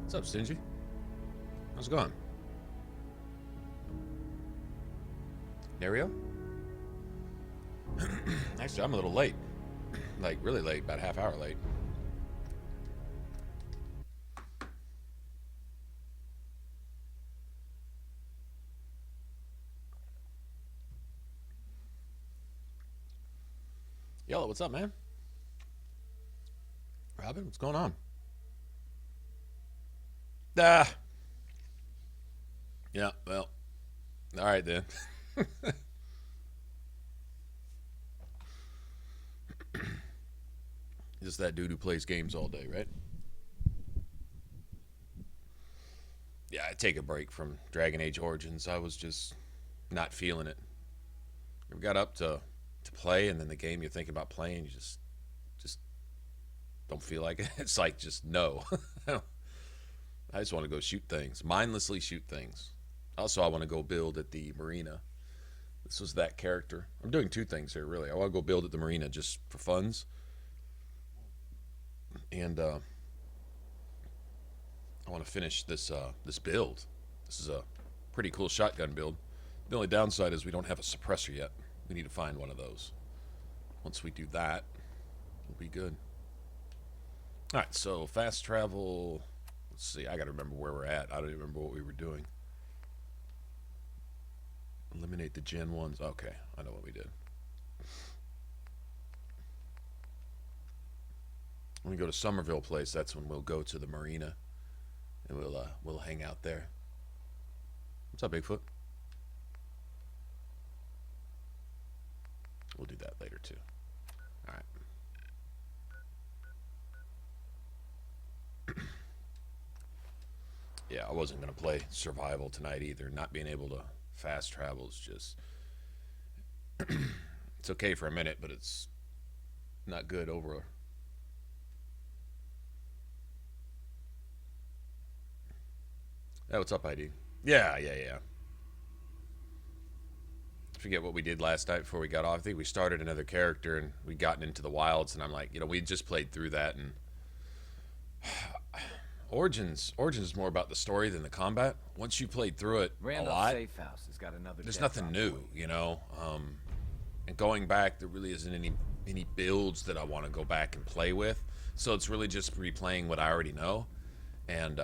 What's up, Stingy? How's it going? Dario? Actually, I'm a little late. Like, really late, about a half hour late. Yellow, what's up, man? Robin, what's going on? Ah. Yeah, well. All right, then. Just that dude who plays games all day, right? Yeah, I take a break from Dragon Age Origins. I was just not feeling it. We got up to play, and then the game you're thinking about playing, you just don't feel like it. It's like, just no. I just want to go shoot things, mindlessly shoot things. Also, I want to go build at the marina. This was that character. I'm doing two things here, really. I want to go build at the marina just for funs. And I want to finish this this build. This is a pretty cool shotgun build. The only downside is we don't have a suppressor yet. We need to find one of those. Once we do that, we'll be good. Alright, so fast travel. Let's see, I gotta remember where we're at. I don't even remember what we were doing. Eliminate the Gen 1s. Okay, I know what we did. When we go to Somerville Place, that's when we'll go to the marina. And we'll hang out there. What's up, Bigfoot? We'll do that later, too. Alright. Yeah, I wasn't going to play survival tonight either. Not being able to fast travel is just... it's okay for a minute, but it's not good over... Hey, what's up, ID? Yeah. Forget what we did last night before we got off. I think we started another character and we'd gotten into the wilds, and I'm like, we just played through that, and Origins is more about the story than the combat. Once you played through it a lot, safe house has got another there's nothing new, and going back, there really isn't any builds that I want to go back and play with. So it's really just replaying what I already know, and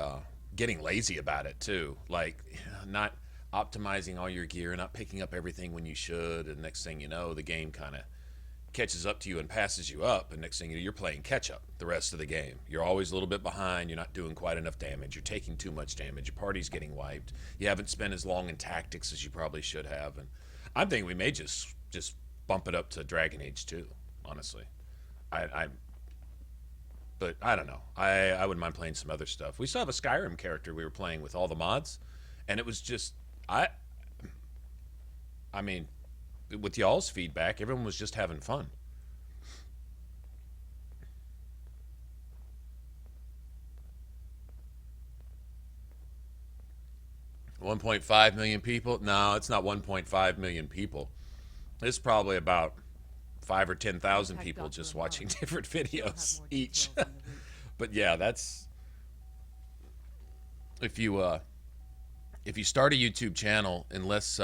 getting lazy about it too. Like, not optimizing all your gear, not picking up everything when you should, and next thing you know, the game kind of catches up to you and passes you up, and next thing you know, you're playing catch up the rest of the game. You're always a little bit behind, you're not doing quite enough damage, you're taking too much damage, your party's getting wiped, you haven't spent as long in tactics as you probably should have, and I'm thinking we may just bump it up to Dragon Age 2, honestly. But I don't know. I wouldn't mind playing some other stuff. We still have a Skyrim character we were playing with all the mods, and it was just, I mean, with y'all's feedback, everyone was just having fun. $1.5 million people? No, it's not 1.5 million people. It's probably about 5,000 or 10,000 people just watching different videos each. But yeah, that's, if you start a YouTube channel, unless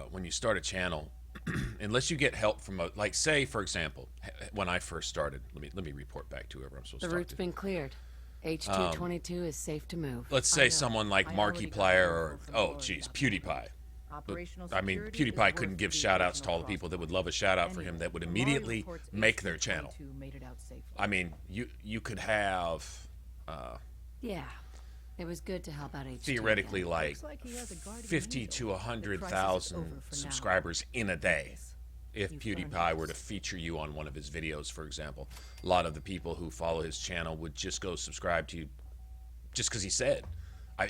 when you start a channel, unless you get help from like, say for example, when I first started, let me report back to whoever I'm supposed to talk to. The route's been cleared. H222 is safe to move. Let's say someone like Markiplier or, PewDiePie. I mean, PewDiePie couldn't give shout-outs to all the people that would love a shout-out for him that would immediately make their channel. I mean, you could have... yeah, it was good to help out H2. Theoretically, like 50 to 100,000 subscribers in a day. If PewDiePie were to feature you on one of his videos, for example. A lot of the people who follow his channel would just go subscribe to you just because he said.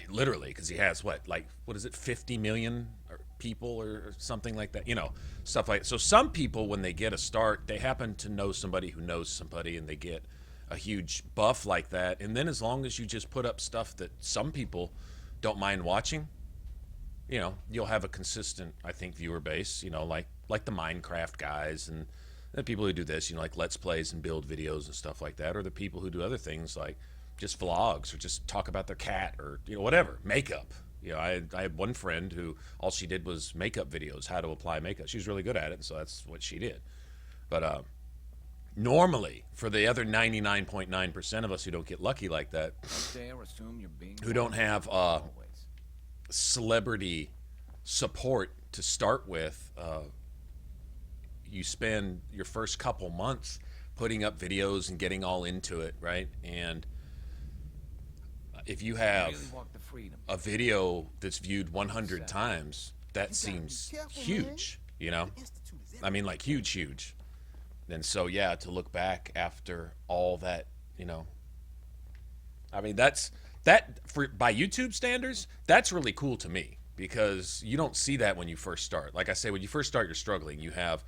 Literally, because he has, what is it, 50 million people or something like that? Stuff like that. So some people, when they get a start, they happen to know somebody who knows somebody, and they get a huge buff like that. And then as long as you just put up stuff that some people don't mind watching, you know, you'll have a consistent, I think, viewer base, you know, like the Minecraft guys and the people who do this, you know, like Let's Plays and build videos and stuff like that, or the people who do other things like just vlogs or just talk about their cat or, you know, whatever, makeup. You know, I had one friend who all she did was makeup videos, how to apply makeup. She was really good at it, and so that's what she did. But normally, for the other 99.9% of us who don't get lucky like that, who don't have celebrity support to start with, you spend your first couple months putting up videos and getting all into it, right? And if you have a video that's viewed 100 times, that seems huge, you know? I mean, like huge. And so, yeah, to look back after all that, you know, I mean, that by YouTube standards, that's really cool to me, because you don't see that when you first start. Like I say, when you first start, you're struggling. You have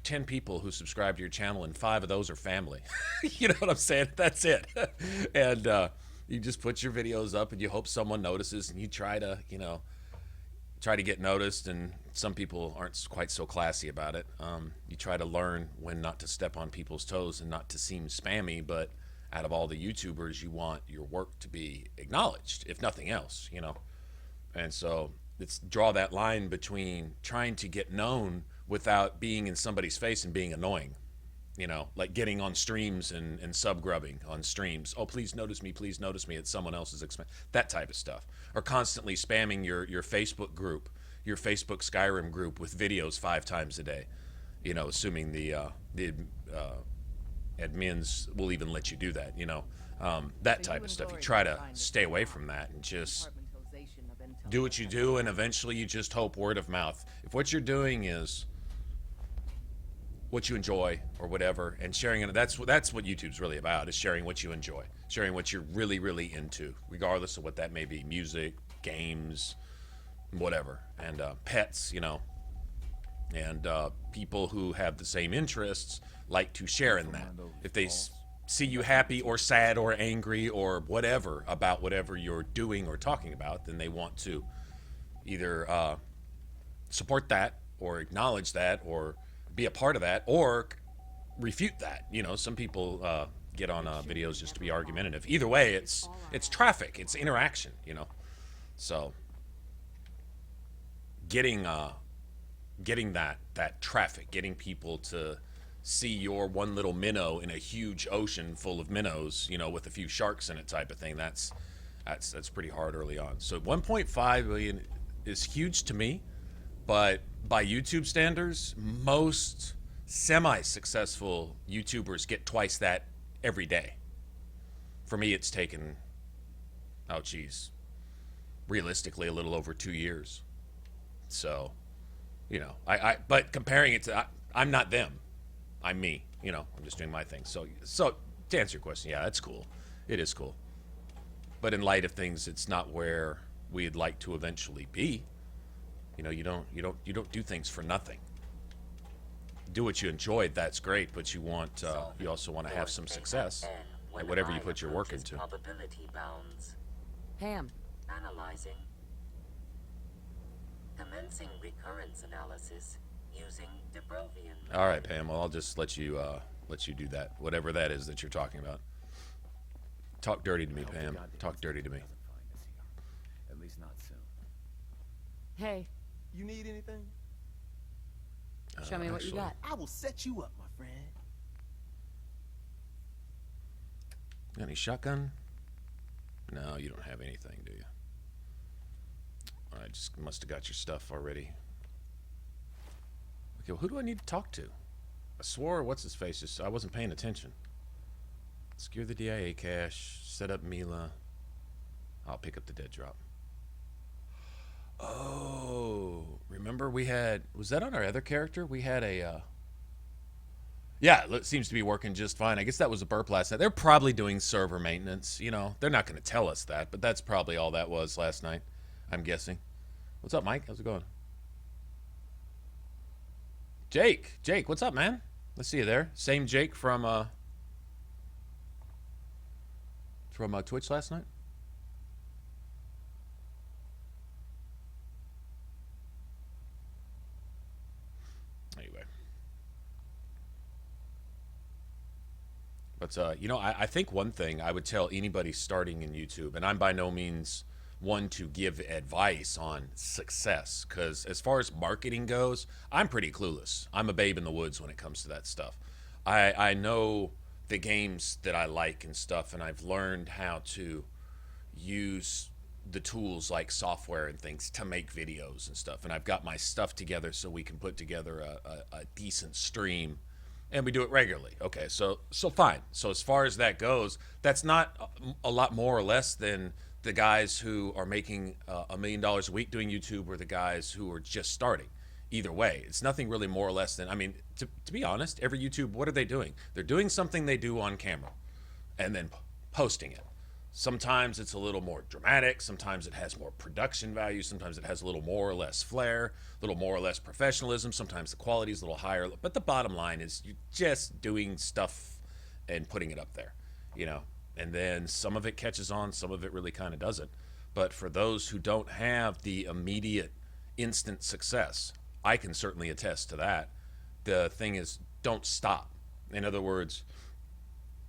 10 people who subscribe to your channel, and 5 of those are family. You know what I'm saying? That's it. And you just put your videos up and you hope someone notices, and you try to get noticed, and some people aren't quite so classy about it. You try to learn when not to step on people's toes and not to seem spammy, but out of all the YouTubers, you want your work to be acknowledged, if nothing else, you know? And so it's draw that line between trying to get known without being in somebody's face and being annoying, you know, like getting on streams and sub-grubbing on streams. Oh, please notice me at someone else's expense. That type of stuff. Or constantly spamming your Facebook group, your Facebook Skyrim group with videos 5 times a day, you know, assuming the admins will even let you do that, you know, that type of stuff. You try to stay away from that and just do what you do, and eventually you just hope word of mouth. If what you're doing is what you enjoy or whatever, and sharing it, that's what YouTube's really about, is sharing what you enjoy, sharing what you're really into, regardless of what that may be: music, games, whatever, and pets, you know. And people who have the same interests like to share in that. If they see you happy or sad or angry or whatever about whatever you're doing or talking about, then they want to either support that or acknowledge that or be a part of that or refute that. You know, some people get on videos just to be argumentative. Either way, it's traffic, it's interaction, you know. So getting that traffic, getting people to see your one little minnow in a huge ocean full of minnows, you know, with a few sharks in it type of thing, that's pretty hard early on. So 1.5 million is huge to me, but by YouTube standards, most semi-successful YouTubers get twice that every day. For me, it's taken, realistically a little over 2 years. So, you know, but comparing it to, I'm not them. I'm me, you know, I'm just doing my thing. So to answer your question, yeah, that's cool. It is cool. But in light of things, it's not where we'd like to eventually be. You know, you don't do things for nothing. Do what you enjoy, that's great, but you also want to have some success at whatever you put your work into. Pam. Analyzing. Commencing recurrence analysis using Dubrovian. All right, Pam. Well, I'll just let you do that, whatever that is that you're talking about. Talk dirty to me, Pam. Talk dirty to me. At least not soon. Hey, You need anything? show me what you got. I will set you up, my friend. Got any shotgun? No, you don't have anything, do you? I just must have got your stuff already. Okay, well, who do I need to talk to? I swore, what's his face? Just I wasn't paying attention. Secure the DIA cache. Set up Mila. I'll pick up the dead drop. Oh, remember we had, was that on our other character? We had a, yeah, it seems to be working just fine. I guess that was a burp last night. They're probably doing server maintenance. You know, they're not going to tell us that, but that's probably all that was last night, I'm guessing. What's up, Mike? How's it going? Jake, what's up, man? Let's see you there. Same Jake from Twitch last night? But you know, I think one thing I would tell anybody starting in YouTube, and I'm by no means one to give advice on success, because as far as marketing goes, I'm pretty clueless. I'm a babe in the woods when it comes to that stuff. I know the games that I like and stuff, and I've learned how to use the tools like software and things to make videos and stuff. And I've got my stuff together so we can put together a decent stream, and we do it regularly. Okay, so fine. So as far as that goes, that's not a lot more or less than the guys who are making $1 million a week doing YouTube, or the guys who are just starting. Either way, it's nothing really more or less than, I mean, to be honest, every YouTube, what are they doing? They're doing something they do on camera and then posting it. Sometimes it's a little more dramatic, sometimes it has more production value, sometimes it has a little more or less flair, a little more or less professionalism, sometimes the quality is a little higher, but the bottom line is you're just doing stuff and putting it up there, you know. And then some of it catches on, some of it really kind of doesn't. But for those who don't have the immediate instant success, I can certainly attest to that. The thing is, don't stop. In other words,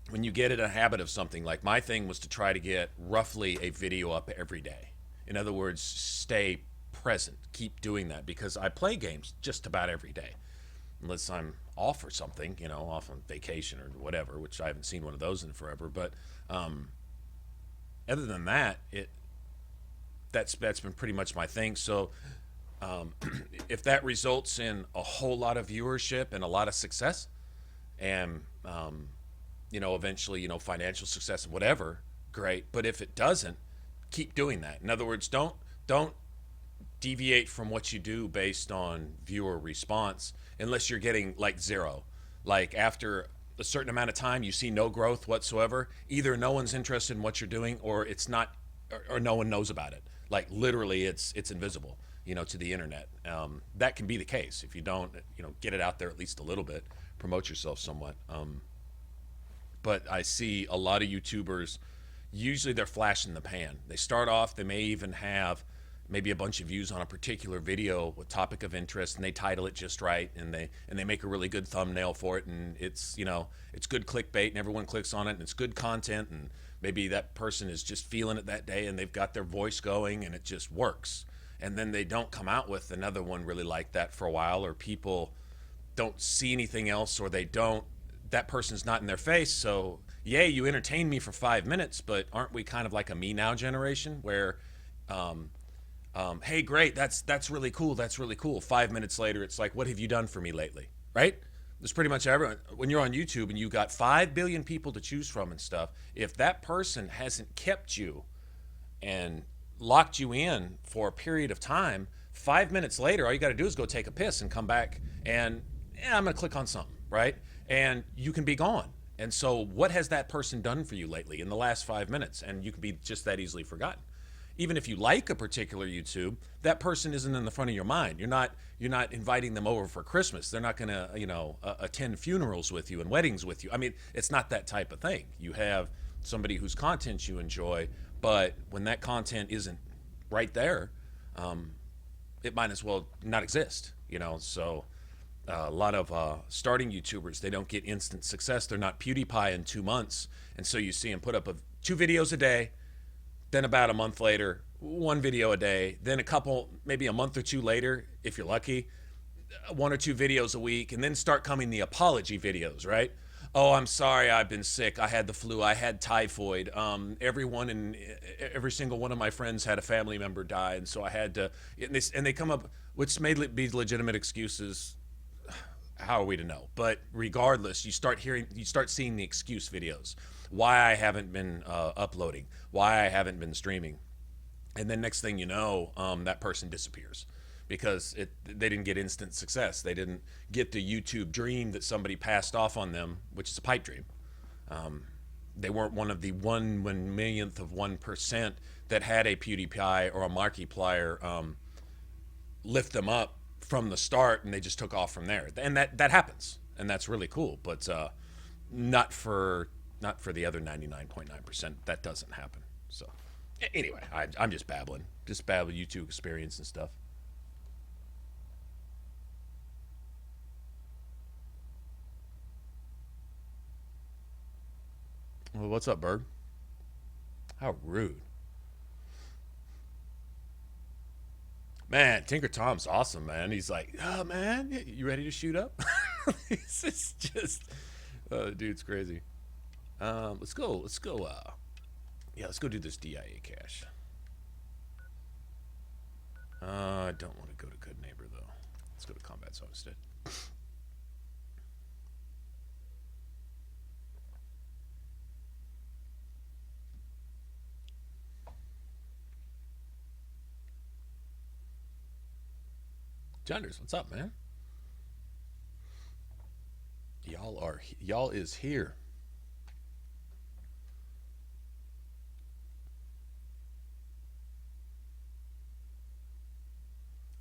when you get in a habit of something, like my thing was to try to get roughly a video up every day. In other words, stay present, keep doing that, because I play games just about every day. Unless I'm off or something, you know, off on vacation or whatever, which I haven't seen one of those in forever. But other than that, that's been pretty much my thing. So if that results in a whole lot of viewership and a lot of success, and you know, eventually, you know, financial success and whatever, great. But if it doesn't, keep doing that. In other words, don't deviate from what you do based on viewer response unless you're getting like zero. Like after a certain amount of time, you see no growth whatsoever. Either no one's interested in what you're doing, or it's not, or no one knows about it. Like literally, it's invisible, you know, to the internet. That can be the case if you don't, you know, get it out there at least a little bit, promote yourself somewhat. But I see a lot of YouTubers, usually they're flash in the pan. They start off, they may even have maybe a bunch of views on a particular video with topic of interest, and they title it just right, and they make a really good thumbnail for it, and it's, you know, it's good clickbait, and everyone clicks on it, and it's good content, and maybe that person is just feeling it that day, and they've got their voice going, and it just works. And then they don't come out with another one really like that for a while, or people don't see anything else, or that person's not in their face. So yay, you entertained me for 5 minutes, but aren't we kind of like a me now generation where hey, great, that's really cool, 5 minutes later it's like, what have you done for me lately, right? There's pretty much everyone. When you're on YouTube and you've got 5 billion people to choose from and stuff, if that person hasn't kept you and locked you in for a period of time, 5 minutes later all you got to do is go take a piss and come back, and I'm gonna click on something, right? And you can be gone. And so what has that person done for you lately in the last 5 minutes? And you can be just that easily forgotten. Even if you like a particular YouTube, that person isn't in the front of your mind. You're not inviting them over for Christmas. They're not going to, you know, attend funerals with you and weddings with you. I mean, it's not that type of thing. You have somebody whose content you enjoy, but when that content isn't right there, it might as well not exist, you know. So a lot of starting YouTubers, they don't get instant success. They're not PewDiePie in 2 months, and so you see them put up 2 videos a day. Then about a month later, 1 video a day. Then a couple, maybe a month or 2 later, if you're lucky, 1 or 2 videos a week. And then start coming the apology videos, right? Oh, I'm sorry, I've been sick. I had the flu. I had typhoid. Every single one of my friends had a family member die, and so I had to. And they come up, which may be legitimate excuses. How are we to know? But regardless, you start seeing the excuse videos. Why I haven't been uploading, why I haven't been streaming. And then next thing you know, that person disappears because they didn't get instant success. They didn't get the YouTube dream that somebody passed off on them, which is a pipe dream. They weren't one of the 1/1,000,000th of 1% that had a PewDiePie or a Markiplier lift them up from the start, and they just took off from there. And that happens, and that's really cool. But not for the other 99.9%. That doesn't happen. So anyway, I'm just babbling YouTube experience and stuff. Well, what's up, Berg? How rude. Man, Tinker Tom's awesome, man. He's like, oh, man, you ready to shoot up? It's just, dude's crazy. Let's go, yeah, let's go do this DIA cache. I don't want to go to Good Neighbor, though. Let's go to Combat Zone instead. Genders, what's up, man? Y'all is here.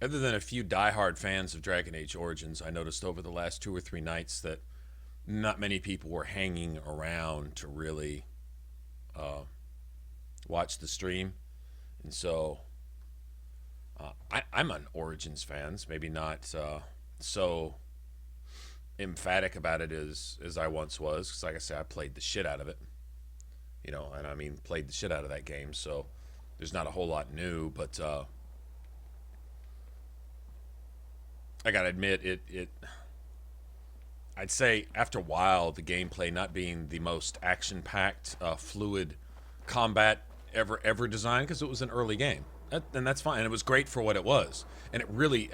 Other than a few diehard fans of Dragon Age Origins, I noticed over the last 2 or 3 nights that not many people were hanging around to really watch the stream. And so I'm an Origins fan, maybe not so emphatic about it as I once was. Because like I said, I played the shit out of it. You know, and I mean played the shit out of that game. So there's not a whole lot new, but I gotta admit, I'd say after a while, the gameplay not being the most action-packed, fluid combat ever designed, because it was an early game. And that's fine. And it was great for what it was. And it really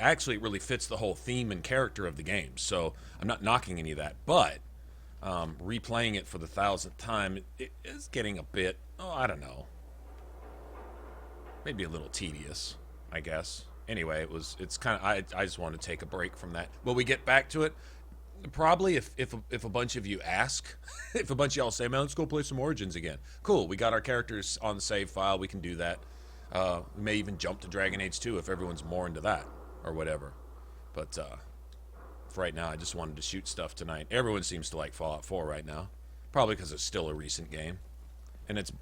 fits the whole theme and character of the game. So I'm not knocking any of that. But replaying it for the 1000th time, it is getting a bit, I don't know, maybe a little tedious, I guess. Anyway, it's kind of, I just wanted to take a break from that. Will we get back to it? Probably if a bunch of you ask, if a bunch of y'all say, man, let's go play some Origins again. Cool, we got our characters on the save file, we can do that. We may even jump to Dragon Age 2 if everyone's more into that, or whatever. But for right now, I just wanted to shoot stuff tonight. Everyone seems to like Fallout 4 right now. Probably because it's still a recent game. And it's...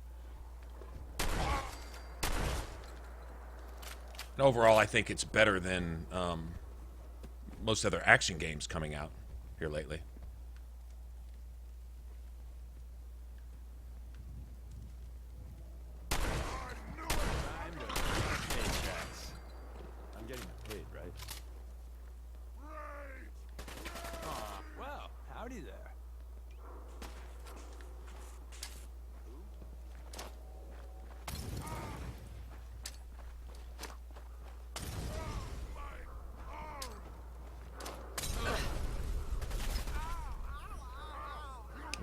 And overall, I think it's better than most other action games coming out here lately. I'm getting paid, right? Aw, well, howdy there.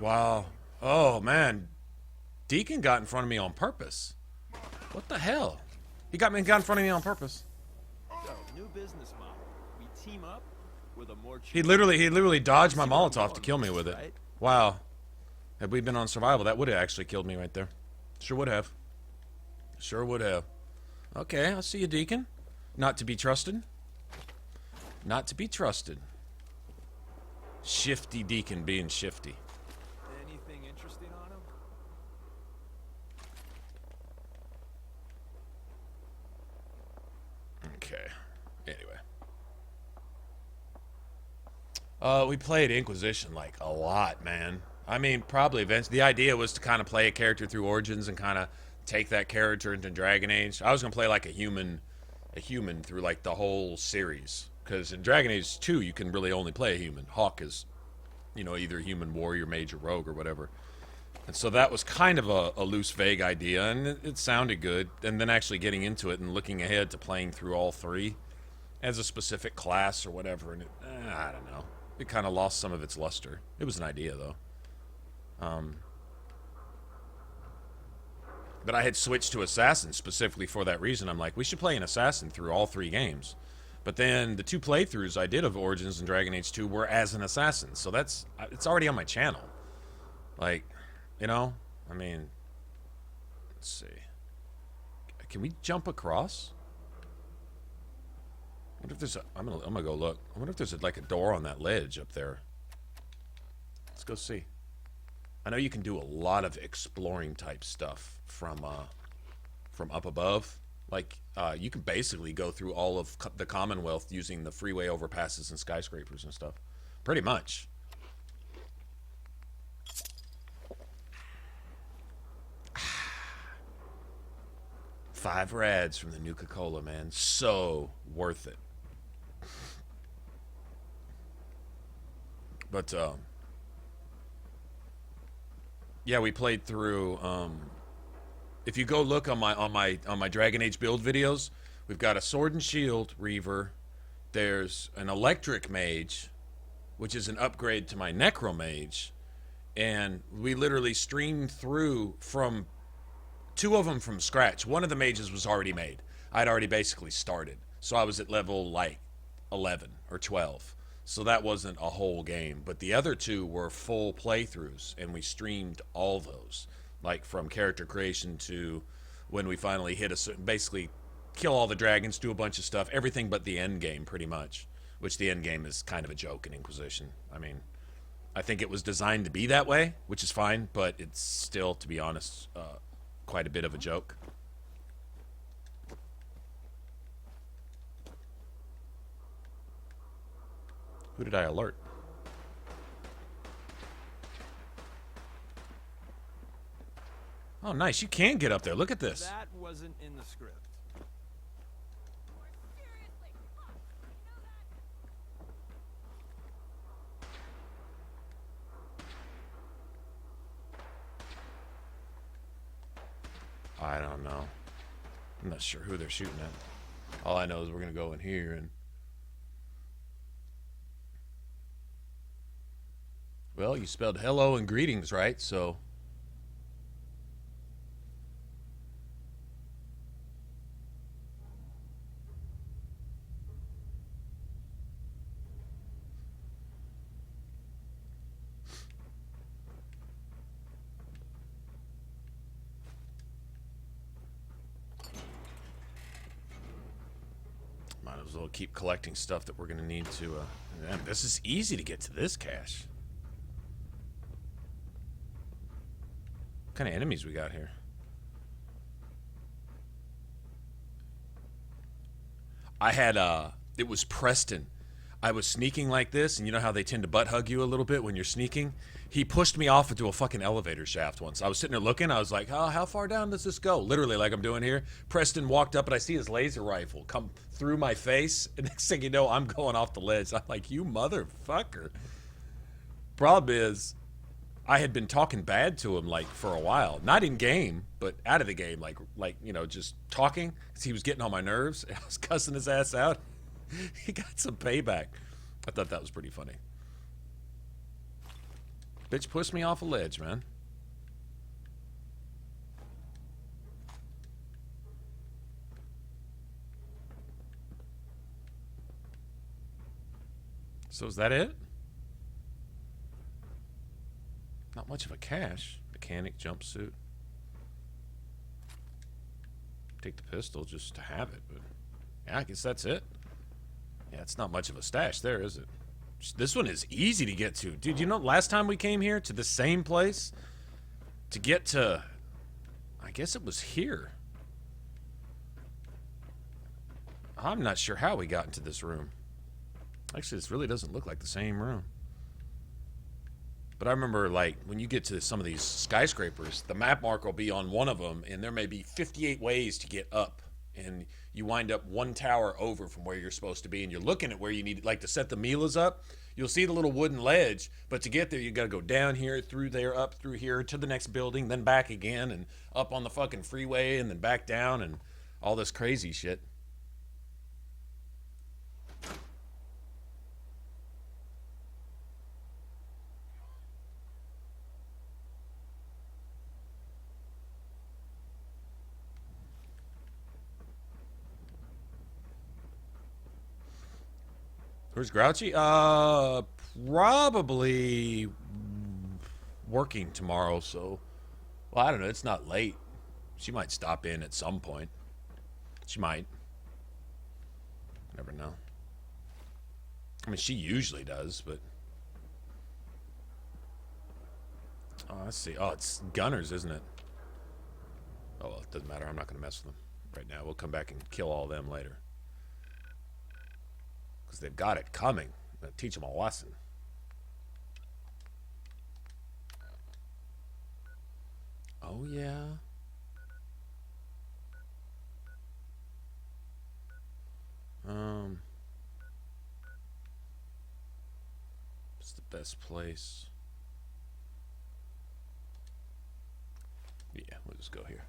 Wow. Oh, man. Deacon got in front of me on purpose. What the hell? He got in front of me on purpose. So, new business model. We team up with a more... He literally dodged my Molotov to kill me with it. Right? Wow. Had we been on survival, that would have actually killed me right there. Sure would have. Sure would have. Okay, I'll see you, Deacon. Not to be trusted. Not to be trusted. Shifty Deacon being shifty. Anything interesting on him? Okay. Anyway. We played Inquisition like a lot, man. I mean, probably eventually. The idea was to kind of play a character through Origins and kind of take that character into Dragon Age. I was gonna play like a human through like the whole series. Because in Dragon Age 2, you can really only play a human. Hawk is, you know, either a human warrior, mage, or rogue, or whatever. And so that was kind of a loose, vague idea, and it sounded good. And then actually getting into it and looking ahead to playing through all three as a specific class or whatever, and I don't know. It kind of lost some of its luster. It was an idea, though. But I had switched to Assassin specifically for that reason. I'm like, we should play an Assassin through all three games. But then the 2 playthroughs I did of Origins and Dragon Age 2 were as an Assassin. So it's already on my channel. Like, you know, I mean, let's see. Can we jump across? I wonder if there's a, I'm gonna go look. I wonder if there's like a door on that ledge up there. Let's go see. I know you can do a lot of exploring type stuff from up above. Like, you can basically go through all of the Commonwealth using the freeway overpasses and skyscrapers and stuff. Pretty much. 5 rads from the Nuka-Cola, man. So worth it. But, yeah, we played through, if you go look on my Dragon Age build videos, we've got a Sword and Shield Reaver. There's an Electric Mage, which is an upgrade to my Necromage. And we literally streamed through from 2 of them from scratch. One of the mages was already made. I'd already basically started. So I was at level, like, 11 or 12. So that wasn't a whole game. But the other 2 were full playthroughs, and we streamed all those. Like, from character creation to when we finally hit a certain... Basically, kill all the dragons, do a bunch of stuff. Everything but the end game, pretty much. Which the end game is kind of a joke in Inquisition. I mean, I think it was designed to be that way, which is fine. But it's still, to be honest... quite a bit of a joke. Who did I alert? Oh, nice. You can get up there. Look at this. That wasn't in the script. I don't know. I'm not sure who they're shooting at. All I know is we're going to go in here and... Well, you spelled hello and greetings right, so... Might as well keep collecting stuff that we're going to need to... Man, this is easy to get to this cache. What kind of enemies we got here? I had, it was Preston. I was sneaking like this, and you know how they tend to butt hug you a little bit when you're sneaking? He pushed me off into a fucking elevator shaft once. I was sitting there looking, I was like, oh, how far down does this go? Literally like I'm doing here. Preston walked up, and I see his laser rifle come through my face, and next thing you know, I'm going off the ledge. I'm like, you motherfucker. Problem is, I had been talking bad to him, like, for a while. Not in game, but out of the game. Like you know, just talking. Because he was getting on my nerves. I was cussing his ass out. He got some payback. I thought that was pretty funny. Bitch pushed me off a ledge, man. So is that it? Not much of a cache. Mechanic jumpsuit. Take the pistol just to have it, but yeah, I guess that's it. Yeah, it's not much of a stash there, is it? This one is easy to get to. Dude, you know, last time we came here to the same place, to get to, I guess it was here. I'm not sure how we got into this room. Actually, this really doesn't look like the same room. But I remember, like, when you get to some of these skyscrapers, the map mark will be on one of them, and there may be 58 ways to get up. And you wind up one tower over from where you're supposed to be, and you're looking at where you need, like, to set the Milas up. You'll see the little wooden ledge, but to get there, you got to go down here, through there, up through here, to the next building, then back again, and up on the fucking freeway, and then back down, and all this crazy shit. Where's Grouchy? Probably working tomorrow, so... Well, I don't know. It's not late. She might stop in at some point. She might. Never know. I mean, she usually does, but... Oh, let's see. Oh, it's Gunners, isn't it? Oh, well, it doesn't matter. I'm not going to mess with them right now. We'll come back and kill all them later. Because they've got it coming. I'm going to teach them a lesson. Oh, yeah. best place. Yeah, we'll just go here.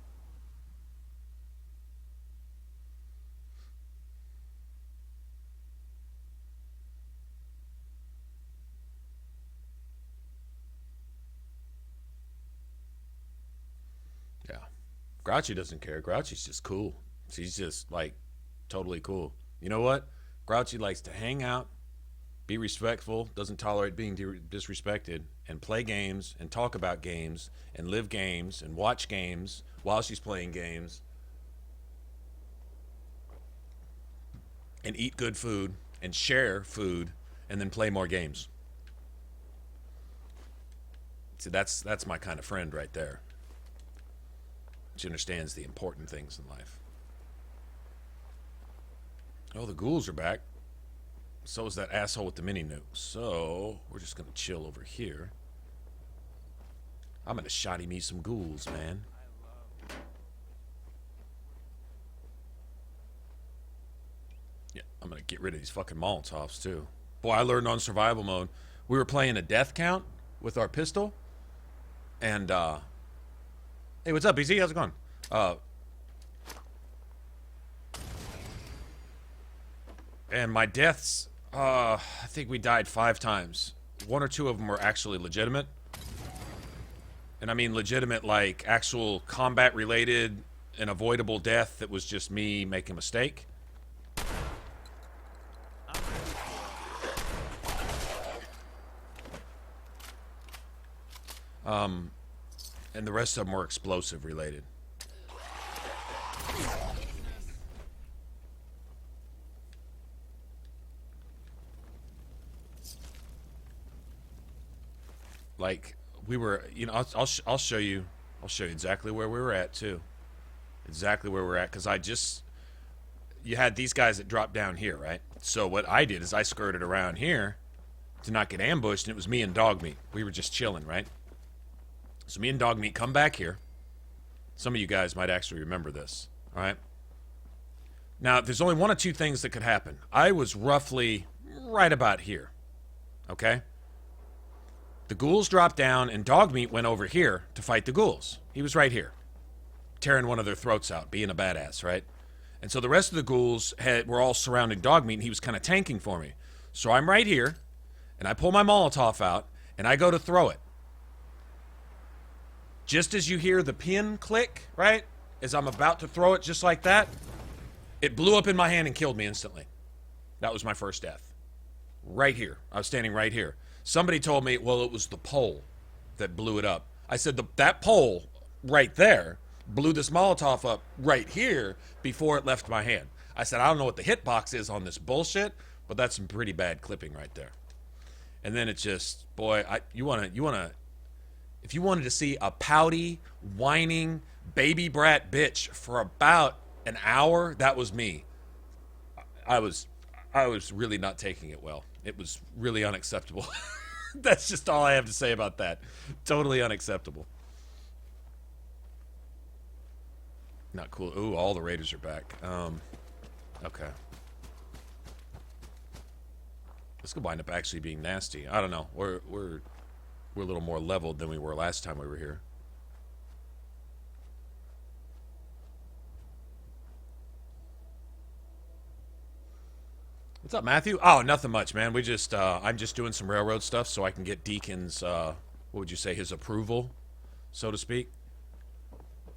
Yeah. Grouchy doesn't care. Grouchy's just cool. She's just, like, totally cool. You know what? Grouchy likes to hang out, be respectful, doesn't tolerate being disrespected, and play games, and talk about games, and live games, and watch games while she's playing games, and eat good food, and share food, and then play more games. See, that's my kind of friend right there. She understands the important things in life. Oh, the ghouls are back. So is that asshole with the mini nuke. So we're just gonna chill over here. I'm gonna shotty me some ghouls, man. Yeah, I'm gonna get rid of these fucking Molotovs too. Boy, I learned on survival mode. We were playing a death count with our pistol. And hey, what's up, BZ? How's it going? And my deaths, I think we died 5 times. 1 or 2 of them were actually legitimate. And I mean legitimate, like actual combat-related and avoidable death that was just me making a mistake. And the rest of them were explosive related. Like we were, you know, I'll show you exactly where we were at too. Exactly where we're at, because you had these guys that dropped down here, right? So what I did is I skirted around here to not get ambushed, and it was me and Dogmeat. We were just chilling, right? So me and Dogmeat come back here. Some of you guys might actually remember this, all right? Now, there's only 1 or 2 things that could happen. I was roughly right about here, okay? The ghouls dropped down, and Dogmeat went over here to fight the ghouls. He was right here, tearing one of their throats out, being a badass, right? And so the rest of the ghouls were all surrounding Dogmeat, and he was kind of tanking for me. So I'm right here, and I pull my Molotov out, and I go to throw it. Just as you hear the pin click, right? As I'm about to throw it just like that, it blew up in my hand and killed me instantly. That was my first death. Right here. I was standing right here. Somebody told me, well, it was the pole that blew it up. I said, that pole right there blew this Molotov up right here before it left my hand. I said, I don't know what the hitbox is on this bullshit, but that's some pretty bad clipping right there. And then it's just, boy, if you wanted to see a pouty, whining, baby brat bitch for about an hour, that was me. I was really not taking it well. It was really unacceptable. That's just all I have to say about that. Totally unacceptable. Not cool. Ooh, all the raiders are back. Okay. This could wind up actually being nasty. I don't know. We're a little more leveled than we were last time we were here. What's up, Matthew? Oh, nothing much, man. I'm just doing some railroad stuff so I can get Deacon's, what would you say, his approval, so to speak.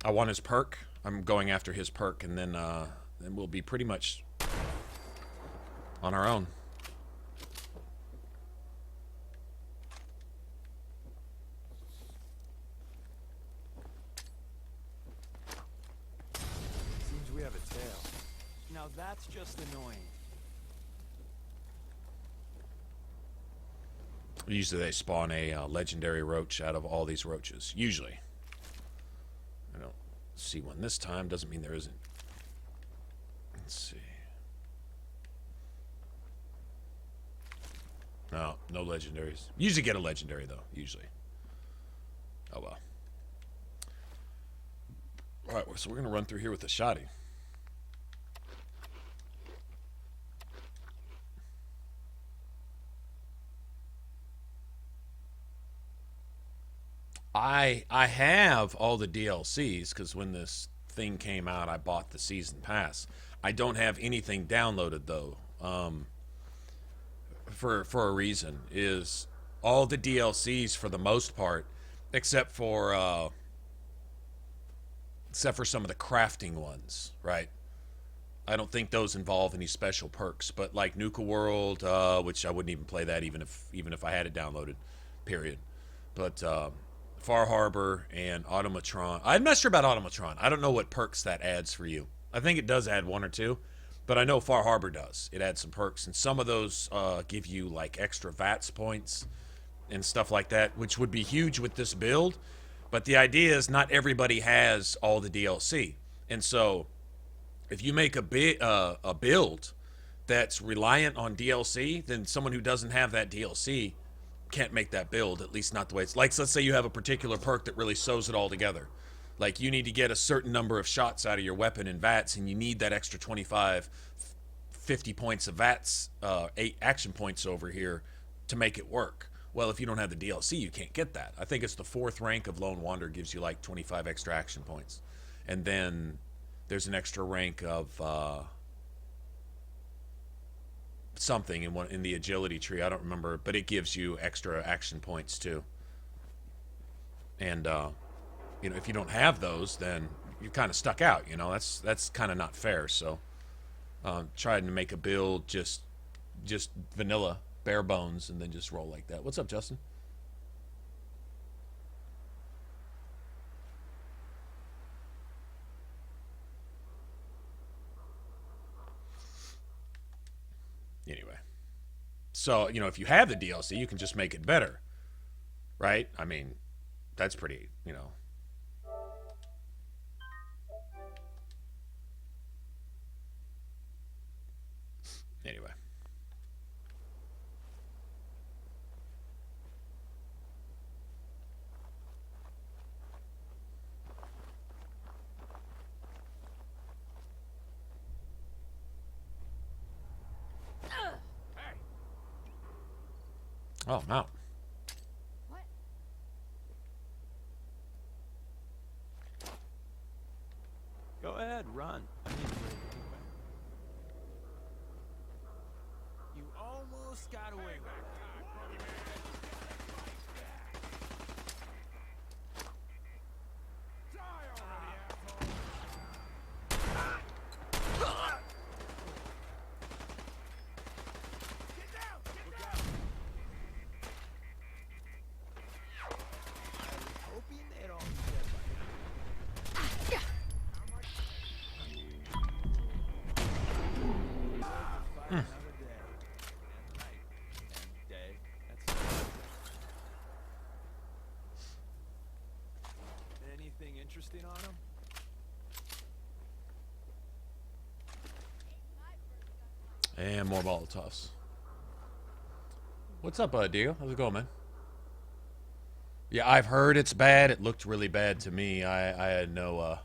I want his perk. I'm going after his perk, and then we'll be pretty much on our own. Seems we have a tail. Now that's just annoying. Usually they spawn a legendary roach out of all these roaches. Usually. I don't see one this time. Doesn't mean there isn't. Let's see. No, no legendaries. Usually get a legendary, though. Usually. Oh, well. Alright, so we're going to run through here with the shotty. I have all the DLCs because when this thing came out, I bought the season pass. I don't have anything downloaded though. For a reason is all the DLCs for the most part, except for some of the crafting ones, right? I don't think those involve any special perks, but like Nuka World, which I wouldn't even play that even if I had it downloaded, period. But Far Harbor and Automatron. I'm not sure about Automatron. I don't know what perks that adds for you. I think it does add one or two, but I know Far Harbor does. It adds some perks, and some of those give you like extra VATS points and stuff like that, which would be huge with this build. But the idea is not everybody has all the DLC, and so if you make a build that's reliant on DLC, then someone who doesn't have that DLC can't make that build, at least not the way it's like. So let's say you have a particular perk that really sews it all together. Like you need to get a certain number of shots out of your weapon in VATS, and you need that extra 25, 50 points of VATS, 8 action points over here to make it work. Well, if you don't have the DLC, you can't get that. I think it's the 4th rank of Lone Wanderer gives you like 25 extra action points. And then there's an extra rank of something in the agility tree. I don't remember, but it gives you extra action points too. And you know, if you don't have those, then you're kind of stuck out. You know, that's kind of not fair. So trying to make a build just vanilla, bare bones, and then just roll like that. What's up, Justin? Anyway, so you know, if you have the DLC, you can just make it better, right? I mean, that's pretty, you know. Anyway. Oh, mount. What? Go ahead, run. I need a break anyway. You almost got away with that. Interesting on him? And more Molotovs. What's up, Diego? How's it going, man? Yeah, I've heard it's bad. It looked really bad to me. I had no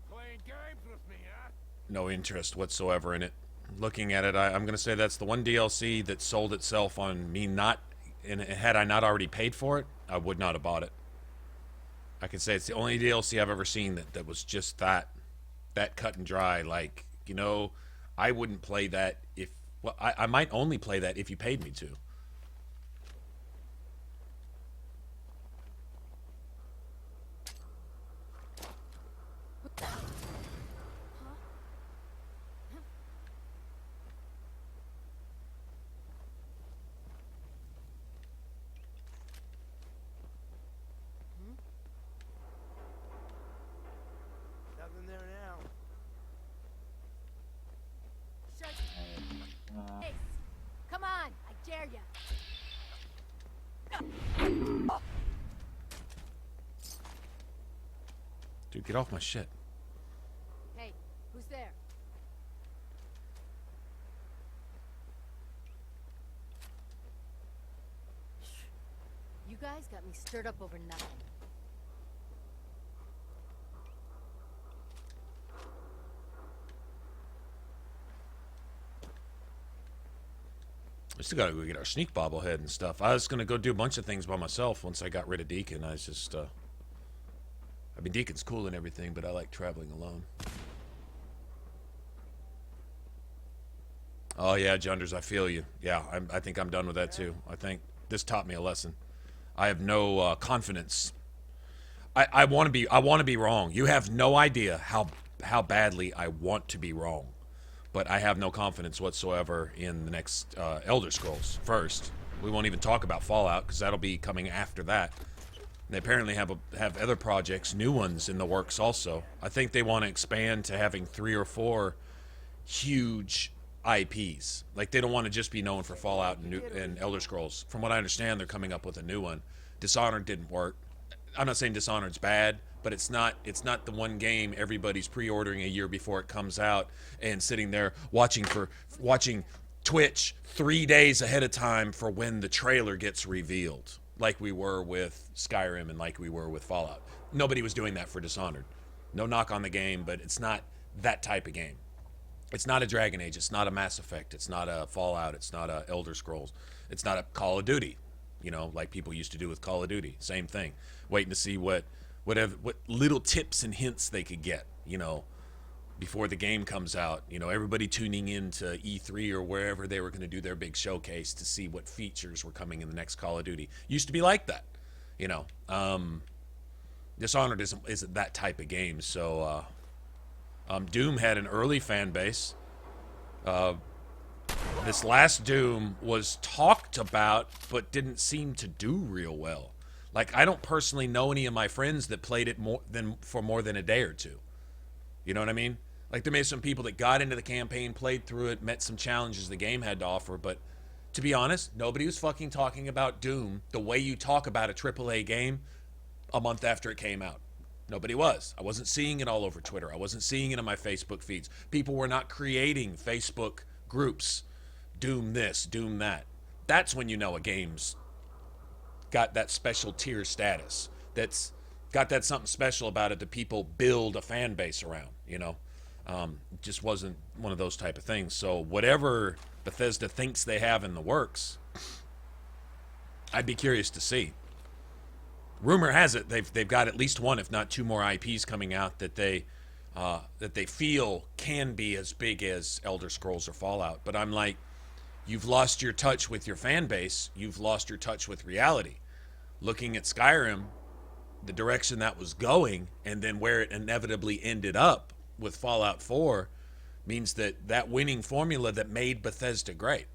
Playing games with me, huh? no interest whatsoever in it. Looking at it, I'm gonna say that's the one DLC that sold itself on me not. And had I not already paid for it, I would not have bought it. I can say it's the only DLC I've ever seen that was just that cut and dry. Like, you know, I wouldn't play that if, well, I might only play that if you paid me to. Nothing there now. Ace, come on, I dare ya. Dude, get off my shit. Hey, who's there? You guys got me stirred up over nothing. We still gotta go get our sneak bobblehead and stuff. I was gonna go do a bunch of things by myself once I got rid of Deacon. I was just, I mean, Deacon's cool and everything, but I like traveling alone. Oh yeah, Junders, I feel you. Yeah, I think I'm done with that too. I think this taught me a lesson. I have no confidence. I want to be wrong. You have no idea how badly I want to be wrong, but I have no confidence whatsoever in the next Elder Scrolls. First, we won't even talk about Fallout because that'll be coming after that. They apparently have other projects, new ones in the works also. I think they want to expand to having 3 or 4 huge IPs. Like, they don't want to just be known for Fallout and Elder Scrolls. From what I understand, they're coming up with a new one. Dishonored didn't work. I'm not saying Dishonored's bad, but it's not the one game everybody's pre-ordering a year before it comes out and sitting there watching Twitch 3 days ahead of time for when the trailer gets revealed, like we were with Skyrim and like we were with Fallout. Nobody was doing that for Dishonored. No knock on the game, but it's not that type of game. It's not a Dragon Age. It's not a Mass Effect. It's not a Fallout. It's not a Elder Scrolls. It's not a Call of Duty, you know, like people used to do with Call of Duty. Same thing. Waiting to see what little tips and hints they could get, you know, before the game comes out. You know, everybody tuning in to E3 or wherever they were going to do their big showcase to see what features were coming in the next Call of Duty. Used to be like that, you know. Dishonored isn't that type of game, so Doom had an early fan base. This last Doom was talked about, but didn't seem to do real well. Like, I don't personally know any of my friends that played it for more than a day or two. You know what I mean? Like, there may be some people that got into the campaign, played through it, met some challenges the game had to offer, but to be honest, nobody was fucking talking about Doom the way you talk about a AAA game a month after it came out. Nobody was. I wasn't seeing it all over Twitter. I wasn't seeing it in my Facebook feeds. People were not creating Facebook groups. Doom this, Doom that. That's when you know a game's got that special tier status. That's got that something special about it that people build a fan base around, you know. It just wasn't one of those type of things. So whatever Bethesda thinks they have in the works, I'd be curious to see. Rumor has it they've got at least 1, if not 2 more IPs coming out that they feel can be as big as Elder Scrolls or Fallout. But I'm like, you've lost your touch with your fan base. You've lost your touch with reality. Looking at Skyrim, the direction that was going, and then where it inevitably ended up with Fallout 4 means that winning formula that made Bethesda great.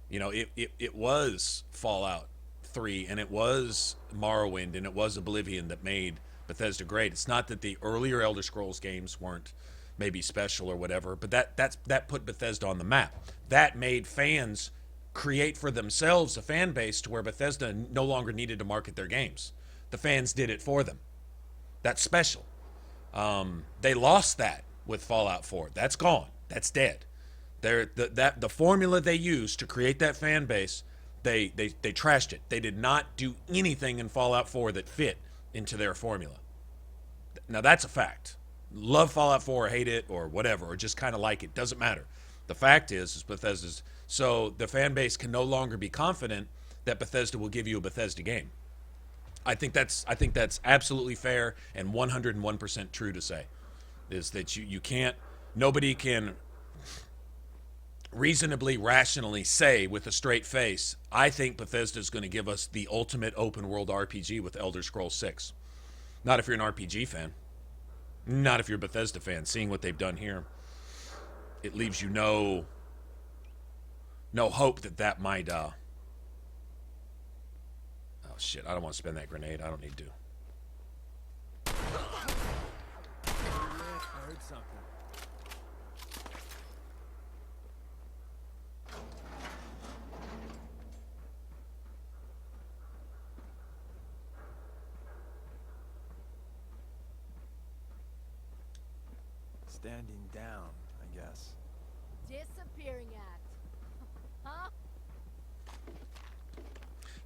You know, it was Fallout 3, and it was Morrowind, and it was Oblivion that made Bethesda great. It's not that the earlier Elder Scrolls games weren't maybe special or whatever, but that put Bethesda on the map. That made fans create for themselves a fan base to where Bethesda no longer needed to market their games. The fans did it for them. That's special. They lost that with Fallout 4. That's gone. That's dead. The formula they used to create that fan base, they trashed it. They did not do anything in Fallout 4 that fit into their formula. Now that's a fact. Love Fallout 4 or hate it or whatever, or just kind of like it, doesn't matter. The fact is Bethesda's, so the fan base can no longer be confident that Bethesda will give you a Bethesda game. I think that's absolutely fair and 101% true to say, is that you can't, nobody can reasonably, rationally say with a straight face, I think Bethesda's going to give us the ultimate open world RPG with Elder Scrolls 6. Not if you're an RPG fan. Not if you're a Bethesda fan. Seeing what they've done here, it leaves you no hope that might, oh shit, I don't want to spend that grenade. I don't need to. I heard something. Standing down, I guess. Disappearing act. Huh?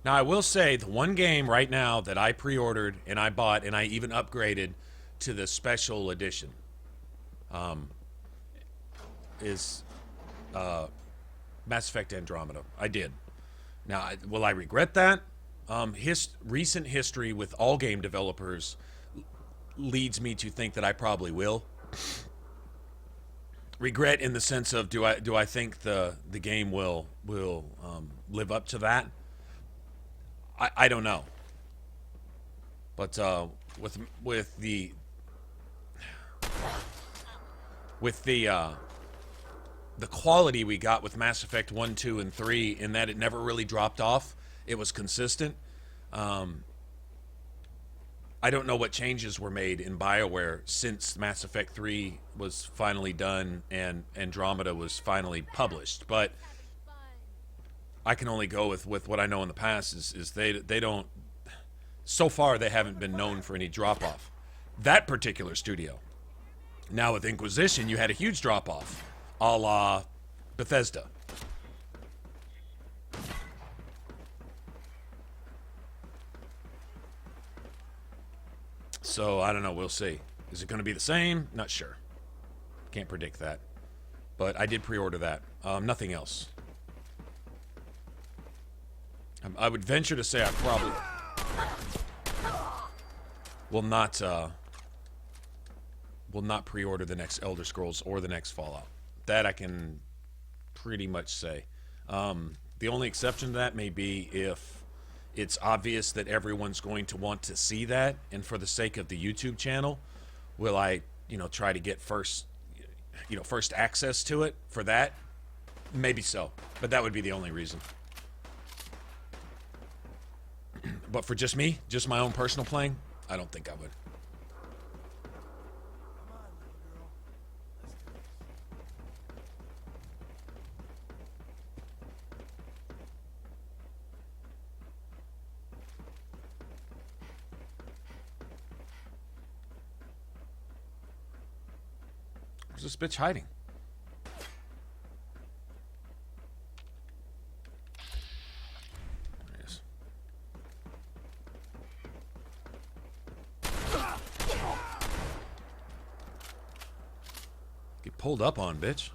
Now, I will say the one game right now that I pre-ordered and I bought and I even upgraded to the special edition is Mass Effect Andromeda. I did. Now, will I regret that? Recent history with all game developers leads me to think that I probably will. Regret in the sense of do I think the game will live up to that? I don't know. But with the quality we got with Mass Effect 1, 2, and 3, in that it never really dropped off, it was consistent. I don't know what changes were made in BioWare since Mass Effect 3 was finally done and Andromeda was finally published, but I can only go with what I know in the past is they don't, so far they haven't been known for any drop-off. That particular studio. Now with Inquisition, you had a huge drop-off, a la Bethesda. So, I don't know, we'll see. Is it going to be the same? Not sure. Can't predict that. But I did pre-order that. Nothing else. I would venture to say I probably will not pre-order the next Elder Scrolls or the next Fallout. That I can pretty much say. The only exception to that may be if it's obvious that everyone's going to want to see that, and for the sake of the YouTube channel, will I, try to get first access to it for that? Maybe so, but that would be the only reason. But for just me, just my own personal playing, I don't think I would. Where's this bitch hiding? There he is. Get pulled up on, bitch.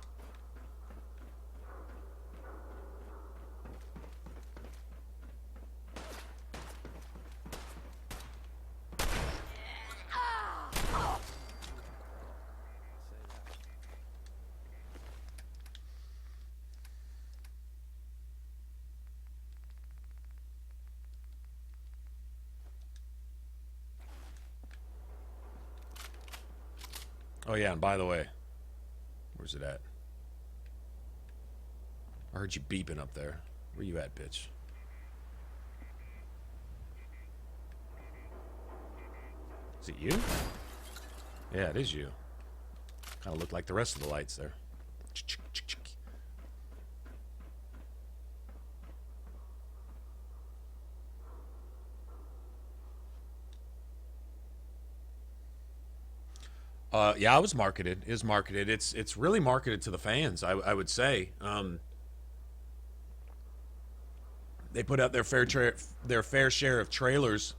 Oh yeah, and by the way, where's it at? I heard you beeping up there. Where you at, bitch? Is it you? Yeah, it is you. Kind of look like the rest of the lights there. Yeah, I was marketed. Is marketed. It's really marketed to the fans. I would say. They put out their fair share of trailers,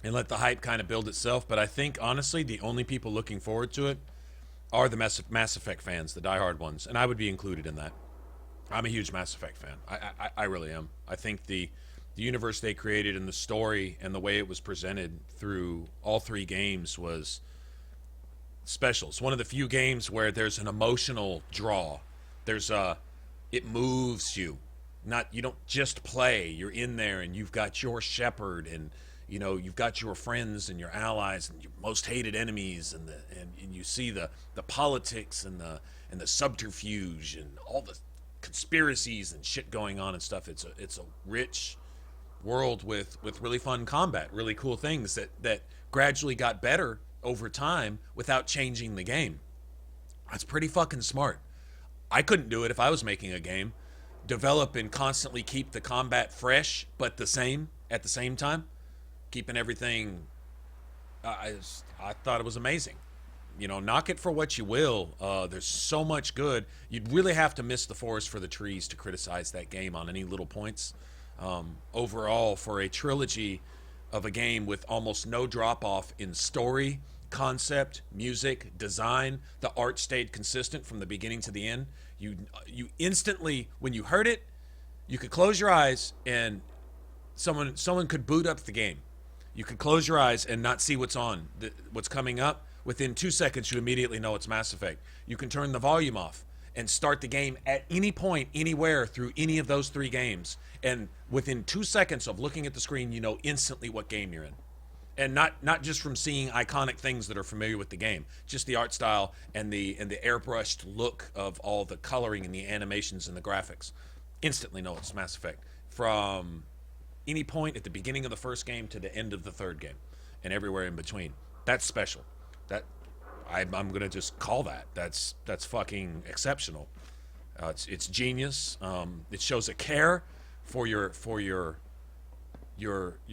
and let the hype kind of build itself. But I think honestly, the only people looking forward to it are the Mass Effect fans, the diehard ones, and I would be included in that. I'm a huge Mass Effect fan. I really am. I think the universe they created and the story and the way it was presented through all three games was special. It's one of the few games where there's an emotional draw. It moves you. You don't just play. You're in there and you've got your shepherd and you've got your friends and your allies and your most hated enemies and you see the politics and the subterfuge and all the conspiracies and shit going on and stuff. It's a rich world with really fun combat, really cool things that gradually got better over time without changing the game. That's pretty fucking smart. I couldn't do it if I was making a game. Develop and constantly keep the combat fresh, but the same at the same time. Keeping everything... I thought it was amazing. Knock it for what you will. There's so much good. You'd really have to miss the forest for the trees to criticize that game on any little points. Overall, for a trilogy of a game with almost no drop-off in story, concept, music, design, the art stayed consistent from the beginning to the end. You instantly, when you heard it, you could close your eyes and someone could boot up the game. You could close your eyes and not see what's what's coming up. Within 2 seconds, you immediately know it's Mass Effect. You can turn the volume off and start the game at any point, anywhere through any of those 3 games. And within 2 seconds of looking at the screen, you know instantly what game you're in. And not just from seeing iconic things that are familiar with the game, just the art style and the airbrushed look of all the coloring and the animations and the graphics. Instantly know it's Mass Effect. From any point at the beginning of the first game to the end of the third game, and everywhere in between. That's special. That I'm gonna just call that. That's fucking exceptional. It's genius. It shows a care for your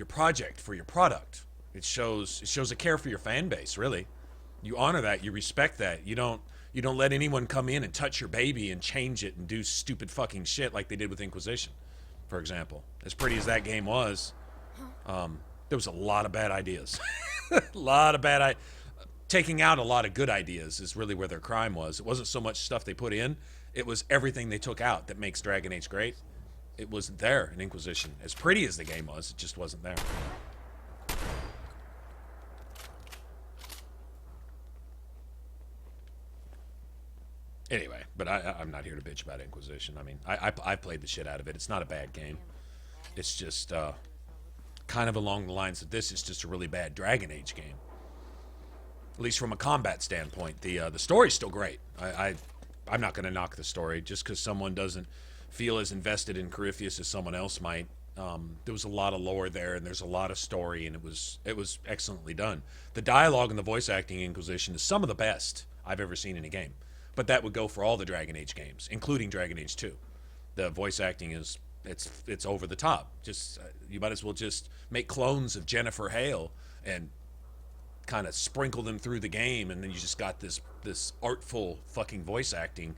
project, for your product. It shows a care for your fan base. Really, you honor that. You respect that. You don't let anyone come in and touch your baby and change it and do stupid fucking shit like they did with Inquisition, for example. As pretty as that game was, there was a lot of bad ideas. Taking out a lot of good ideas is really where their crime was. It wasn't so much stuff they put in, it was everything they took out that makes Dragon Age great. It wasn't there in Inquisition. As pretty as the game was, it just wasn't there. Anyway, but I'm not here to bitch about Inquisition. I mean, I've played the shit out of it. It's not a bad game. It's just kind of along the lines of this. It's just a really bad Dragon Age game. At least from a combat standpoint. The story's still great. I'm not going to knock the story just because someone doesn't feel as invested in Corypheus as someone else might. There was a lot of lore there, and there's a lot of story, and it was excellently done. The dialogue and the voice acting in Inquisition is some of the best I've ever seen in a game. But that would go for all the Dragon Age games, including Dragon Age 2. The voice acting it's over the top. Just you might as well just make clones of Jennifer Hale and kind of sprinkle them through the game, and then you just got this artful fucking voice acting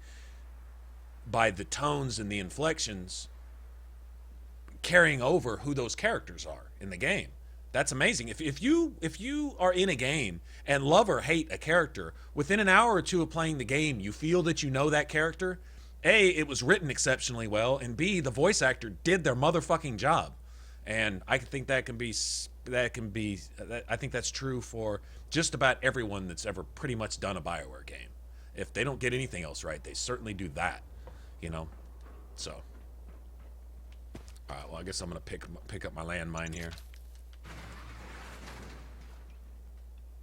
by the tones and the inflections carrying over who those characters are in the game. That's amazing. If you are in a game and love or hate a character, within an hour or two of playing the game, you feel that you know that character. A, it was written exceptionally well, and B, the voice actor did their motherfucking job. And I think I think that's true for just about everyone that's ever pretty much done a BioWare game. If they don't get anything else right, they certainly do that, you know. So, all right. Well, I guess I'm gonna pick up my landmine here.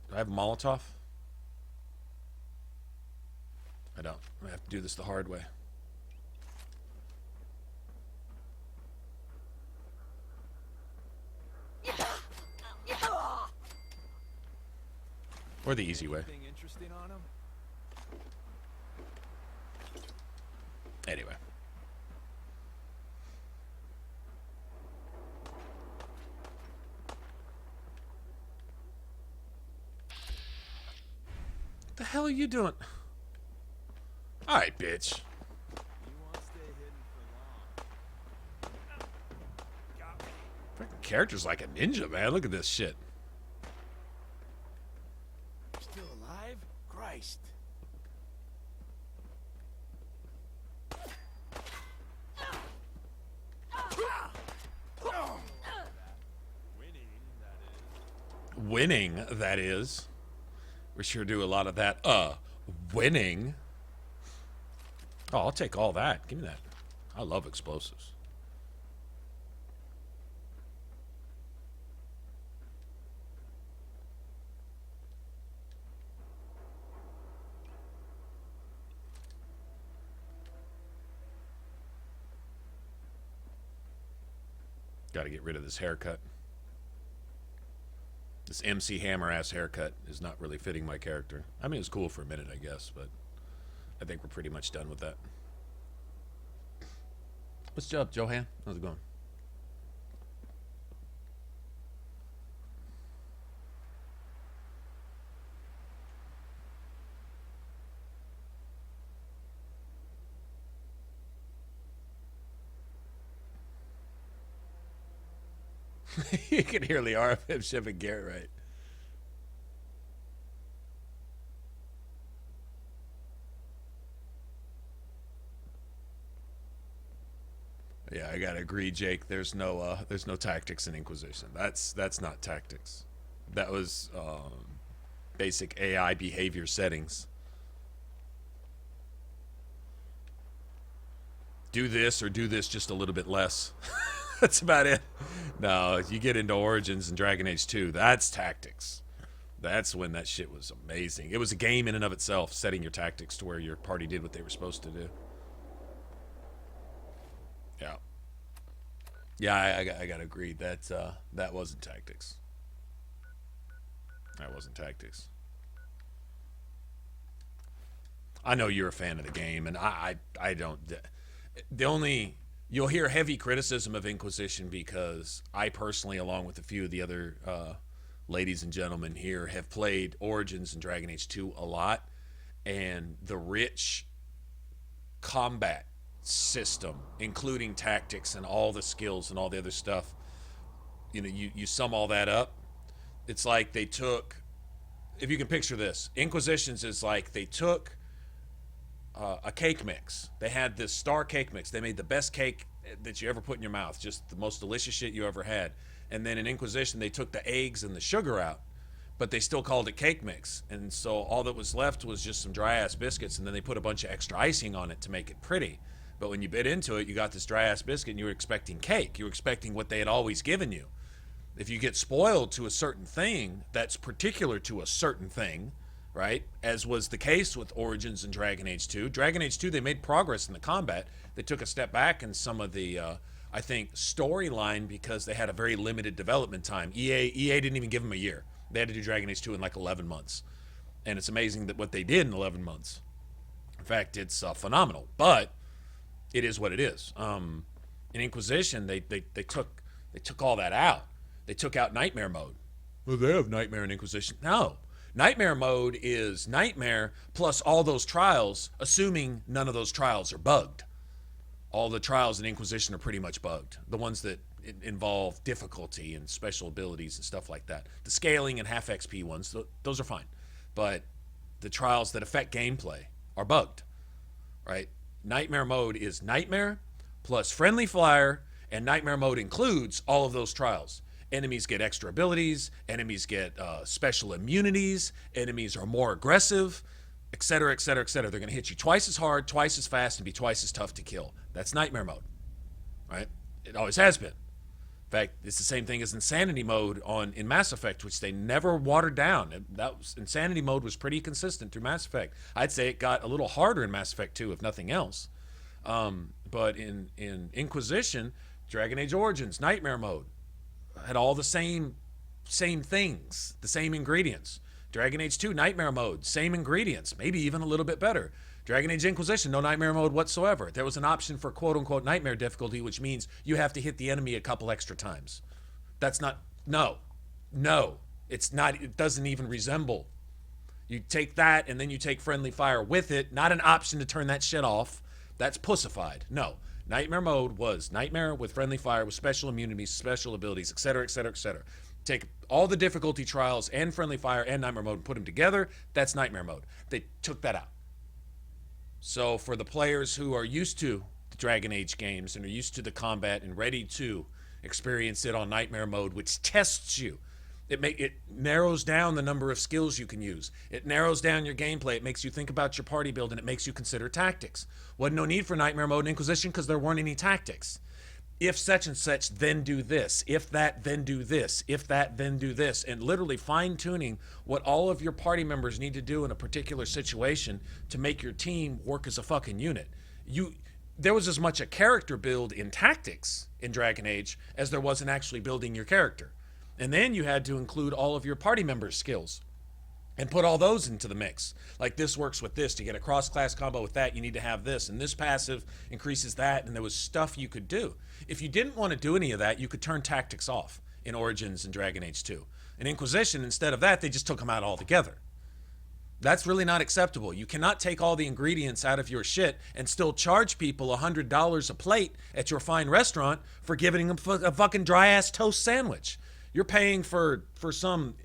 Do I have a Molotov? I don't. I have to do this the hard way. Or the easy way. Anything interesting on him? Anyway. What the hell are you doing? All right, bitch. You won't stay hidden for long. Got me. Freaking character's like a ninja, man. Look at this shit. Still alive? Christ. Winning, that is. We sure do a lot of that. Winning. Oh, I'll take all that. Give me that. I love explosives. Got to get rid of this haircut. This MC Hammer ass haircut is not really fitting my character. I mean, it's cool for a minute, I guess, but I think we're pretty much done with that. What's up, Johan? How's it going? You can hear the RFM shipping Garrett right. Yeah, I gotta agree, Jake. There's no tactics in Inquisition. That's not tactics. That was basic AI behavior settings. Do this or do this just a little bit less. That's about it. No, you get into Origins and Dragon Age 2, that's tactics. That's when that shit was amazing. It was a game in and of itself, setting your tactics to where your party did what they were supposed to do. Yeah. Yeah, I gotta agree. That wasn't tactics. That wasn't tactics. I know you're a fan of the game, and I don't. The only you'll hear heavy criticism of Inquisition because I personally, along with a few of the other ladies and gentlemen here, have played Origins and Dragon Age 2 a lot, and the rich combat system, including tactics and all the skills and all the other stuff, you sum all that up, it's like they took, if you can picture this, Inquisitions is like they took a cake mix. They had this star cake mix. They made the best cake that you ever put in your mouth, just the most delicious shit you ever had. And then in Inquisition, they took the eggs and the sugar out, but they still called it cake mix. And so all that was left was just some dry ass biscuits, and then they put a bunch of extra icing on it to make it pretty. But when you bit into it, you got this dry ass biscuit, and you were expecting cake. You were expecting what they had always given you. If you get spoiled to a certain thing that's particular to a certain thing, right, as was the case with Origins and Dragon Age 2. Dragon Age 2, they made progress in the combat. They took a step back in some of the, I think, storyline because they had a very limited development time. EA didn't even give them a year. They had to do Dragon Age 2 in like 11 months. And it's amazing that what they did in 11 months. In fact, it's phenomenal. But it is what it is. In Inquisition, they took all that out. They took out Nightmare mode. Well, they have Nightmare in Inquisition. No. Nightmare mode is Nightmare plus all those trials, assuming none of those trials are bugged. All the trials in Inquisition are pretty much bugged. The ones that involve difficulty and special abilities and stuff like that. The scaling and half XP ones, those are fine. But the trials that affect gameplay are bugged, right? Nightmare mode is Nightmare plus Friendly Fire, and Nightmare mode includes all of those trials. Enemies get extra abilities, enemies get special immunities, enemies are more aggressive, etc., etc., etc. They're going to hit you twice as hard, twice as fast, and be twice as tough to kill. That's Nightmare mode, right? It always has been. In fact, it's the same thing as Insanity mode in Mass Effect, which they never watered down. Insanity mode was pretty consistent through Mass Effect. I'd say it got a little harder in Mass Effect 2, if nothing else. But in Inquisition, Dragon Age Origins, Nightmare mode, had all the same things, the same ingredients. Dragon Age 2, Nightmare mode, same ingredients, maybe even a little bit better. Dragon Age Inquisition, no Nightmare mode whatsoever. There was an option for quote-unquote Nightmare difficulty, which means you have to hit the enemy a couple extra times. That's not, no, it's not, it doesn't even resemble. You take that and then you take Friendly Fire with it, not an option to turn that shit off. That's pussified. No. Nightmare mode was Nightmare with Friendly Fire, with special immunities, special abilities, etc., etc., etc. Take all the difficulty trials and Friendly Fire and Nightmare mode and put them together. That's Nightmare mode. They took that out. So for the players who are used to the Dragon Age games and are used to the combat and ready to experience it on Nightmare mode, which tests you, it narrows down the number of skills you can use. It narrows down your gameplay. It makes you think about your party build, and it makes you consider tactics. Wasn't no need for Nightmare mode in Inquisition because there weren't any tactics. If such and such, then do this. If that, then do this. If that, then do this. And literally fine-tuning what all of your party members need to do in a particular situation to make your team work as a fucking unit. There was as much a character build in tactics in Dragon Age as there was in actually building your character. And then you had to include all of your party members' skills and put all those into the mix. Like, this works with this. To get a cross-class combo with that, you need to have this. And this passive increases that. And there was stuff you could do. If you didn't want to do any of that, you could turn tactics off in Origins and Dragon Age 2. In Inquisition, instead of that, they just took them out altogether. That's really not acceptable. You cannot take all the ingredients out of your shit and still charge people $100 a plate at your fine restaurant for giving them a fucking dry-ass toast sandwich. You're paying for some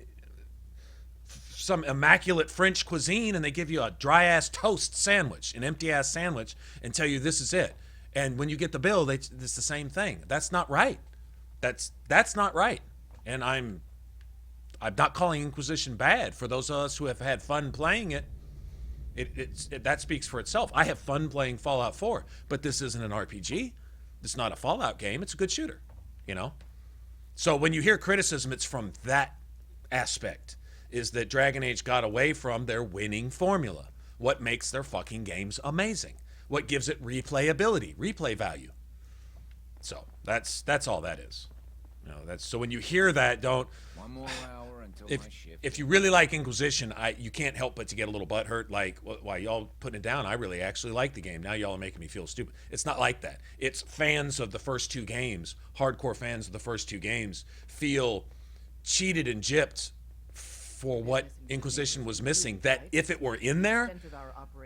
immaculate French cuisine, and they give you a dry-ass toast sandwich, an empty-ass sandwich, and tell you this is it. And when you get the bill, it's the same thing. That's not right. That's not right. And I'm not calling Inquisition bad. For those of us who have had fun playing it, that speaks for itself. I have fun playing Fallout 4, but this isn't an RPG. It's not a Fallout game. It's a good shooter, you know? So when you hear criticism, it's from that aspect, is that Dragon Age got away from their winning formula. What makes their fucking games amazing? What gives it replayability, replay value? So that's all that is. You know, that's so when you hear that, don't. One more hour until my shift. If you really like Inquisition, you can't help but to get a little butthurt. Like, why y'all putting it down? I really actually like the game. Now y'all are making me feel stupid. It's not like that. It's fans of the first two games, hardcore fans of the first two games, feel cheated and gypped for what Inquisition was missing. That if it were in there,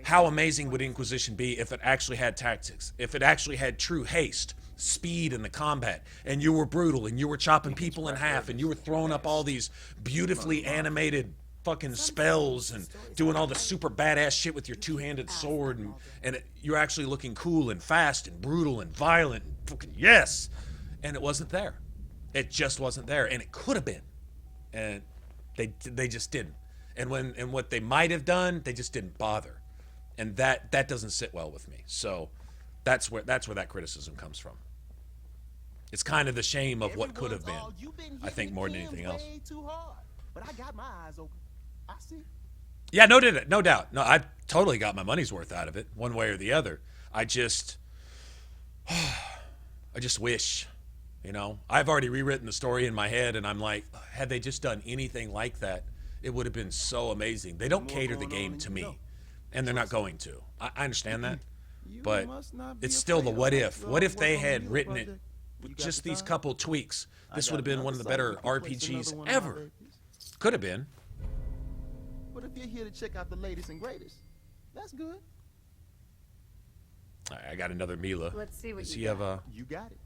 how amazing would Inquisition be if it actually had tactics, if it actually had true haste, speed in the combat, and you were brutal, and you were chopping people in half, and you were throwing up all these beautifully animated fucking spells and doing all the super badass shit with your two-handed sword, and you're actually looking cool and fast and brutal and violent and fucking yes. And it wasn't there. It just wasn't there, and it could have been, and they just didn't. And what they might have done, they just didn't bother, and that doesn't sit well with me. So that's where that criticism comes from. It's kind of the shame of what could have been, I think, more than anything else. But I got my eyes open. I see. Yeah, no doubt. No, I totally got my money's worth out of it, one way or the other. I just wish, you know, I've already rewritten the story in my head, and I'm like, had they just done anything like that, it would have been so amazing. They don't cater the game to me, and they're not going to. I understand that, but it's still the what if. What if they had written it with just these couple tweaks? This would have been one of the better RPGs ever. Could have been. But if you're here to check out the latest and greatest, that's good. All right, I got another Mila. Let's see what Does you he got. have a... You got it.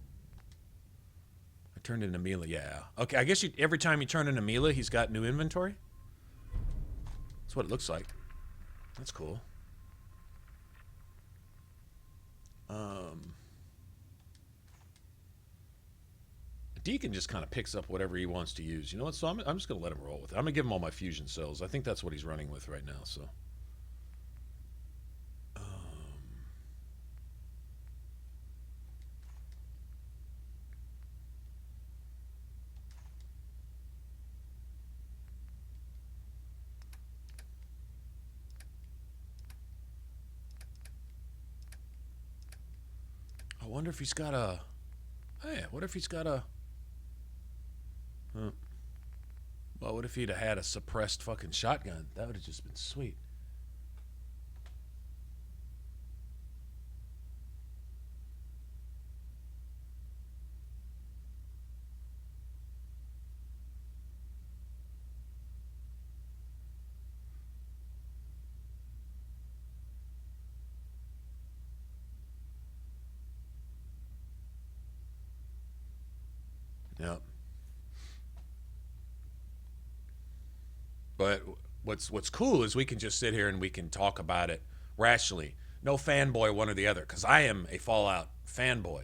I turned into Mila, yeah. Okay, I guess every time you turn into Mila, he's got new inventory? That's what it looks like. That's cool. Deacon just kind of picks up whatever he wants to use. You know what? So I'm just going to let him roll with it. I'm going to give him all my fusion cells. I think that's what he's running with right now, so... I wonder if he's got a... Hey, what if he's got a... Well, what if he'd have had a suppressed fucking shotgun? That would have just been sweet. Yep. But what's cool is we can just sit here and we can talk about it rationally. No fanboy one or the other, because I am a Fallout fanboy,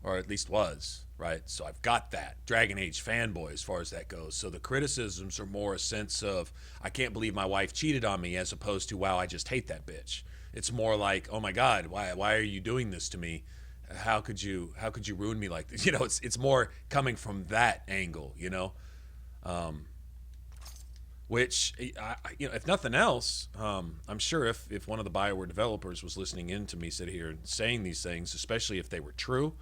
or at least was, right? So I've got that Dragon Age fanboy as far as that goes. So the criticisms are more a sense of, I can't believe my wife cheated on me, as opposed to, wow, I just hate that bitch. It's more like, oh my God, why are you doing this to me? How could you ruin me like this? You know, it's more coming from that angle, you know. Which, you know, if nothing else, I'm sure if one of the BioWare developers was listening in to me sit here and saying these things, especially if they were true,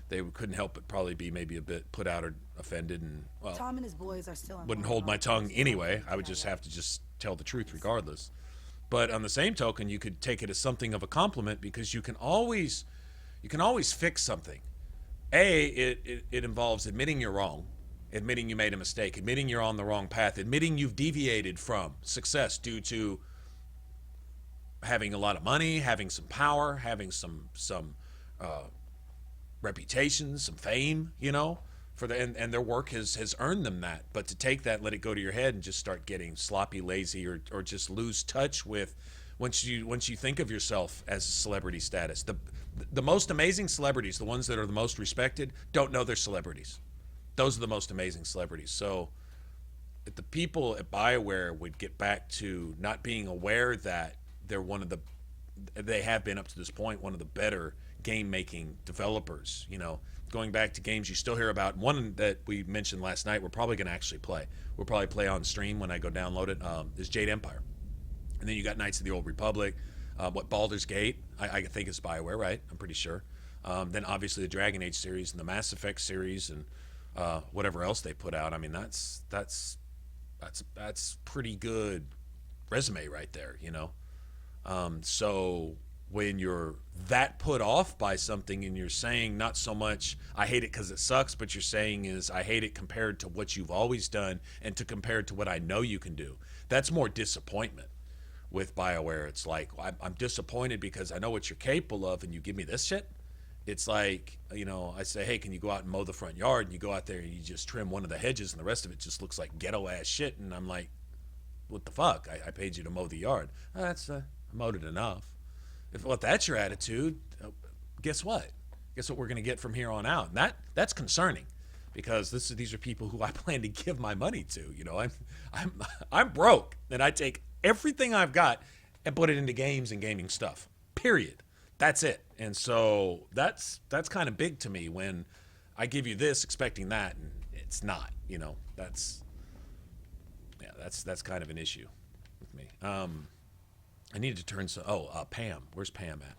they couldn't help but probably be maybe a bit put out or offended, and well, Tom and his boys are still wouldn't hold my tongue anyway. I would just have to just tell the truth regardless. But on the same token, you could take it as something of a compliment, because you can always fix something. It involves admitting you're wrong, admitting you made a mistake, admitting you're on the wrong path, admitting you've deviated from success due to having a lot of money, having some power, having some reputation, some fame, you know, and their work has earned them that. But to take that, let it go to your head, and just start getting sloppy, lazy, or just lose touch with, once you think of yourself as celebrity status. the most amazing celebrities, the ones that are the most respected, don't know they're celebrities. Those are the most amazing celebrities. So if the people at BioWare would get back to not being aware that they're they have been up to this point one of the better game making developers, you know, going back to games you still hear about. One that we mentioned last night, we're probably going to actually play. We'll probably play on stream when I go download it, is Jade Empire. And then you got Knights of the Old Republic, Baldur's Gate, I think it's BioWare, right? I'm pretty sure. Then obviously the Dragon Age series and the Mass Effect series and whatever else they put out. I mean, that's pretty good resume right there, you know? So when you're that put off by something and you're saying not so much, I hate it because it sucks, but you're saying is, I hate it compared to what you've always done and to compared to what I know you can do. That's more disappointment with BioWare. It's like, I'm disappointed because I know what you're capable of and you give me this shit. It's like, you know, I say, hey, can you go out and mow the front yard? And you go out there and you just trim one of the hedges and the rest of it just looks like ghetto ass shit. And I'm like, what the fuck? I paid you to mow the yard. I mowed it enough. If that's your attitude, guess what? Guess what we're going to get from here on out? And that's concerning, because these are people who I plan to give my money to. You know, I'm broke, and I take everything I've got and put it into games and gaming stuff. Period. That's it. And so that's kind of big to me when I give you this expecting that, and it's not. You know, that's kind of an issue with me. I need to turn Pam. Where's Pam at?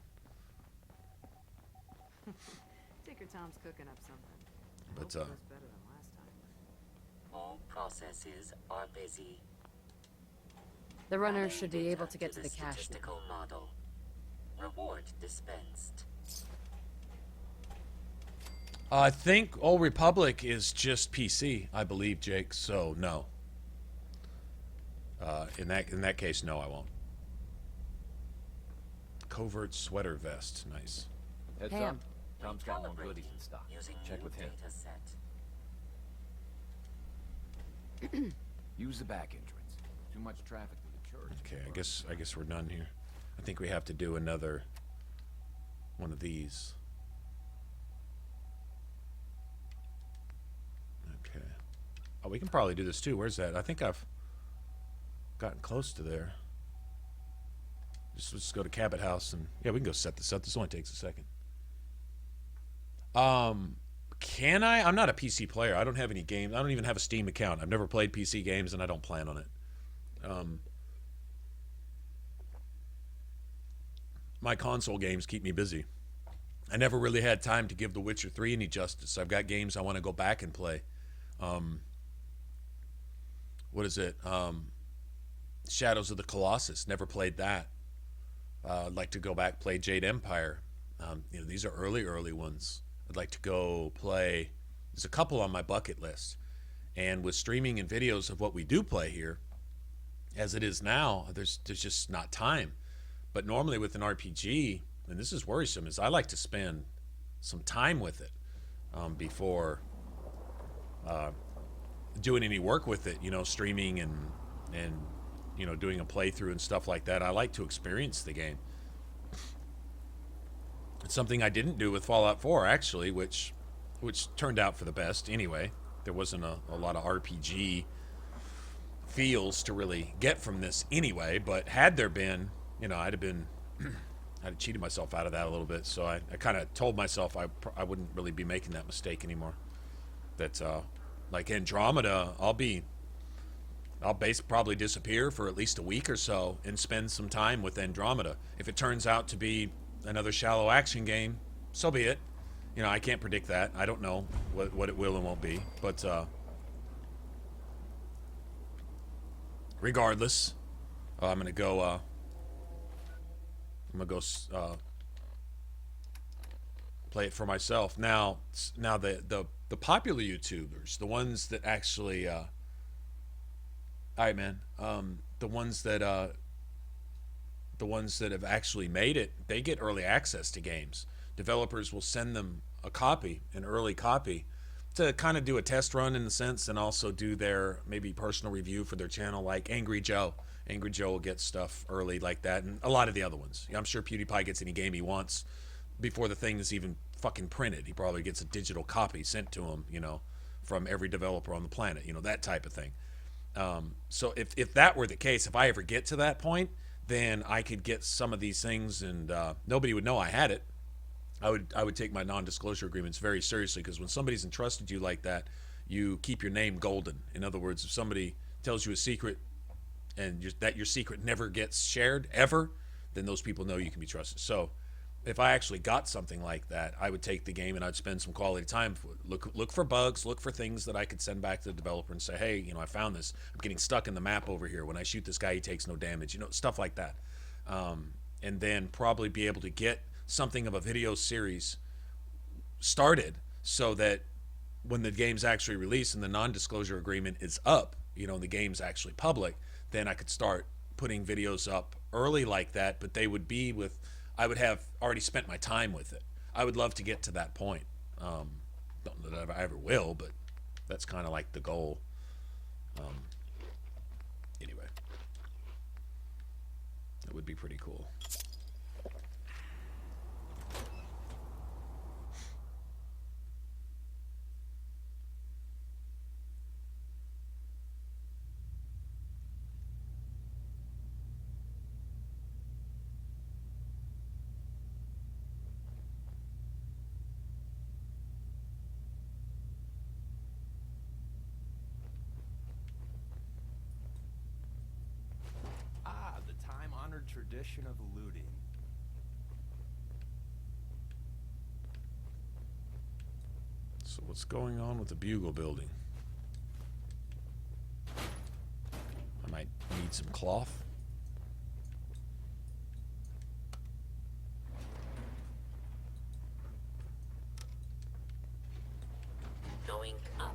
Tinker Tom's cooking up something. But Hope it was better than last time. All processes are busy. The runner should be able to get to the cache now. Statistical model. Reward dispensed. I think Old Republic is just PC, I believe, Jake. So no. In that case, no, I won't. Covert sweater vest, nice. Heads Pam. up. Tom's got more goodies in stock. Using Check new with him. data set. Use the back entrance. Too much traffic to the church. Okay, I guess we're done here. I think we have to do another one of these. Okay. Oh, we can probably do this too. Where's that? I think I've gotten close to there. Let's go to Cabot House and yeah, we can go set this up. This only takes a second. Can I? I'm not a PC player. I don't have any games. I don't even have a Steam account. I've never played PC games and I don't plan on it. My console games keep me busy. I never really had time to give The Witcher 3 any justice. I've got games I want to go back and play. What is it? Shadows of the Colossus. Never played that. I'd like to go back, play Jade Empire. You know, these are early ones. I'd like to go play. There's a couple on my bucket list. And with streaming and videos of what we do play here, as it is now, there's just not time. But normally with an RPG, and this is worrisome, is I like to spend some time with it before doing any work with it, you know, streaming and you know, doing a playthrough and stuff like that. I like to experience the game. It's something I didn't do with Fallout 4, actually, which turned out for the best anyway. There wasn't a lot of RPG feels to really get from this anyway, but had there been, you know, I'd have cheated myself out of that a little bit. So I kind of told myself I wouldn't really be making that mistake anymore. That like Andromeda, I'll probably disappear for at least a week or so and spend some time with Andromeda. If it turns out to be another shallow action game, so be it. You know, I can't predict that. I don't know what it will and won't be. But regardless, I'm gonna go play it for myself. Now the popular YouTubers, the ones that actually all right, man. The ones that have actually made it, they get early access to games. Developers will send them a copy, an early copy, to kind of do a test run in the sense, and also do their maybe personal review for their channel, like Angry Joe. Angry Joe will get stuff early like that, and a lot of the other ones. I'm sure PewDiePie gets any game he wants. before the thing is even fucking printed. He probably gets a digital copy sent to him, you know, from every developer on the planet, you know, that type of thing. So if that were the case, if I ever get to that point, then I could get some of these things and nobody would know I had it. I would take my non-disclosure agreements very seriously, because when somebody's entrusted you like that, you keep your name golden. In other words, if somebody tells you a secret and that your secret never gets shared ever, then those people know you can be trusted. So if I actually got something like that, I would take the game and I'd spend some quality time. Look for bugs, look for things that I could send back to the developer and say, hey, you know, I found this. I'm getting stuck in the map over here. When I shoot this guy, he takes no damage. You know, stuff like that. And then probably be able to get something of a video series started so that when the game's actually released and the non-disclosure agreement is up, you know, and the game's actually public, then I could start putting videos up early like that, but they would be with, I would have already spent my time with it. I would love to get to that point. Don't know that I ever will, but that's kind of like the goal. Anyway, that would be pretty cool. The time-honored tradition of looting. So what's going on with the Bugle building? I might need some cloth. Going up.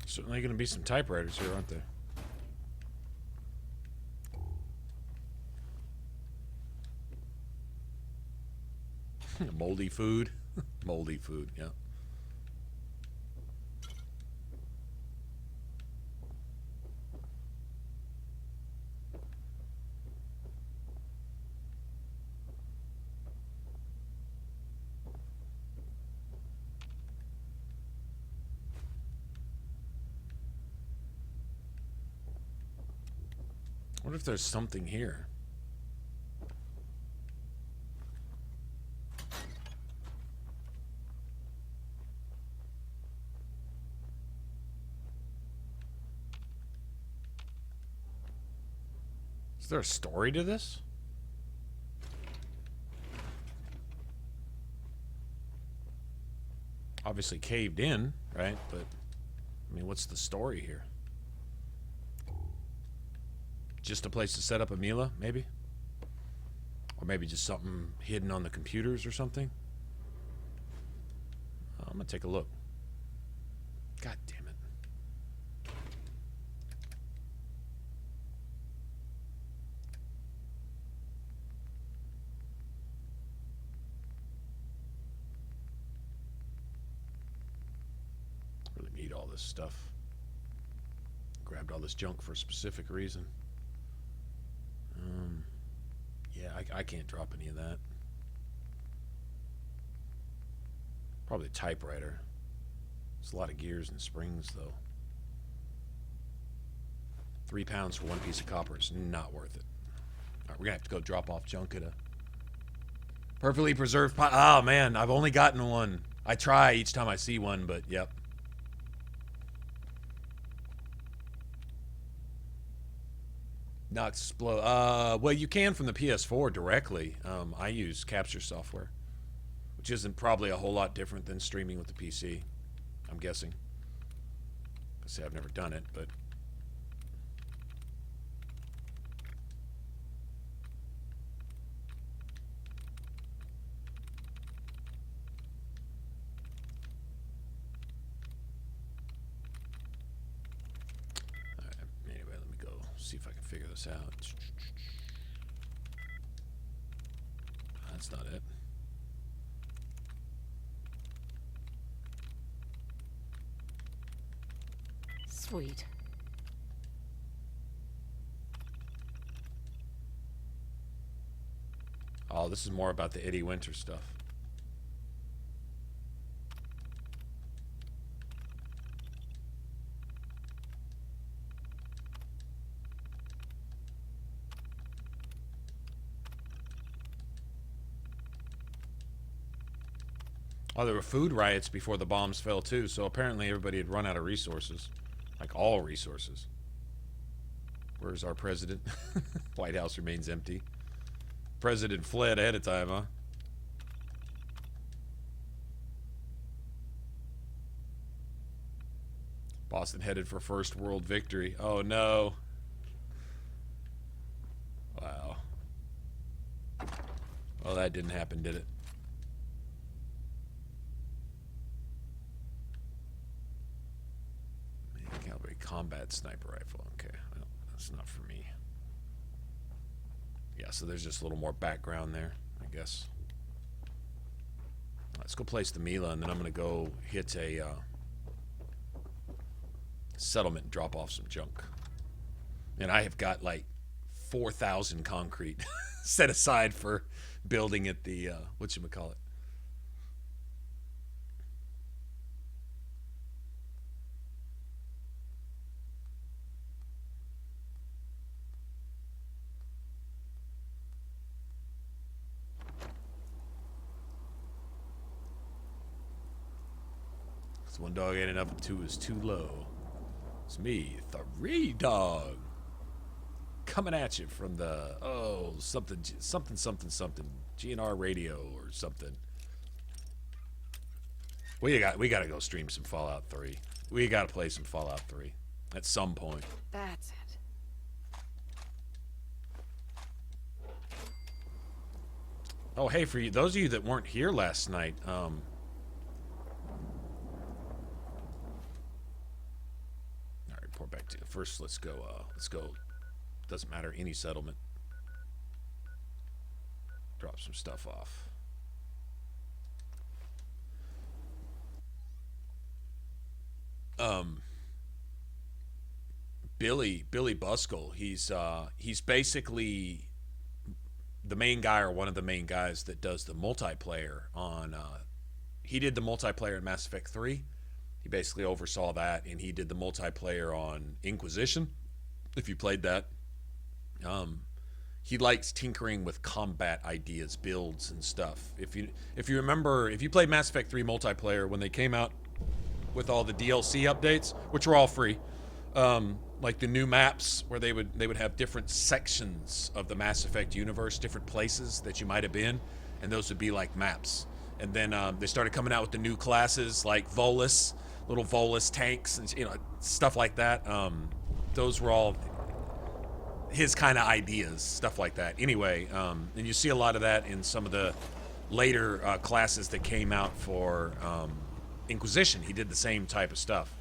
Certainly going to be some typewriters here, aren't there? Moldy food. Moldy food, yeah. What if there's something here? Is there a story to this? Obviously caved in, right? But, I mean, what's the story here? Just a place to set up a Mila, maybe? Or maybe just something hidden on the computers or something? I'm gonna take a look. God damn it. Really need all this stuff. Grabbed all this junk for a specific reason. Yeah, I can't drop any of that. Probably a typewriter. It's a lot of gears and springs, though. 3 pounds for 1 piece of copper is not worth it. All right, we're gonna have to go drop off junk at a perfectly preserved pot. Oh man, I've only gotten one. I try each time I see one, but yep. Not explode. Well, you can from the PS4 directly. I use capture software, which isn't probably a whole lot different than streaming with the PC. I'm guessing. I say I've never done it, but figure this out. That's not it. Sweet. Oh, this is more about the Eddie Winter stuff. Oh, there were food riots before the bombs fell too, so apparently everybody had run out of resources. Like all resources. Where's our president? White House remains empty. President fled ahead of time, huh? Boston headed for first world victory. Oh no. Wow. Well, that didn't happen, did it? Cavalry combat sniper rifle. Okay, well, that's not for me. Yeah, so there's just a little more background there, I guess. Let's go place the Mila, and then I'm going to go hit a settlement and drop off some junk. And I have got like 4,000 concrete set aside for building at the, whatchamacallit. This one dog ain't enough, two is too low. It's me, Three Dog. Coming at you from the, oh, something, GNR radio or something. We gotta go stream some Fallout 3. We gotta play some Fallout 3 at some point. That's it. Oh, hey, for you, those of you that weren't here last night, all right, report back to you. First, let's go, doesn't matter, any settlement. Drop some stuff off. Billy Buskell, he's basically the main guy, or one of the main guys that does the multiplayer on, he did the multiplayer in Mass Effect 3. He basically oversaw that, and he did the multiplayer on Inquisition, if you played that. He likes tinkering with combat ideas, builds, and stuff. If you remember, if you played Mass Effect 3 multiplayer when they came out with all the DLC updates, which were all free, like the new maps where they would have different sections of the Mass Effect universe, different places that you might have been, and those would be like maps. And then they started coming out with the new classes like Volus, little Volus tanks, and stuff like that. Those were all his kind of ideas, stuff like that. Anyway, and you see a lot of that in some of the later classes that came out for Inquisition. He did the same type of stuff.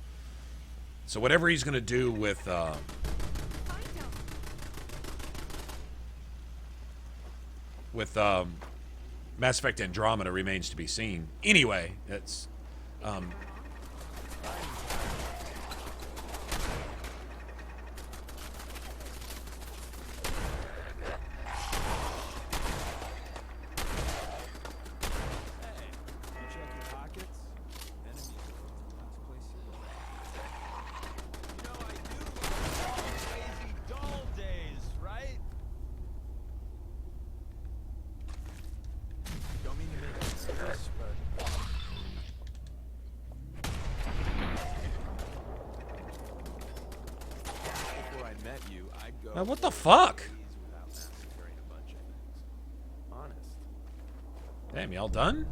So whatever he's going to do with Mass Effect Andromeda remains to be seen. Anyway, it's what the fuck? Damn, y'all done?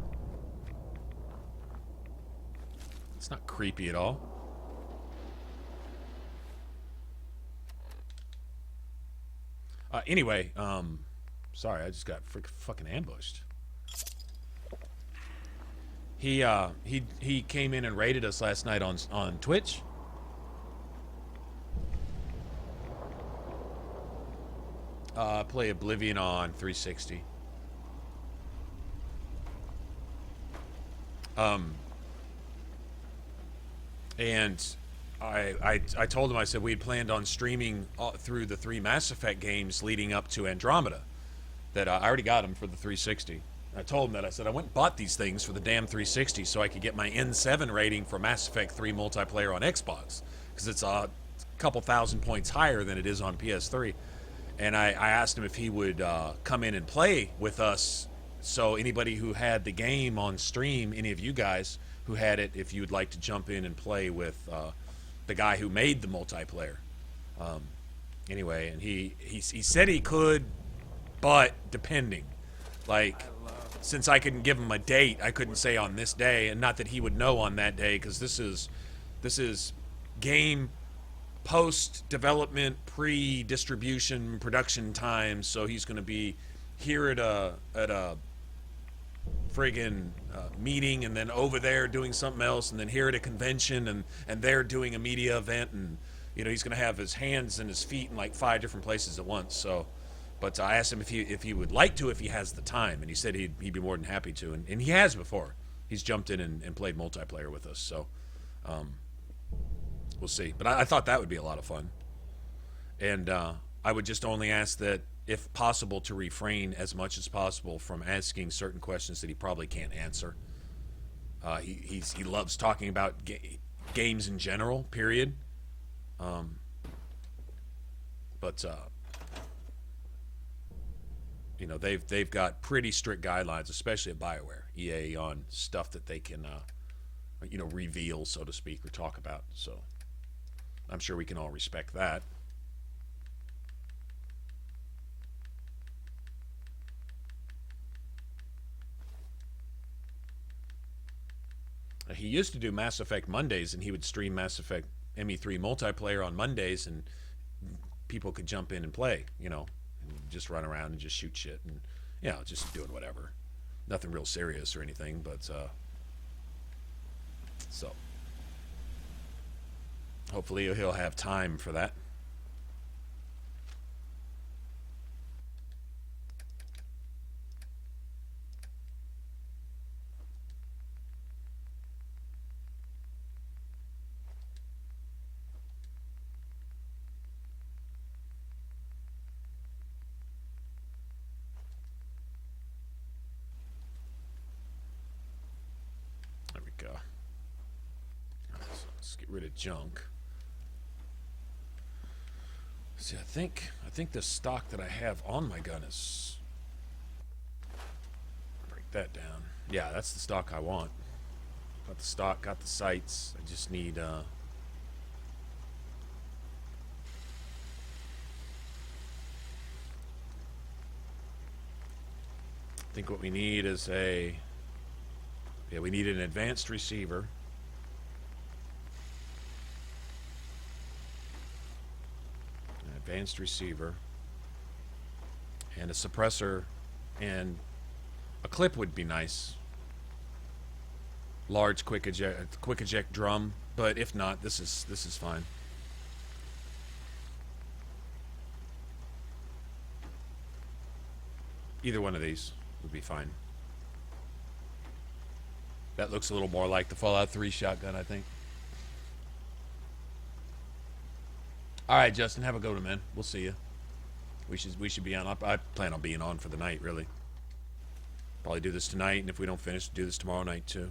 It's not creepy at all. Anyway, sorry, I just got fucking ambushed. He came in and raided us last night on Twitch. Play Oblivion on 360. And I told him, I said we had planned on streaming through the 3 Mass Effect games leading up to Andromeda. That I already got them for the 360. I told him that. I said I went and bought these things for the damn 360 so I could get my N7 rating for Mass Effect 3 multiplayer on Xbox. Because it's a couple thousand points higher than it is on PS3. And I asked him if he would come in and play with us. So anybody who had the game on stream, any of you guys who had it, if you would like to jump in and play with the guy who made the multiplayer. Anyway, and he said he could, but depending. Like, since I couldn't give him a date, I couldn't say on this day, and not that he would know on that day, because this is game post-development, pre-distribution, production time, so he's going to be here at a friggin' meeting, and then over there doing something else, and then here at a convention, and there doing a media event, and you know he's going to have his hands and his feet in like 5 different places at once. So, but I asked him if he would like to, if he has the time, and he said he'd be more than happy to, and he has before. He's jumped in and played multiplayer with us, so we'll see. But I thought that would be a lot of fun, and I would just only ask that, if possible, to refrain as much as possible from asking certain questions that he probably can't answer. He loves talking about games in general, period. But you know, they've got pretty strict guidelines, especially at BioWare, EA, on stuff that they can you know, reveal, so to speak, or talk about. So I'm sure we can all respect that. He used to do Mass Effect Mondays, and he would stream Mass Effect ME3 multiplayer on Mondays, and people could jump in and play, you know, and just run around and just shoot shit, and, you know, just doing whatever. Nothing real serious or anything, but, so. Hopefully he'll have time for that. Rid of junk. See, I think the stock that I have on my gun is, break that down. Yeah, that's the stock I want. Got the stock, got the sights. I just need I think what we need is we need an advanced receiver. Advanced receiver, and a suppressor, and a clip would be nice. Large quick eject drum, but if not, this is fine. Either one of these would be fine. That looks a little more like the Fallout 3 shotgun, I think. All right, Justin, have a go to, man. We'll see you. We should be on. I plan on being on for the night, really. Probably do this tonight, and if we don't finish, do this tomorrow night too.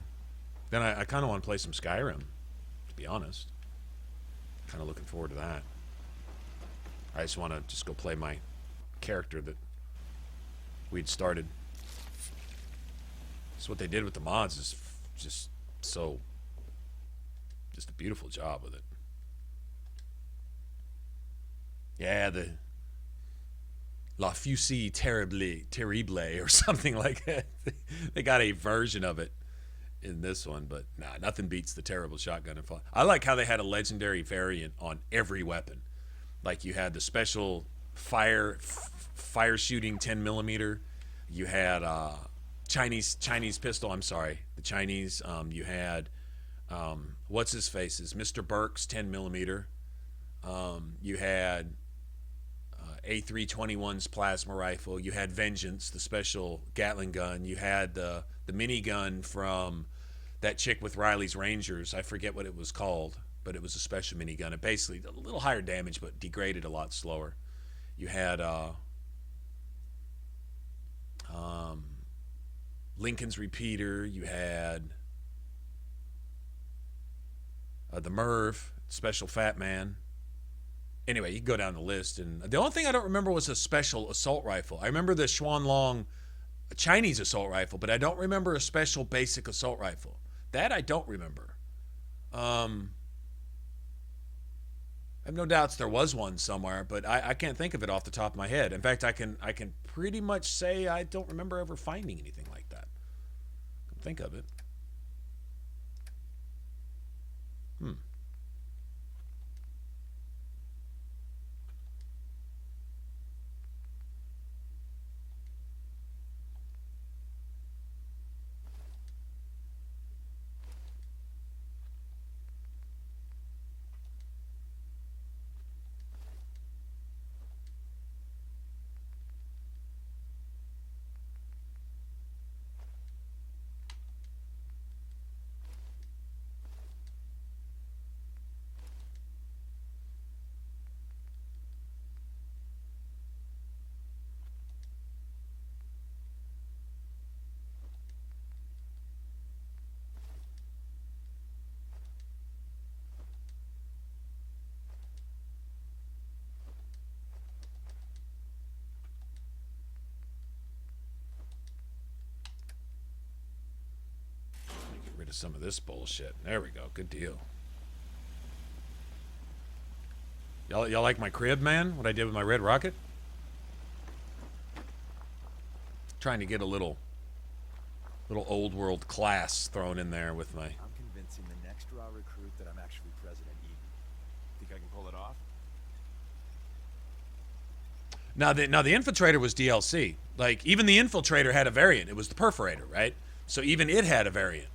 Then I kind of want to play some Skyrim, to be honest. Kind of looking forward to that. I just want to go play my character that we'd started. So what they did with the mods is just a beautiful job with it. Yeah, the La Fusil Terrible or something like that. They got a version of it in this one, but nah, nothing beats the terrible shotgun and fire. I like how they had a legendary variant on every weapon. Like you had the special fire shooting 10mm. You had Chinese pistol. I'm sorry, the Chinese. You had what's his face's Mr. Burke's 10mm. You had A321's plasma rifle. You had Vengeance, the special Gatling gun. You had the minigun from that chick with Riley's Rangers. I forget what it was called, but it was a special minigun. It basically a little higher damage, but degraded a lot slower. You had Lincoln's Repeater. You had the Merv, special Fat Man. Anyway, you can go down the list. And the only thing I don't remember was a special assault rifle. I remember the Xuanlong Chinese assault rifle, but I don't remember a special basic assault rifle. That I don't remember. I have no doubts there was one somewhere, but I can't think of it off the top of my head. In fact, I can pretty much say I don't remember ever finding anything like that. Think of it. Some of this bullshit. There we go. Good deal. Y'all like my crib, man? What I did with my red rocket? Trying to get a little old world class thrown in there with my. I'm convincing the next raw recruit that I'm actually President Eden. Think I can pull it off? Now the infiltrator was DLC. Like even the infiltrator had a variant. It was the perforator, right? So even it had a variant.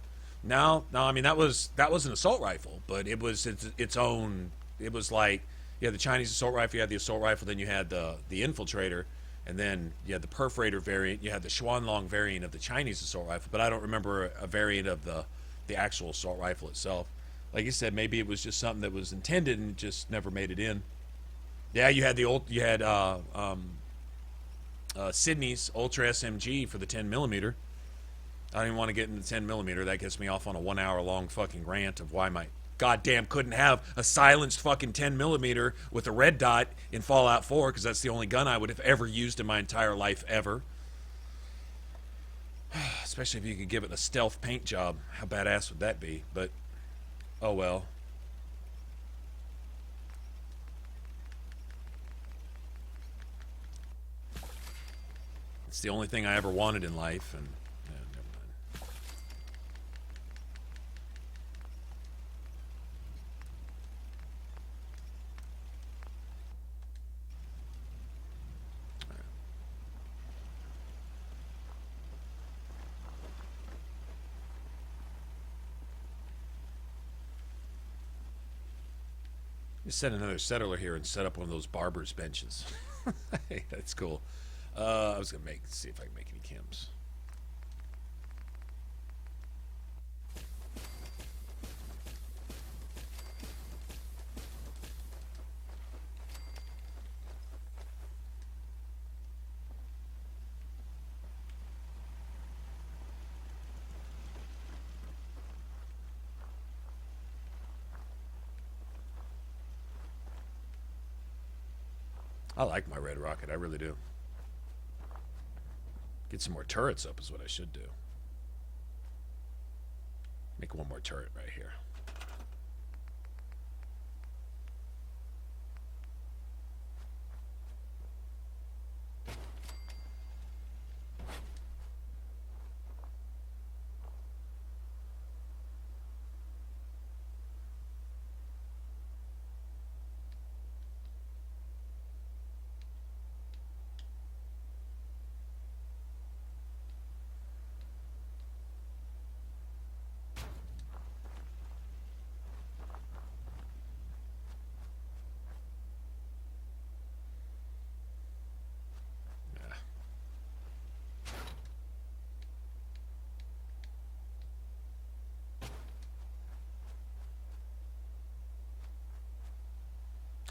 No, I mean that was an assault rifle, but it was its own. It was like you had the Chinese assault rifle, you had the assault rifle, then you had the infiltrator, and then you had the perforator variant. You had the Xuanlong variant of the Chinese assault rifle, but I don't remember a variant of the actual assault rifle itself. Like you said, maybe it was just something that was intended and just never made it in. Yeah, you had Sydney's Ultra SMG for the 10mm. I don't even want to get into 10mm. That gets me off on a 1 hour long fucking rant of why my goddamn couldn't have a silenced fucking 10mm with a red dot in Fallout 4 because that's the only gun I would have ever used in my entire life ever. Especially if you could give it a stealth paint job. How badass would that be? But, oh well. It's the only thing I ever wanted in life, and never mind. All right. Just send another settler here and set up one of those barber's benches. Hey, that's cool. I was gonna see if I can make any chems. I like my red rocket, I really do. Get some more turrets up is what I should do. Make one more turret right here.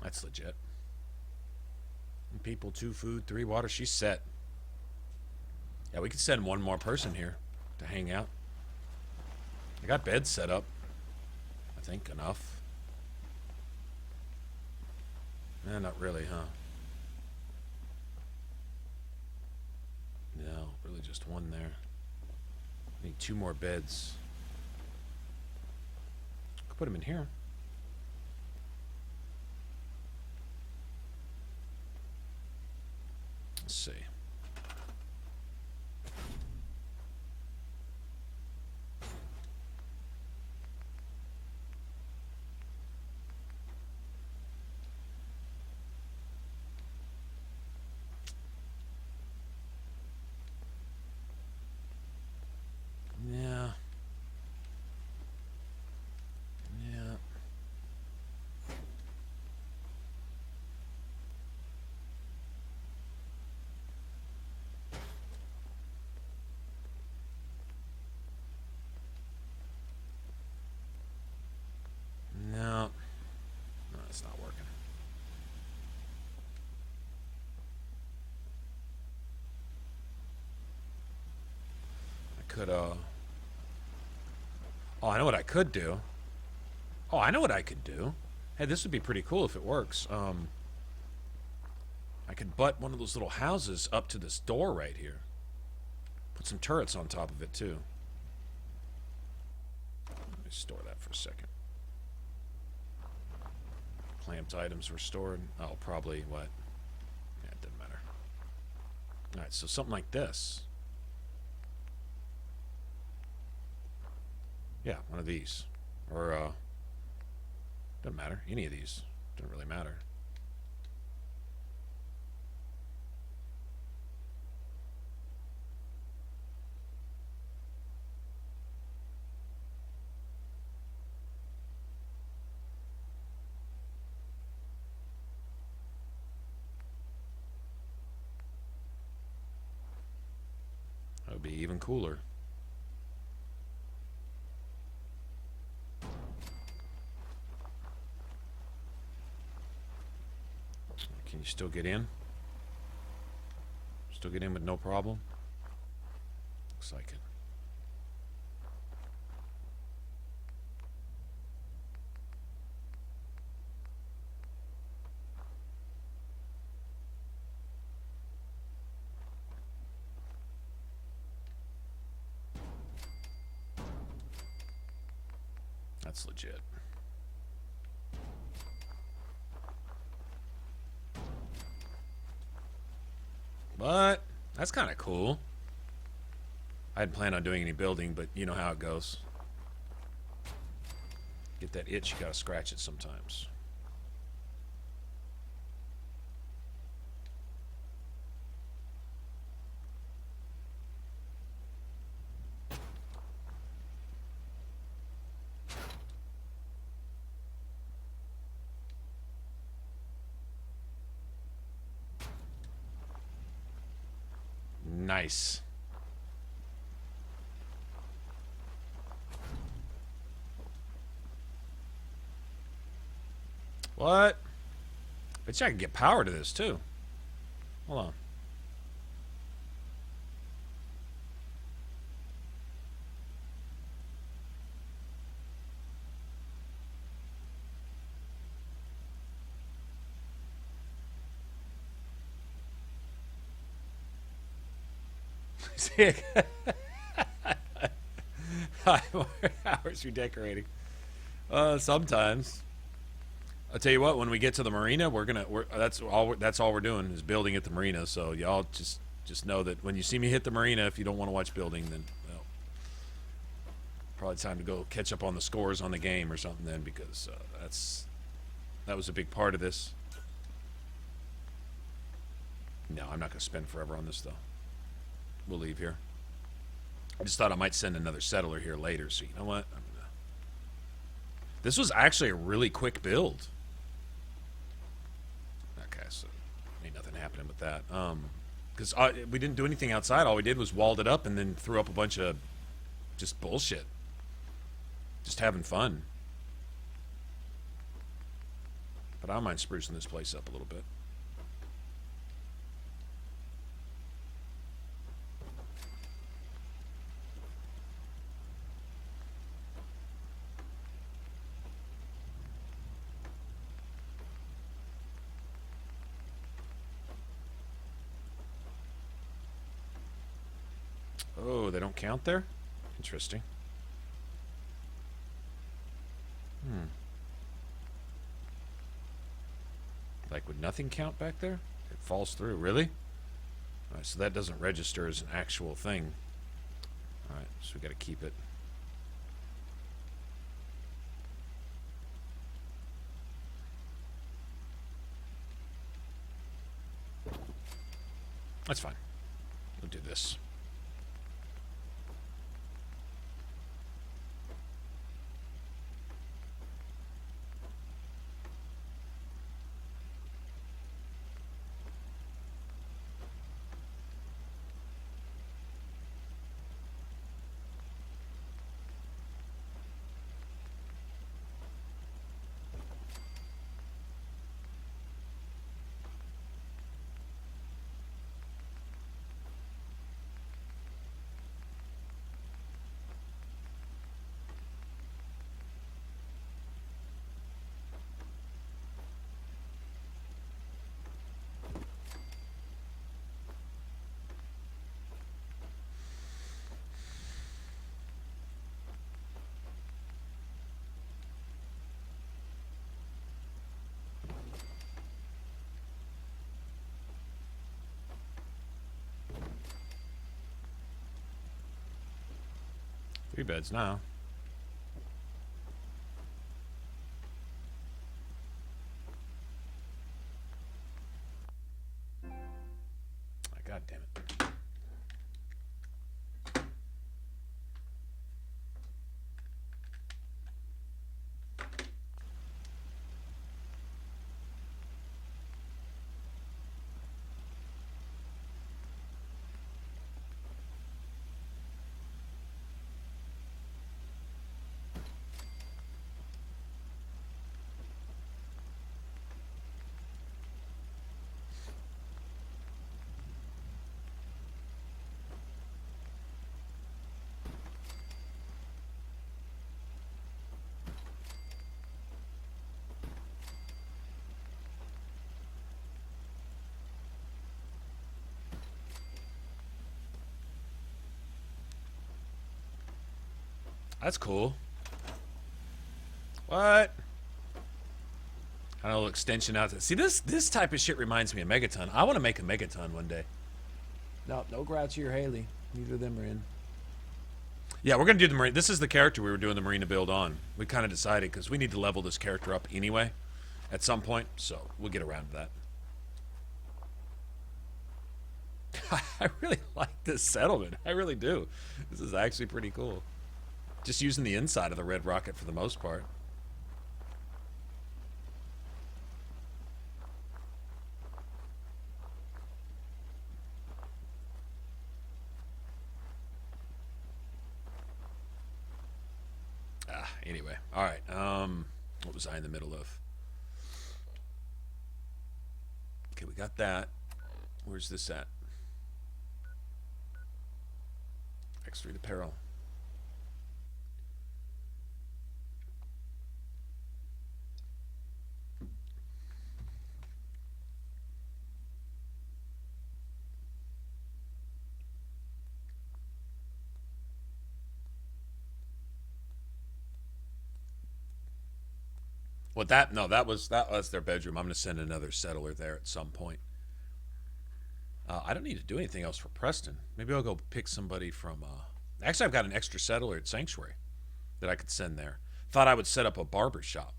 That's legit. People, 2 food, 3 water. She's set. Yeah, we could send one more person here to hang out. I got beds set up. I think enough. Eh, not really, huh? No, really just one there. Need 2 more beds. Could put them in here. Let's see. Yeah. Yeah. No. No, it's not working. I could, Oh, I know what I could do. Oh, I know what I could do. Hey, this would be pretty cool if it works. I could butt one of those little houses up to this door right here. Put some turrets on top of it, too. Let me store that for a second. Clamped items restored. Oh, probably what? Yeah, it didn't matter. Alright, so something like this. Yeah, one of these. Or, doesn't matter. Any of these. Doesn't really matter. That would be even cooler. Can you still get in? Still get in with no problem? Looks like it. That's legit. But that's kind of cool. I hadn't planned on doing any building, but you know how it goes. Get that itch, you gotta scratch it sometimes. Nice. What? Bet you I can get power to this too. Hold on. Hours you're decorating. Sometimes. I'll tell you what. When we get to the marina, that's all we're doing is building at the marina. So y'all just know that when you see me hit the marina, if you don't want to watch building, then well, probably time to go catch up on the scores on the game or something. Then because that was a big part of this. No, I'm not gonna spend forever on this though. We'll leave here. I just thought I might send another settler here later, so you know what? This was actually a really quick build. Okay, so ain't nothing happening with that. Because we didn't do anything outside. All we did was walled it up and then threw up a bunch of just bullshit. Just having fun. But I don't mind sprucing this place up a little bit. Oh, they don't count there? Interesting. Like, would nothing count back there? It falls through. Really? Alright, so that doesn't register as an actual thing. Alright, so we gotta keep it. That's fine. We'll do this. Three beds now. God damn it. That's cool. What? I know, extension out. See, this type of shit reminds me of Megaton. I want to make a Megaton one day. No Grouchy or Haley. Neither of them are in. Yeah, we're going to do the Marine. This is the character we were doing the Marina build on. We kind of decided because we need to level this character up anyway at some point. So we'll get around to that. I really like this settlement. I really do. This is actually pretty cool. Just using the inside of the red rocket for the most part. Anyway, all right. What was I in the middle of? Okay, we got that. Where's this at? X3 apparel. What that? No, that was their bedroom. I'm gonna send another settler there at some point. I don't need to do anything else for Preston. Maybe I'll go pick somebody from. Actually, I've got an extra settler at Sanctuary that I could send there. Thought I would set up a barber shop.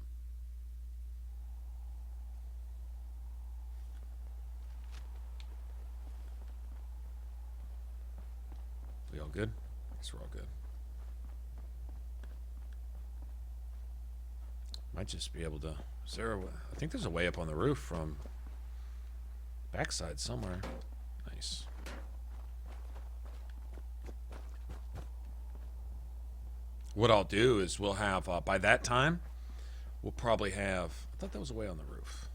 We all good? I guess we're all good. Might just be able to. Is there I think there's a way up on the roof from backside somewhere. Nice. What I'll do is we'll have by that time we'll probably have... I thought that was away on the roof.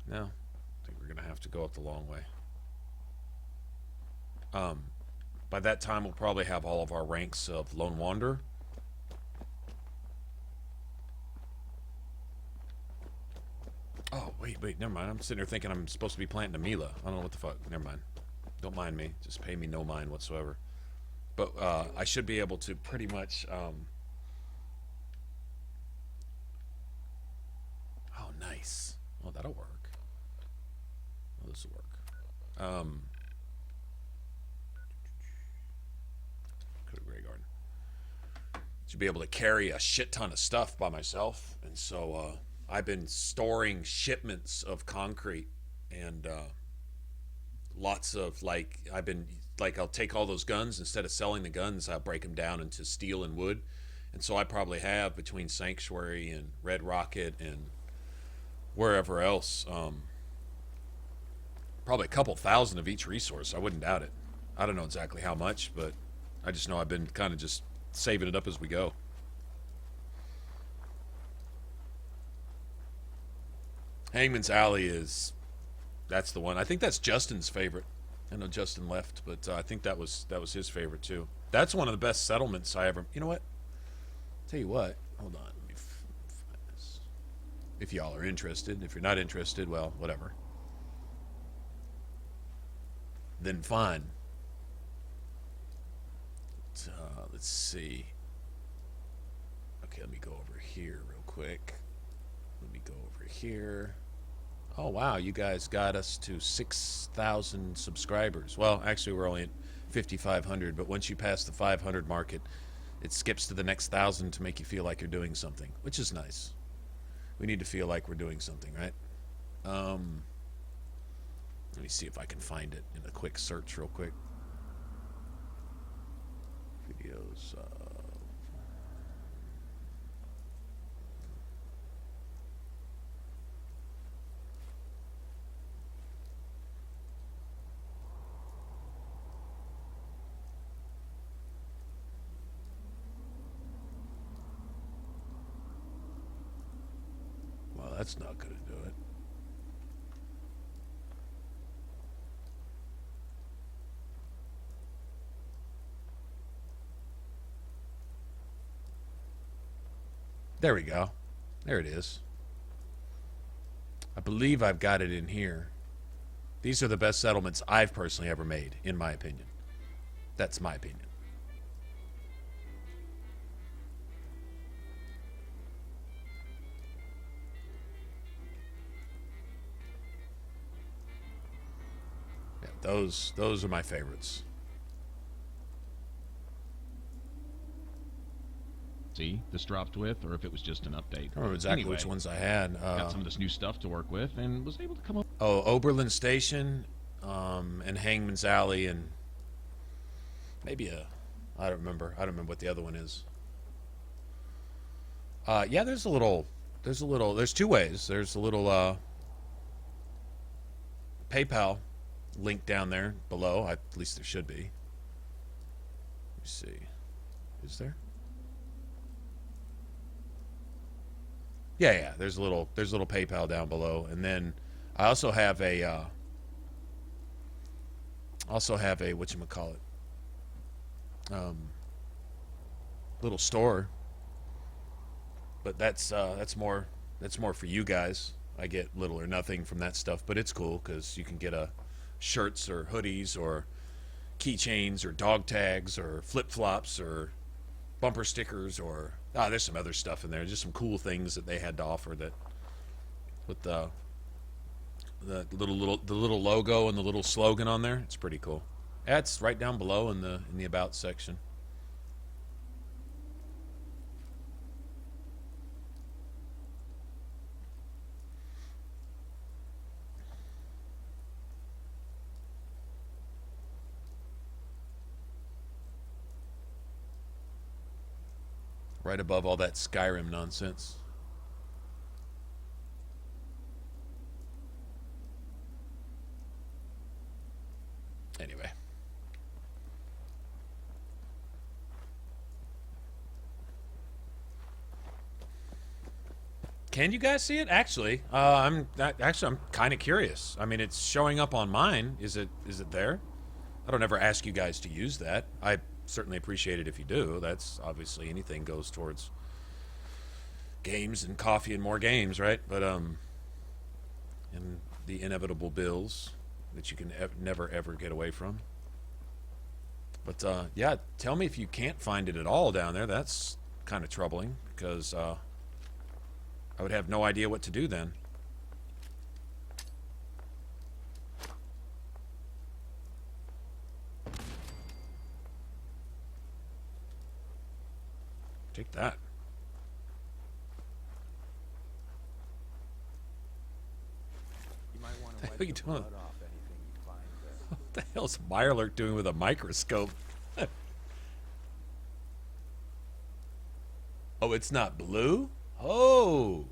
No. I think we're going to have to go up the long way. By that time, we'll probably have all of our ranks of Lone Wanderer. Oh, wait, never mind. I'm sitting there thinking I'm supposed to be planting a Mila. I don't know what the fuck. Never mind. Don't mind me. Just pay me no mind whatsoever. But I should be able to pretty much... oh, nice. Oh, that'll work. Oh, this will work. Go to Grey Garden. Should be able to carry a shit ton of stuff by myself. And so I've been storing shipments of concrete and lots of, like, I'll take all those guns. Instead of selling the guns, I'll break them down into steel and wood. And so I probably have, between Sanctuary and Red Rocket and wherever else, probably a couple thousand of each resource. I wouldn't doubt it. I don't know exactly how much, but I just know I've been kind of just saving it up as we go. Hangman's Alley that's the one. I think that's Justin's favorite. I know Justin left, but I think that was his favorite too. That's one of the best settlements I ever... You know what? Tell you what. Hold on. Let me find this. If y'all are interested. If you're not interested, well, whatever. Then fine. Let's see. Okay, let me go over here real quick. Let me go over here. Oh, wow, you guys got us to 6,000 subscribers. Well, actually, we're only at 5,500, but once you pass the 500 mark, it skips to the next 1,000 to make you feel like you're doing something, which is nice. We need to feel like we're doing something, right? Let me see if I can find it in a quick search real quick. Videos. Well, that's not going to do it. There we go. There it is. I believe I've got it in here. These are the best settlements I've personally ever made, in my opinion. That's my opinion. Yeah, those are my favorites. See, this dropped with, or if it was just an update. I don't remember exactly which ones I had. Got some of this new stuff to work with, and was able to come up. Oh, Oberlin Station, and Hangman's Alley, and maybe I don't remember. I don't remember what the other one is. Yeah, there's two ways. There's a little PayPal link down there below. At least there should be. Let me see. Is there? Yeah. There's a little PayPal down below, and then I also have a whatchamacallit, little store. But that's more for you guys. I get little or nothing from that stuff, but it's cool because you can get shirts or hoodies or keychains or dog tags or flip-flops or bumper stickers or there's some other stuff in there. Just some cool things that they had to offer that with the little logo and the little slogan on there. It's pretty cool. That's right down below in the about section. Right above all that Skyrim nonsense. Anyway. Can you guys see it? Actually, I'm kind of curious. I mean, it's showing up on mine. Is it there? I don't ever ask you guys to use that. I certainly appreciate it if you do. That's obviously anything goes towards games and coffee and more games, right? But and the inevitable bills that you can never ever get away from. But yeah, tell me if you can't find it at all down there. That's kind of troubling because I would have no idea what to do then. Take that. You might want What to the hell wipe are you the doing? blood off anything you find there. What the hell's Mirelurk doing with a microscope? Oh, it's not blue? Oh.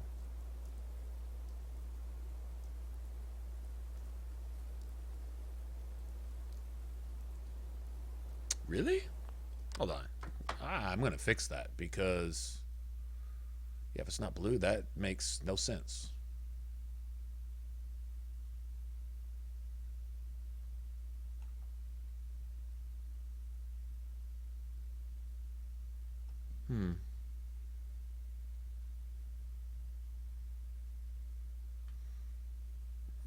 Really? Hold on. I'm going to fix that because, yeah, if it's not blue, that makes no sense.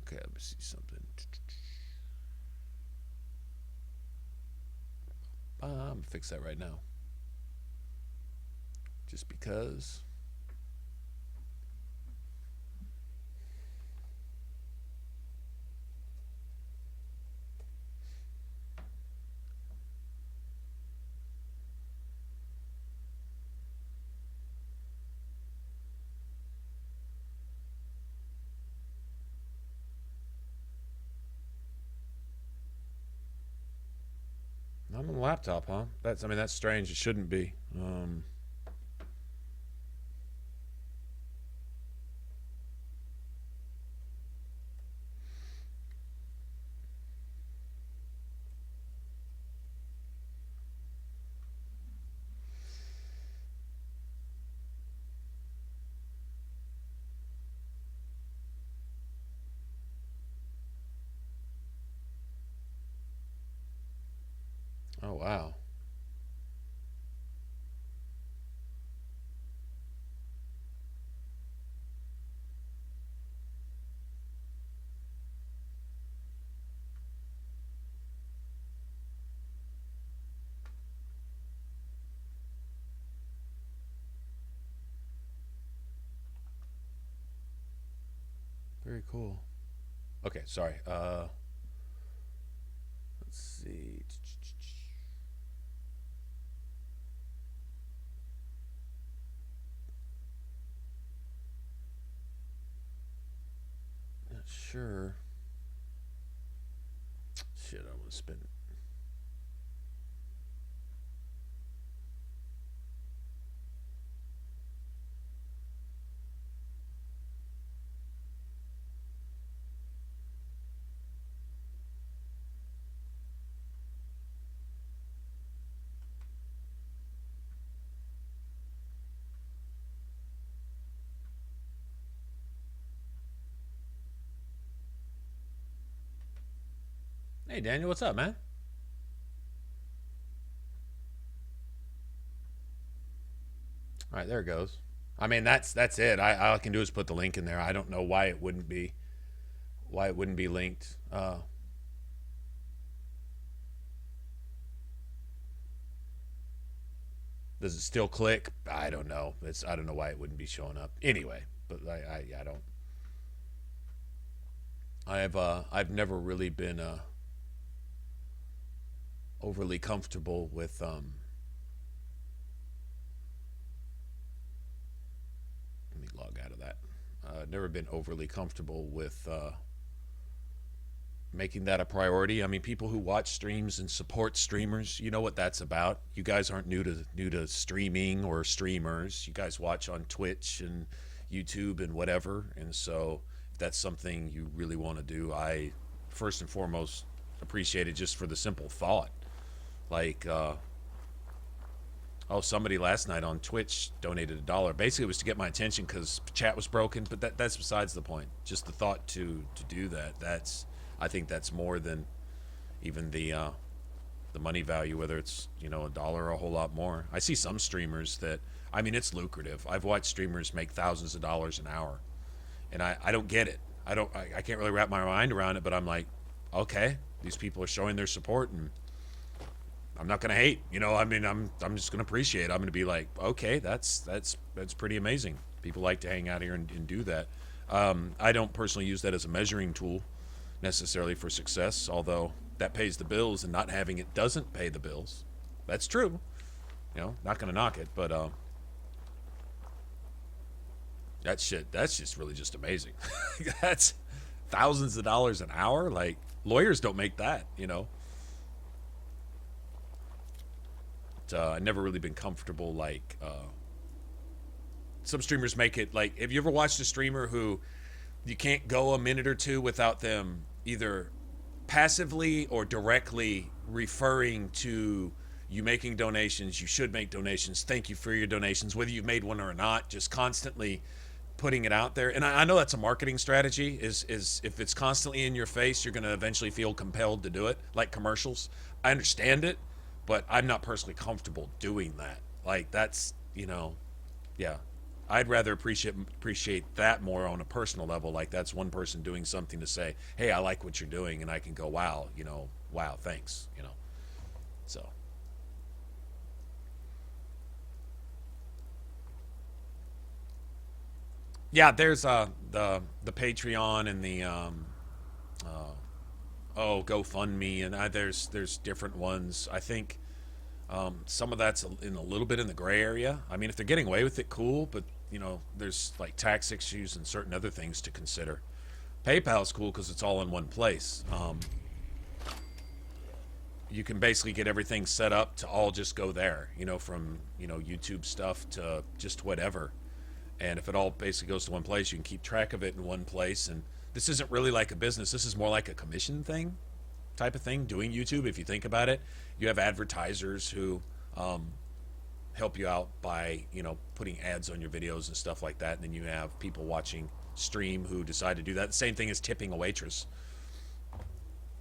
Okay, let me see something. I'm going to fix that right now. Just because. I'm on the laptop, huh? I mean, that's strange. It shouldn't be. Oh, wow. Very cool. Okay, sorry. Let's see. Not sure. Shit, I want to spin it. Hey, Daniel, what's up, man? All right, there it goes. I mean, that's it. All I can do is put the link in there. I don't know why it wouldn't be linked. Does it still click? I don't know. I don't know why it wouldn't be showing up. Anyway, but I don't. I've never really been overly comfortable with let me log out of that. Never been overly comfortable with making that a priority. I mean, people who watch streams and support streamers, you know what that's about. You guys aren't new to streaming or streamers. You guys watch on Twitch and YouTube and whatever. And so if that's something you really want to do, I first and foremost appreciate it just for the simple thought. Like, Oh, somebody last night on Twitch donated $1. Basically, it was to get my attention because chat was broken. But that's besides the point. Just the thought to do that. I think that's more than even the money value. Whether it's $1 or a whole lot more. I see some streamers that, I mean, it's lucrative. I've watched streamers make thousands of dollars an hour, and I don't get it. I can't really wrap my mind around it. But I'm like, okay, these people are showing their support, and I'm not gonna hate, I mean, I'm just gonna appreciate it. I'm gonna be like, okay, that's pretty amazing. People like to hang out here and do that. I don't personally use that as a measuring tool necessarily for success, although that pays the bills, and not having it doesn't pay the bills. That's true. Not gonna knock it, but that's just really just amazing. That's thousands of dollars an hour. Like, lawyers don't make that, I've never really been comfortable, like, some streamers make it, like, have you ever watched a streamer who you can't go a minute or two without them either passively or directly referring to you making donations, you should make donations, thank you for your donations, whether you've made one or not, just constantly putting it out there. And I know that's a marketing strategy, is if it's constantly in your face, you're going to eventually feel compelled to do it, like commercials. I understand it, but I'm not personally comfortable doing that. Like, that's, yeah. I'd rather appreciate that more on a personal level. Like, that's one person doing something to say, hey, I like what you're doing, and I can go, wow, wow, thanks, So. Yeah, there's the Patreon and the GoFundMe, and there's different ones. I think some of that's in a little bit in the gray area. I mean, if they're getting away with it, cool, but there's like tax issues and certain other things to consider. PayPal's cool because it's all in one place. You can basically get everything set up to all just go there, from YouTube stuff to just whatever. And if it all basically goes to one place, you can keep track of it in one place. And this isn't really like a business. This is more like a commission thing type of thing, doing YouTube. If you think about it, you have advertisers who help you out by, putting ads on your videos and stuff like that. And then you have people watching stream who decide to do that. The same thing as tipping a waitress,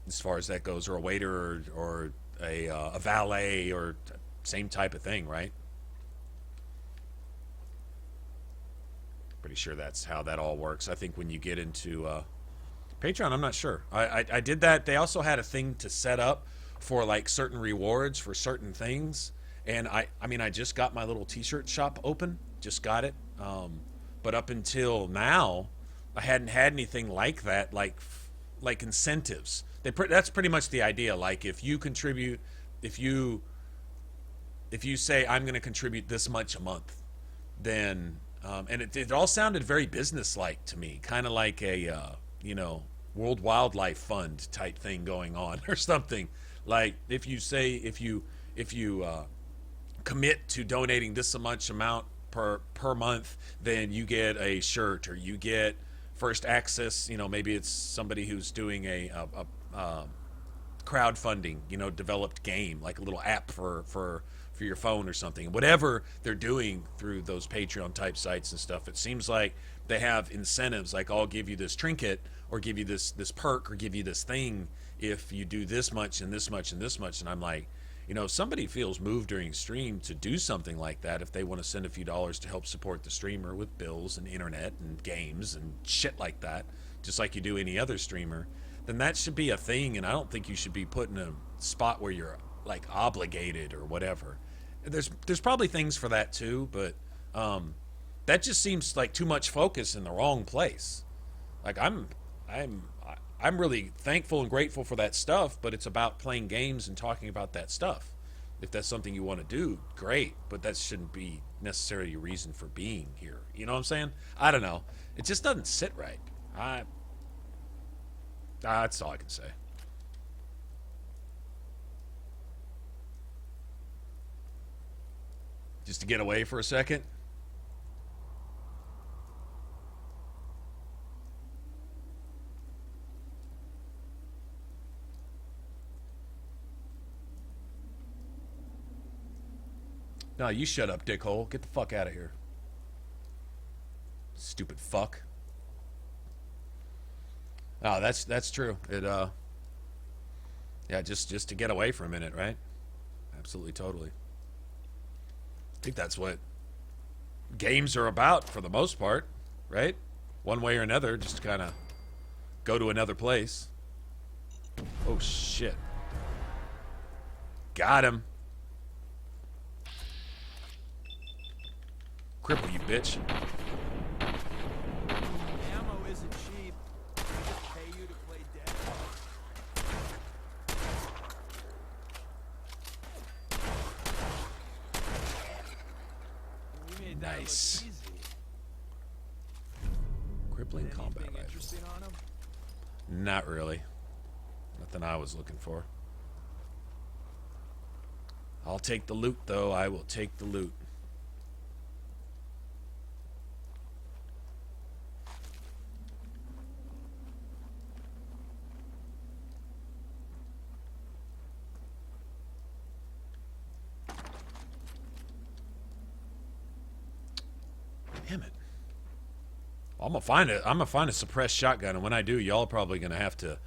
as far as that goes, or a waiter or a valet, or same type of thing, right? Pretty sure that's how that all works. I think when you get into Patreon, I'm not sure. I did that. They also had a thing to set up for like certain rewards for certain things. And I mean, I just got my little t-shirt shop open. Just got it. But up until now, I hadn't had anything like that, like incentives. That's pretty much the idea. Like, if you contribute, if you say I'm going to contribute this much a month, then and it all sounded very business-like to me, kind of like a World Wildlife Fund type thing going on or something. Like, if you commit to donating this much amount per month, then you get a shirt, or you get first access. Maybe it's somebody who's doing a crowdfunding, developed game, like a little app for your phone or something. Whatever they're doing through those Patreon type sites and stuff, it seems like they have incentives, like, I'll give you this trinket, or give you this perk, or give you this thing if you do this much and this much and this much. And I'm like, if somebody feels moved during stream to do something like that, if they want to send a few dollars to help support the streamer with bills and internet and games and shit like that, just like you do any other streamer, then that should be a thing. And I don't think you should be put in a spot where you're like obligated or whatever. There's probably things for that too, but that just seems like too much focus in the wrong place. Like, I'm really thankful and grateful for that stuff, but it's about playing games and talking about that stuff. If that's something you want to do, great, but that shouldn't be necessarily a reason for being here. You know what I'm saying? I don't know. It just doesn't sit right. That's all I can say. Just to get away for a second. No, you shut up, dickhole. Get the fuck out of here. Stupid fuck. Oh, that's true. It yeah, just to get away for a minute, right? Absolutely, totally. I think that's what games are about for the most part, right? One way or another, just to kind of go to another place. Oh shit. Got him. Cripple you, bitch. Ammo isn't cheap. They just pay you to play dead. We made that Nice. look easy. Crippling combat Anything rifle. interesting on 'em? Not really. Nothing I was looking for. I'll take the loot, though. I will take the loot. Damn it. I'm gonna find a suppressed shotgun, and when I do, y'all are probably gonna have to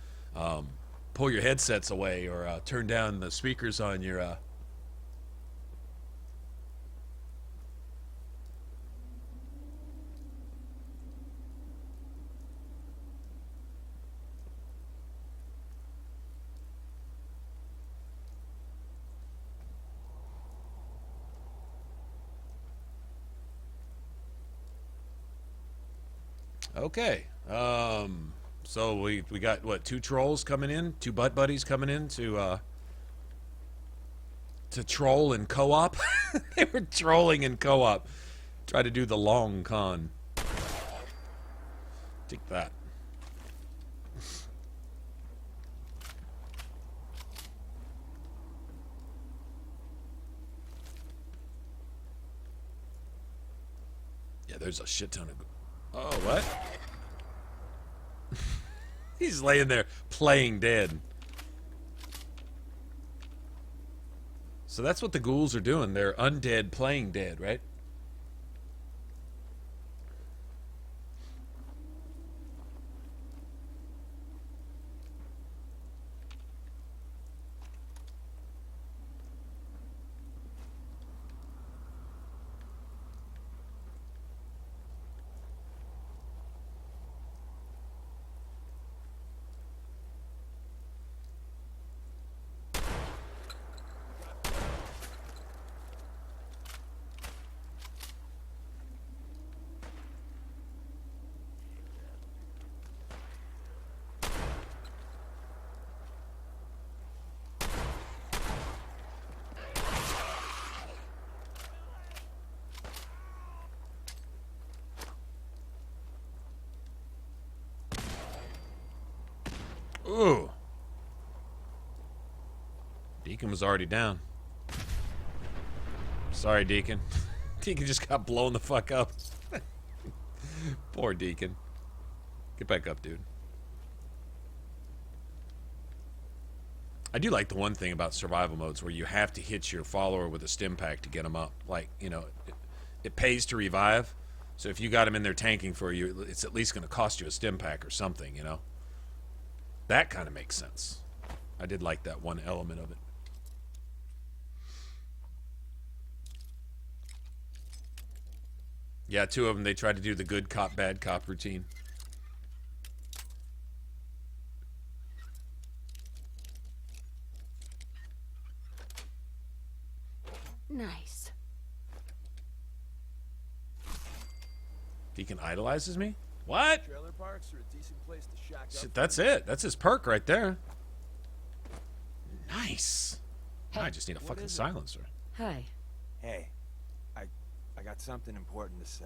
pull your headsets away or turn down the speakers on your Okay. So we got what, 2 trolls coming in, 2 butt buddies coming in to troll in co-op. They were trolling in co-op. Try to do the long con. Take that. Yeah, there's a shit ton of. Oh, what? He's laying there playing dead. So that's what the ghouls are doing. They're undead playing dead, right? Ooh. Deacon was already down. Sorry, Deacon. Deacon just got blown the fuck up. Poor Deacon. Get back up, dude. I do like the one thing about survival modes where you have to hit your follower with a stim pack to get them up. Like, you know, it pays to revive. So if you got him in there tanking for you, it's at least going to cost you a stim pack or something, you know? That kind of makes sense. I did like that one element of it. Yeah, 2 of them, they tried to do the good cop, bad cop routine. Nice. Deacon idolizes me? What? Trailer parks are a decent place to shack up. Shit, that's it. That's his perk right there. Nice. I just need a fucking silencer. Hi. Hey, I got something important to say.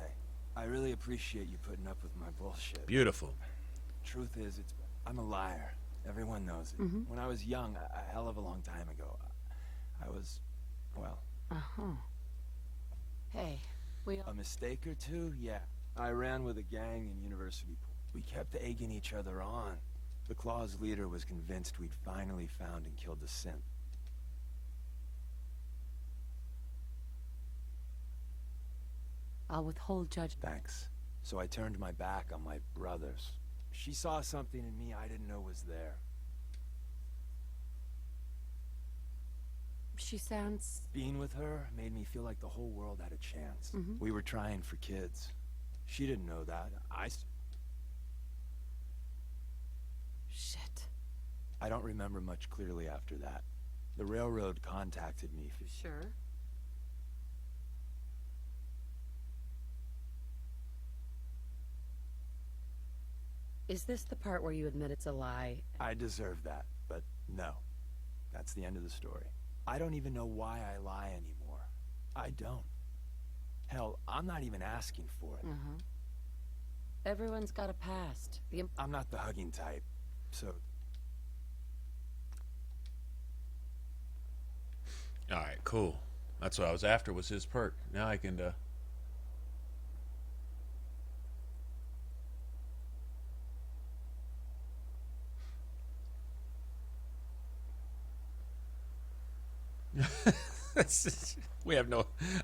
I really appreciate you putting up with my bullshit. Beautiful. Truth is, I'm a liar. Everyone knows it. When I was young, a hell of a long time ago, I was, well, Hey, we all... a mistake or two, yeah. I ran with a gang in University. We kept egging each other on. The Claw's leader was convinced we'd finally found and killed the synth. I'll withhold judgment. Thanks. So I turned my back on my brothers. She saw something in me I didn't know was there. She sounds... Being with her made me feel like the whole world had a chance. We were trying for kids. She didn't know that. Shit. I don't remember much clearly after that. The railroad contacted me. Sure. Is this the part where you admit it's a lie? I deserve that, but no. That's the end of the story. I don't even know why I lie anymore. I don't. Hell, I'm not even asking for it. Everyone's got a past. I'm not the hugging type, so... Alright, cool. That's what I was after, was his perk. Now I can,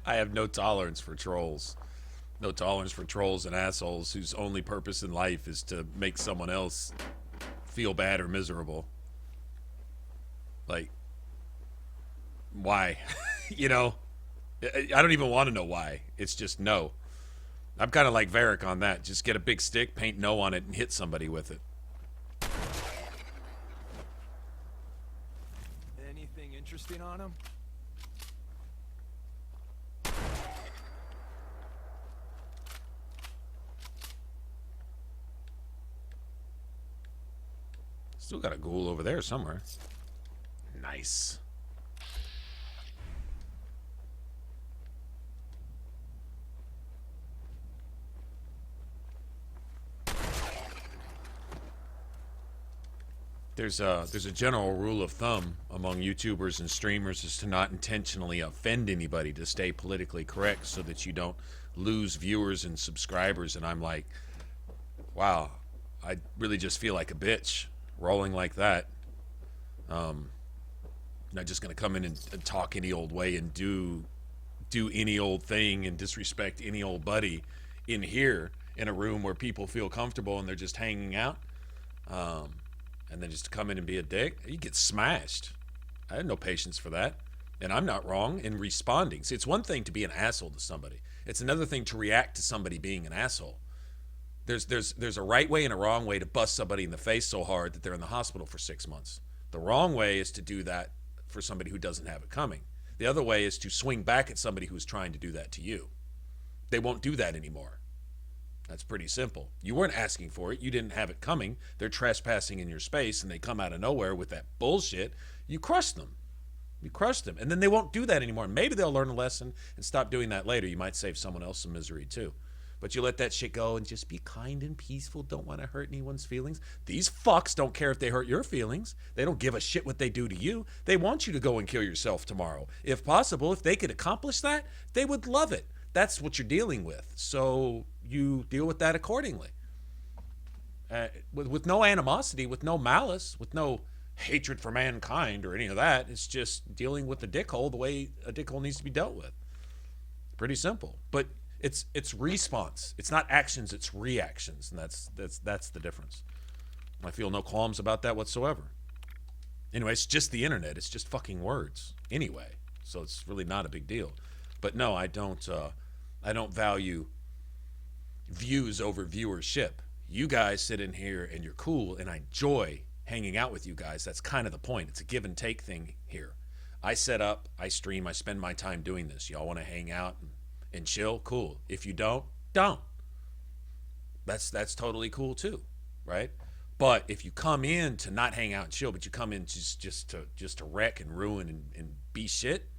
I have no tolerance for trolls. No tolerance for trolls and assholes whose only purpose in life is to make someone else feel bad or miserable. Like, why? You know? I don't even want to know why. It's just no. I'm kind of like Varric on that. Just get a big stick, paint no on it, and hit somebody with it. Anything interesting on him? Still got a ghoul over there somewhere. Nice. There's a general rule of thumb among YouTubers and streamers is to not intentionally offend anybody, to stay politically correct so that you don't lose viewers and subscribers. And I'm like, wow, I really just feel like a bitch rolling like that. Not just gonna come in and talk any old way and do any old thing and disrespect any old buddy in here in a room where people feel comfortable and they're just hanging out. And then just come in and be a dick, you get smashed. I had no patience for that. And I'm not wrong in responding. See, it's one thing to be an asshole to somebody. It's another thing to react to somebody being an asshole. There's a right way and a wrong way to bust somebody in the face so hard that they're in the hospital for 6 months. The wrong way is to do that for somebody who doesn't have it coming. The other way is to swing back at somebody who's trying to do that to you. They won't do that anymore. That's pretty simple. You weren't asking for it. You didn't have it coming. They're trespassing in your space, and they come out of nowhere with that bullshit. You crush them. You crush them. And then they won't do that anymore. Maybe they'll learn a lesson and stop doing that later. You might save someone else some misery, too. But you let that shit go and just be kind and peaceful. Don't want to hurt anyone's feelings. These fucks don't care if they hurt your feelings. They don't give a shit what they do to you. They want you to go and kill yourself tomorrow. If possible, if they could accomplish that, they would love it. That's what you're dealing with. So you deal with that accordingly. With no animosity, with no malice, with no hatred for mankind or any of that. It's just dealing with the dickhole the way a dickhole needs to be dealt with. Pretty simple. But it's response. It's not actions, it's reactions. And that's the difference. I feel no qualms about that whatsoever. Anyway, it's just the internet. It's just fucking words. Anyway. So it's really not a big deal. But no, I don't value views over viewership. You guys sit in here and you're cool, and I enjoy hanging out with you guys. That's kind of the point. It's a give and take thing here. I set up, I stream, I spend my time doing this. Y'all want to hang out and chill? Cool. If you don't. That's totally cool too, right? But if you come in to not hang out and chill, but you come in just to wreck and ruin and be shit,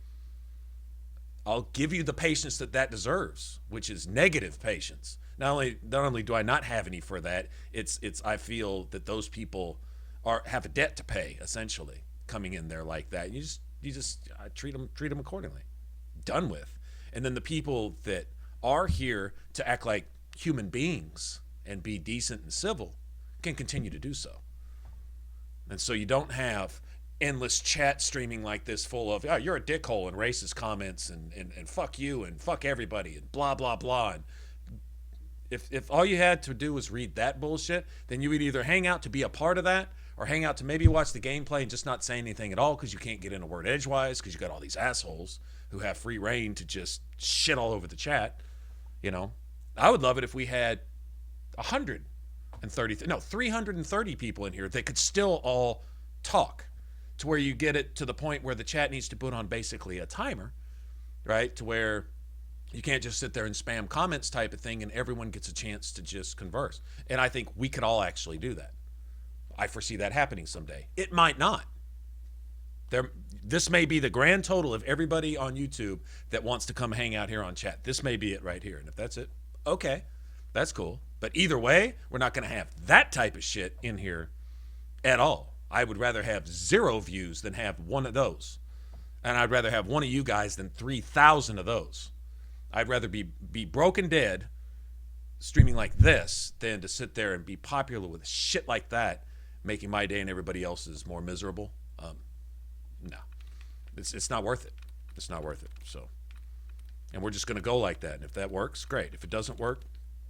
I'll give you the patience that deserves, which is negative patience. Not only do I not have any for that, it's I feel that those people have a debt to pay, essentially, coming in there like that. You just treat them accordingly. Done with. And then the people that are here to act like human beings and be decent and civil can continue to do so. And so you don't have endless chat streaming like this full of, oh, you're a dickhole and racist comments and fuck you and fuck everybody and blah, blah, blah. And if all you had to do was read that bullshit, then you would either hang out to be a part of that or hang out to maybe watch the gameplay and just not say anything at all because you can't get in a word edgewise because you got all these assholes who have free reign to just shit all over the chat. You know, I would love it if we had 330 people in here that could still all talk, to where you get it to the point where the chat needs to put on basically a timer, right? To where you can't just sit there and spam comments type of thing and everyone gets a chance to just converse. And I think we could all actually do that. I foresee that happening someday. It might not. This may be the grand total of everybody on YouTube that wants to come hang out here on chat. This may be it right here. And if that's it, okay, that's cool. But either way, we're not going to have that type of shit in here at all. I would rather have 0 views than have one of those. And I'd rather have one of you guys than 3,000 of those. I'd rather be broke and dead streaming like this than to sit there and be popular with shit like that, making my day and everybody else's more miserable. No. It's not worth it. It's not worth it. So, and we're just going to go like that. And if that works, great. If it doesn't work,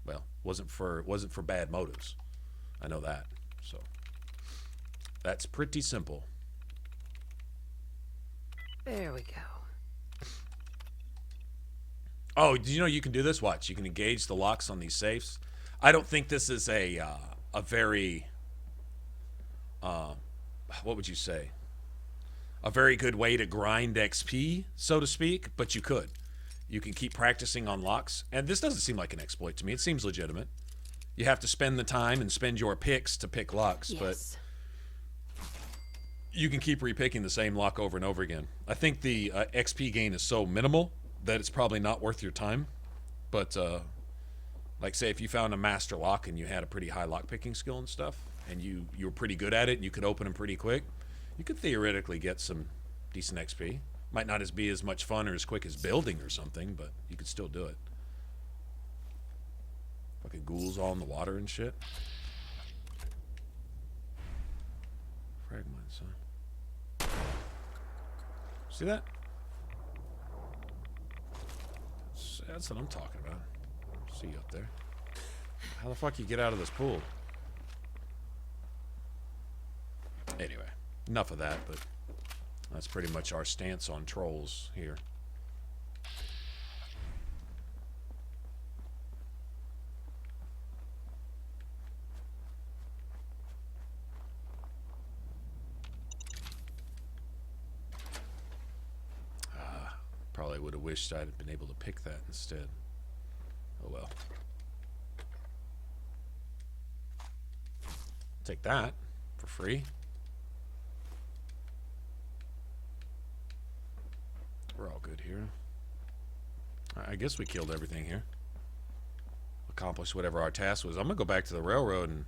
well, wasn't for bad motives. I know that. So, that's pretty simple. There we go. Oh, do you know you can do this? Watch. You can engage the locks on these safes. I don't think this is a very, what would you say? A very good way to grind XP, so to speak, but you could. You can keep practicing on locks. And this doesn't seem like an exploit to me. It seems legitimate. You have to spend the time and spend your picks to pick locks, Yes. but you can keep repicking the same lock over and over again. I think the XP gain is so minimal that it's probably not worth your time. But, like, say if you found a master lock and you had a pretty high lock picking skill and stuff, and you were pretty good at it and you could open them pretty quick, you could theoretically get some decent XP. Might not be as much fun or as quick as building or something, but you could still do it. Fucking ghouls all in the water and shit. Fragments, huh? See that? That's what I'm talking about. See you up there. How the fuck you get out of this pool? Anyway, enough of that, but that's pretty much our stance on trolls here. Probably would have wished I'd have been able to pick that instead. Oh well. Take that for free. We're all good here. I guess we killed everything here. Accomplished whatever our task was. I'm gonna go back to the railroad and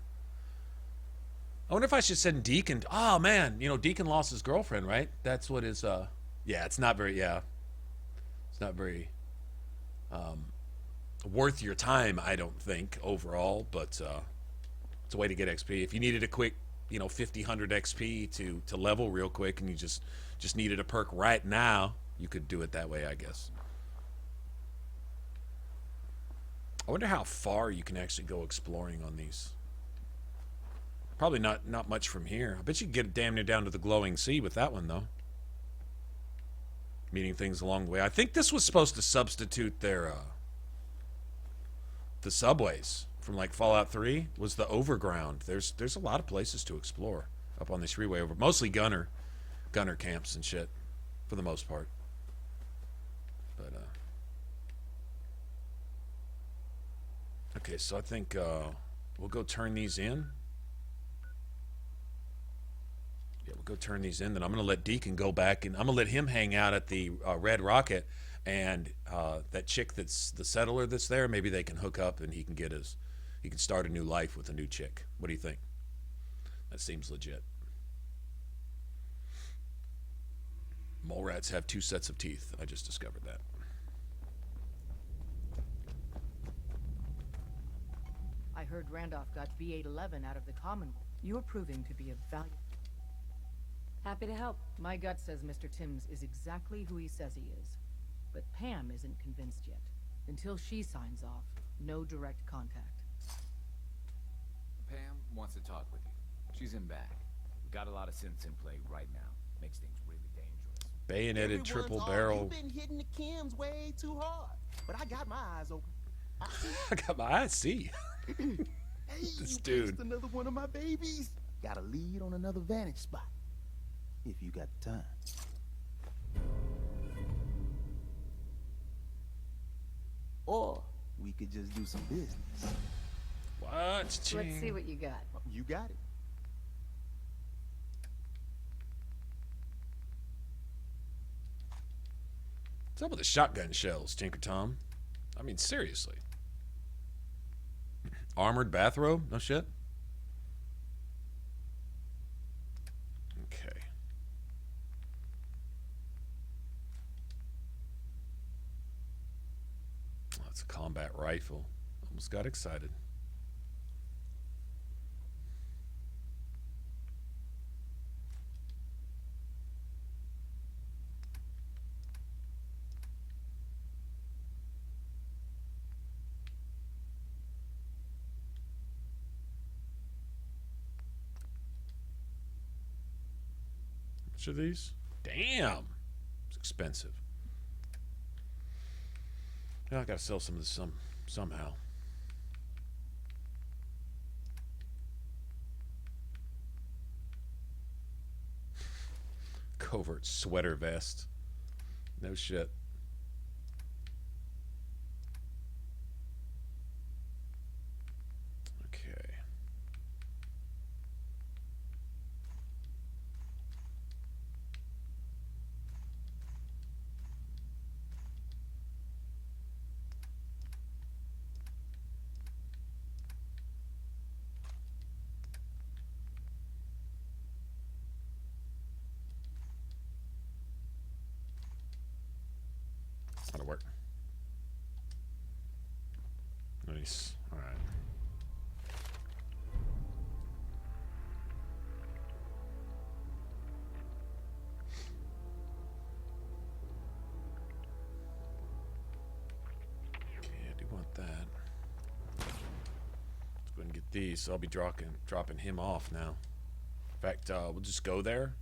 I wonder if I should send Deacon. Oh man, you know Deacon lost his girlfriend, right? That's what his yeah, it's not very it's not very worth your time, I don't think, overall, but it's a way to get XP. If you needed a quick, 50, 100 XP to level real quick and you just needed a perk right now, you could do it that way, I guess. I wonder how far you can actually go exploring on these. Probably not much from here. I bet you could get damn near down to the glowing sea with that one, though. Meeting things along the way. I think this was supposed to substitute their the subways from like Fallout 3 was the overground. There's a lot of places to explore up on this freeway over, mostly gunner camps and shit for the most part. But okay, so I think we'll go turn these in. Yeah, we'll go turn these in. Then I'm going to let Deacon go back, and I'm going to let him hang out at the Red Rocket. And that chick that's the settler that's there, maybe they can hook up, and he can start a new life with a new chick. What do you think? That seems legit. Mole rats have 2 sets of teeth. I just discovered that. I heard Randolph got B811 out of the Commonwealth. You're proving to be a valuable... Happy to help. My gut says Mr. Timms is exactly who he says he is. But Pam isn't convinced yet. Until she signs off, no direct contact. Pam wants to talk with you. She's in back. We got a lot of synths in play right now. Makes things really dangerous. Bayoneted triple barrel. You've been hitting the chems way too hard. But I got my eyes open. I got my eyes see. Hey, This you dude. placed another one of my babies. Got a lead on another vantage spot. If you got time. Or we could just do some business. What? Let's Ching? see what you got. You got it. What's up with the shotgun shells, Tinker Tom? I mean, seriously. Armored bathrobe? No shit. Okay. That's a combat rifle. Almost got excited. Are these? Damn, it's expensive. Yeah, I gotta sell some of this somehow. Covert sweater vest. No shit. Okay. That'll work. Nice. All right. Okay, I do want that. Let's go ahead and get these. So I'll be dropping him off now. In fact, we'll just go there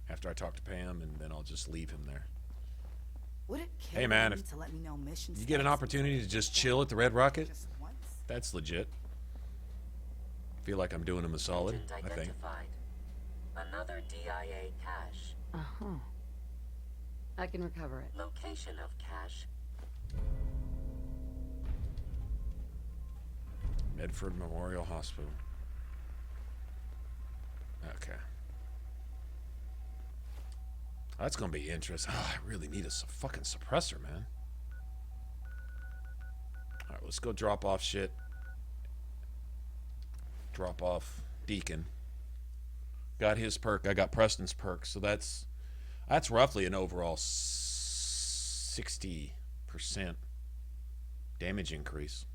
after I talk to Pam, and then I'll just leave him there. Would it kill Hey man, them if to let me know mission you get an status opportunity to just chill at the Red Rocket, just once? that's legit. Feel like I'm doing him a solid, Agent I think. identified. Another DIA cache. Uh-huh. I can recover it. Location of cache. Medford Memorial Hospital. Okay. That's gonna be interesting. Oh, I really need a fucking suppressor, man. Alright, let's go drop off shit. Drop off Deacon. Got his perk. I got Preston's perk. So that's roughly an overall 60% damage increase.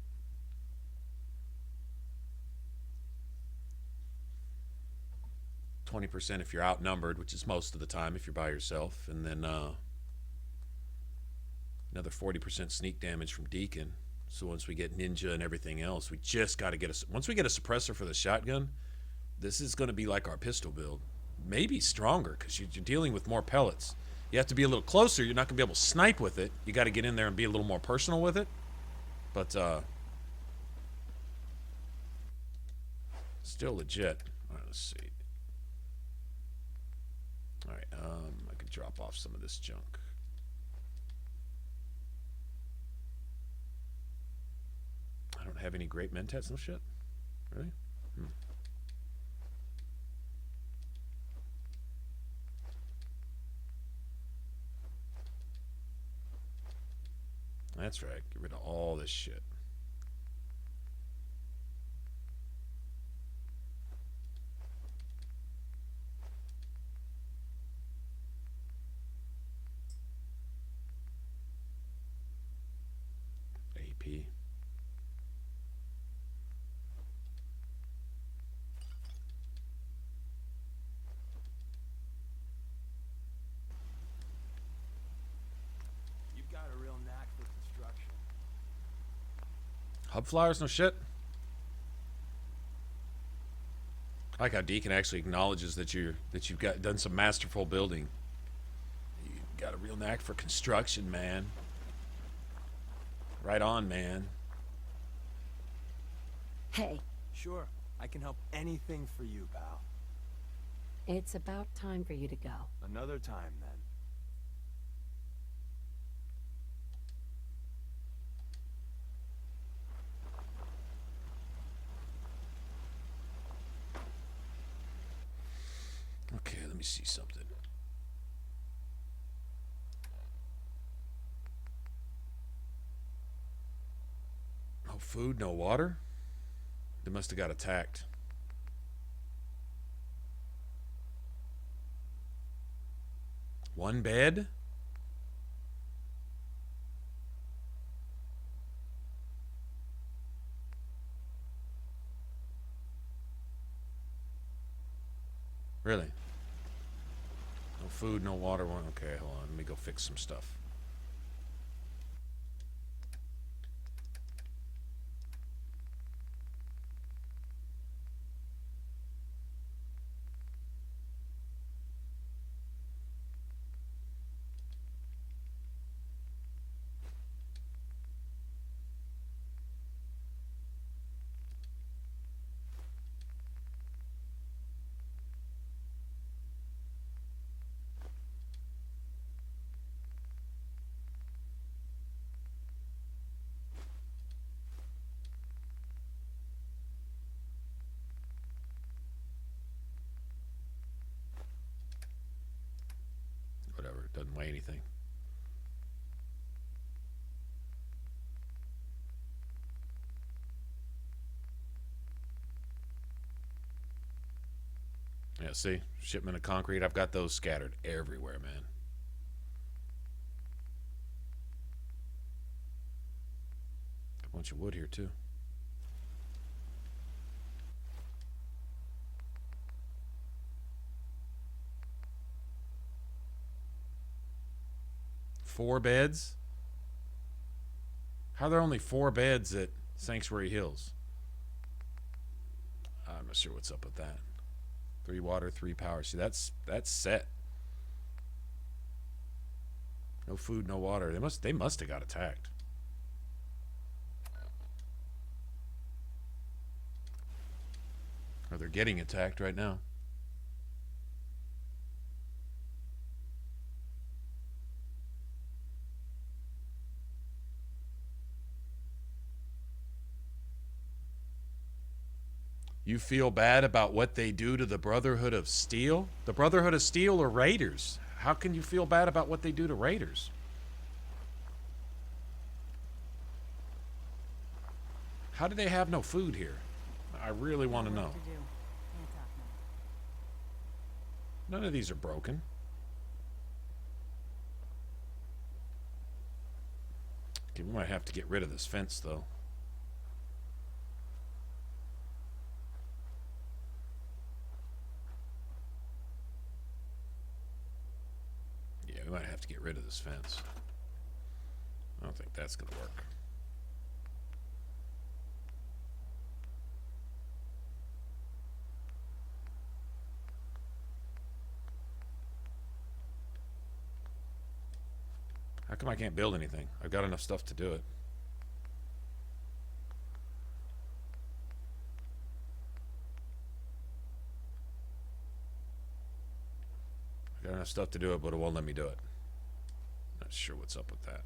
%, if you're outnumbered, which is most of the time if you're by yourself, and then another 40% sneak damage from Deacon. So once we get Ninja and everything else, we just got to get once we get a suppressor for the shotgun, this is going to be like our pistol build. Maybe stronger, because you're dealing with more pellets. You have to be a little closer. You're not going to be able to snipe with it. You got to get in there and be a little more personal with it. But still legit. All right, let's see. All right, I could drop off some of this junk. I don't have any great mentats, no shit. Really? That's right. Get rid of all this shit. AP. Hub flyers, no shit. I like how Deacon actually acknowledges that you've done some masterful building. You got a real knack for construction, man. Right on, man. Hey, Sure, I can help anything for you, pal. it's about time for you to go. Another time, then. Okay, let me see something. No food, no water? They must have got attacked. One bed? Really? No food, no water. Okay, hold on. Let me go fix some stuff. Whatever, it doesn't weigh anything. Yeah, see? Shipment of concrete. I've got those scattered everywhere, man. A bunch of wood here, too. Four beds? How are there only 4 beds at Sanctuary Hills? I'm not sure what's up with that. 3 water, 3 power. See, that's set. No food, no water. They must have got attacked. Or they're getting attacked right now. You feel bad about what they do to the Brotherhood of Steel? The Brotherhood of Steel are raiders. How can you feel bad about what they do to raiders? How do they have no food here? I really want to know. None of these are broken. Okay, we might have to get rid of this fence, though. We might have to get rid of this fence. I don't think that's going to work. How come I can't build anything? I've got enough stuff to do it. Got enough stuff to do it, but it won't let me do it. Not sure what's up with that.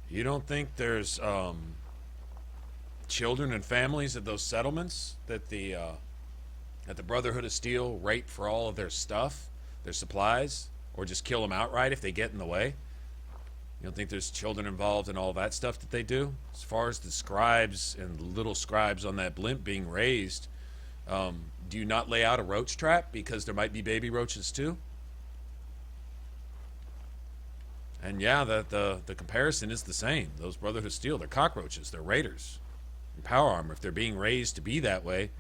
You don't think there's children and families at those settlements that the Brotherhood of Steel rape for all of their stuff, their supplies, or just kill them outright if they get in the way? You don't think there's children involved in all that stuff that they do? As far as the scribes and the little scribes on that blimp being raised, do you not lay out a roach trap because there might be baby roaches too? And yeah, the comparison is the same. Those Brotherhood of Steel, they're cockroaches, they're raiders. In power armor, if they're being raised to be that way,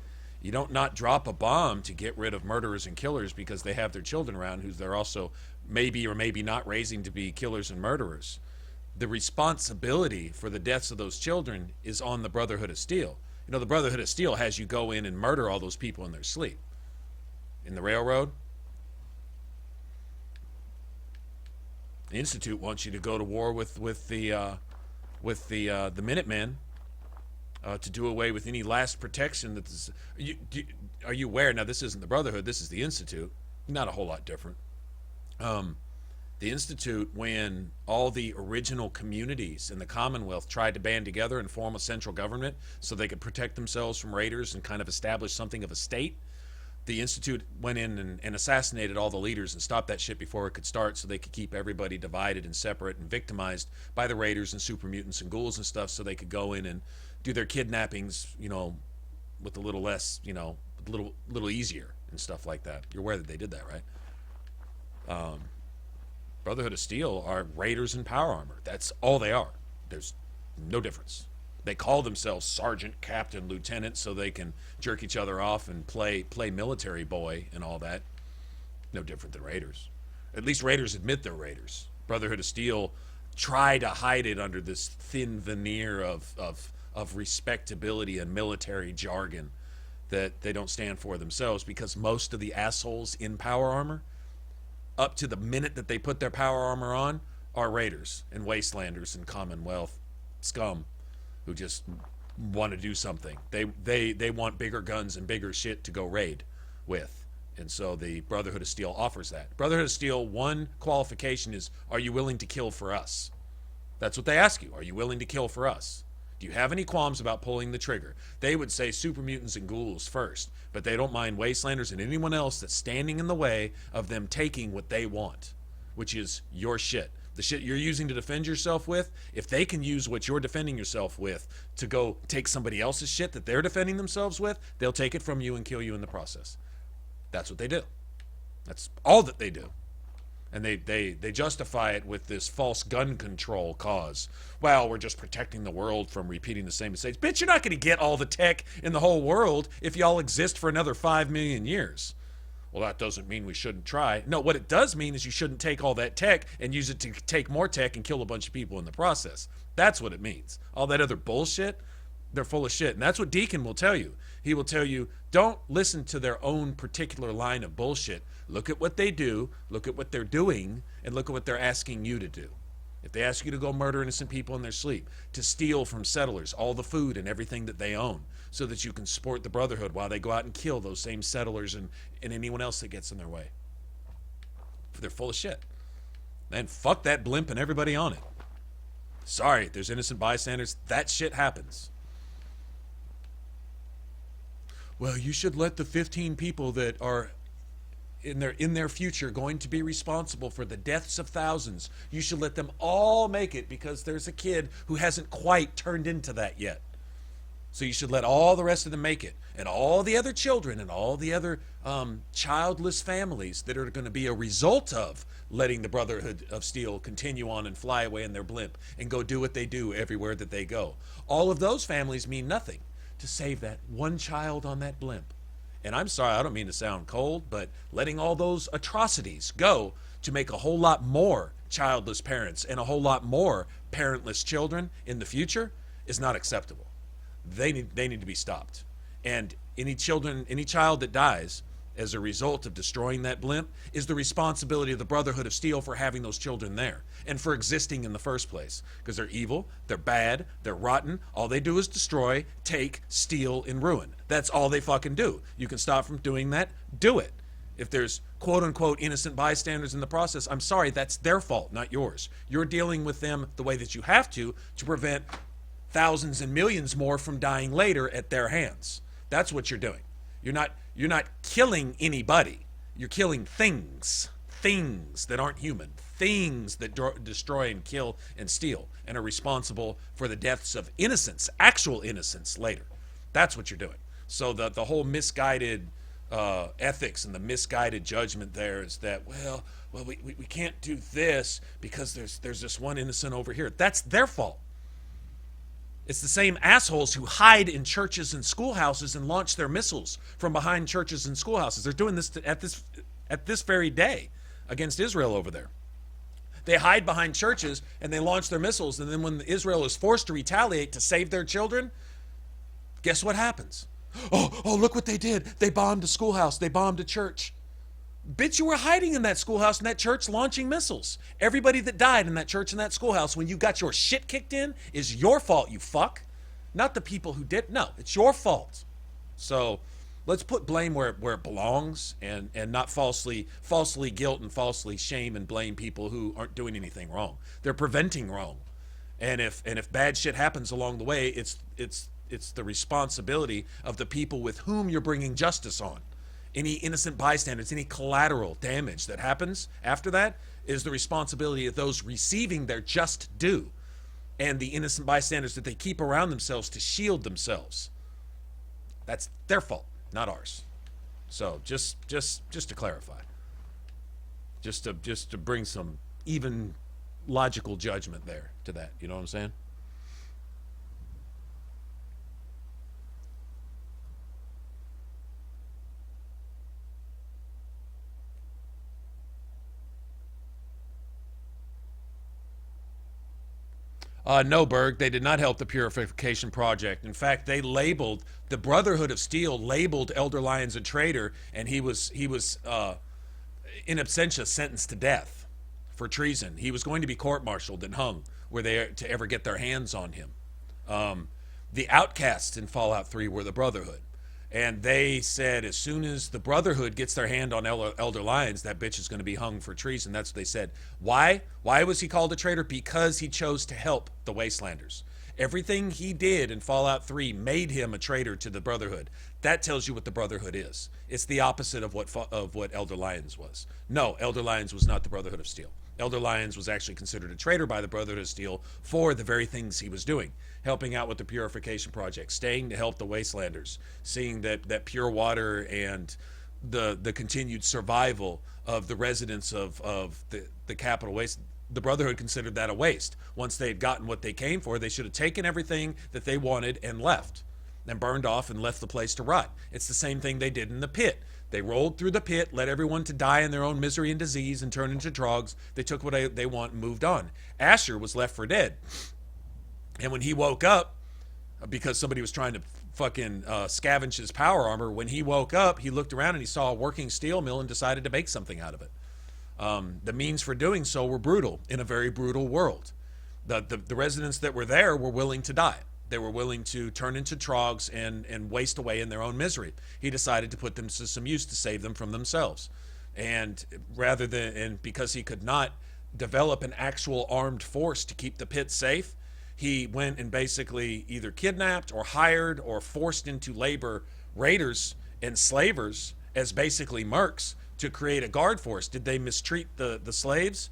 you don't not drop a bomb to get rid of murderers and killers because they have their children around who they're also maybe or maybe not raising to be killers and murderers. The responsibility for the deaths of those children is on the Brotherhood of Steel. You know, the Brotherhood of Steel has you go in and murder all those people in their sleep. In the railroad, the Institute wants you to go to war with the Minutemen to do away with any last protection that this. Are you aware? Now, this isn't the Brotherhood. This is the Institute. Not a whole lot different. The Institute, when all the original communities in the Commonwealth tried to band together and form a central government so they could protect themselves from raiders and kind of establish something of a state, the Institute went in and assassinated all the leaders and stopped that shit before it could start so they could keep everybody divided and separate and victimized by the raiders and super mutants and ghouls and stuff so they could go in and do their kidnappings, you know, with a little less, you know, a little easier and stuff like that. You're aware that they did that, right? Brotherhood of Steel are raiders in power armor. That's all they are. There's no difference. They call themselves sergeant, captain, lieutenant so they can jerk each other off and play military boy and all that. No different than raiders. At least raiders admit they're raiders. Brotherhood of Steel try to hide it under this thin veneer of respectability and military jargon that they don't stand for themselves, because most of the assholes in power armor, up to the minute that they put their power armor on, are raiders and wastelanders and Commonwealth scum who just want to do something. They want bigger guns and bigger shit to go raid with. And so the Brotherhood of Steel offers that. Brotherhood of Steel, one qualification is, are you willing to kill for us? That's what they ask you. Are you willing to kill for us? Do you have any qualms about pulling the trigger? They would say super mutants and ghouls first, but they don't mind wastelanders and anyone else that's standing in the way of them taking what they want, which is your shit. The shit you're using to defend yourself with, if they can use what you're defending yourself with to go take somebody else's shit that they're defending themselves with, they'll take it from you and kill you in the process. That's what they do. That's all that they do. And they justify it with this false gun control cause. Well, we're just protecting the world from repeating the same mistakes. Bitch, you're not going to get all the tech in the whole world if y'all exist for another 5 million years. Well, that doesn't mean we shouldn't try. No, what it does mean is you shouldn't take all that tech and use it to take more tech and kill a bunch of people in the process. That's what it means. All that other bullshit, they're full of shit. And that's what Deacon will tell you. He will tell you, don't listen to their own particular line of bullshit. Look at what they do, look at what they're doing, and look at what they're asking you to do. If they ask you to go murder innocent people in their sleep, to steal from settlers all the food and everything that they own, so that you can support the Brotherhood while they go out and kill those same settlers and anyone else that gets in their way. They're full of shit. Man, fuck that blimp and everybody on it. Sorry, there's innocent bystanders. That shit happens. Well, you should let the 15 people that are in their future going to be responsible for the deaths of thousands. You should let them all make it because there's a kid who hasn't quite turned into that yet. So you should let all the rest of them make it. And all the other children and all the other childless families that are going to be a result of letting the Brotherhood of Steel continue on and fly away in their blimp and go do what they do everywhere that they go. All of those families mean nothing to save that one child on that blimp. And I'm sorry, I don't mean to sound cold, but letting all those atrocities go to make a whole lot more childless parents and a whole lot more parentless children in the future is not acceptable. They need to be stopped. And any child that dies as a result of destroying that blimp is the responsibility of the Brotherhood of Steel for having those children there and for existing in the first place. Because they're evil, they're bad, they're rotten. All they do is destroy, take, steal, and ruin. That's all they fucking do. You can stop from doing that, do it. If there's quote-unquote innocent bystanders in the process, I'm sorry, that's their fault, not yours. You're dealing with them the way that you have to prevent thousands and millions more from dying later at their hands. That's what you're doing. You're not killing anybody. You're killing things that aren't human. things that destroy and kill and steal and are responsible for the deaths of innocents, actual innocents later. That's what you're doing. So the whole misguided ethics and the misguided judgment there is that, well, we can't do this because there's this one innocent over here. That's their fault. It's the same assholes who hide in churches and schoolhouses and launch their missiles from behind churches and schoolhouses. They're doing this at this very day against Israel over there. They hide behind churches and they launch their missiles, and then when Israel is forced to retaliate to save their children, guess what happens? Oh, look what they did. They bombed a schoolhouse. They bombed a church. Bitch, you were hiding in that schoolhouse and that church launching missiles. Everybody that died in that church and that schoolhouse when you got your shit kicked in is your fault, you fuck. Not the people who did. No, it's your fault. So let's put blame where it belongs, and not falsely guilt and falsely shame and blame people who aren't doing anything wrong. They're preventing wrong. And if bad shit happens along the way, it's the responsibility of the people with whom you're bringing justice on. Any innocent bystanders, any collateral damage that happens after that is the responsibility of those receiving their just due, and the innocent bystanders that they keep around themselves to shield themselves. That's their fault, not ours. So just to clarify, just to bring some even logical judgment there to that. You know what I'm saying? No, Berg, they did not help the Purification Project. In fact, they labeled the Brotherhood of Steel, labeled Elder Lyons a traitor, and he was in absentia sentenced to death for treason. He was going to be court-martialed and hung were they to ever get their hands on him. The outcasts in Fallout 3 were the Brotherhood. And they said as soon as the Brotherhood gets their hand on Elder Lyons, that bitch is going to be hung for treason. That's what they said. Why? Why was he called a traitor? Because he chose to help the Wastelanders. Everything he did in Fallout 3 made him a traitor to the Brotherhood. That tells you what the Brotherhood is. It's the opposite of what Elder Lyons was. No, Elder Lyons was not the Brotherhood of Steel. Elder Lyons was actually considered a traitor by the Brotherhood of Steel for the very things he was doing. Helping out with the Purification Project, staying to help the Wastelanders, seeing that pure water and the continued survival of the residents of the capital waste. The Brotherhood considered that a waste. Once they had gotten what they came for, they should have taken everything that they wanted and left, and burned off and left the place to rot. It's the same thing they did in the pit. They rolled through the pit, let everyone to die in their own misery and disease and turn into drogs. They took what they want and moved on. Asher was left for dead. And when he woke up, because somebody was trying to fucking scavenge his power armor, when he woke up, he looked around and he saw a working steel mill and decided to make something out of it. The means for doing so were brutal in a very brutal world. The residents that were there were willing to die. They were willing to turn into trogs and waste away in their own misery. He decided to put them to some use to save them from themselves. And because he could not develop an actual armed force to keep the pit safe, he went and basically either kidnapped or hired or forced into labor raiders and slavers as basically mercs to create a guard force. Did they mistreat the slaves?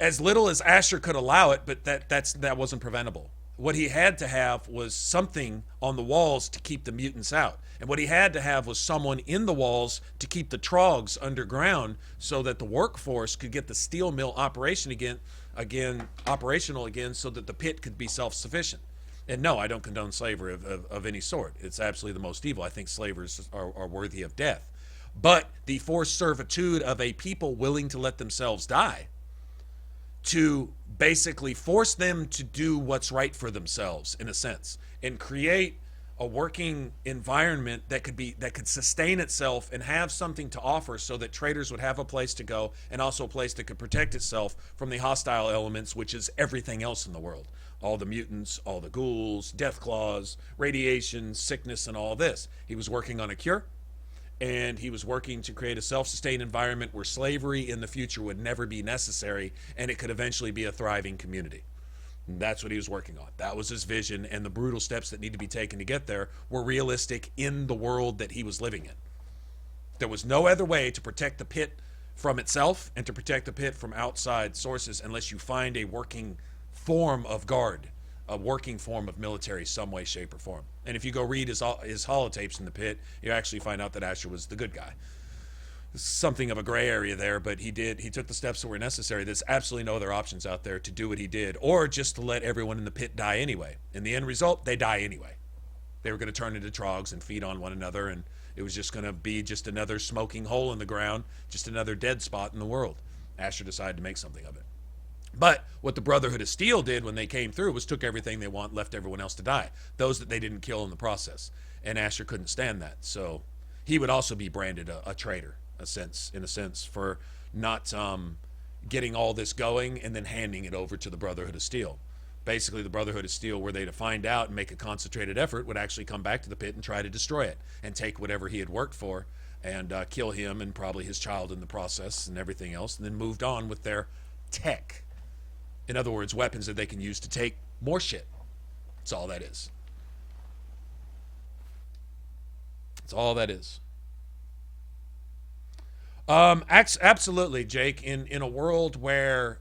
As little as Asher could allow it, but that wasn't preventable. What he had to have was something on the walls to keep the mutants out. And what he had to have was someone in the walls to keep the trogs underground so that the workforce could get the steel mill operational again so that the pit could be self-sufficient. And no, I don't condone slavery of any sort. It's absolutely the most evil. I think slavers are worthy of death. But the forced servitude of a people willing to let themselves die, to basically force them to do what's right for themselves, in a sense, and create a working environment that could sustain itself and have something to offer so that traders would have a place to go and also a place that could protect itself from the hostile elements, which is everything else in the world. All the mutants, all the ghouls, death claws, radiation, sickness, and all this. He was working on a cure, and he was working to create a self-sustained environment where slavery in the future would never be necessary, and it could eventually be a thriving community. And that's what he was working on. That was his vision, and the brutal steps that need to be taken to get there were realistic in the world that he was living in. There was no other way to protect the pit from itself and to protect the pit from outside sources unless you find a working form of guard, a working form of military, some way, shape, or form. And if you go read his holotapes in the pit, you actually find out that Ashara was the good guy. Something of a gray area there, but he took the steps that were necessary. There's absolutely no other options out there to do what he did, or just to let everyone in the pit die anyway. In the end result, they die anyway. They were going to turn into trogs and feed on one another, and it was just going to be just another smoking hole in the ground, just another dead spot in the world. Ashara decided to make something of it. But what the Brotherhood of Steel did when they came through was took everything they want, left everyone else to die. Those that they didn't kill in the process. And Ashara couldn't stand that. So he would also be branded a traitor, in a sense, for not getting all this going and then handing it over to the Brotherhood of Steel. Basically, the Brotherhood of Steel, were they to find out and make a concentrated effort, would actually come back to the pit and try to destroy it and take whatever he had worked for and kill him and probably his child in the process and everything else, and then moved on with their tech. In other words, weapons that they can use to take more shit. That's all that is. That's all that is. Absolutely, Jake. In a world where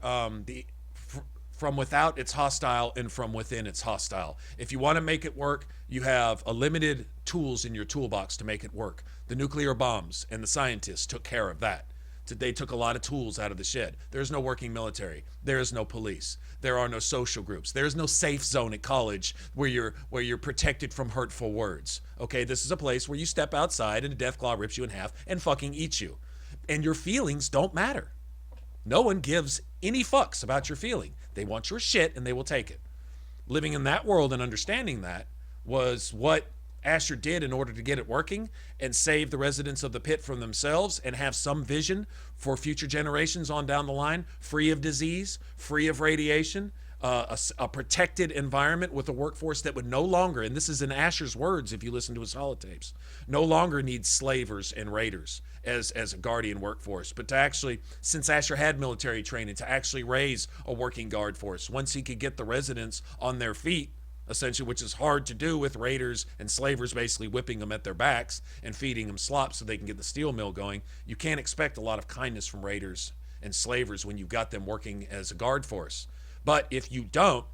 from without it's hostile and from within it's hostile. If you want to make it work, you have a limited tools in your toolbox to make it work. The nuclear bombs and the scientists took care of that. They took a lot of tools out of the shed. There's no working military. There is no police. There are no social groups. There is no safe zone at college where you're protected from hurtful words. Okay, this is a place where you step outside and a deathclaw rips you in half and fucking eats you. And your feelings don't matter. No one gives any fucks about your feeling. They want your shit and they will take it. Living in that world and understanding that was what Ashara did in order to get it working and save the residents of the pit from themselves and have some vision for future generations on down the line, free of disease, free of radiation, a protected environment with a workforce that would no longer, and this is in Ashara's words if you listen to his holotapes, no longer need slavers and raiders as a guardian workforce, but to actually, since Ashara had military training, to actually raise a working guard force. Once he could get the residents on their feet, essentially, which is hard to do with raiders and slavers basically whipping them at their backs and feeding them slop so they can get the steel mill going. You can't expect a lot of kindness from raiders and slavers when you've got them working as a guard force. But if you don't,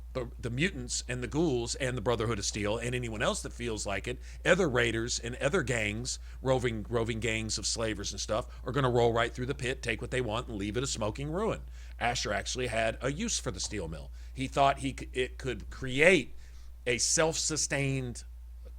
the mutants and the ghouls and the Brotherhood of Steel and anyone else that feels like it, other raiders and other gangs, roving gangs of slavers and stuff, are going to roll right through the pit, take what they want, and leave it a smoking ruin. Ashara actually had a use for the steel mill. He thought it could create a self-sustained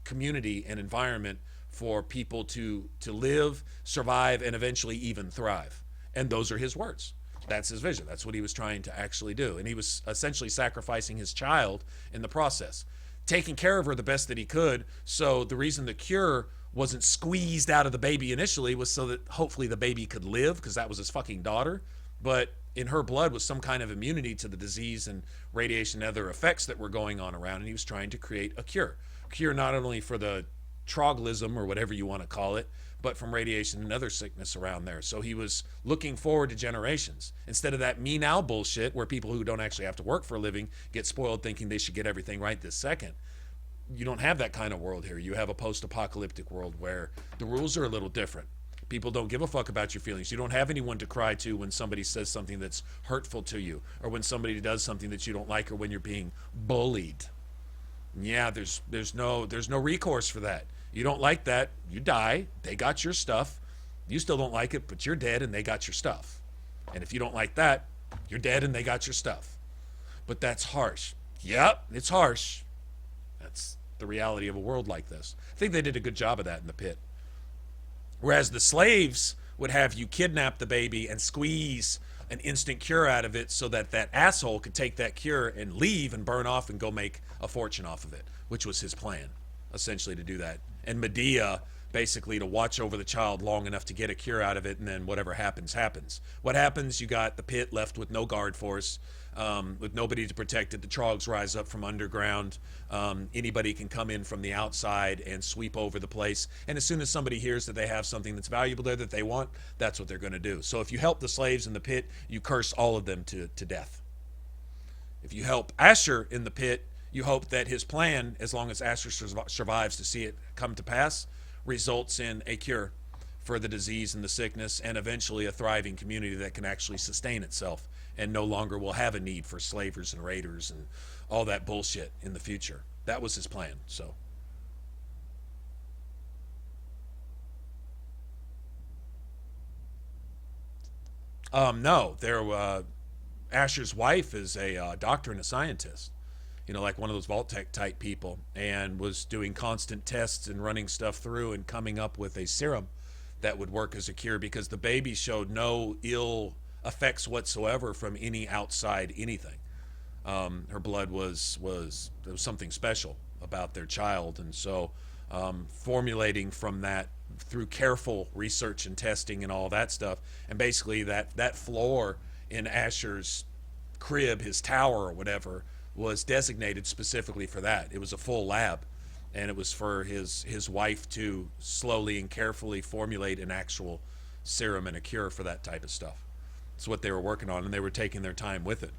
community and environment for people to live, survive, and eventually even thrive. And those are his words. That's his vision. That's what he was trying to actually do. And he was essentially sacrificing his child in the process, taking care of her the best that he could. So the reason the cure wasn't squeezed out of the baby initially was so that hopefully the baby could live, because that was his fucking daughter. But in her blood was some kind of immunity to the disease and radiation and other effects that were going on around, and he was trying to create a cure. Cure not only for the troglism or whatever you want to call it, but from radiation and other sickness around there. So he was looking forward to generations. Instead of that me now bullshit where people who don't actually have to work for a living get spoiled thinking they should get everything right this second. You don't have that kind of world here. You have a post-apocalyptic world where the rules are a little different. People don't give a fuck about your feelings. You don't have anyone to cry to when somebody says something that's hurtful to you, or when somebody does something that you don't like, or when you're being bullied. Yeah, there's no recourse for that. You don't like that, you die. They got your stuff. You still don't like it, but you're dead and they got your stuff. And if you don't like that, you're dead and they got your stuff. But that's harsh. Yep, it's harsh. That's the reality of a world like this. I think they did a good job of that in the pit. Whereas the slaves would have you kidnap the baby and squeeze an instant cure out of it so that that asshole could take that cure and leave and burn off and go make a fortune off of it, which was his plan, essentially, to do that. And Medea, basically, to watch over the child long enough to get a cure out of it, and then whatever happens, happens. What happens, you got the pit left with no guard force, with nobody to protect it. The trogs rise up from underground. Anybody can come in from the outside and sweep over the place. And as soon as somebody hears that they have something that's valuable there that they want, that's what they're going to do. So if you help the slaves in the pit, you curse all of them to death. If you help Ashara in the pit, you hope that his plan, as long as Ashara survives to see it come to pass, results in a cure for the disease and the sickness, and eventually a thriving community that can actually sustain itself and no longer will have a need for slavers and raiders and all that bullshit in the future. That was his plan. So no, Asher's wife is a doctor and a scientist, you know, like one of those Vault Tech type people, and was doing constant tests and running stuff through and coming up with a serum that would work as a cure, because the baby showed no ill effects whatsoever from any outside anything. Her blood was there was something special about their child, and so formulating from that through careful research and testing and all that stuff, and basically that floor in Asher's crib, his tower or whatever, was designated specifically for that. It was a full lab, and it was for his wife to slowly and carefully formulate an actual serum and a cure for that type of stuff. It's what they were working on, and they were taking their time with it.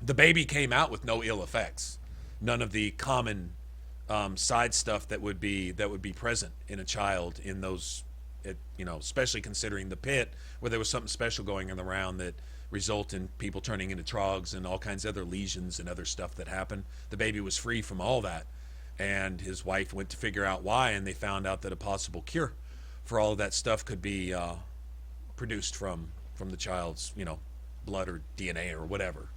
The baby came out with no ill effects, none of the common side stuff that would be present in a child in those, you know, especially considering the pit, where there was something special going around that result in people turning into trogs and all kinds of other lesions and other stuff that happened. The baby was free from all that, and his wife went to figure out why, and they found out that a possible cure for all of that stuff could be produced from the child's, you know, blood or DNA or whatever.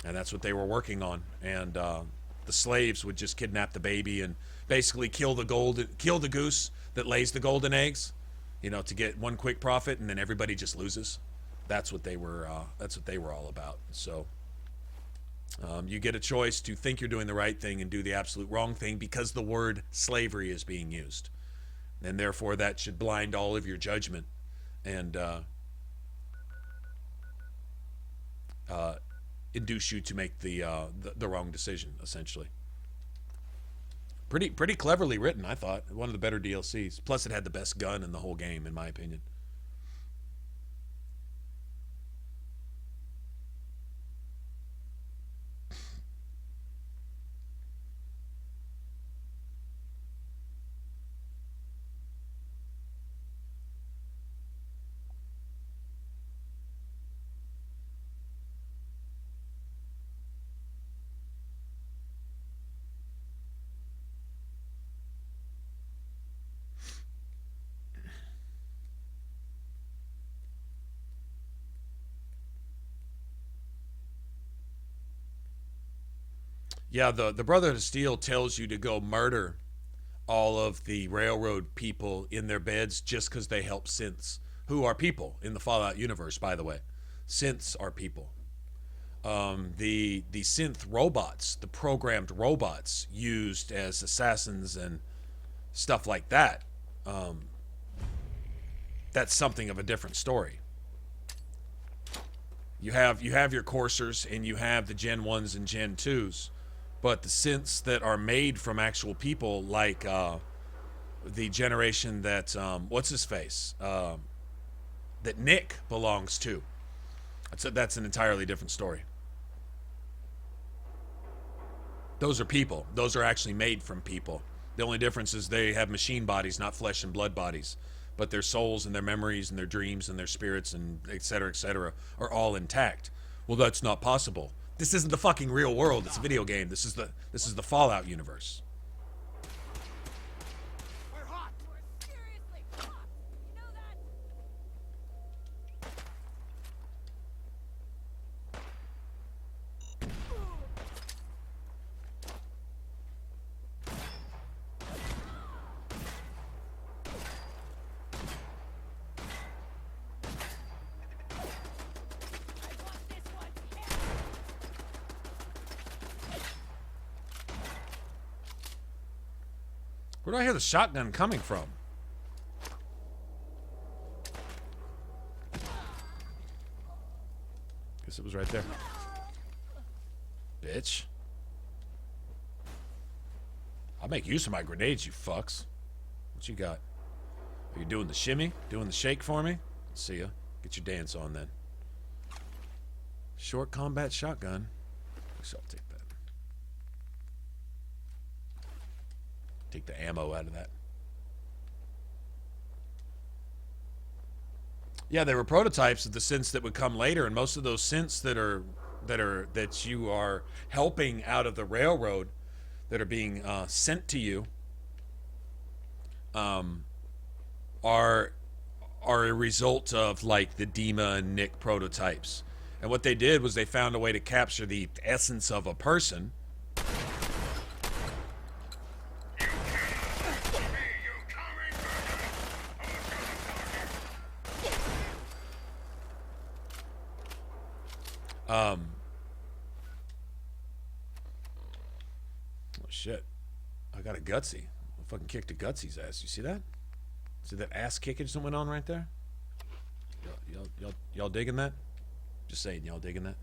And that's what they were working on. And the slaves would just kidnap the baby and basically kill the goose that lays the golden eggs, you know, to get one quick profit, and then everybody just loses. That's what they were all about. So you get a choice to think you're doing the right thing and do the absolute wrong thing, because the word slavery is being used, and therefore that should blind all of your judgment and induce you to make the wrong decision, essentially. Pretty cleverly written, I thought. One of the better DLCs. Plus, it had the best gun in the whole game, in my opinion. Yeah, the Brotherhood of Steel tells you to go murder all of the railroad people in their beds just because they help synths, who are people in the Fallout universe, by the way. Synths are people. The synth robots, the programmed robots used as assassins and stuff like that, that's something of a different story. You have your coursers and you have the Gen 1s and Gen 2s. But the synths that are made from actual people, like the generation that, what's his face? That Nick belongs to. That's an entirely different story. Those are people. Those are actually made from people. The only difference is they have machine bodies, not flesh and blood bodies. But their souls and their memories and their dreams and their spirits and et cetera, are all intact. Well, that's not possible. This isn't the fucking real world. It's a video game. This is the Fallout universe. We're hot. We're seriously hot. You know that? Where do I hear the shotgun coming from? Guess it was right there. Bitch. I'll make use of my grenades, you fucks. What you got? Are you doing the shimmy? Doing the shake for me? See ya. Get your dance on then. Short combat shotgun. I shall take that. Take the ammo out of that. Yeah, they were prototypes of the synths that would come later, and most of those synths that you are helping out of the railroad that are being sent to you are a result of like the Dima and Nick prototypes. And what they did was they found a way to capture the essence of a person. Oh shit. I got a Gutsy. I fucking kicked a Gutsy's ass. You see that? See that ass kicking that went on right there? Y'all digging that? Just saying, y'all digging that?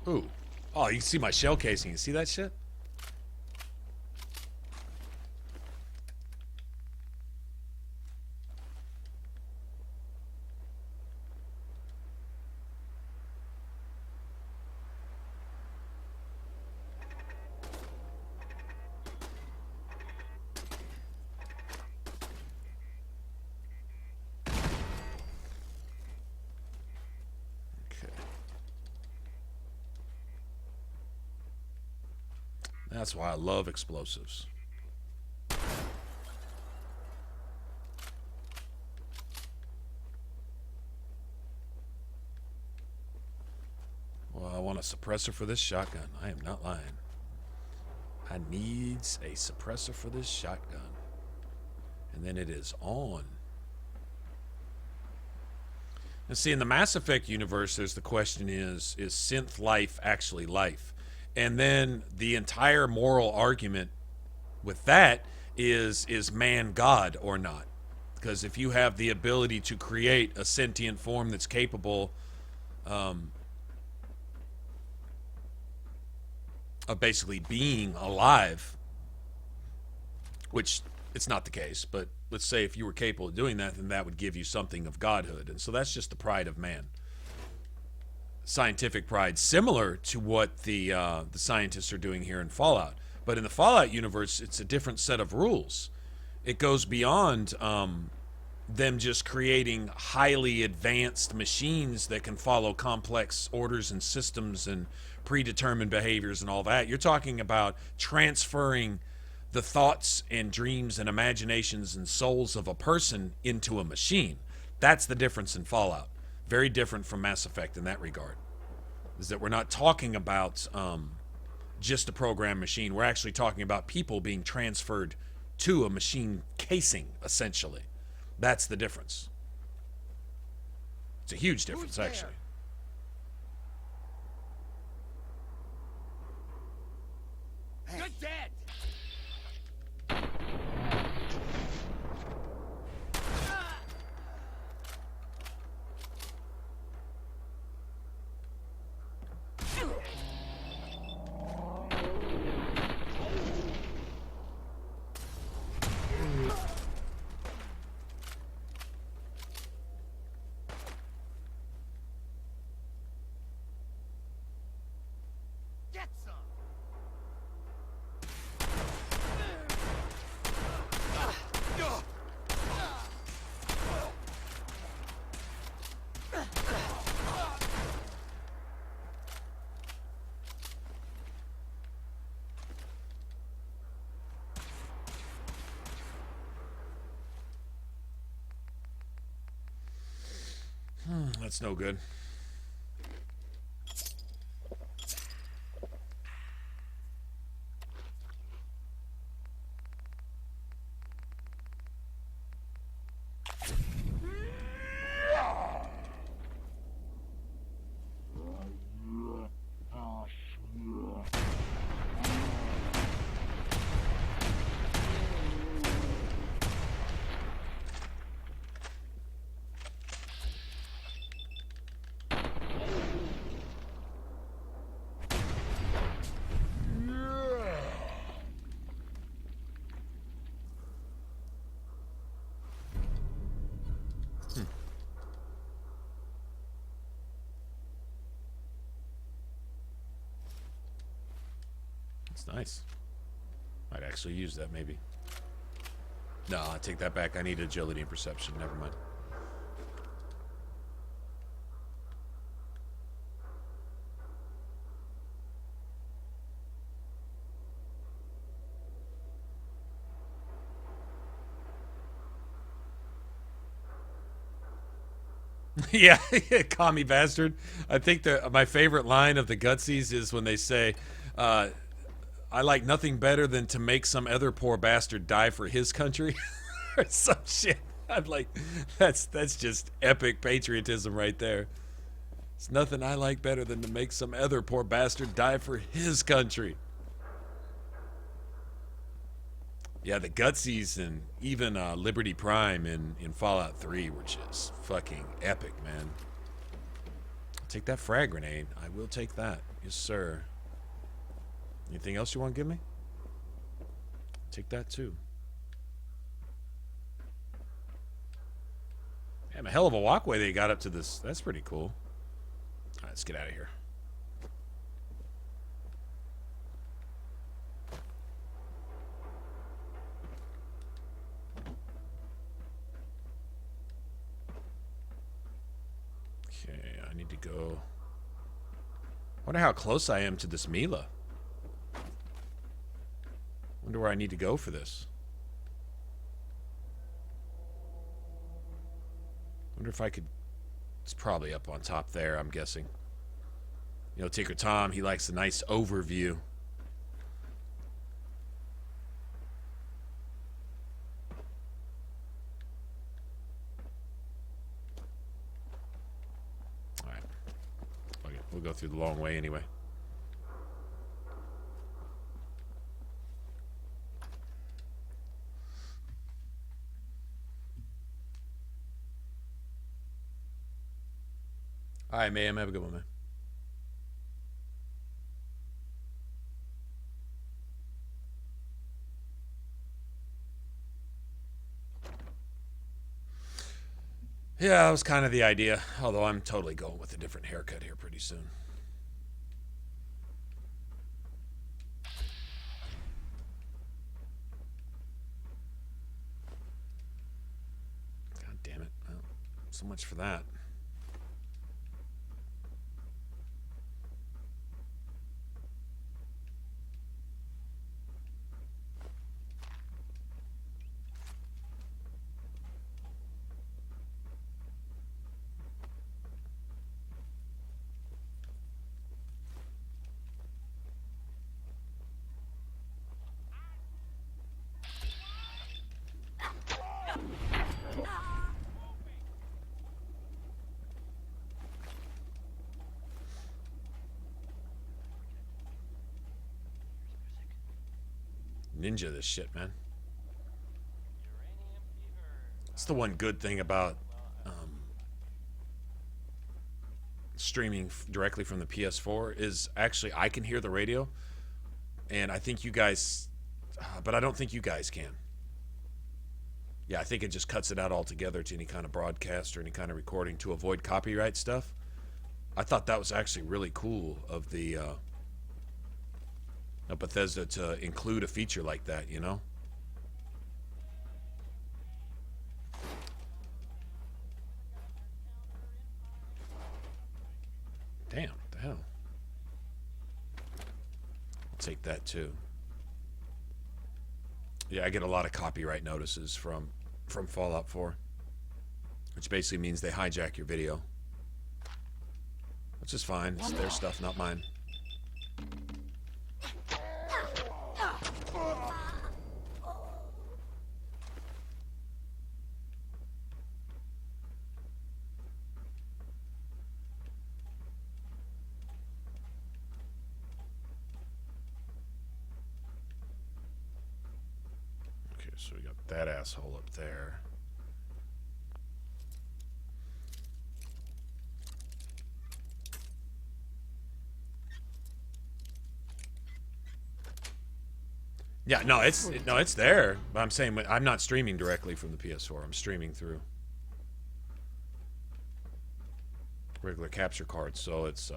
Ooh. Oh, you can see my shell casing. You see that shit? That's why I love explosives. Well, I want a suppressor for this shotgun. I am not lying. I needs a suppressor for this shotgun. And then it is on. Now see, in the Mass Effect universe, there's the question is synth life actually life? And then the entire moral argument with that is man God or not? Because if you have the ability to create a sentient form that's capable of basically being alive, which it's not the case, but let's say if you were capable of doing that, then that would give you something of godhood. And so that's just the pride of man. Scientific pride, similar to what the scientists are doing here in Fallout. But in the Fallout universe, it's a different set of rules. It goes beyond them just creating highly advanced machines that can follow complex orders and systems and predetermined behaviors and all that. You're talking about transferring the thoughts and dreams and imaginations and souls of a person into a machine. That's the difference in Fallout. Very different from Mass Effect in that regard. Is that we're not talking about just a program machine. We're actually talking about people being transferred to a machine casing, essentially. That's the difference. It's a huge difference, actually. You're dead! That's no good. nice. Might actually use that, maybe. No, I take that back. I need agility and perception. Never mind. Yeah, commie bastard. I think my favorite line of the Gutsies is when they say, I like nothing better than to make some other poor bastard die for his country. Or some shit. I'm like, that's just epic patriotism right there. It's nothing I like better than to make some other poor bastard die for his country. Yeah, the Gutsies and even Liberty Prime in Fallout 3 were just fucking epic, man. I'll take that frag grenade. I will take that. Yes, sir. Anything else you want to give me? Take that, too. Damn, a hell of a walkway they got up to this. That's pretty cool. All right, let's get out of here. Okay, I need to go. Wonder how close I am to this Mila. Wonder where I need to go for this. Wonder if I could. It's probably up on top there, I'm guessing. You know, Tinker Tom, he likes a nice overview. Alright. Okay, we'll go through the long way anyway. All right, ma'am. Have a good one, man. Yeah, that was kind of the idea. Although I'm totally going with a different haircut here pretty soon. God damn it. Well, so much for that. Ninja this shit, man. That's the one good thing about streaming directly from the PS4 is actually I can hear the radio, and I think you guys, but I don't think you guys can. Yeah, I think it just cuts it out altogether to any kind of broadcast or any kind of recording to avoid copyright stuff. I thought that was actually really cool of the Bethesda to include a feature like that, you know? Damn, what the hell? I'll take that too. Yeah, I get a lot of copyright notices from Fallout 4, which basically means they hijack your video, which is fine. It's their stuff, not mine. So we got that asshole up there. Yeah, no, it's there. But I'm saying I'm not streaming directly from the PS4. I'm streaming through regular capture cards, so it's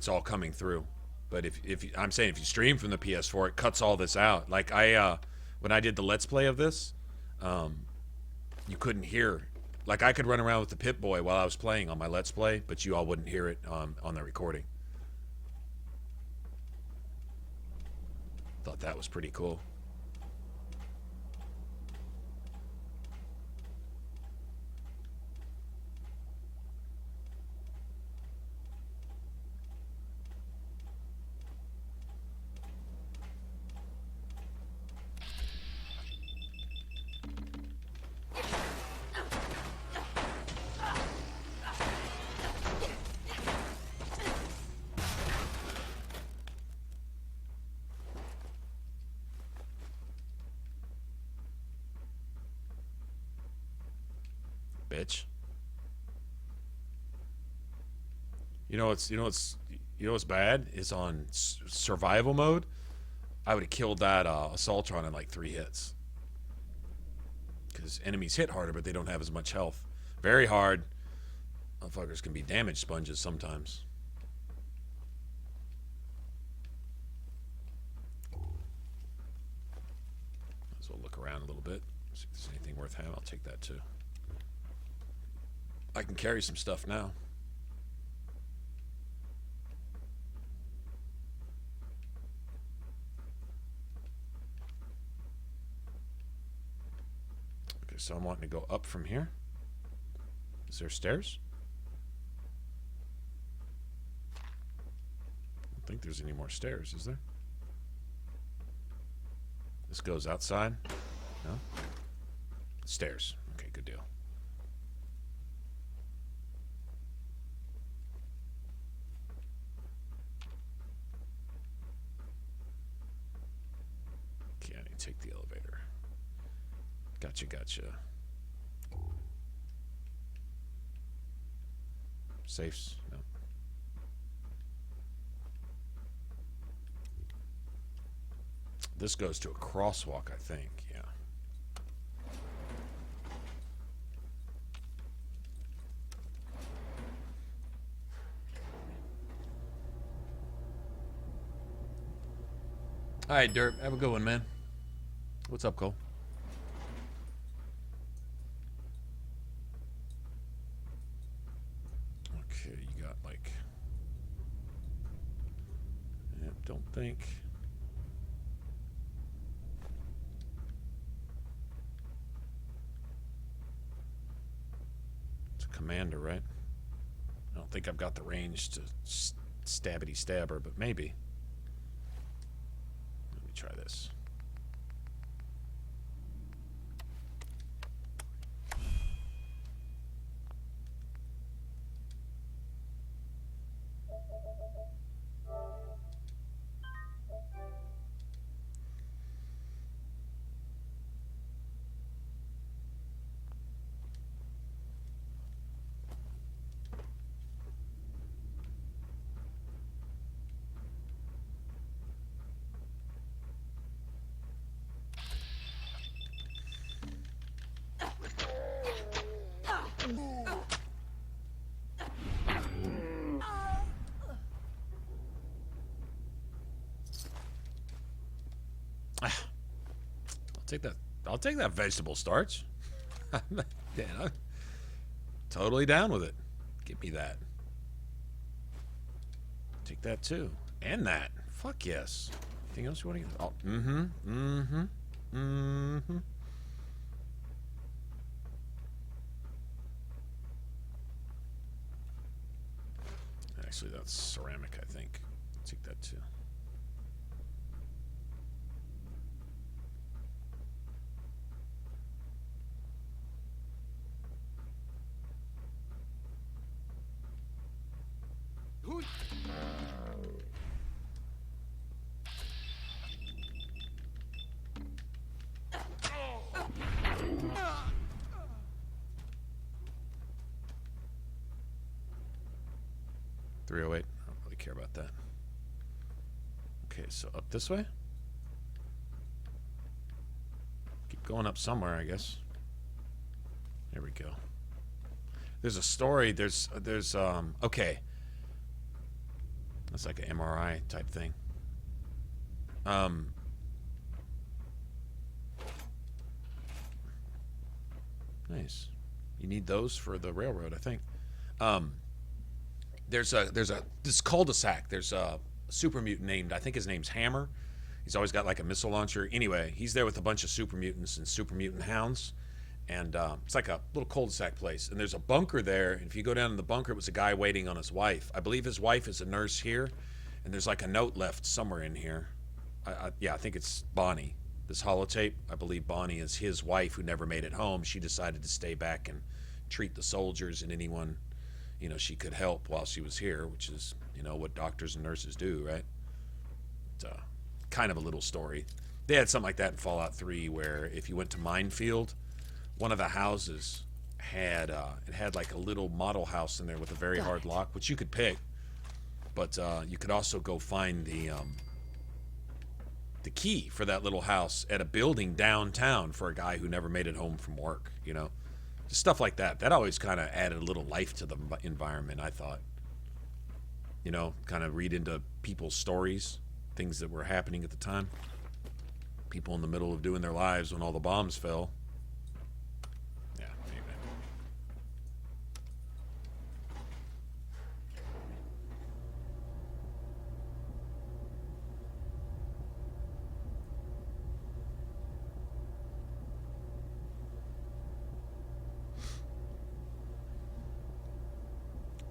all coming through. But if I'm saying if you stream from the PS4, it cuts all this out. Like I when I did the Let's Play of this, you couldn't hear. Like I could run around with the Pip-Boy while I was playing on my Let's Play, but you all wouldn't hear it on the recording. Thought that was pretty cool. Bitch. You know what's bad is on survival mode. I would have killed that Assaultron in like 3 hits. Because enemies hit harder, but they don't have as much health. Very hard. Motherfuckers can be damage sponges sometimes. Might as well look around a little bit. See if there's anything worth having. I'll take that too. I can carry some stuff now. Okay, so I'm wanting to go up from here. Is there stairs? I don't think there's any more stairs, is there? This goes outside? No? Stairs. Okay, good deal. Okay, I need to take the elevator. Gotcha, gotcha. Safes? No. This goes to a crosswalk, I think. Yeah. All right, Dirt. Have a good one, man. What's up, Cole? Okay, you got like... Yep, don't think... It's a commander, right? I don't think I've got the range to stabbity stab her, but maybe. Let me try this. I'll take that vegetable starch. Yeah, I'm totally down with it. Give me that. Take that too. And that. Fuck yes. Anything else you want to get? Oh, Actually, that's ceramic, I think. Take that too. .308. I don't really care about that. Okay, so up this way. Keep going up somewhere, I guess. There we go. There's a story. There's okay. That's like an MRI type thing. Nice. You need those for the railroad, I think. There's this cul-de-sac. There's a super mutant named, I think his name's Hammer. He's always got like a missile launcher. Anyway, he's there with a bunch of super mutants and super mutant hounds. And it's like a little cul-de-sac place. And there's a bunker there. And if you go down in the bunker, it was a guy waiting on his wife. I believe his wife is a nurse here. And there's like a note left somewhere in here. Yeah, I think it's Bonnie. This holotape, I believe Bonnie is his wife who never made it home. She decided to stay back and treat the soldiers and anyone, you know, she could help while she was here, which is, you know, what doctors and nurses do, right? It's kind of a little story. They had something like that in Fallout 3 where if you went to Minefield, one of the houses had it had like a little model house in there with a very hard lock, which you could pick, but you could also go find the key for that little house at a building downtown for a guy who never made it home from work, you know? Just stuff like that. That always kind of added a little life to the environment, I thought. You know, kind of read into people's stories, things that were happening at the time. People in the middle of doing their lives when all the bombs fell. Yeah, anyway.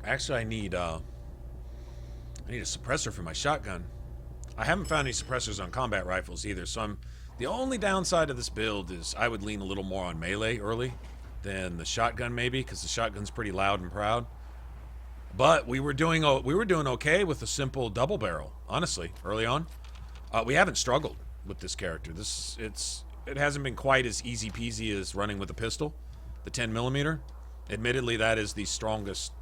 Actually, I need a suppressor for my shotgun. I haven't found any suppressors on combat rifles either, so the only downside of this build is I would lean a little more on melee early than the shotgun maybe, because the shotgun's pretty loud and proud. But we were doing okay with a simple double barrel, honestly, early on. We haven't struggled with this character. It hasn't been quite as easy peasy as running with a pistol, the 10mm. Admittedly, that is the strongest,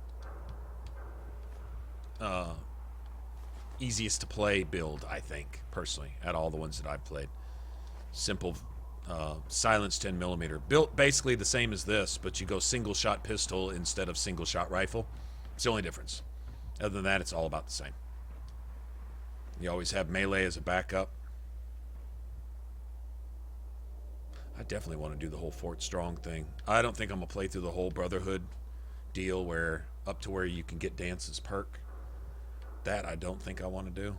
easiest to play build, I think, personally, at all the ones that I've played. Simple, silenced 10mm. Built basically the same as this, but you go single shot pistol instead of single shot rifle. It's the only difference. Other than that, it's all about the same. You always have melee as a backup. I definitely want to do the whole Fort Strong thing. I don't think I'm going to play through the whole Brotherhood deal where up to where you can get Dance's perk. That I don't think I want to do.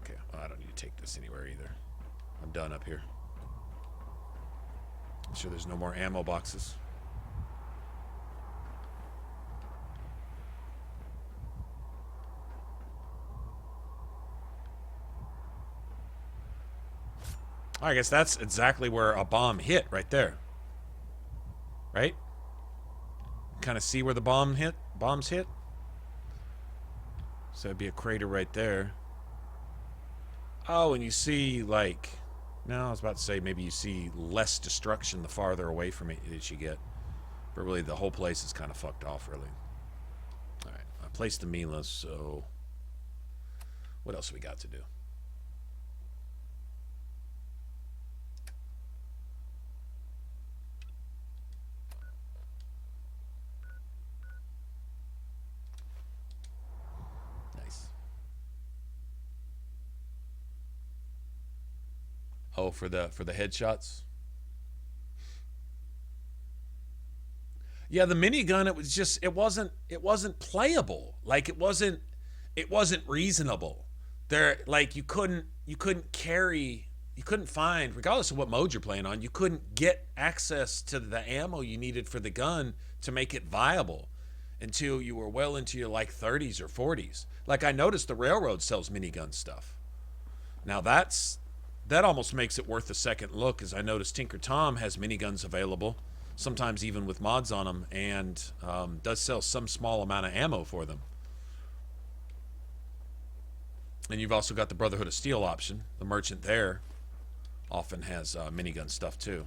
Okay, well, I don't need to take this anywhere either. I'm done up here. I'm sure there's no more ammo boxes. I guess that's exactly where a bomb hit, right there. Right? Kind of see where the bombs hit? So it'd be a crater right there. Oh, and you see, like... No, I was about to say maybe you see less destruction the farther away from it that you get. But really, the whole place is kind of fucked off, really. Alright, I placed the Mila, so... What else we got to do? Oh, for the headshots. Yeah, the minigun, it wasn't playable. Like it wasn't reasonable. There, like you couldn't find, regardless of what mode you're playing on, you couldn't get access to the ammo you needed for the gun to make it viable until you were well into your like 30s or 40s. Like I noticed the Railroad sells minigun stuff. Now that almost makes it worth a second look, as I noticed Tinker Tom has miniguns available, sometimes even with mods on them, and does sell some small amount of ammo for them. And you've also got the Brotherhood of Steel option. The merchant there often has minigun stuff too.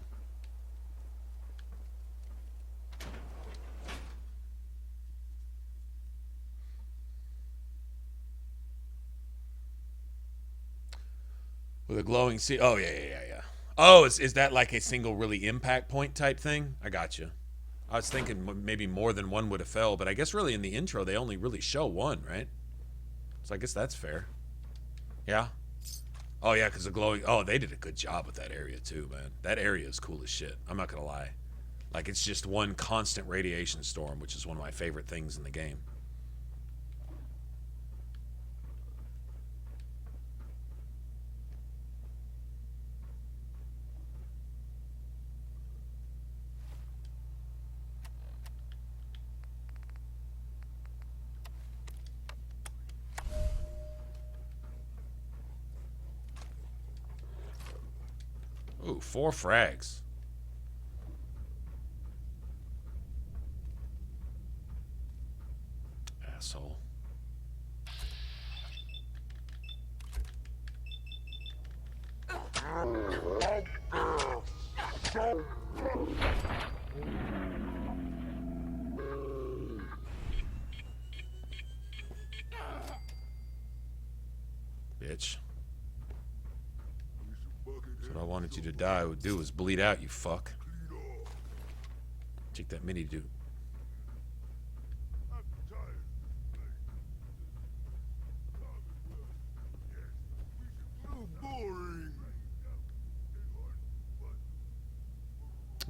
With a glowing sea. Oh, yeah. Oh, is that like a single really impact point type thing? I got you. I was thinking maybe more than one would have fell, but I guess really in the intro they only really show one, right? So I guess that's fair. Yeah. Oh yeah, because the glowing. Oh, they did a good job with that area too, man. That area is cool as shit. I'm not gonna lie. Like it's just one constant radiation storm, which is one of my favorite things in the game. Ooh, 4 frags. Asshole. Bitch. That's what I wanted you to die would do is bleed out, you fuck. Take that mini dude.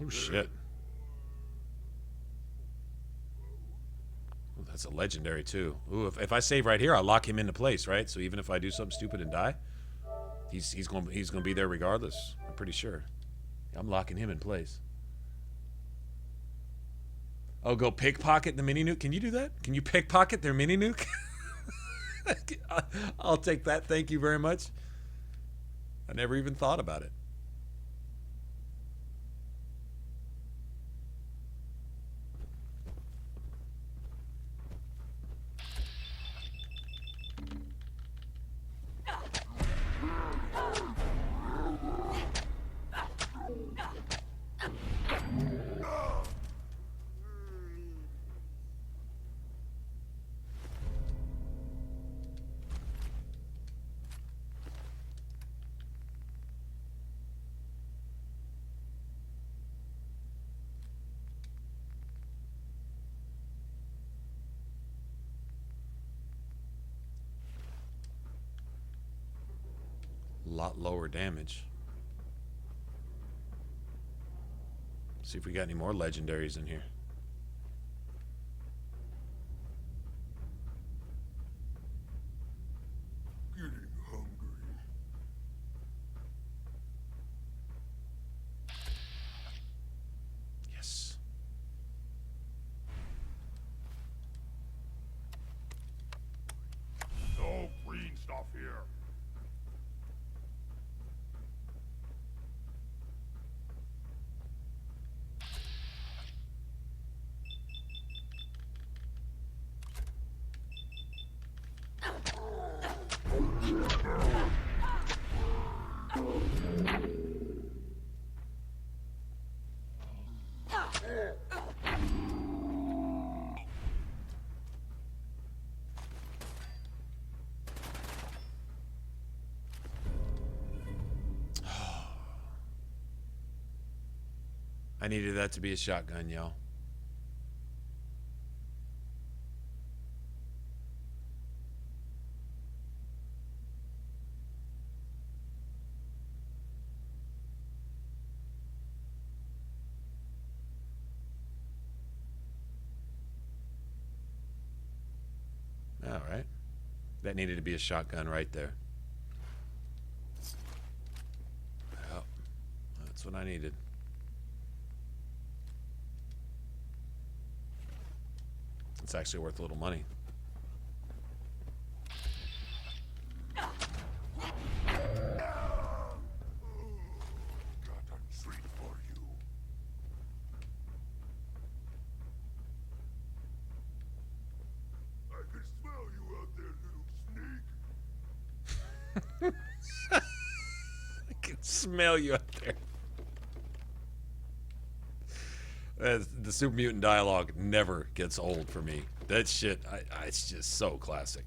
Oh shit. Ooh, that's a legendary too. Ooh, if I save right here, I lock him into place, right? So even if I do something stupid and die, he's gonna be there regardless. I'm pretty sure. I'm locking him in place. Oh, go pickpocket the mini nuke. Can you do that? Can you pickpocket their mini nuke? I'll take that. Thank you very much. I never even thought about it. Lot lower damage. See if we got any more legendaries in here. Getting hungry. Yes. No green stuff here. I needed that to be a shotgun, yo. All right. That needed to be a shotgun right there. Well, that's what I needed. It's actually worth a little money. Got a treat for you. I can smell you out there, little snake. I can smell you out there. The Super Mutant dialogue never gets old for me. That shit, it's just so classic.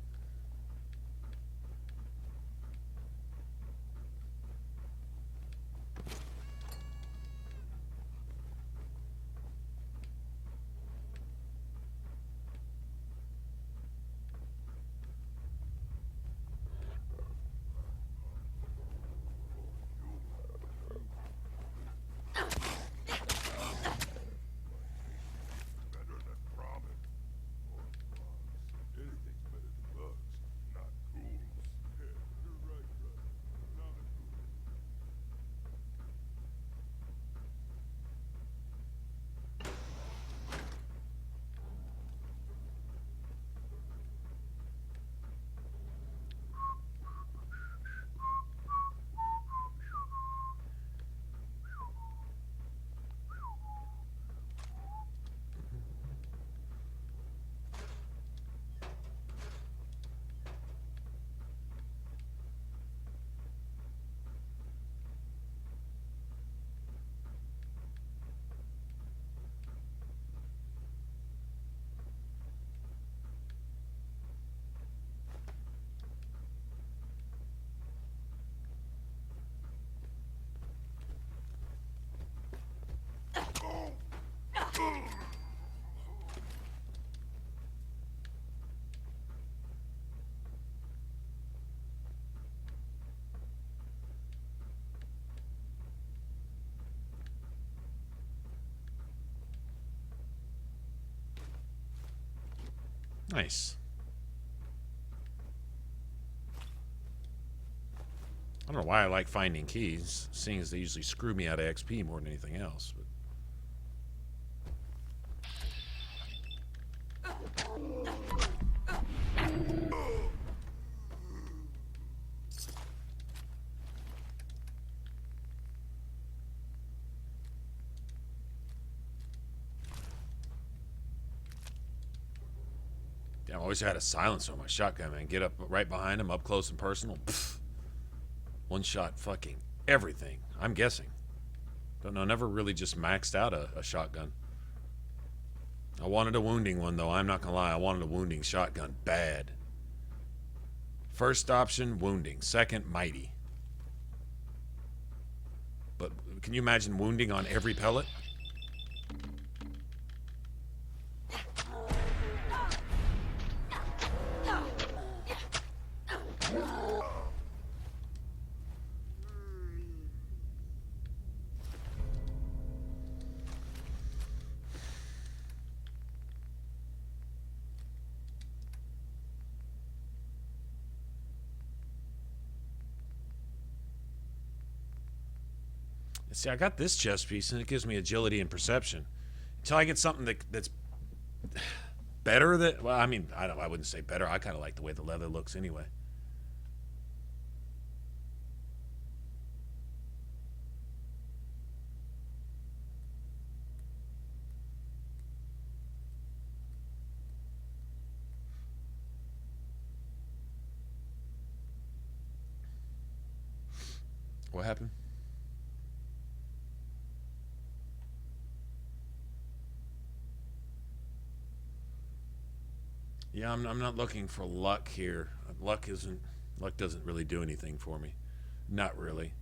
Nice. I don't know why I like finding keys, seeing as they usually screw me out of XP more than anything else. But... Damn, I always had a silencer on my shotgun, man. Get up right behind him, up close and personal. Pfft. One shot fucking everything. I'm guessing. Don't know, never really just maxed out a shotgun. I wanted a wounding one, though. I'm not gonna lie. I wanted a wounding shotgun bad. First option, wounding. Second, mighty. But can you imagine wounding on every pellet? See, I got this chest piece, and it gives me agility and perception. Until I get something that's better than... Well, I mean, I wouldn't say better. I kind of like the way the leather looks anyway. What happened? Yeah, I'm not looking for luck here. Luck doesn't really do anything for me. Not really.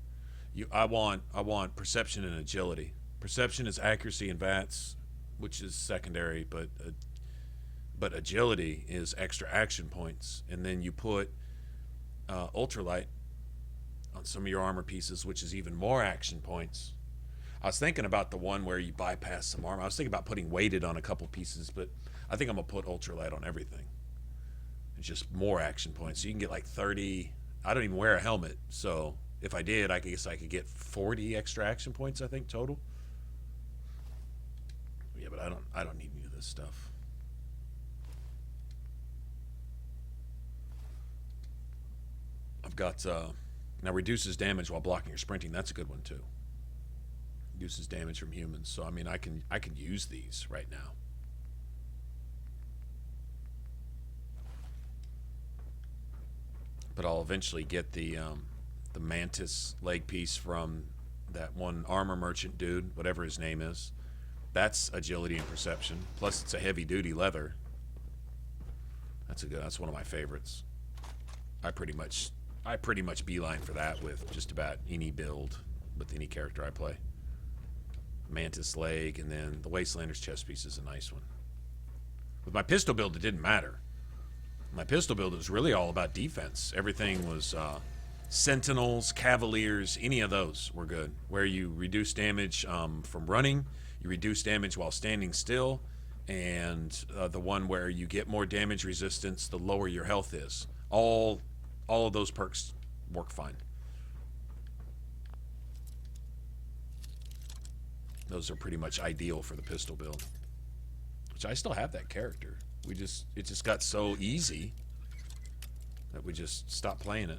I want perception and agility. Perception is accuracy and VATS, which is secondary, but agility is extra action points. And then you put ultralight on some of your armor pieces, which is even more action points. I was thinking about the one where you bypass some armor. I was thinking about putting weighted on a couple pieces, but I think I'm going to put ultralight on everything. It's just more action points. So you can get like 30. I don't even wear a helmet. So if I did, I guess I could get 40 extra action points, I think, total. Yeah, but I don't need any of this stuff. I've got, now reduces damage while blocking or sprinting. That's a good one too. Reduces damage from humans. So, I mean, I can use these right now. But I'll eventually get the mantis leg piece from that one armor merchant dude, whatever his name is. That's agility and perception. Plus, it's a heavy-duty leather. That's one of my favorites. I pretty much beeline for that with just about any build with any character I play. Mantis leg, and then the Wastelander's chest piece is a nice one. With my pistol build, it didn't matter. My pistol build was really all about defense. Everything was Sentinels, Cavaliers, any of those were good. Where you reduce damage from running, you reduce damage while standing still, and the one where you get more damage resistance the lower your health is. All of those perks work fine. Those are pretty much ideal for the pistol build. Which I still have that character. It just got so easy that we just stopped playing it.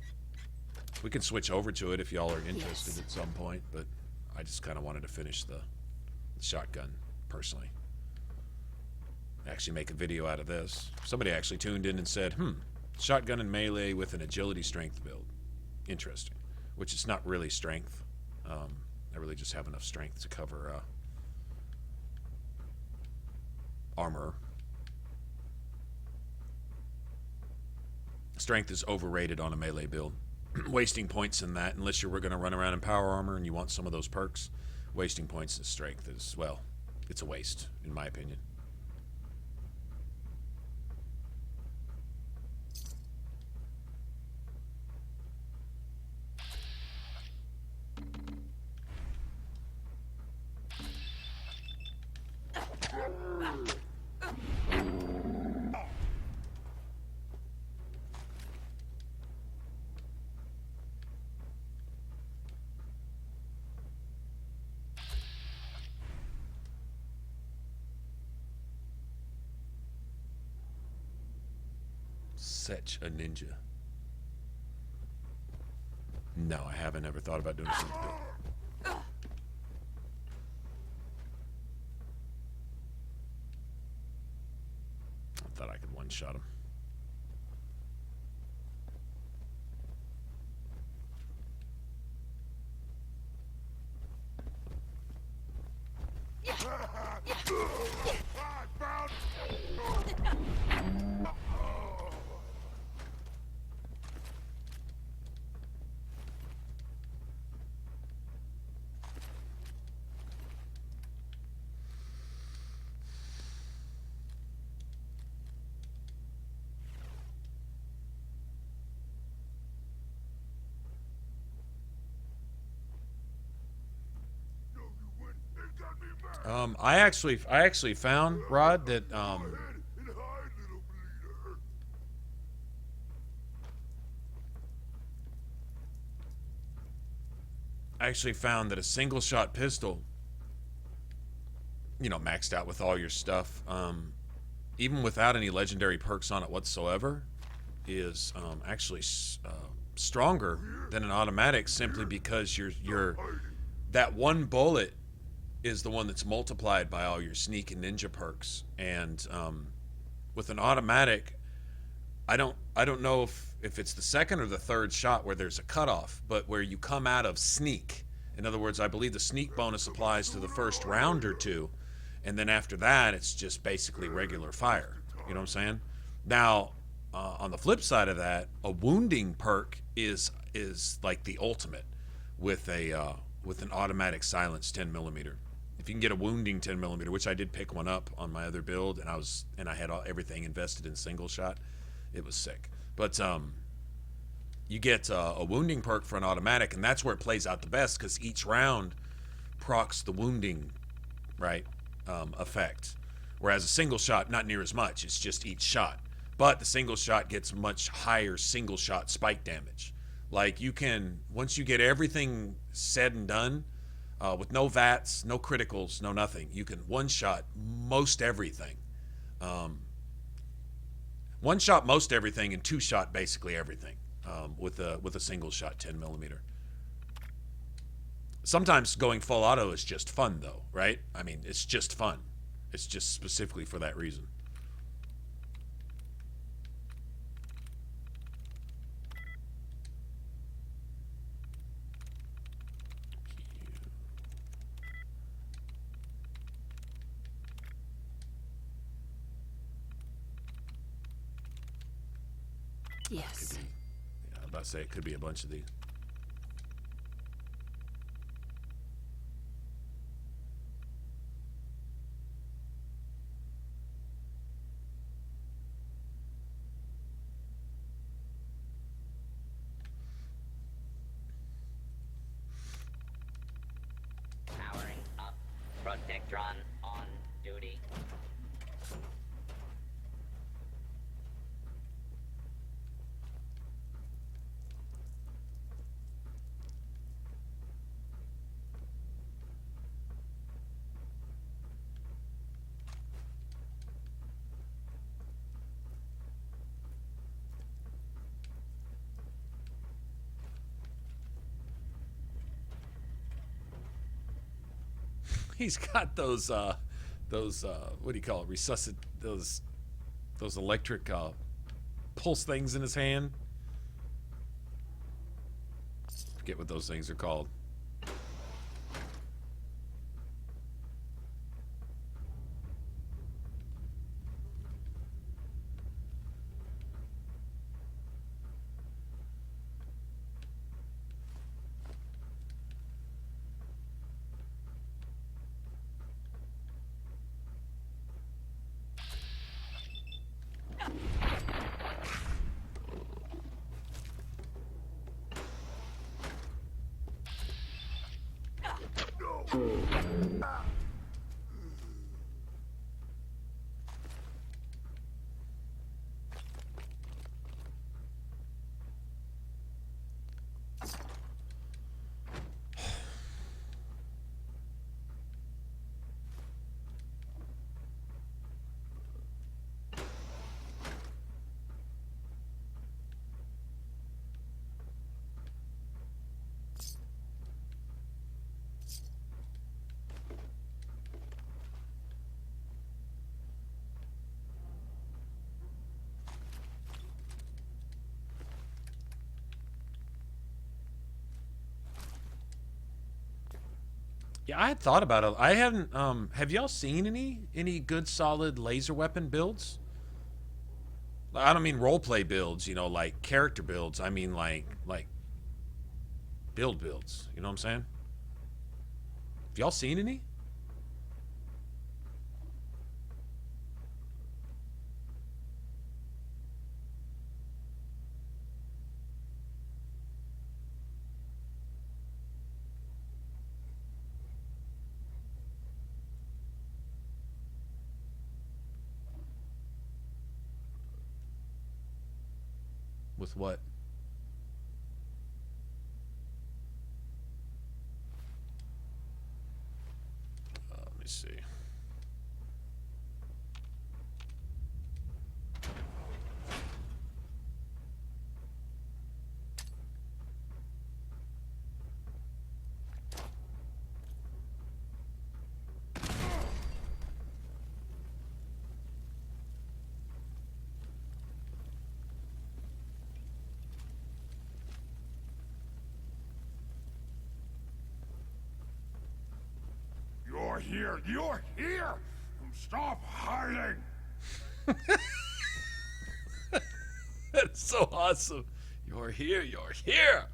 We can switch over to it if y'all are interested at some point, but I just kind of wanted to finish the shotgun personally. Actually make a video out of this. Somebody actually tuned in and said, shotgun and melee with an agility strength build. Interesting. Which is not really strength. I really just have enough strength to cover armor. Strength is overrated on a melee build. Wasting points in that, unless you're going to run around in power armor and you want some of those perks, wasting points in strength is, well, it's a waste, in my opinion. Such a ninja. No, I haven't ever thought about doing a synth build. I thought I could one-shot him. I actually found, Rod, that I actually found that a single shot pistol, you know, maxed out with all your stuff, even without any legendary perks on it whatsoever, is actually stronger than an automatic, simply because you're that one bullet is the one that's multiplied by all your sneak and ninja perks. And with an automatic, I don't know if it's the second or the third shot where there's a cutoff, but where you come out of sneak. In other words, I believe the sneak bonus applies to the first round or two, and then after that, it's just basically regular fire. You know what I'm saying? Now, on the flip side of that, a wounding perk is like the ultimate with an automatic silence 10mm. If you can get a wounding 10mm, which I did pick one up on my other build, and I had everything invested in single shot, it was sick. But you get a wounding perk for an automatic, and that's where it plays out the best, because each round procs the wounding, right, effect. Whereas a single shot, not near as much. It's just each shot. But the single shot gets much higher single shot spike damage. Like, you can, once you get everything said and done, with no VATs, no criticals, no nothing, you can one-shot most everything. One-shot most everything and two-shot basically everything with a single-shot 10mm. Sometimes going full auto is just fun, though, right? I mean, it's just fun. It's just specifically for that reason. Yes. Yeah, I was about to say it could be a bunch of these. Powering up. Protectron on duty. He's got those what do you call it? Those electric pulse things in his hand. Forget what those things are called. Yeah, I had thought about it. I haven't. Have y'all seen any good solid laser weapon builds? I don't mean roleplay builds, you know, like character builds. I mean like builds. You know what I'm saying? Have y'all seen any? With what? Let me see. You're here! You're here! Stop hiding! That's so awesome. You're here. You're here.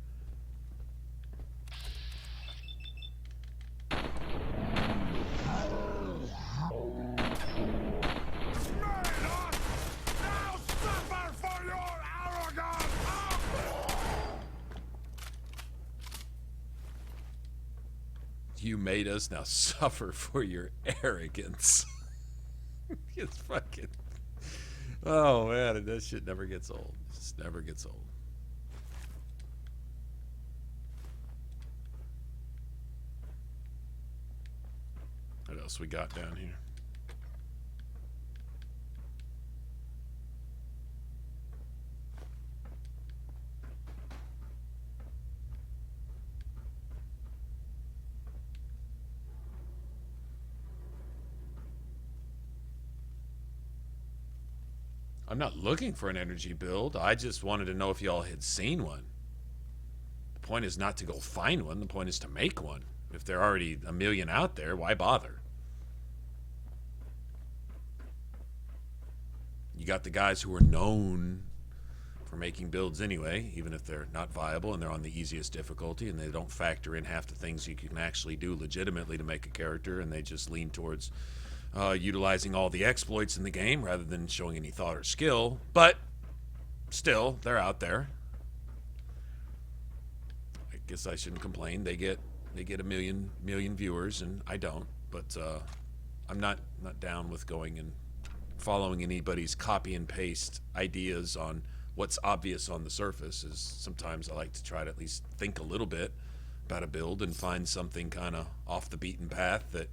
Now suffer for your arrogance! You made us, now suffer for your arrogance. It's fucking... Oh, man, that shit never gets old. It just never gets old. What else we got down here? I'm not looking for an energy build. I just wanted to know if y'all had seen one. The point is not to go find one. The point is to make one. If there are already a million out there, why bother? You got the guys who are known for making builds anyway, even if they're not viable and they're on the easiest difficulty and they don't factor in half the things you can actually do legitimately to make a character, and they just lean towards utilizing all the exploits in the game rather than showing any thought or skill. But still, they're out there. I guess I shouldn't complain. They get a million viewers, and I don't. But I'm not down with going and following anybody's copy and paste ideas on what's obvious on the surface. Is sometimes I like to try to at least think a little bit about a build and find something kind of off the beaten path that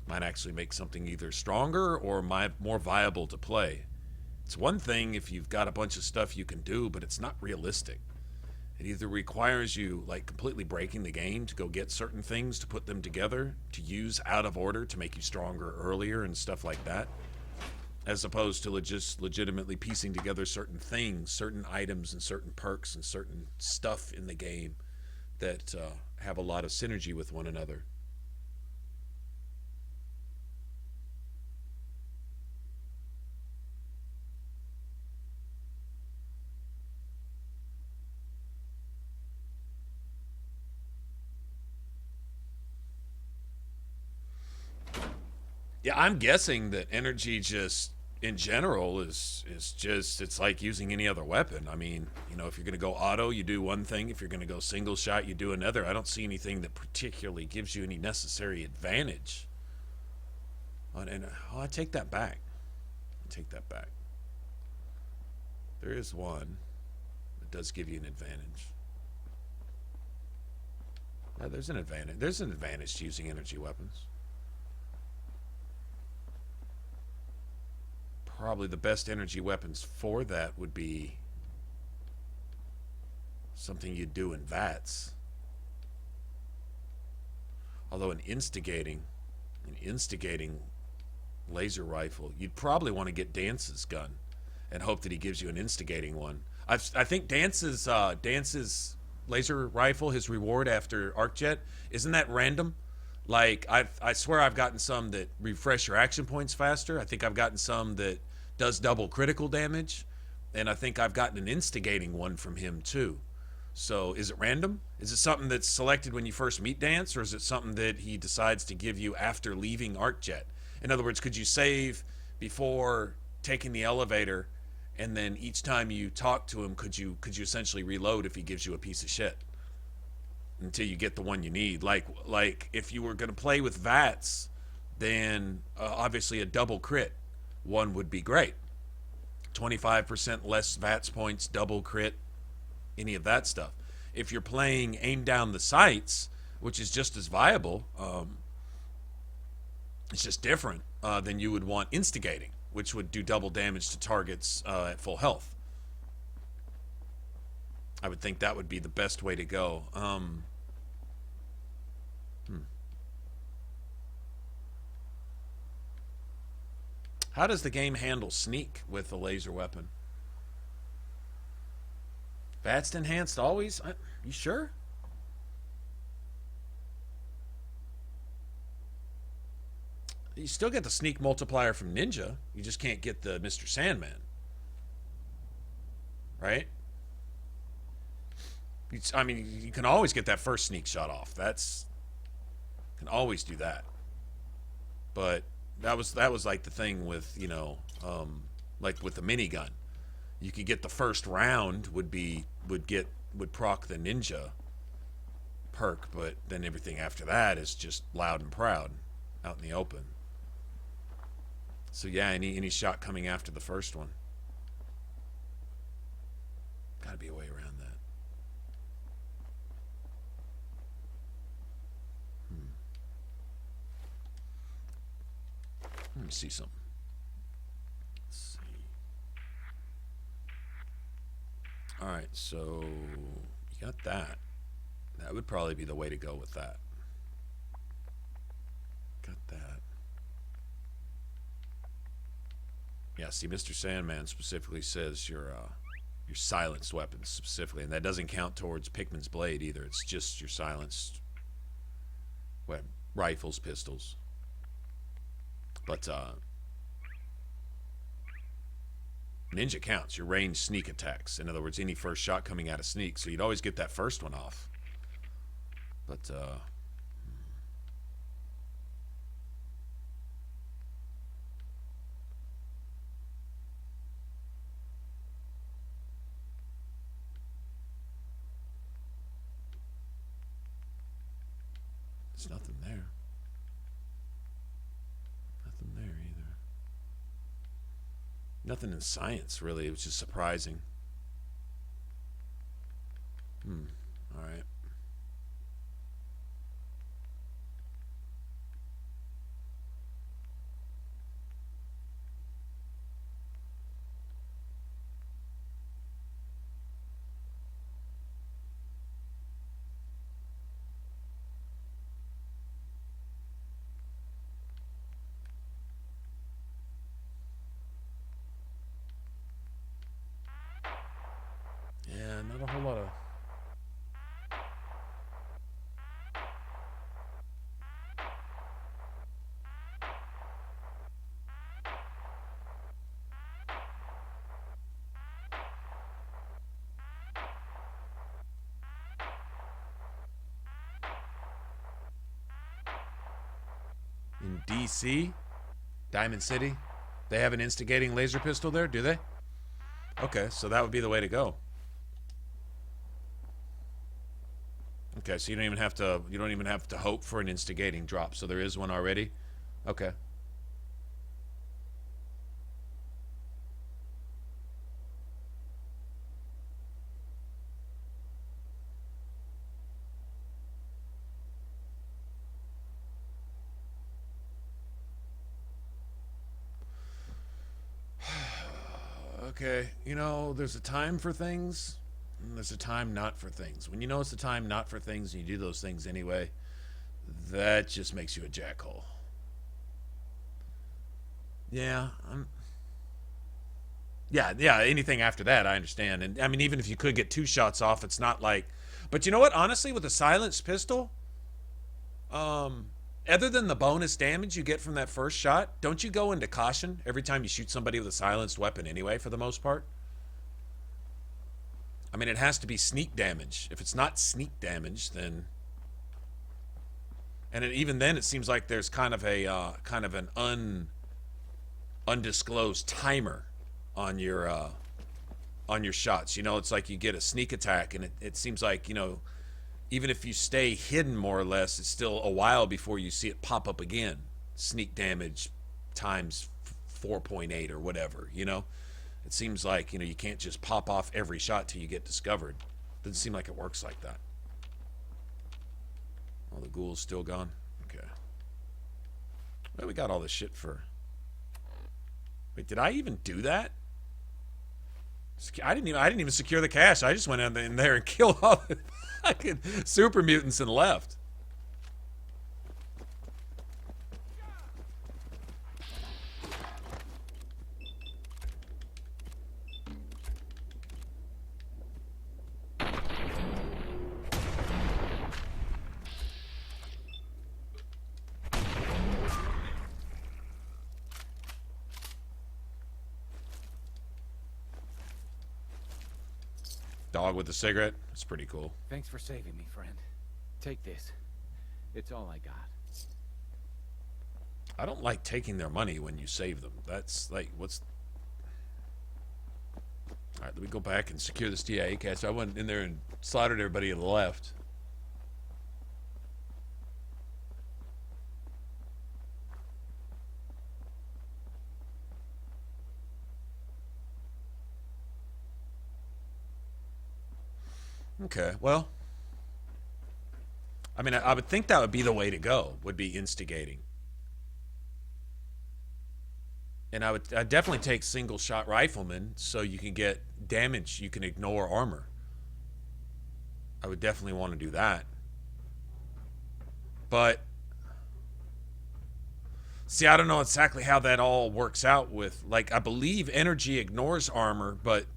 might actually make something either stronger or more viable to play. It's one thing if you've got a bunch of stuff you can do, but it's not realistic. It either requires you like completely breaking the game to go get certain things to put them together to use out of order to make you stronger earlier and stuff like that, as opposed to just legitimately piecing together certain things, certain items and certain perks and certain stuff in the game that have a lot of synergy with one another. Yeah, I'm guessing that energy just in general is just, it's like using any other weapon. I mean, you know, if you're going to go auto, you do one thing. If you're going to go single shot, you do another. I don't see anything that particularly gives you any necessary advantage. And I take that back. I take that back. There is one that does give you an advantage. Yeah, there's an advantage. There's an advantage to using energy weapons. Probably the best energy weapons for that would be something you'd do in VATS. Although an instigating laser rifle, you'd probably want to get Dance's gun and hope that he gives you an instigating one. I think Dance's laser rifle, his reward after ArcJet, isn't that random? Like, I swear I've gotten some that refresh your action points faster. I think I've gotten some that does double critical damage. And I think I've gotten an instigating one from him, too. So, is it random? Is it something that's selected when you first meet Dance? Or is it something that he decides to give you after leaving ArcJet? In other words, could you save before taking the elevator, and then each time you talk to him, could you essentially reload if he gives you a piece of shit until you get the one you need? Like if you were going to play with VATS, then obviously a double crit one would be great. 25% less VATS points, double crit, any of that stuff. If you're playing aim down the sights, which is just as viable, it's just different, then you would want instigating, which would do double damage to targets at full health. I would think that would be the best way to go. How does the game handle sneak with a laser weapon? VATS enhanced always? You sure? You still get the sneak multiplier from Ninja. You just can't get the Mr. Sandman. Right? I mean, you can always get that first sneak shot off. Can always do that. But that was like the thing with, you know, like with the minigun. You could get the first round would proc the Ninja perk, but then everything after that is just loud and proud out in the open. So yeah, any shot coming after the first one. Gotta be a way around that. Let me see something. Let's see. Alright, so you got that. That would probably be the way to go with that. Got that. Yeah, see, Mr. Sandman specifically says your silenced weapons specifically, and that doesn't count towards Pikmin's Blade either. It's just your silenced rifles, pistols. But Ninja counts, your ranged sneak attacks. In other words, any first shot coming out of sneak. So you'd always get that first one off. But there's nothing there. Nothing there either. Nothing in science, really. It was just surprising. Alright. Yeah, not a whole lot of... In DC? Diamond City? They have an instigating laser pistol there, do they? Okay, so that would be the way to go. Okay, so you don't even have to hope for an instigating drop. So there is one already? Okay. Okay, you know, there's a time for things, and there's a time not for things. When you know it's a time not for things and you do those things anyway, that just makes you a jackhole. Yeah, yeah, anything after that, I understand. And I mean, even if you could get 2 shots off, it's not like... But you know what? Honestly, with a silenced pistol, Other than the bonus damage you get from that first shot, don't you go into caution every time you shoot somebody with a silenced weapon anyway, for the most part? I mean, it has to be sneak damage. If it's not sneak damage, then... And even then, it seems like there's kind of an undisclosed timer on your shots. You know, it's like you get a sneak attack, and it seems like, you know, even if you stay hidden more or less, it's still a while before you see it pop up again. Sneak damage times 4.8 or whatever, you know? It seems like, you know, you can't just pop off every shot till you get discovered. Doesn't seem like it works like that. All the ghouls still gone? Okay. Well, we got all this shit for... Wait, did I even do that? I didn't even secure the cache. I just went in there and killed all the fucking super mutants and left. Dog with a cigarette. It's pretty cool. Thanks for saving me, friend. Take this. It's all I got. I don't like taking their money when you save them. That's like, what's... Alright, let me go back and secure this DIA cache. I went in there and slaughtered everybody to the left. Okay, well, I mean, I would think that would be the way to go, would be instigating. And I'd definitely take single shot rifleman so you can get damage, you can ignore armor. I would definitely want to do that. But, see, I don't know exactly how that all works out with, like, I believe energy ignores armor, but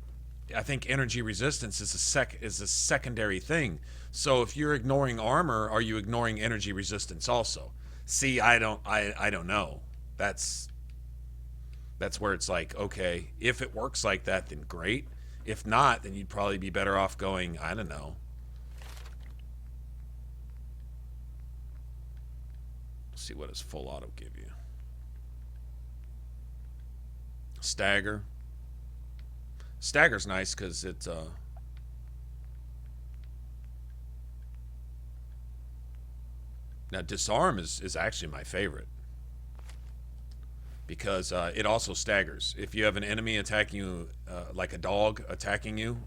I think energy resistance is a secondary thing. So if you're ignoring armor, are you ignoring energy resistance also? See, I don't know. That's where it's like, okay, if it works like that, then great. If not, then you'd probably be better off going, I don't know. Let's see, what does full auto give you? Stagger. Stagger's nice because it's now disarm is actually my favorite because it also staggers. If you have an enemy attacking you, like a dog attacking you,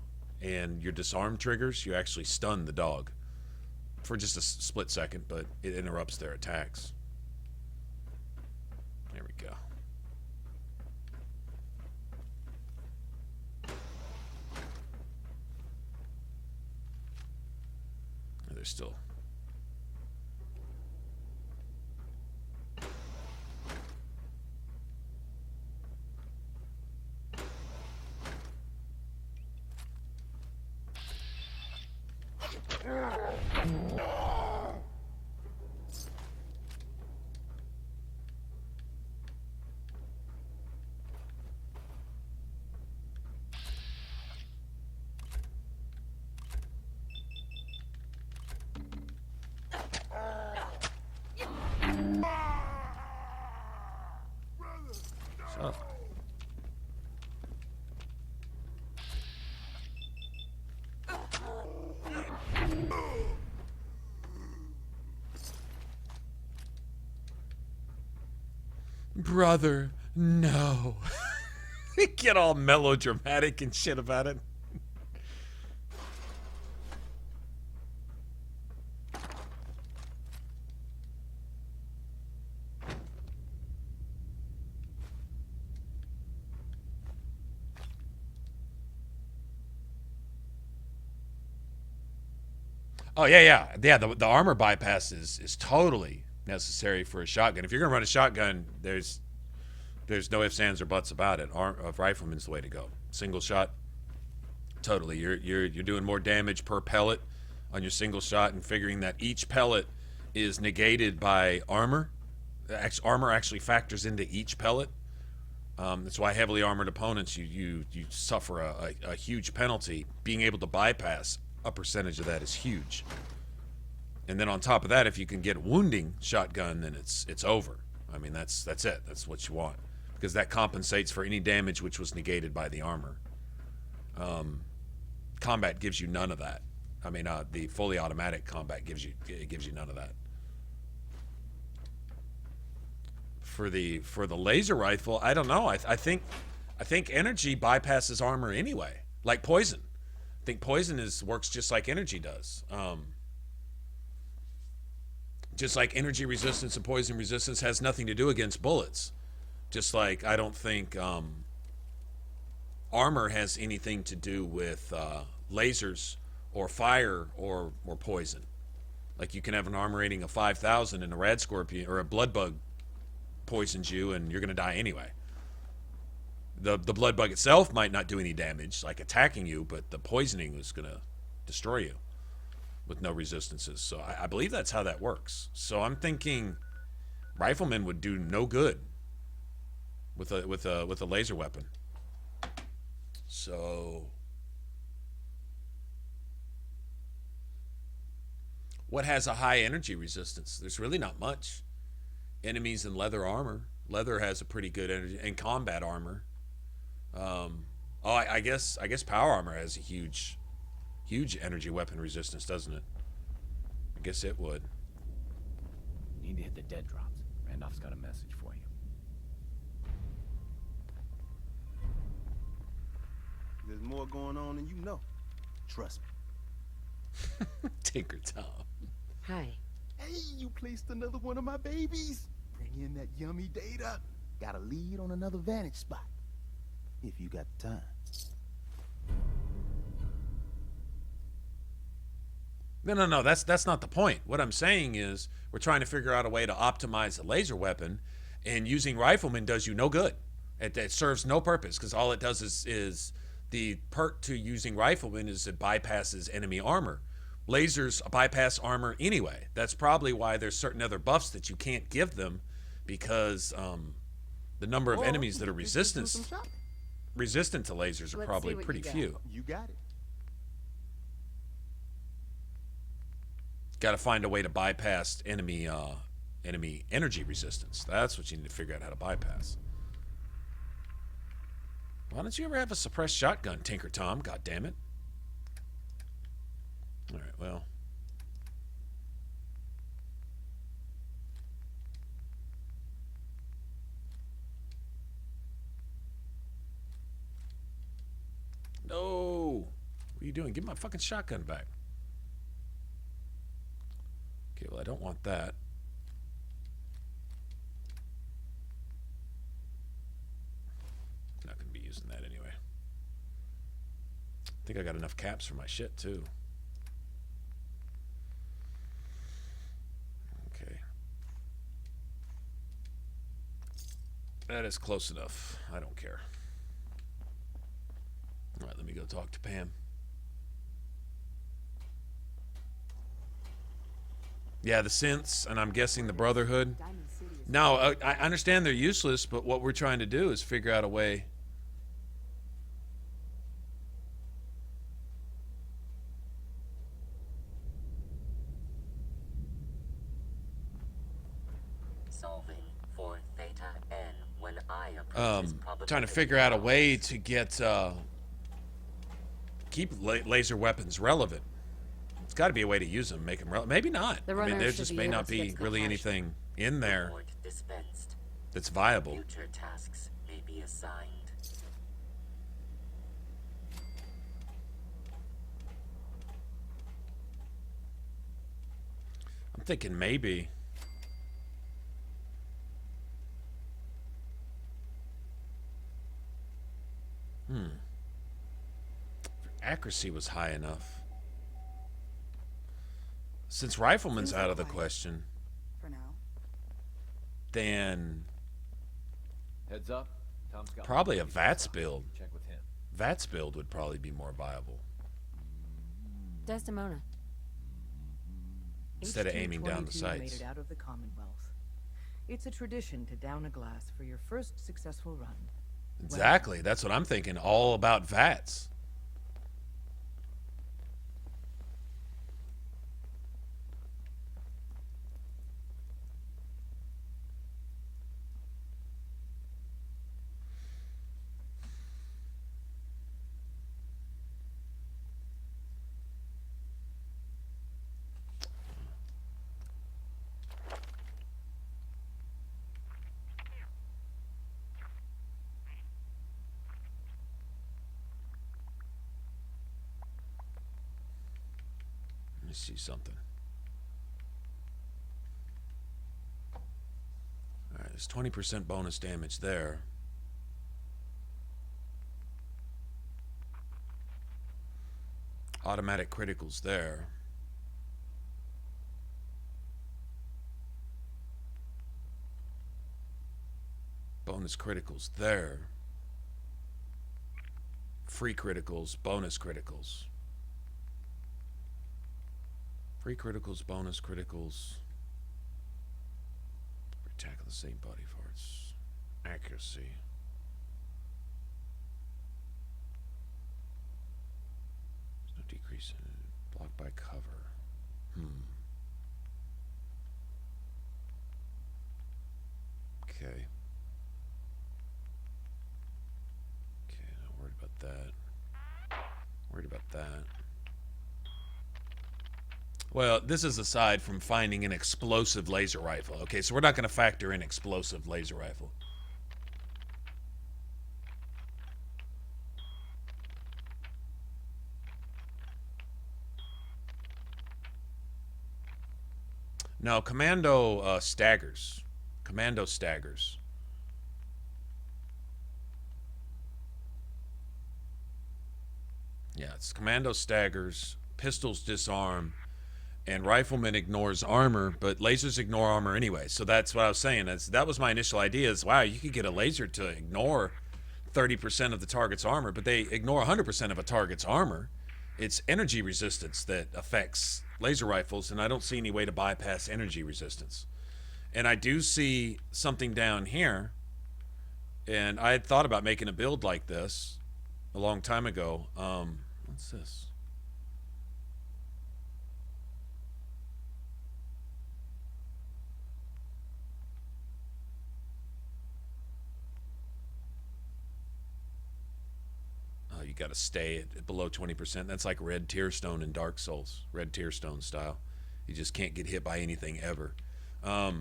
and your disarm triggers, you actually stun the dog for just a split second, but it interrupts their attacks. There we go. There's still... Brother, no. Get all melodramatic and shit about it. Oh, yeah. The armor bypass is totally necessary for a shotgun. If you're gonna run a shotgun, there's no ifs, ands, or buts about it. Rifleman's the way to go. Single shot, totally. You're doing more damage per pellet on your single shot, and figuring that each pellet is negated by armor. Armor actually factors into each pellet. That's why heavily armored opponents, you suffer a huge penalty. Being able to bypass a percentage of that is huge. And then on top of that, if you can get wounding shotgun, then it's over. I mean, that's it. That's what you want, because that compensates for any damage which was negated by the armor. Combat gives you none of that. I mean, the fully automatic combat gives you none of that. For the laser rifle, I don't know. I think energy bypasses armor anyway, like poison. I think poison works just like energy does. Just like energy resistance and poison resistance has nothing to do against bullets. Just like I don't think armor has anything to do with lasers or fire or poison. Like you can have an armor rating of 5,000 and a rad scorpion or a blood bug poisons you and you're going to die anyway. The blood bug itself might not do any damage, like attacking you, but the poisoning is going to destroy you with no resistances. So I believe that's how that works. So I'm thinking riflemen would do no good with a laser weapon. So what has a high energy resistance? There's really not much. Enemies in leather armor. Leather has a pretty good energy, and combat armor. I guess power armor has a huge energy weapon resistance, doesn't it? I guess it would. You need to hit the dead drops. Randolph's got a message for you. There's more going on than you know. Trust me. Tinker Tom. Hi. Hey, you placed another one of my babies. Bring in that yummy data. Got a lead on another vantage spot. If you got the time. No. That's not the point. What I'm saying is we're trying to figure out a way to optimize a laser weapon, and using rifleman does you no good. It serves no purpose, because all it does is the perk to using rifleman is it bypasses enemy armor. Lasers bypass armor anyway. That's probably why there's certain other buffs that you can't give them, because the number of enemies that are resistant to lasers are probably pretty few. You got it. Got to find a way to bypass enemy energy resistance. That's what you need to figure out how to bypass. Why don't you ever have a suppressed shotgun, Tinker Tom? God damn it. All right, well. No. What are you doing? Give my fucking shotgun back. Okay, well, I don't want that. Not going to be using that anyway. I think I got enough caps for my shit, too. Okay. That is close enough. I don't care. All right, let me go talk to Pam. Yeah, the synths, and I'm guessing the Brotherhood. No, I understand they're useless, but what we're trying to do is figure out a way. Solving for theta n when I approach Trying to figure out a way to get keep laser weapons relevant. It's got to be a way to use them, make them relevant. Maybe not. I mean, there just may not be really anything in there that's viable. Future tasks may be assigned. I'm thinking maybe. Accuracy was high enough. Since Rifleman's out of the question, For now. then Heads up. Tom's got probably a VATS build. Check with him. VATS build would probably be more viable. Desdemona. instead of aiming down the HT-22 sights. made it out of the Commonwealth. It's a tradition to down a glass for your first successful run. Exactly. That's what I'm thinking. All about VATS. Let me see something. All right, there's 20% bonus damage there. Automatic criticals there. Bonus criticals there. Free criticals, bonus criticals. Free criticals, bonus criticals. Tackle the same body parts. Accuracy. There's no decrease in it. Block by cover. Okay. Okay, not worried about that. Worried about that. Well, this is aside from finding an explosive laser rifle. Okay, so we're not going to factor in explosive laser rifle. No, Commando staggers. Commando staggers. Yeah, it's Commando staggers, pistols disarm, and Rifleman ignores armor, but lasers ignore armor anyway. So that's what I was saying. That was my initial idea is, wow, you could get a laser to ignore 30% of the target's armor, but they ignore 100% of a target's armor. It's energy resistance that affects laser rifles, and I don't see any way to bypass energy resistance. And I do see something down here, and I had thought about making a build like this a long time ago. What's this? You got to stay at below 20%. That's like Red Tearstone in Dark Souls. Red Tearstone style. You just can't get hit by anything ever. I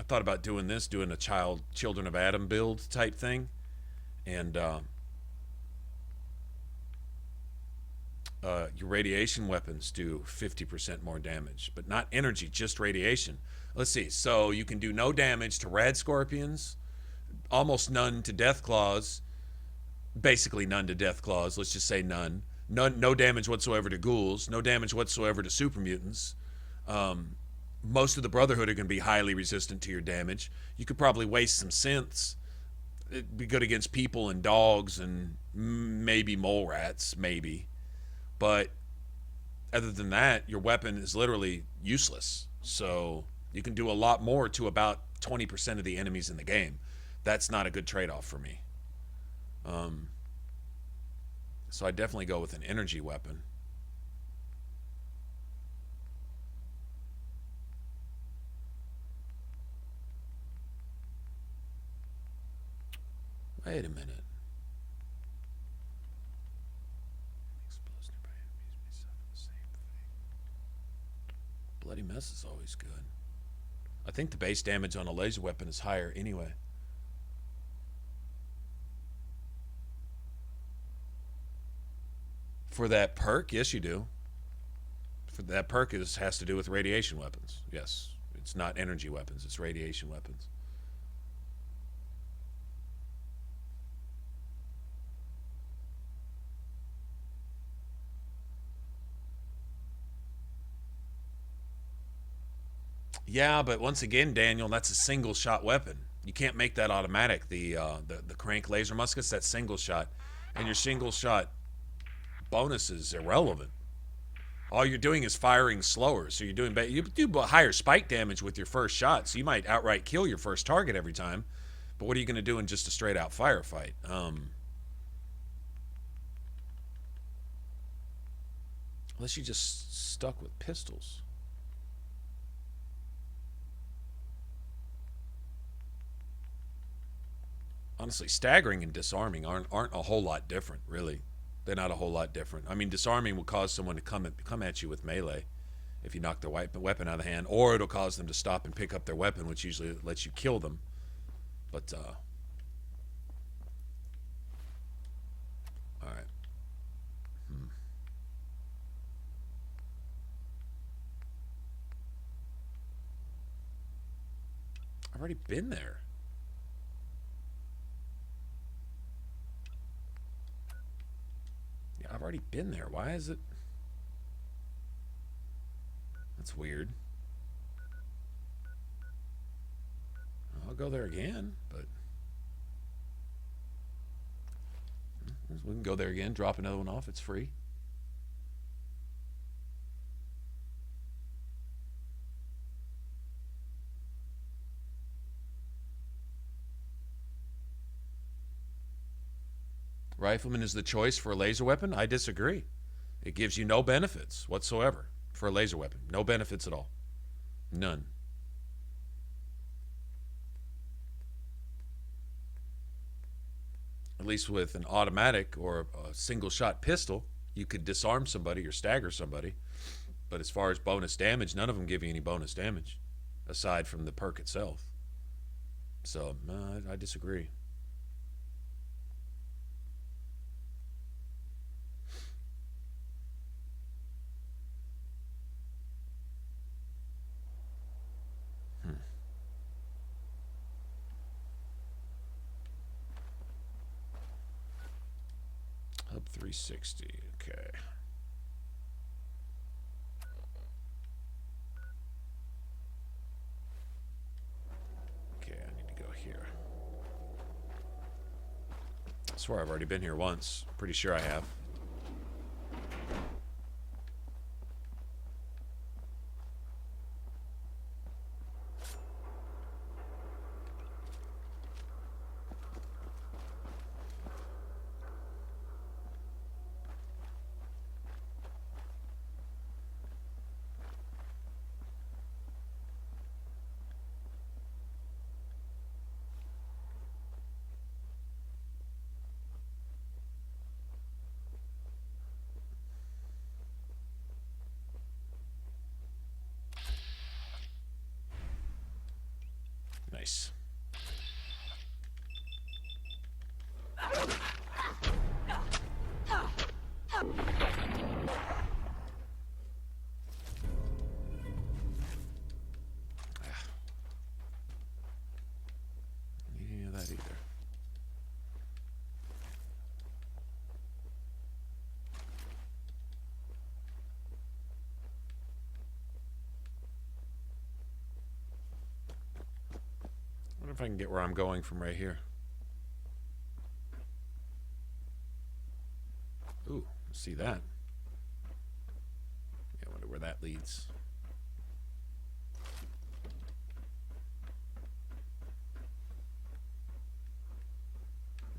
thought about doing this, doing a Children of Adam build type thing. And your radiation weapons do 50% more damage. But not energy, just radiation. Let's see. So you can do no damage to Rad Scorpions, almost none to Death Claws, basically none to Death Claws, let's just say none. No damage whatsoever to ghouls, no damage whatsoever to super mutants. Most of the Brotherhood are going to be highly resistant to your damage. You could probably waste some synths. It'd be good against people and dogs and maybe mole rats, maybe. But other than that, your weapon is literally useless. So you can do a lot more to about 20% of the enemies in the game. That's not a good trade-off for me. So I definitely go with an energy weapon. Wait a minute. Explosive by enemies may suffer the same fate. Bloody mess is always good. I think the base damage on a laser weapon is higher anyway. For that perk, yes, you do. For that perk has to do with radiation weapons. Yes, it's not energy weapons; it's radiation weapons. Yeah, but once again, Daniel, that's a single shot weapon. You can't make that automatic. The crank laser muskets, that's single shot, and your single shot bonus is irrelevant. all you're doing is firing slower. So you're doing better. You do higher spike damage with your first shot, so you might outright kill your first target every time. But what are you going to do in just a straight out firefight? Unless you just stuck with pistols. Honestly, staggering and disarming aren't a whole lot different, really. They're not a whole lot different. I mean, disarming will cause someone to come at you with melee if you knock their weapon out of the hand, or it'll cause them to stop and pick up their weapon, which usually lets you kill them. But, alright. I've already been there. Yeah, I've already been there. Why is it? That's weird. I'll go there again, but we can go there again, drop another one off. It's free. Rifleman is the choice for a laser weapon? I disagree. It gives you no benefits whatsoever for a laser weapon. No benefits at all. None. At least with an automatic or a single shot pistol, you could disarm somebody or stagger somebody. But as far as bonus damage, none of them give you any bonus damage aside from the perk itself. So, I disagree. Hub 360, okay. Okay, I need to go here. I swear I've already been here once. Pretty sure I have. Nice. Any of that either. I wonder if I can get where I'm going from right here. Ooh, see that. Yeah, I wonder where that leads.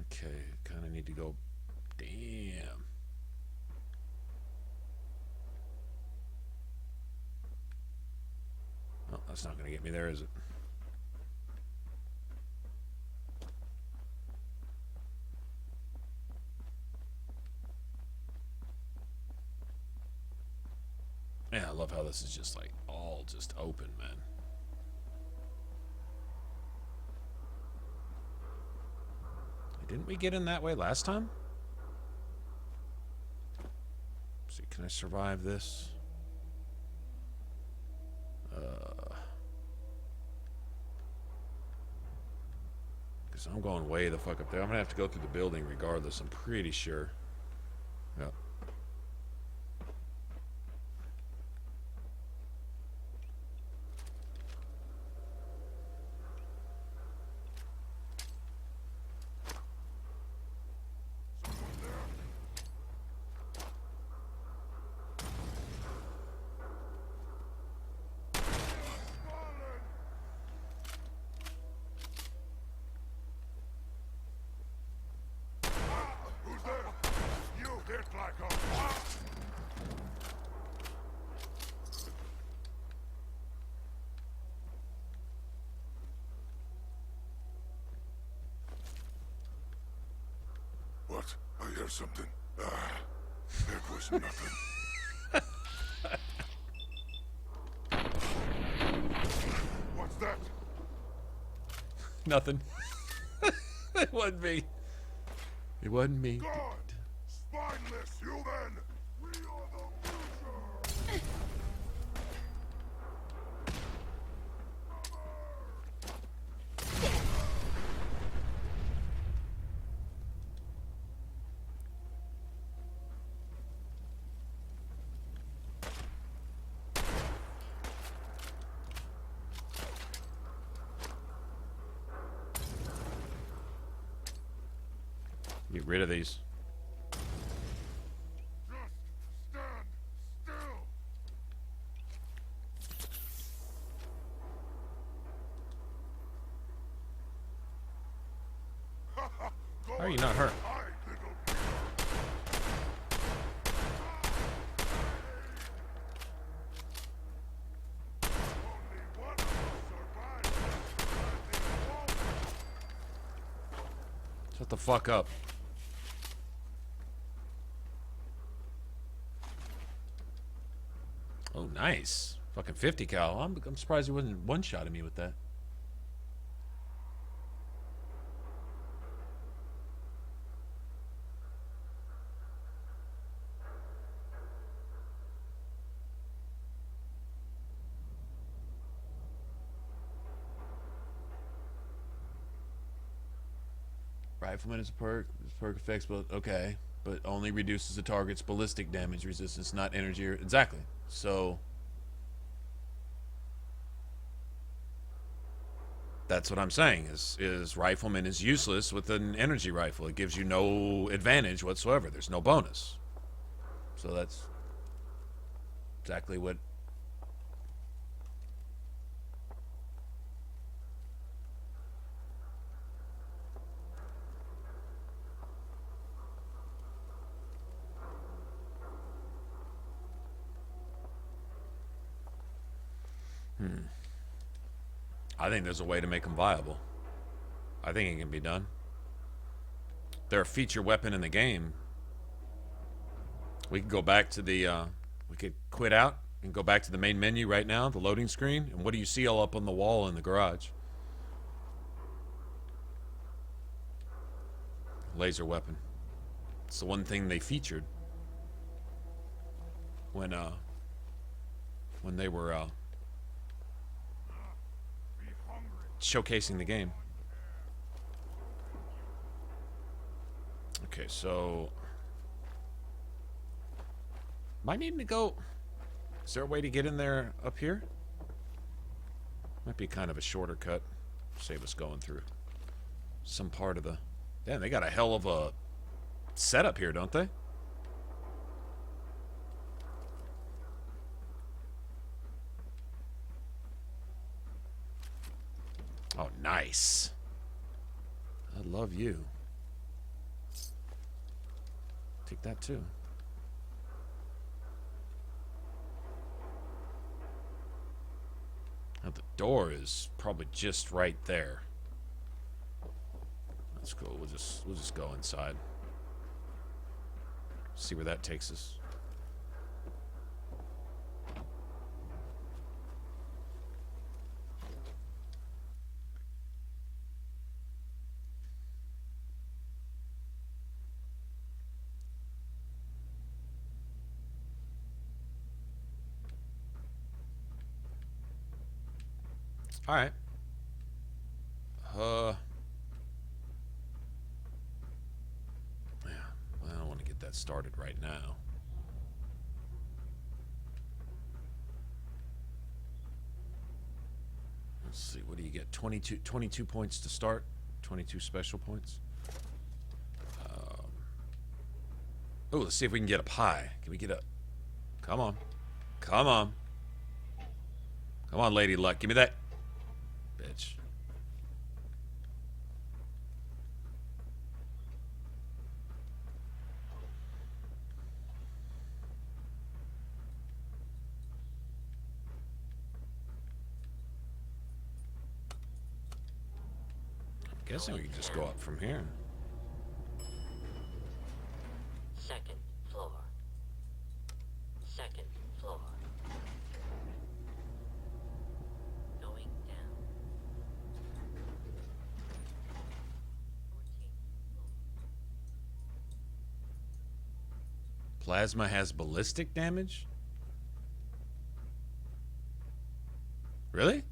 Okay, kind of need to go. Damn. Oh, that's not going to get me there, is it? Yeah, I love how this is just like all just open, man. Didn't we get in that way last time? Let's see, can I survive this? Because I'm going way the fuck up there. I'm gonna have to go through the building regardless, I'm pretty sure. Yep. like a what? What? I hear something. It was nothing. What's that? Nothing. It wasn't me. It wasn't me. God! Spineless human! We are the future! Get rid of these. How are you not hurt? Shut the fuck up. Oh, nice. Fucking 50 cal. I'm surprised he wasn't one-shotting me with that. Rifleman is a perk. This perk affects both. Okay. But only reduces the target's ballistic damage resistance, not energy. Exactly. So that's what I'm saying. Is Rifleman is useless with an energy rifle. It gives you no advantage whatsoever. There's no bonus. So that's exactly what. I think there's a way to make them viable. I think it can be done. They're a feature weapon in the game. We could go back to the, we could quit out and go back to the main menu right now, the loading screen. And what do you see all up on the wall in the garage? Laser weapon. It's the one thing they featured when they were, showcasing the game. Okay, so am I needing to go? Is there a way to get in there up here? Might be kind of a shorter cut. Save us going through some part of the. Damn, they got a hell of a setup here, don't they? Oh, nice. I love you. Take that too. Now the door is probably just right there. That's cool. We'll just go inside. See where that takes us. All right. Yeah, I don't want to get that started right now. Let's see. What do you get? 22 points to start. 22 special points. Oh, let's see if we can get a pie. Can we get a? Come on. Come on. Come on, Lady Luck. Give me that. Bitch. guessing we can just go up from here. Second floor. Second floor. Going down. 14th floor. Plasma has ballistic damage? Really?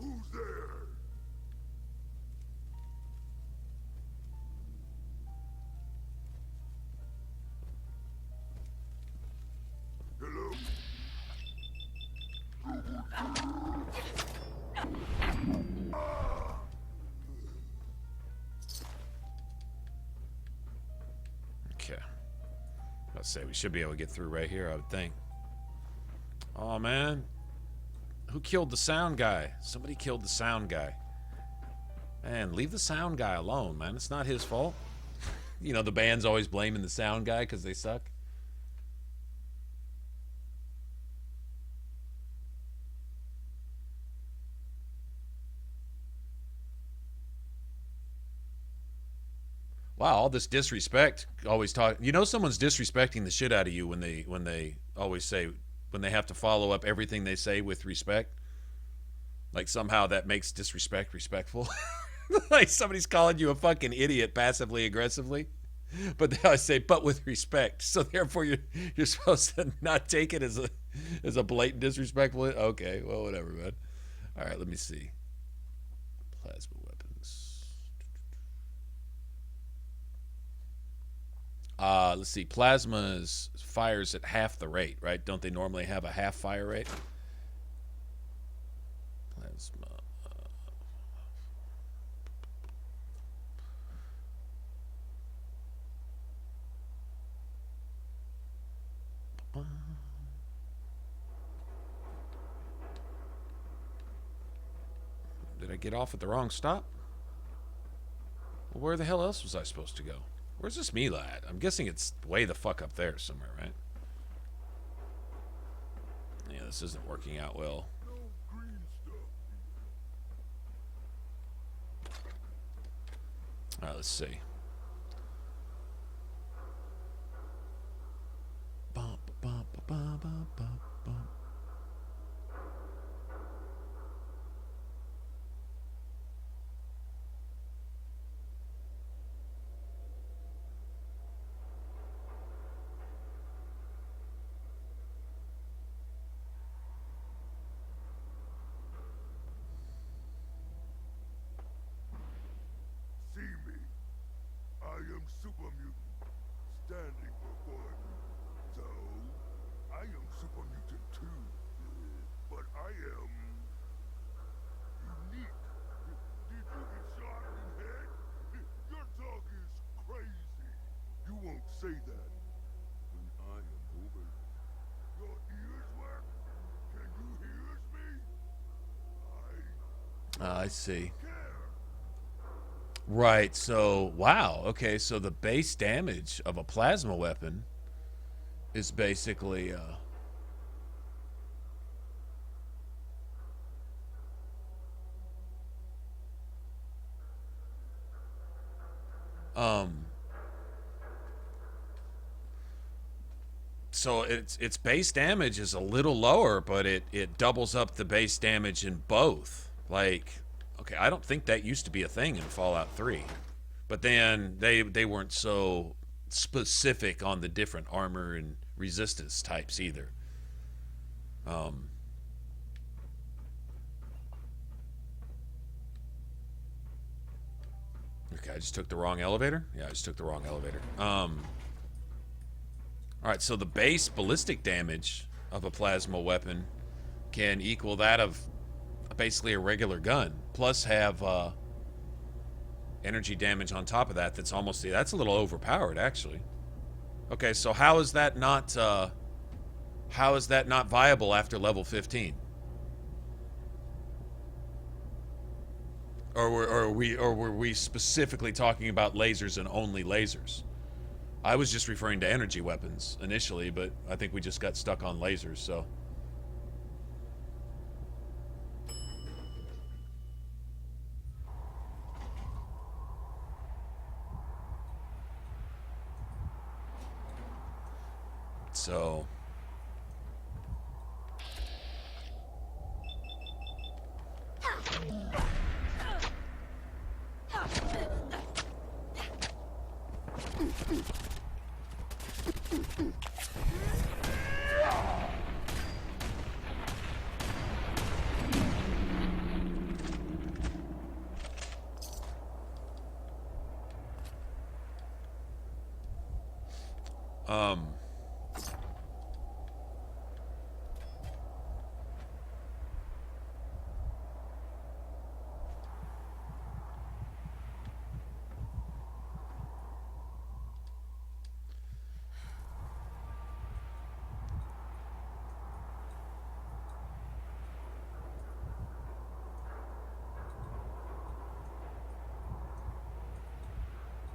Who's there? Hello? Okay. Let's say we should be able to get through right here, I would think. Oh, man. Who killed the sound guy? Somebody killed the sound guy. Man, leave the sound guy alone, man. It's not his fault. You know, the band's always blaming the sound guy because they suck. Wow, all this disrespect. Always talk. You know, someone's disrespecting the shit out of you when they always say, when they have to follow up everything they say with respect. Like somehow that makes disrespect respectful. Like somebody's calling you a fucking idiot passively aggressively, but they always say but with respect. So therefore you're supposed to not take it as a blatant disrespectful. Okay, well whatever, man. All right, let me see. Plasma weapons. Let's see. Plasma fires at half the rate, right? Don't they normally have a half fire rate? Plasma. Did I get off at the wrong stop? Well, where the hell else was I supposed to go? Where's this Mila at? I'm guessing it's way the fuck up there somewhere, right? Yeah, this isn't working out well. Alright, let's see. Bum, bum, bum, bum, bum, bum. See me. I am super mutant, standing before you. So, I am super mutant too. But I am unique. Did you get shot in the head? Your talk is crazy. You won't say that when I am over. Your ears work? Can you hear me? I see. Right, so, wow, okay, so the base damage of a plasma weapon is basically, so its base damage is a little lower, but it doubles up the base damage in both. Like, okay, I don't think that used to be a thing in Fallout 3. But then they weren't so specific on the different armor and resistance types either. Okay, I just took the wrong elevator? Yeah, I just took the wrong elevator. Alright, so the base ballistic damage of a plasma weapon can equal that of basically a regular gun, plus have energy damage on top of that. That's almost that's a little overpowered, actually. Okay, so how is that not viable after level 15? Or were we specifically talking about lasers and only lasers? I was just referring to energy weapons initially, but I think we just got stuck on lasers, so. So.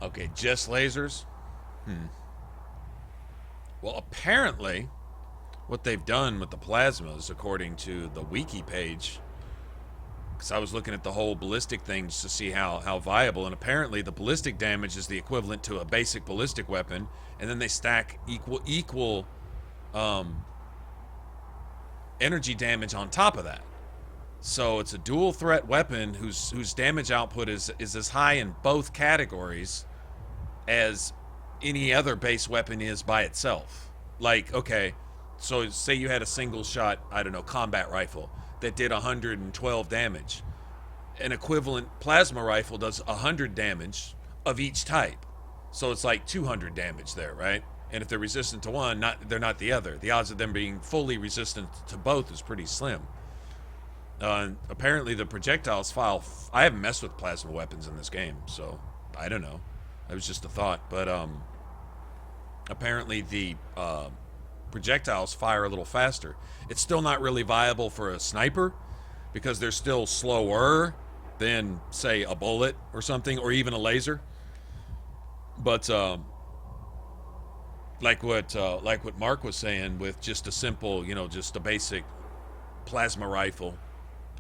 Okay, just lasers? Well, apparently, what they've done with the plasmas, according to the wiki page, because I was looking at the whole ballistic things to see how viable, and apparently the ballistic damage is the equivalent to a basic ballistic weapon, and then they stack equal energy damage on top of that. So it's a dual threat weapon whose damage output is as high in both categories as any other base weapon is by itself. Like, okay, so say you had a single shot, I don't know, combat rifle that did 112 damage. An equivalent plasma rifle does 100 damage of each type. So it's like 200 damage there, right? And if they're resistant to one, they're not the other. The odds of them being fully resistant to both is pretty slim. Apparently the projectiles file... I haven't messed with plasma weapons in this game, so I don't know. That was just a thought. But apparently the projectiles fire a little faster. It's still not really viable for a sniper because they're still slower than, say, a bullet or something, or even a laser. But like what Mark was saying, with just a simple, just a basic plasma rifle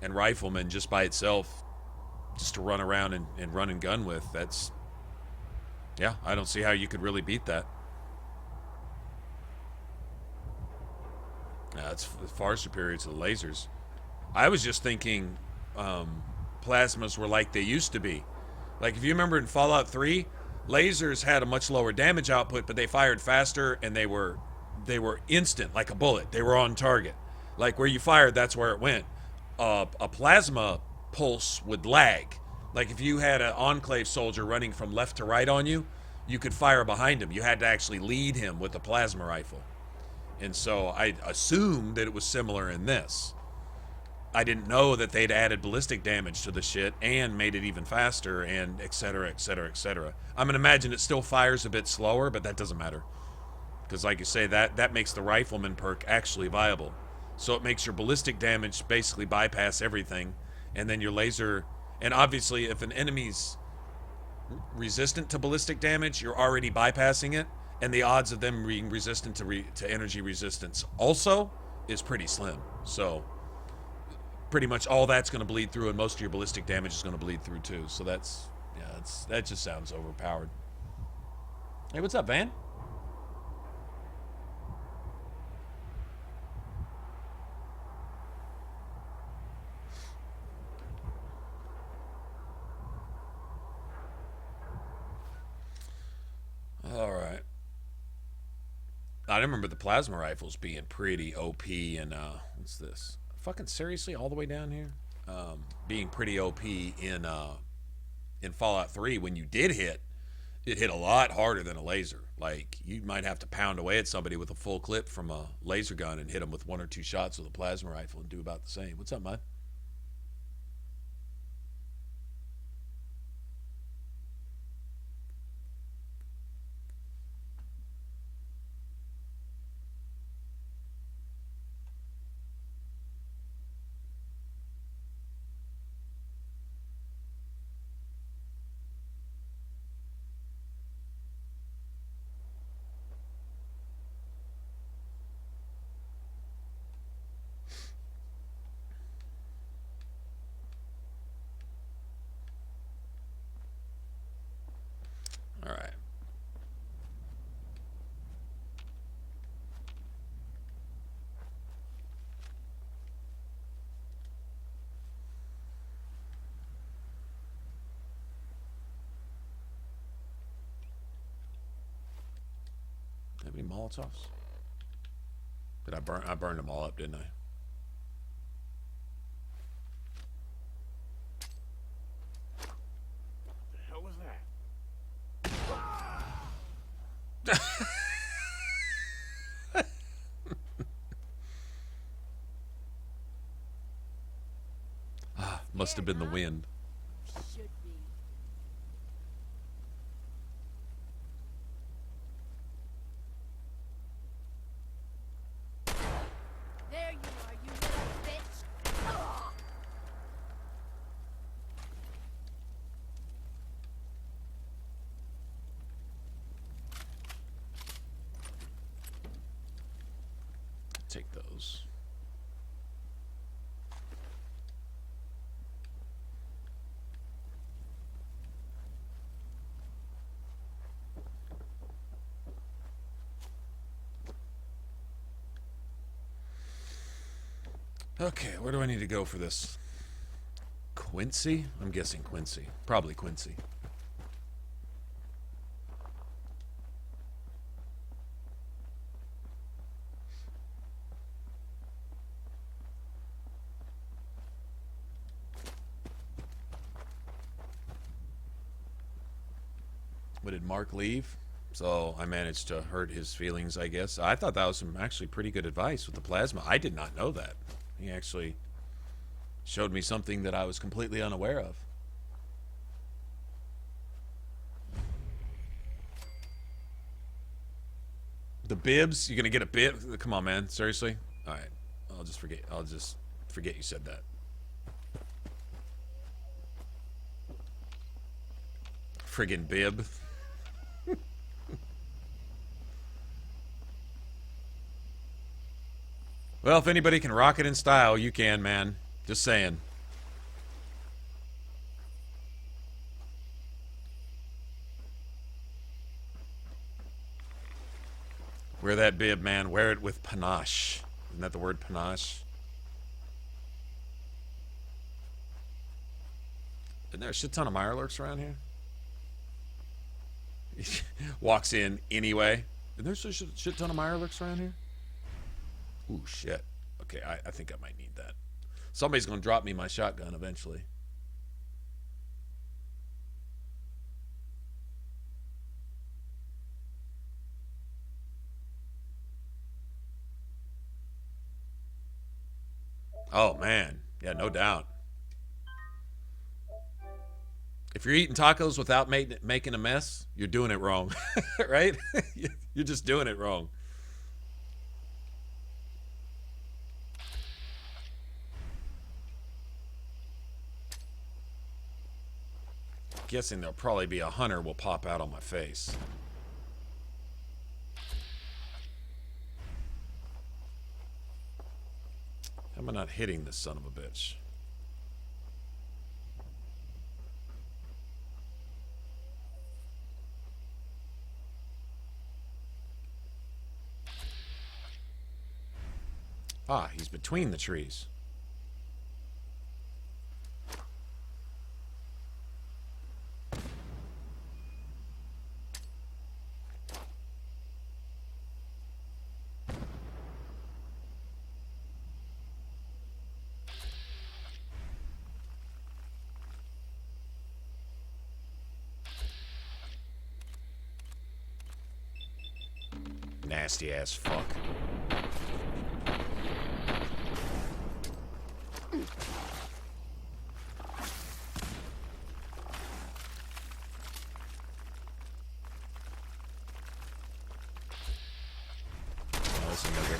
and rifleman just by itself, just to run around and run and gun with, that's, yeah, I don't see how you could really beat that. It's far superior to the lasers. I was just thinking plasmas were like they used to be. Like, if you remember in Fallout 3, lasers had a much lower damage output, but they fired faster, and they were instant, like a bullet. They were on target. Like, where you fired, that's where it went. A plasma pulse would lag. Like, if you had an Enclave soldier running from left to right on you, you could fire behind him. You had to actually lead him with a plasma rifle. And so I assumed that it was similar in this. I didn't know that they'd added ballistic damage to the shit and made it even faster, and et cetera, et cetera, et cetera. I'm going to imagine it still fires a bit slower, but that doesn't matter. Because like you say, that makes the rifleman perk actually viable. So it makes your ballistic damage basically bypass everything, and then your laser... And obviously, if an enemy's resistant to ballistic damage, you're already bypassing it, and the odds of them being resistant to energy resistance also is pretty slim. So pretty much all that's going to bleed through, and most of your ballistic damage is going to bleed through too. So that's, yeah, that just sounds overpowered. Hey, what's up, Van? All right. I remember the plasma rifles being pretty OP, and what's this? Fucking seriously, all the way down here, being pretty OP in in Fallout 3, when you did hit, it hit a lot harder than a laser. Like, you might have to pound away at somebody with a full clip from a laser gun and hit them with 1 or 2 shots with a plasma rifle and do about the same. What's up, bud? All right. Have any Molotovs? Did I burn? I burned them all up, didn't I? The hell was that? Must have been the wind. Should be. There you are, you little bitch. Ah! Take those. Okay, where do I need to go for this? Quincy? I'm guessing Quincy. Probably Quincy. What, did Mark leave? So I managed to hurt his feelings, I guess. I thought that was some actually pretty good advice with the plasma. I did not know that. He actually showed me something that I was completely unaware of. The bibs? You gonna get a bib? Come on, man. Seriously? All right. I'll just forget you said that. Friggin' bib. Well, if anybody can rock it in style, you can, man. Just saying. Wear that bib, man. Wear it with panache. Isn't that the word, panache? Isn't there a shit ton of Mirelurks around here? Walks in anyway. Isn't there a shit ton of Mirelurks around here? Ooh, shit. Okay, I think I might need that. Somebody's gonna drop me my shotgun eventually. Oh, man. Yeah, no doubt. If you're eating tacos without making a mess, you're doing it wrong. Right? You're just doing it wrong. Guessing there'll probably be a hunter will pop out on my face. How am I not hitting this son of a bitch? Ah, he's between the trees. nasty ass fuck. Oh, that's another.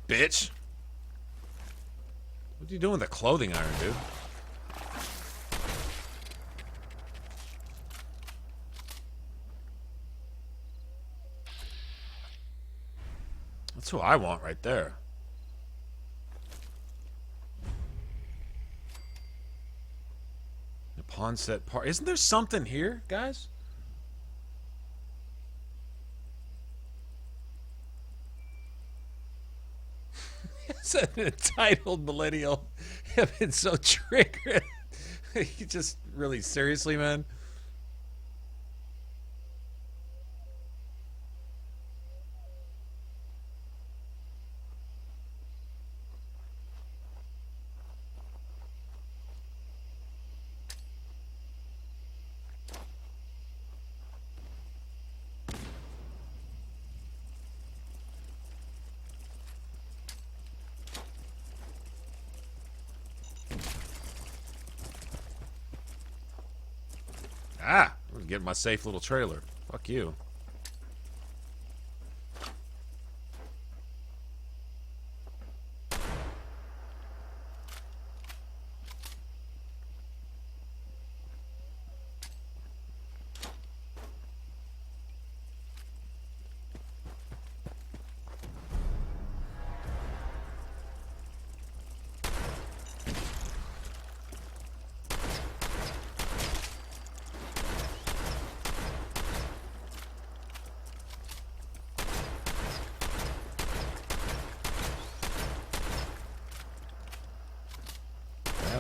Bitch. What are you doing with the clothing iron, dude? That's who I want right there. The pawn set part. Isn't there something here, guys? It's an entitled millennial. I've been so triggered. You just really seriously, man. Ah, I'm getting my safe little trailer. Fuck you.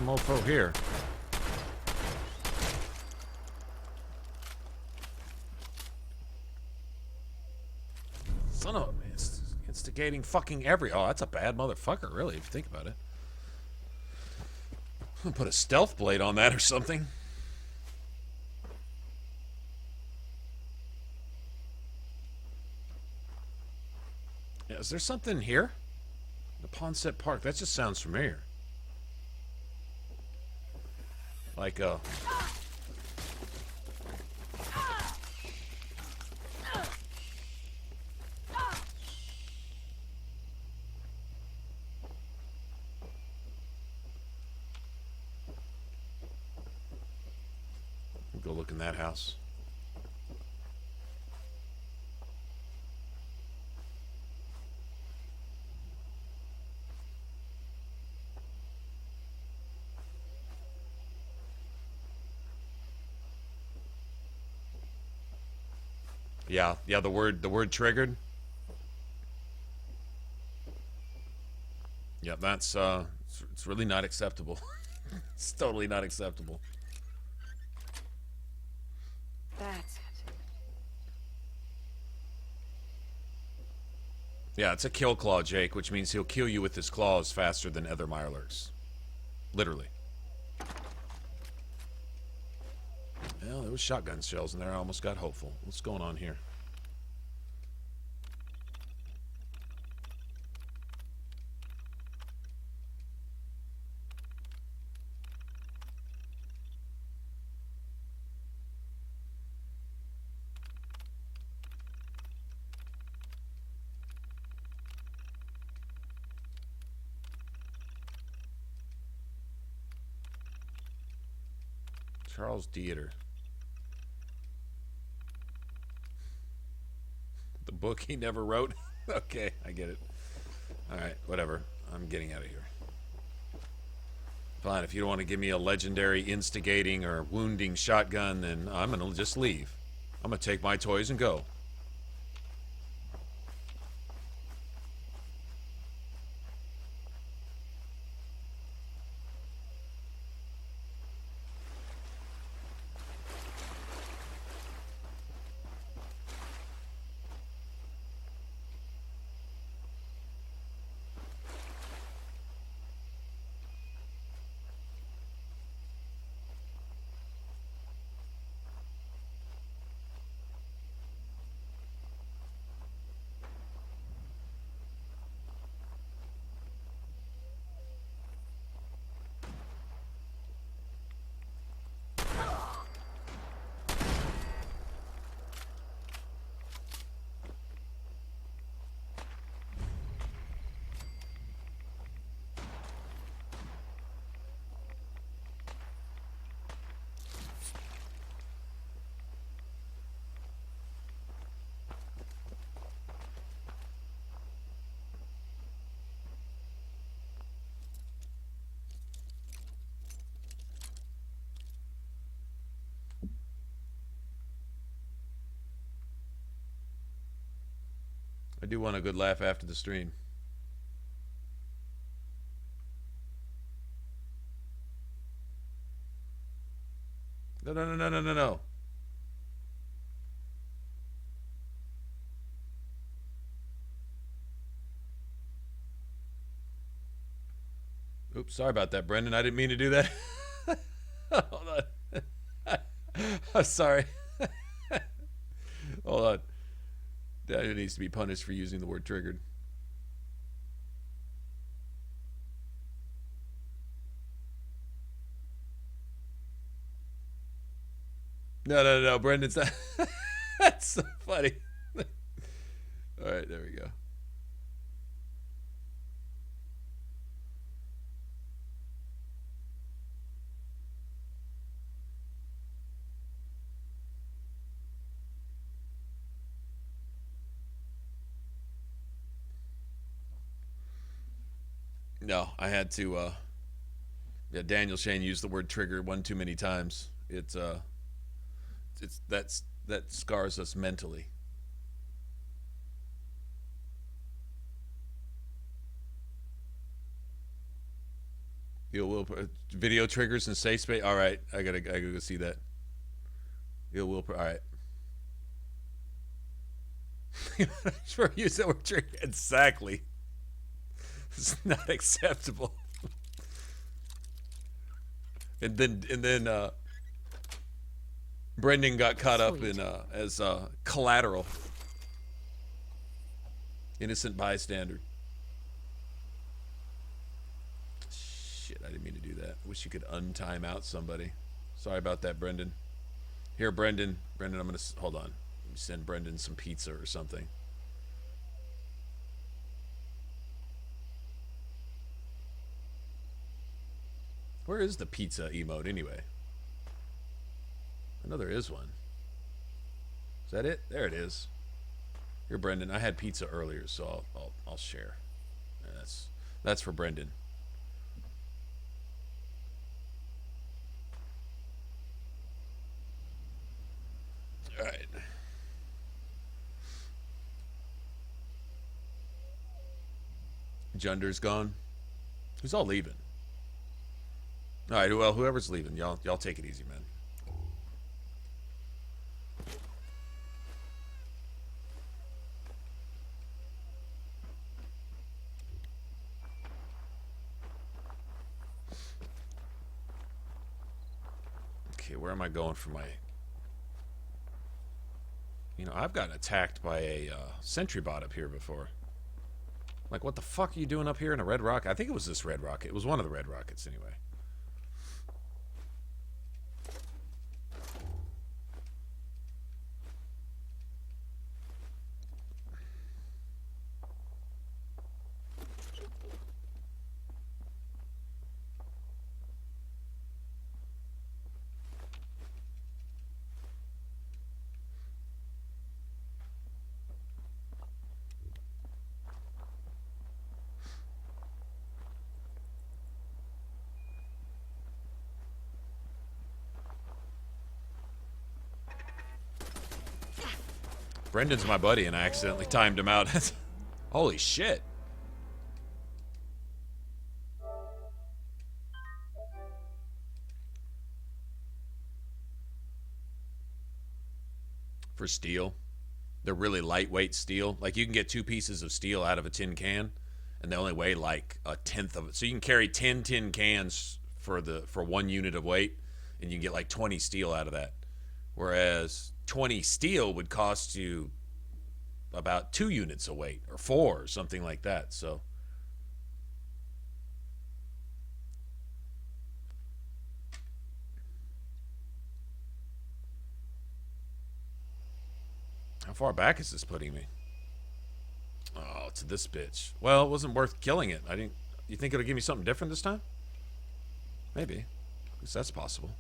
Mofo here. Son of a man, it's instigating fucking every. Oh, that's a bad motherfucker, really, if you think about it. I'm gonna put a stealth blade on that or something. Yeah, is there something here? The Ponset Park. That just sounds familiar. Like a... Go look in that house. Yeah, the word triggered. Yeah, that's it's really not acceptable. It's totally not acceptable. That's it. Yeah, it's a kill claw, Jake, which means he'll kill you with his claws faster than other Mirelurks. Literally. Well, there was shotgun shells in there. I almost got hopeful. What's going on here? Charles Dieter. The book he never wrote? Okay, I get it. Alright, whatever. I'm getting out of here. Fine, if you don't want to give me a legendary instigating or wounding shotgun, then I'm going to just leave. I'm going to take my toys and go. I do want a good laugh after the stream. No, no, no, no, no, no, no. Oops, sorry about that, Brendan. I didn't mean to do that. Hold on. I'm sorry. Hold on. That needs to be punished for using the word triggered. No, no, no, Brendan's not. That's so funny. All right, there we go. No, I had to. Yeah, Daniel Shane used the word trigger one too many times. That scars us mentally. Video triggers and safe space. All right, I gotta go see that. All right. Sure, use that word trigger exactly. It's not acceptable. And then Brendan got caught up in as collateral, innocent bystander. Shit, I didn't mean to do that. Wish you could untime out somebody. Sorry about that, Brendan. Here, Brendan, I'm gonna hold on. Let me send Brendan some pizza or something. Where is the pizza emote anyway? I know there is one. Is that it? There it is. Here, Brendan. I had pizza earlier, so I'll share. And that's for Brendan. All right. Junder's gone. Who's all leaving? All right, well, whoever's leaving, y'all take it easy, man. Okay, where am I going for my... You know, I've gotten attacked by a sentry bot up here before. Like, what the fuck are you doing up here in a red rocket? I think it was this red rocket. It was one of the red rockets, anyway. Brendan's my buddy, and I accidentally timed him out. Holy shit. For steel. They're really lightweight steel. Like, you can get 2 pieces of steel out of a tin can, and they only weigh like 1/10 of it. So you can carry 10 tin cans for 1 unit of weight, and you can get like 20 steel out of that. Whereas 20 steel would cost you about 2 units of weight, or 4, or something like that. So how far back is this putting me? Oh, to this bitch. Well, it wasn't worth killing it. You think it'll give me something different this time? Maybe. At least that's possible.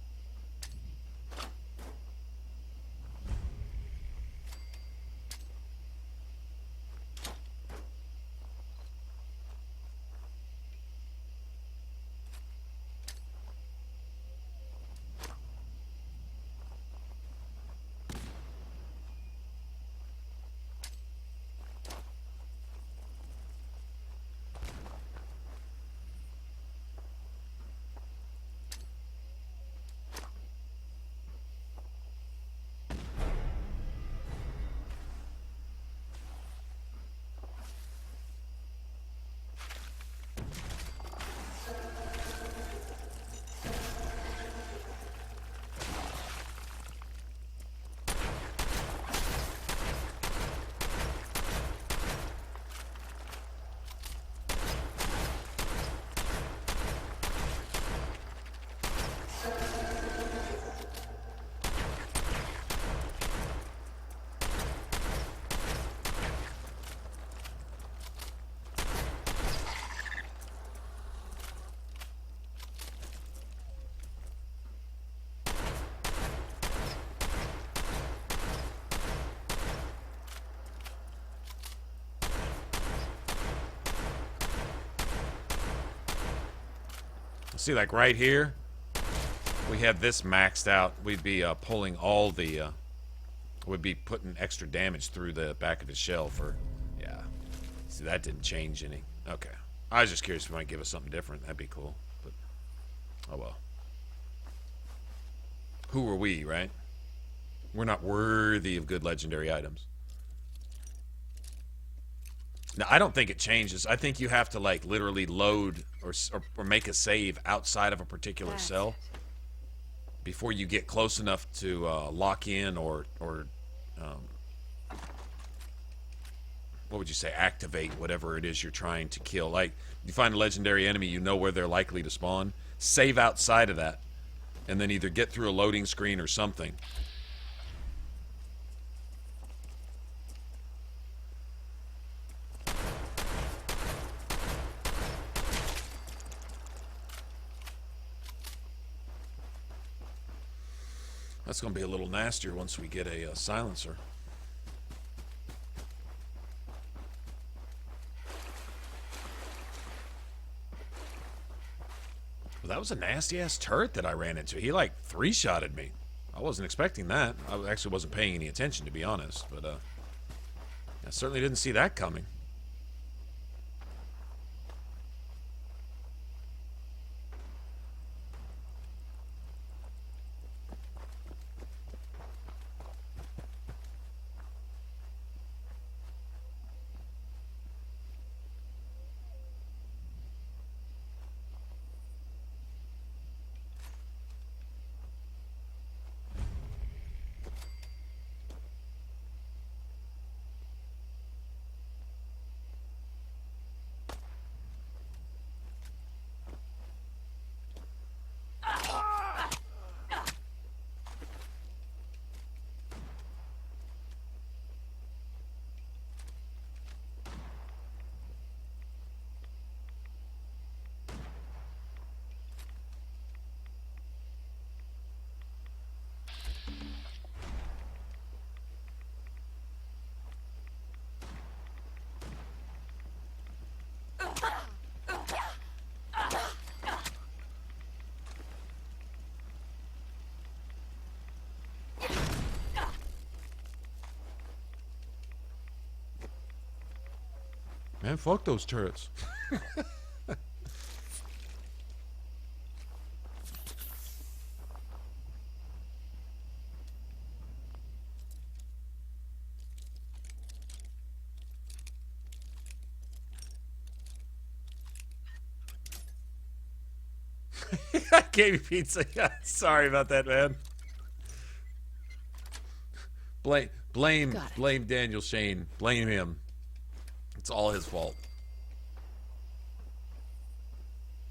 See, like right here, we have this maxed out. We'd be pulling all the, would be putting extra damage through the back of his shell for, yeah. See, that didn't change any. Okay. I was just curious if it might give us something different. That'd be cool. But, oh well. Who are we, right? We're not worthy of good legendary items. Now, I don't think it changes. I think you have to, like, literally load or make a save outside of a particular cell before you get close enough to lock in or what would you say, activate whatever it is you're trying to kill. Like, you find a legendary enemy, you know where they're likely to spawn. Save outside of that, and then either get through a loading screen or something. That's going to be a little nastier once we get a silencer. Well, that was a nasty-ass turret that I ran into. He, like, three-shotted me. I wasn't expecting that. I actually wasn't paying any attention, to be honest. But I certainly didn't see that coming. Man, fuck those turrets. I gave you pizza. Yeah, sorry about that, man. Blame Daniel Shane. Blame him. It's all his fault.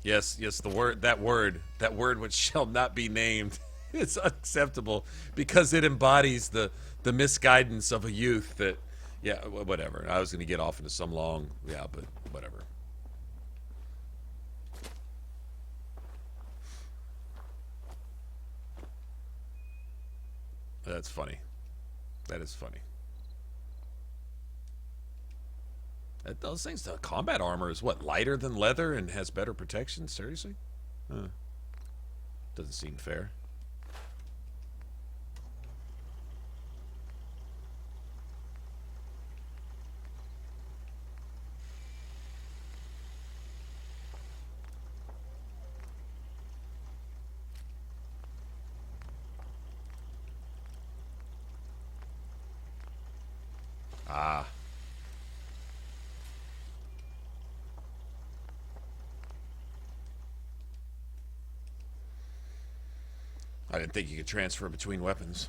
Yes, that word which shall not be named is unacceptable because it embodies the misguidance of a youth that, yeah, whatever. I was going to get off into some long, yeah, but whatever. That's funny. That is funny. Those things, the combat armor is what, lighter than leather and has better protection? Seriously? Doesn't seem fair. Ah. I didn't think you could transfer between weapons.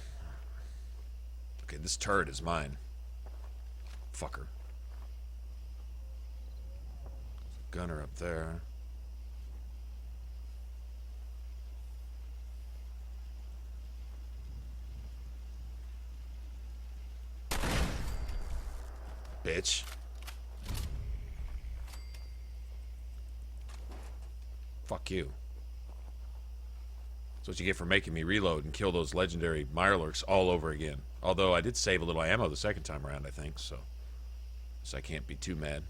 Okay, this turret is mine. Fucker. Gunner up there. Bitch. Fuck you. That's what you get for making me reload and kill those legendary Mirelurks all over again. Although I did save a little ammo the second time around, I think, so I can't be too mad.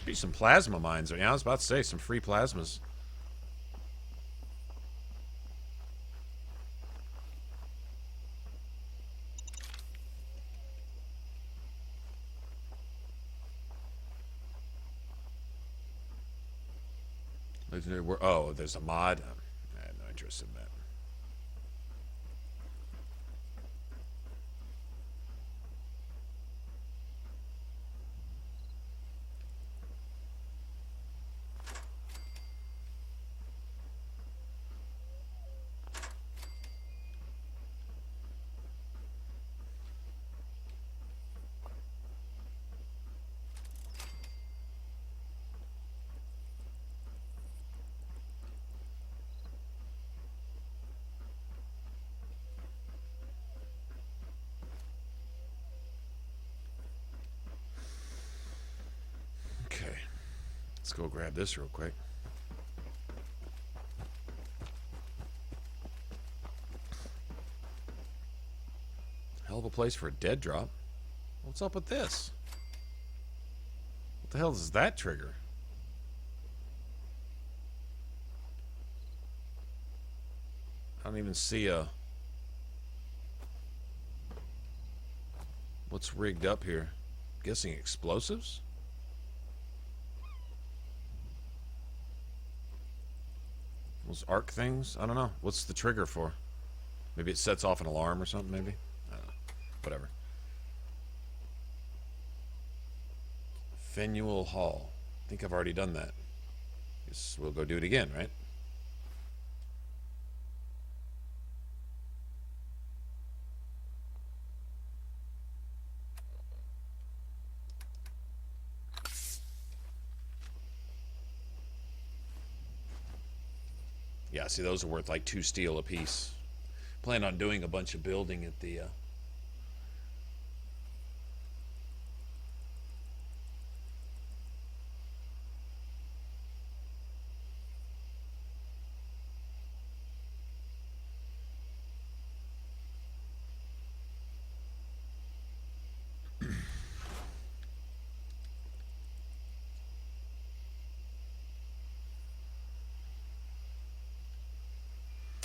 Should be some plasma mines. Yeah, I was about to say some free plasmas. Oh, there's a mod. I have no interest in that. Okay, let's go grab this real quick. Hell of a place for a dead drop. What's up with this? What the hell does that trigger? I don't even see a... What's rigged up here? I'm guessing explosives? Those arc things? I don't know. What's the trigger for? Maybe it sets off an alarm or something, maybe? I don't know. Whatever. Faneuil Hall. I think I've already done that. Guess we'll go do it again, right? Yeah, see, those are worth like 2 steel a piece. Plan on doing a bunch of building at the...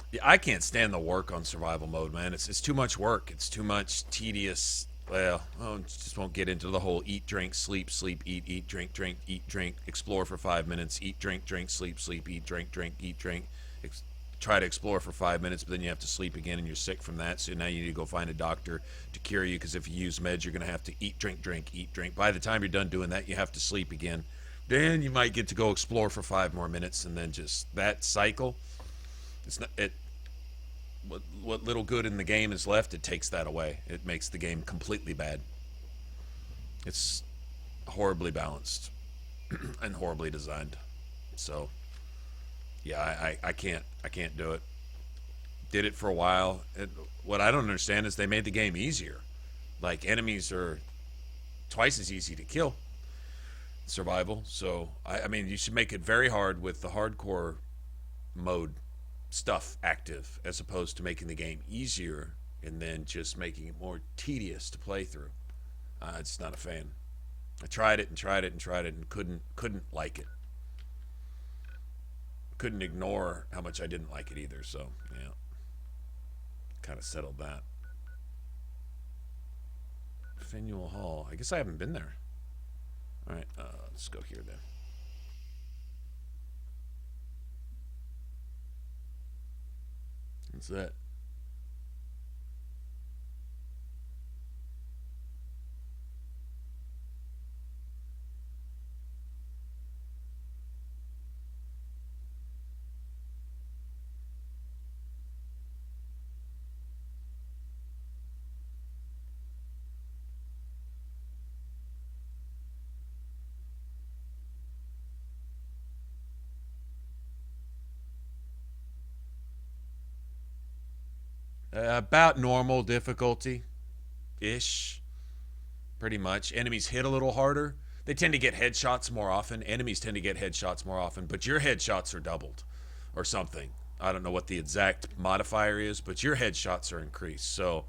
Yeah, I can't stand the work on survival mode, man. It's too much work. It's too much tedious. Well, I just won't get into the whole eat, drink, sleep, sleep, eat, drink, drink, eat, drink, explore for 5 minutes, eat, drink, drink, sleep, sleep, eat, drink, drink, eat, drink. Try to explore for 5 minutes, but then you have to sleep again and you're sick from that. So now you need to go find a doctor to cure you, because if you use meds, you're going to have to eat, drink, drink, eat, drink. By the time you're done doing that, you have to sleep again. Then you might get to go explore for 5 more minutes, and then just that cycle. It's not it. What little good in the game is left, it takes that away. It makes the game completely bad. It's horribly balanced and horribly designed. So, yeah, I can't do it. Did it for a while. What I don't understand is they made the game easier. Like, enemies are twice as easy to kill. Survival. So, I mean, you should make it very hard with the hardcore mode stuff active, as opposed to making the game easier and then just making it more tedious to play through. It's not a fan. I tried it and tried it and tried it and couldn't like it. Couldn't ignore how much I didn't like it either. So yeah, kind of settled that. Faneuil Hall. I guess I haven't been there. All right, let's go here then. What's that? About normal difficulty-ish. Pretty much. Enemies hit a little harder. They tend to get headshots more often. Enemies tend to get headshots more often, but your headshots are doubled or something. I don't know what the exact modifier is, but your headshots are increased. So,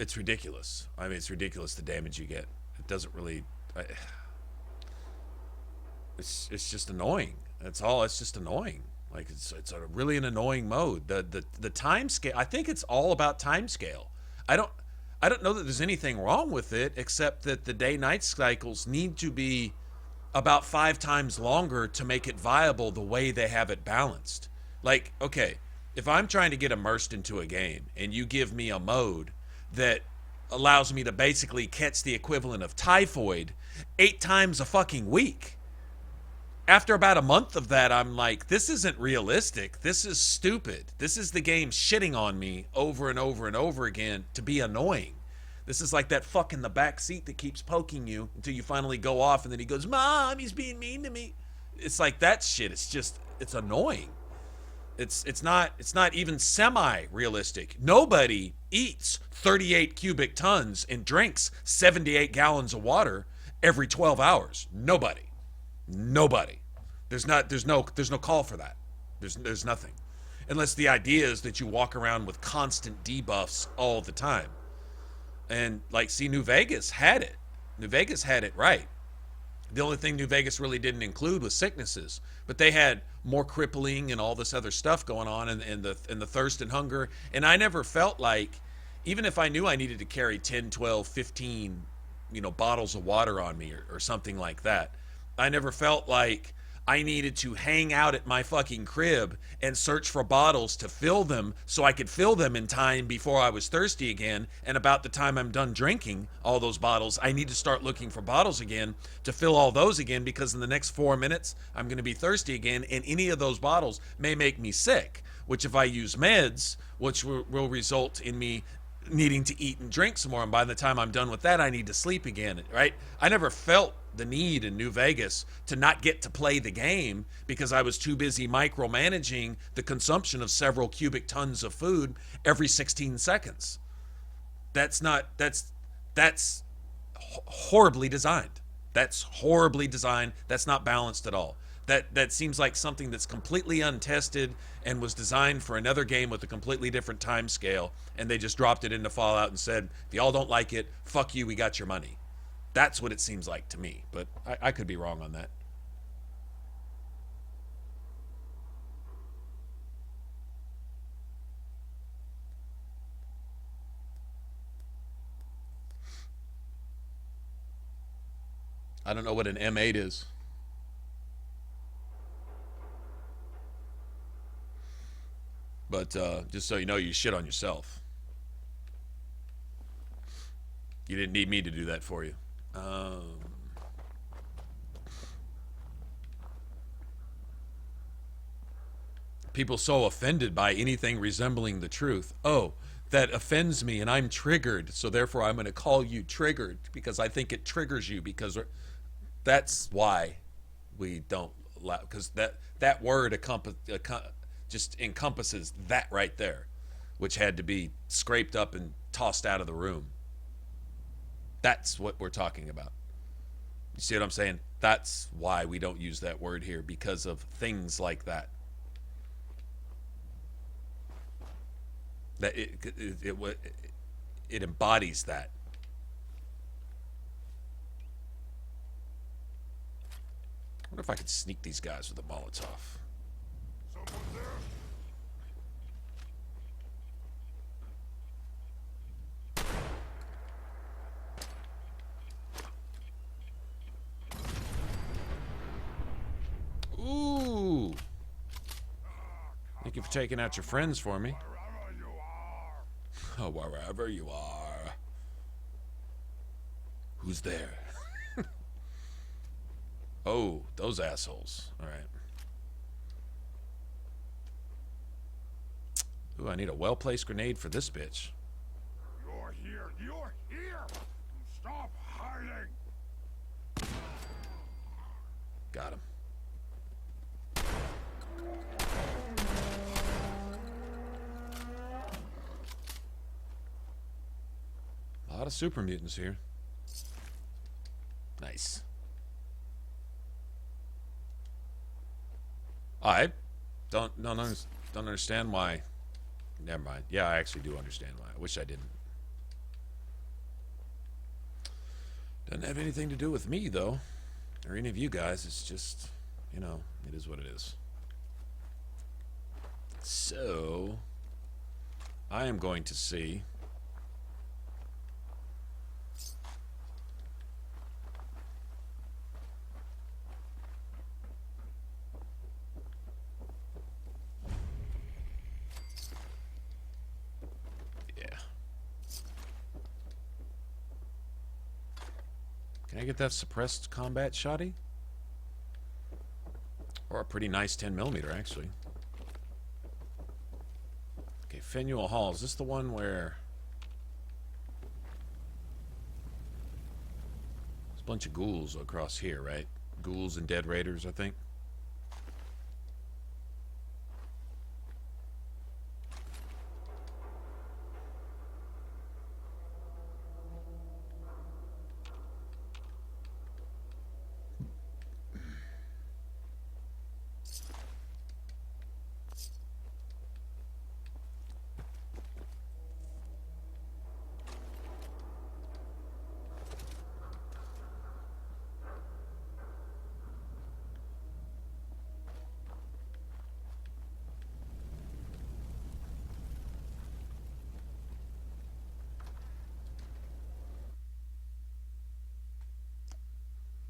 it's ridiculous. I mean, it's ridiculous the damage you get. It doesn't really... it's just annoying. That's all. It's just annoying. Like, it's a really an annoying mode. The time scale... I think it's all about time scale. I don't know that there's anything wrong with it, except that the day-night cycles need to be about 5 times longer to make it viable the way they have it balanced. Like, okay, if I'm trying to get immersed into a game and you give me a mode that allows me to basically catch the equivalent of typhoid 8 times a fucking week, after about a month of that, I'm like, this isn't realistic. This is stupid. This is the game shitting on me over and over and over again to be annoying. This is like that fuck in the back seat that keeps poking you until you finally go off and then he goes, Mom, he's being mean to me. It's like that shit. It's just, it's annoying. It's not even semi-realistic. Nobody eats 38 cubic tons and drinks 78 gallons of water every 12 hours. Nobody. There's no call for that. There's nothing. Unless the idea is that you walk around with constant debuffs all the time. And like, see, New Vegas had it. New Vegas had it right. The only thing New Vegas really didn't include was sicknesses, but they had more crippling and all this other stuff going on, and the thirst and hunger. And I never felt like, even if I knew I needed to carry 10, 12, 15, bottles of water on me or something like that, I never felt like I needed to hang out at my fucking crib and search for bottles to fill them so I could fill them in time before I was thirsty again. And about the time I'm done drinking all those bottles, I need to start looking for bottles again to fill all those again, because in the next 4 minutes, I'm going to be thirsty again. And any of those bottles may make me sick, which if I use meds, which will result in me needing to eat and drink some more. And by the time I'm done with that, I need to sleep again, right? I never felt the need in New Vegas to not get to play the game because I was too busy micromanaging the consumption of several cubic tons of food every 16 seconds. That's horribly designed. That's horribly designed. That's not balanced at all. That seems like something that's completely untested and was designed for another game with a completely different time scale, and they just dropped it into Fallout and said, if y'all don't like it, fuck you, we got your money. That's what it seems like to me, but I could be wrong on that. I don't know what an M8 is. But just so you know, you shit on yourself. You didn't need me to do that for you. People so offended by anything resembling the truth. Oh, that offends me and I'm triggered, so therefore I'm going to call you triggered because I think it triggers you, because that's why we don't allow, because that word just encompasses that right there, which had to be scraped up and tossed out of the room. That's what we're talking about. You see what I'm saying? That's why we don't use that word here, because of things like that. That it embodies that. I wonder if I could sneak these guys with a Molotov. Someone there? Ooh. Thank you for taking out your friends for me. Wherever you are. Oh, wherever you are. Who's there? Oh, those assholes. All right. Ooh, I need a well-placed grenade for this bitch. You're here. You're here. Stop hiding. Got him. A lot of super mutants here. Nice. I don't understand why. Never mind. Yeah, I actually do understand why. I wish I didn't. Doesn't have anything to do with me, though. Or any of you guys. It's just, you know, it is what it is. So, I am going to see... Can I get that suppressed combat shoddy? Or a pretty nice 10mm, actually. Okay, Faneuil Hall. Is this the one where... There's a bunch of ghouls across here, right? Ghouls and dead raiders, I think.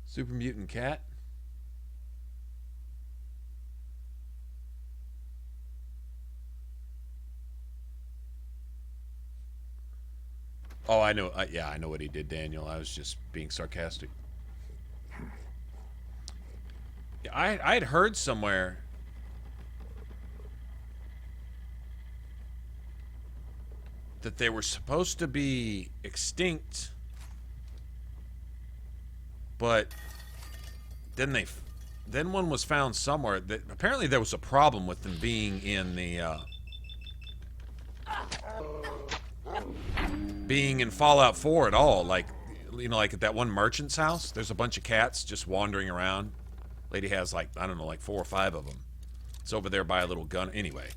Super Mutant Cat. Oh, I know. Yeah, I know what he did, Daniel. I was just being sarcastic. Yeah, I had heard somewhere that they were supposed to be extinct, but then one was found somewhere that apparently there was a problem with them being in the being in Fallout 4 at all. Like, you know, like at that one merchant's house, there's a bunch of cats just wandering around. Lady has like, I don't know, like 4 or 5 of them. It's over there by a little gun. Anyway,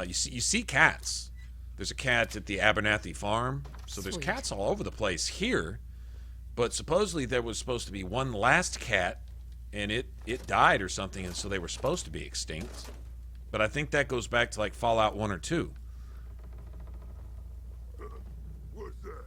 you see cats. There's a cat at the Abernathy farm. So there's cats all over the place here. But supposedly there was supposed to be one last cat, and it died or something, and so they were supposed to be extinct. But I think that goes back to like Fallout 1 or 2. What's that?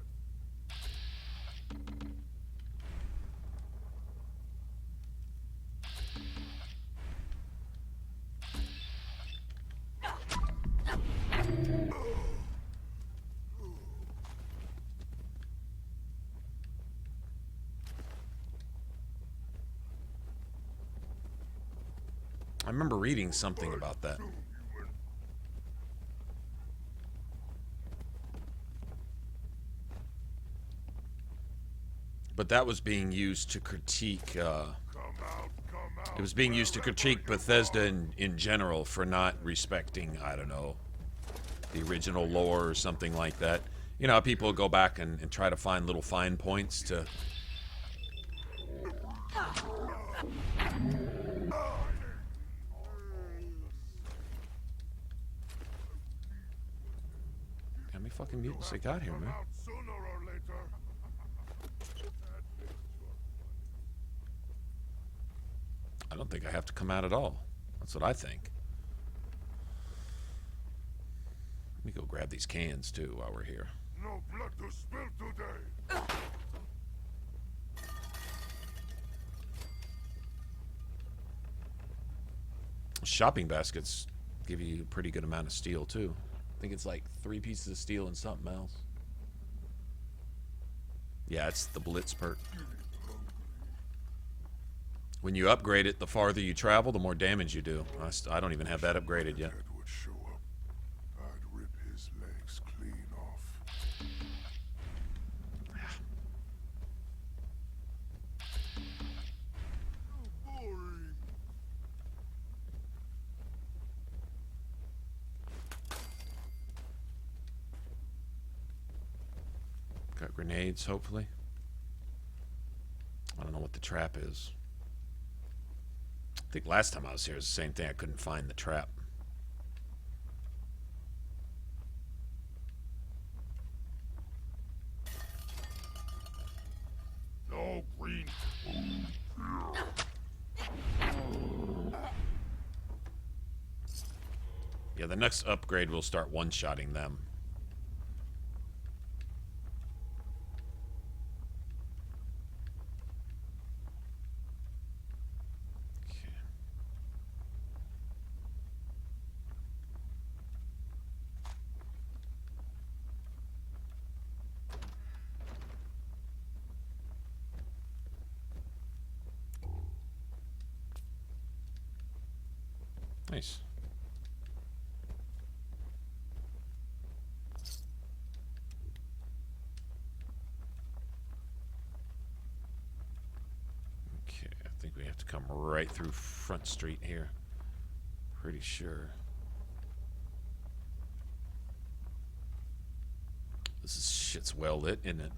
I remember reading something about that. But that was being used to critique, it was being used to critique Bethesda in general for not respecting, I don't know, the original lore or something like that. You know, people go back and try to find little fine points to... How many fucking mutants they got here, man? I don't think I have to come out at all. That's what I think. Let me go grab these cans, too, while we're here. No blood to spill today. Shopping baskets give you a pretty good amount of steel, too. I think it's like 3 pieces of steel and something else. Yeah, it's the Blitz perk. When you upgrade it, the farther you travel, the more damage you do. I don't even have that upgraded yet. Would show up. I'd rip his legs clean off. Boring. Got grenades, hopefully. I don't know what the trap is. I think last time I was here it was the same thing. I couldn't find the trap. Yeah, the next upgrade will start one-shotting them. Nice. Okay, I think we have to come right through Front Street here. Pretty sure. This is shit's well lit, isn't it?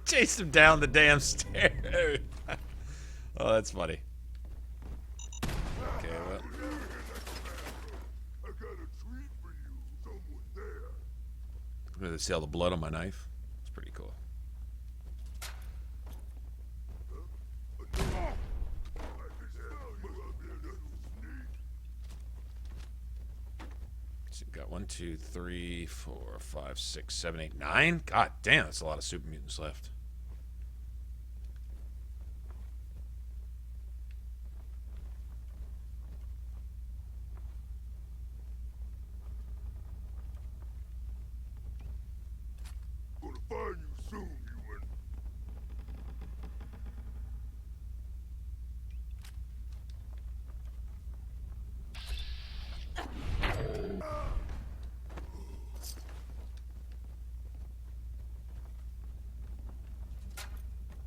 Chased him down the damn stairs. Oh, that's funny. Okay, well. I got a treat for you. Someone there. I'm gonna see all the blood on my knife. It's pretty cool. So we've got 1, 2, 3, 4, 5, 6, 7, 8, 9. God damn, that's a lot of super mutants left. Gonna find you soon, human.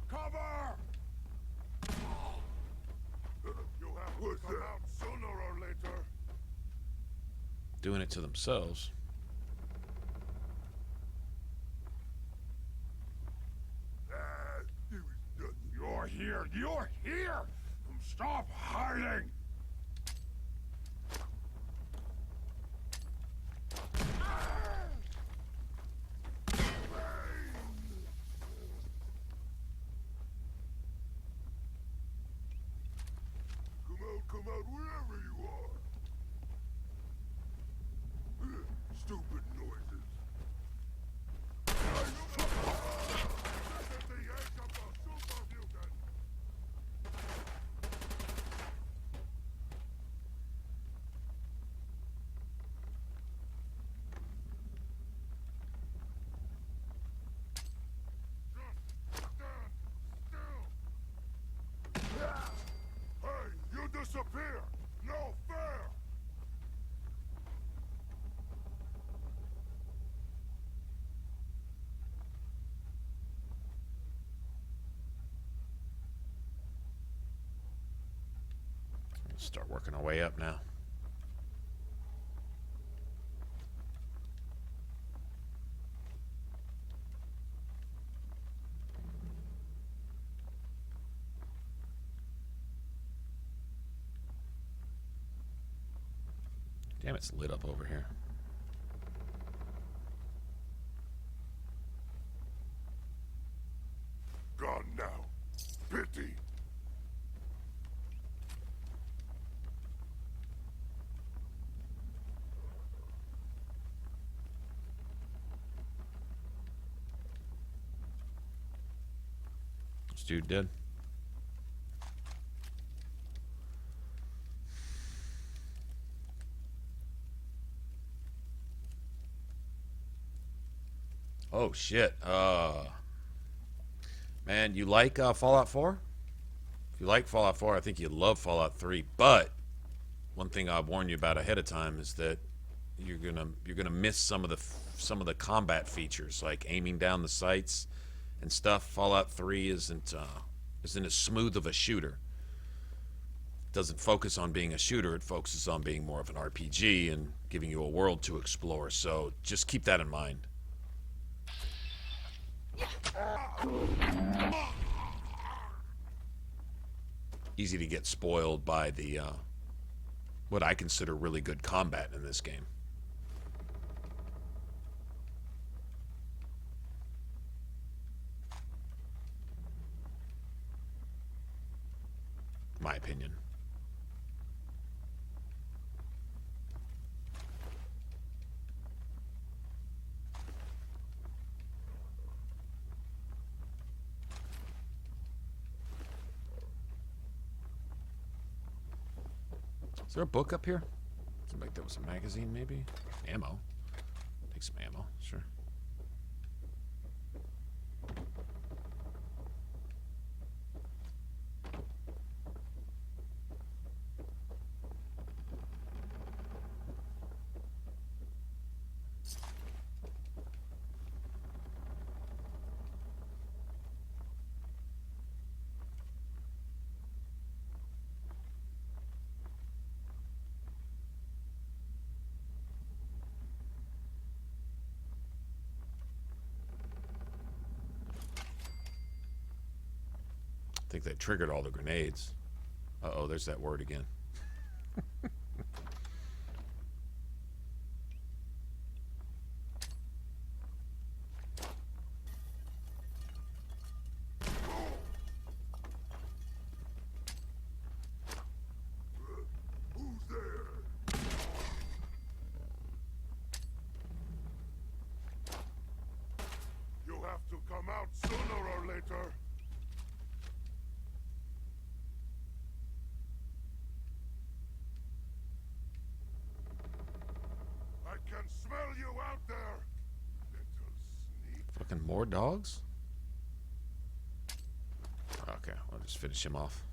Cover! You'll have to come out sooner or later. Doing it to themselves. You're here! You're here! Stop hiding! Come out wherever you are! Stupid noises. Hey, you disappear! No fair! Start working our way up now. Damn, it's lit up over here. Gone now. Bitch This dude dead. Oh shit. Man, you like Fallout 4? If you like Fallout 4, I think you love Fallout 3. But one thing I'll warn you about ahead of time is that you're gonna miss some of the combat features, like aiming down the sights and stuff. Fallout 3 isn't as smooth of a shooter. It doesn't focus on being a shooter. It focuses on being more of an RPG and giving you a world to explore. So just keep that in mind. Easy to get spoiled by the what I consider really good combat in this game. My opinion. Is there a book up here? Seemed like there was a magazine, maybe? Ammo. Take some ammo, sure. I think they triggered all the grenades. Uh-oh, there's that word again. Who's there? You'll have to come out sooner or later. I can smell you out there, little sneak. Fucking more dogs? Okay, I'll just finish him off.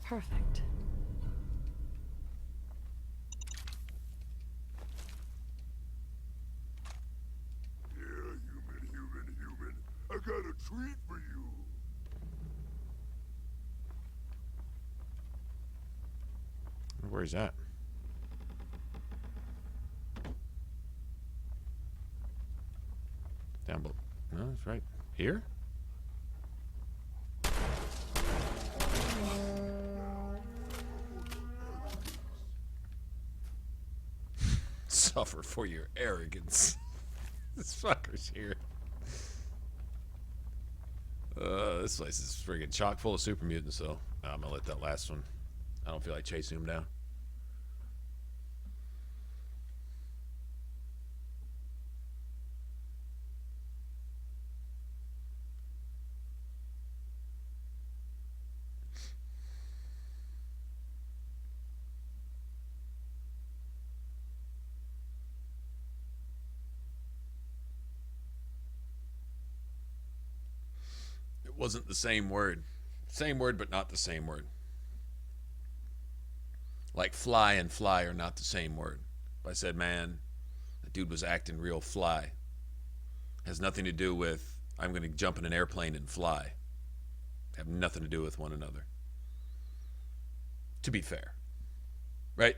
Perfect. Yeah, human. I got a treat for you. Where is that? Down below. No, it's right here. Suffer for your arrogance. This fucker's here. This place is friggin' chock full of super mutants, so I'm gonna let that last one. I don't feel like chasing him down. Wasn't the same word. Same word, but not the same word. Like fly and fly are not the same word. If I said, man, that dude was acting real fly. Has nothing to do with, I'm going to jump in an airplane and fly. Have nothing to do with one another. To be fair. Right?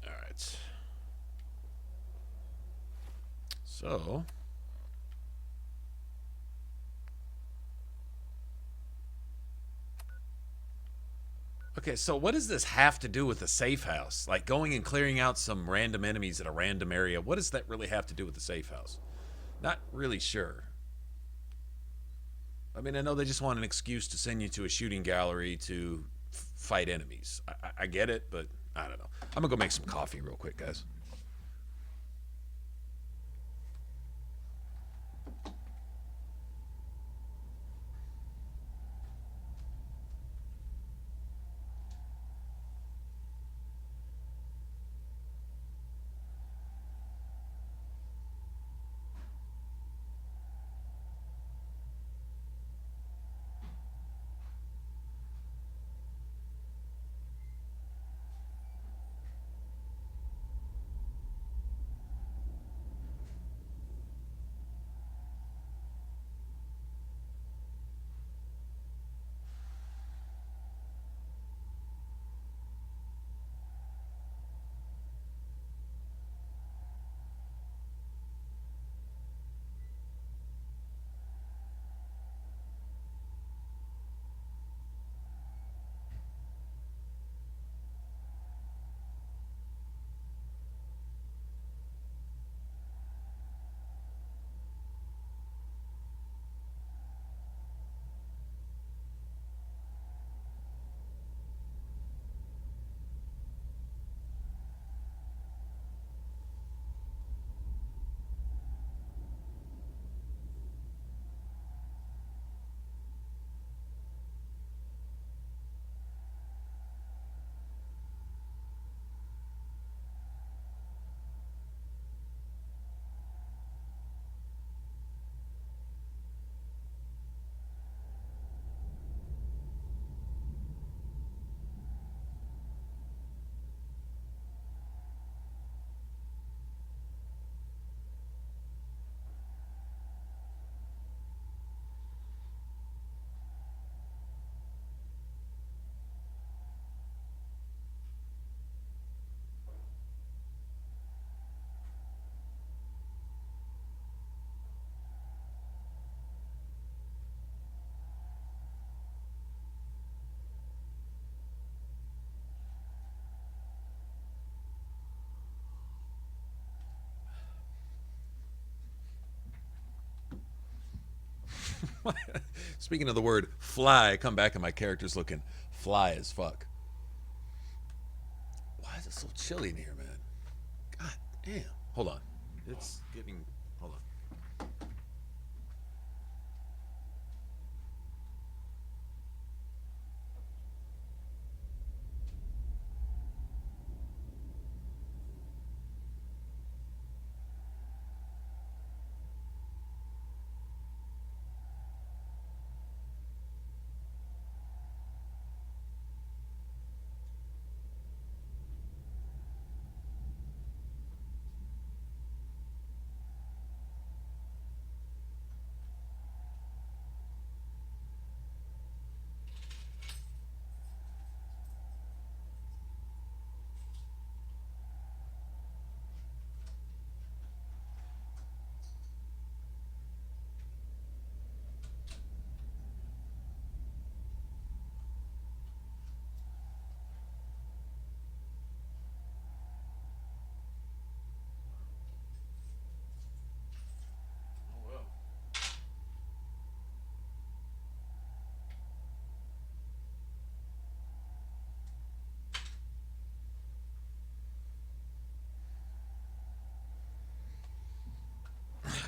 All right. So, okay, so what does this have to do with the safe house? Like going and clearing out some random enemies in a random area. What does that really have to do with the safe house? Not really sure. I mean, I know they just want an excuse to send you to a shooting gallery to fight enemies. I get it, but I don't know. I'm gonna go make some coffee real quick, guys. Speaking of the word fly, I come back and my character's looking fly as fuck. Why is it so chilly in here, man? God damn. Hold on. It's getting... Hold on.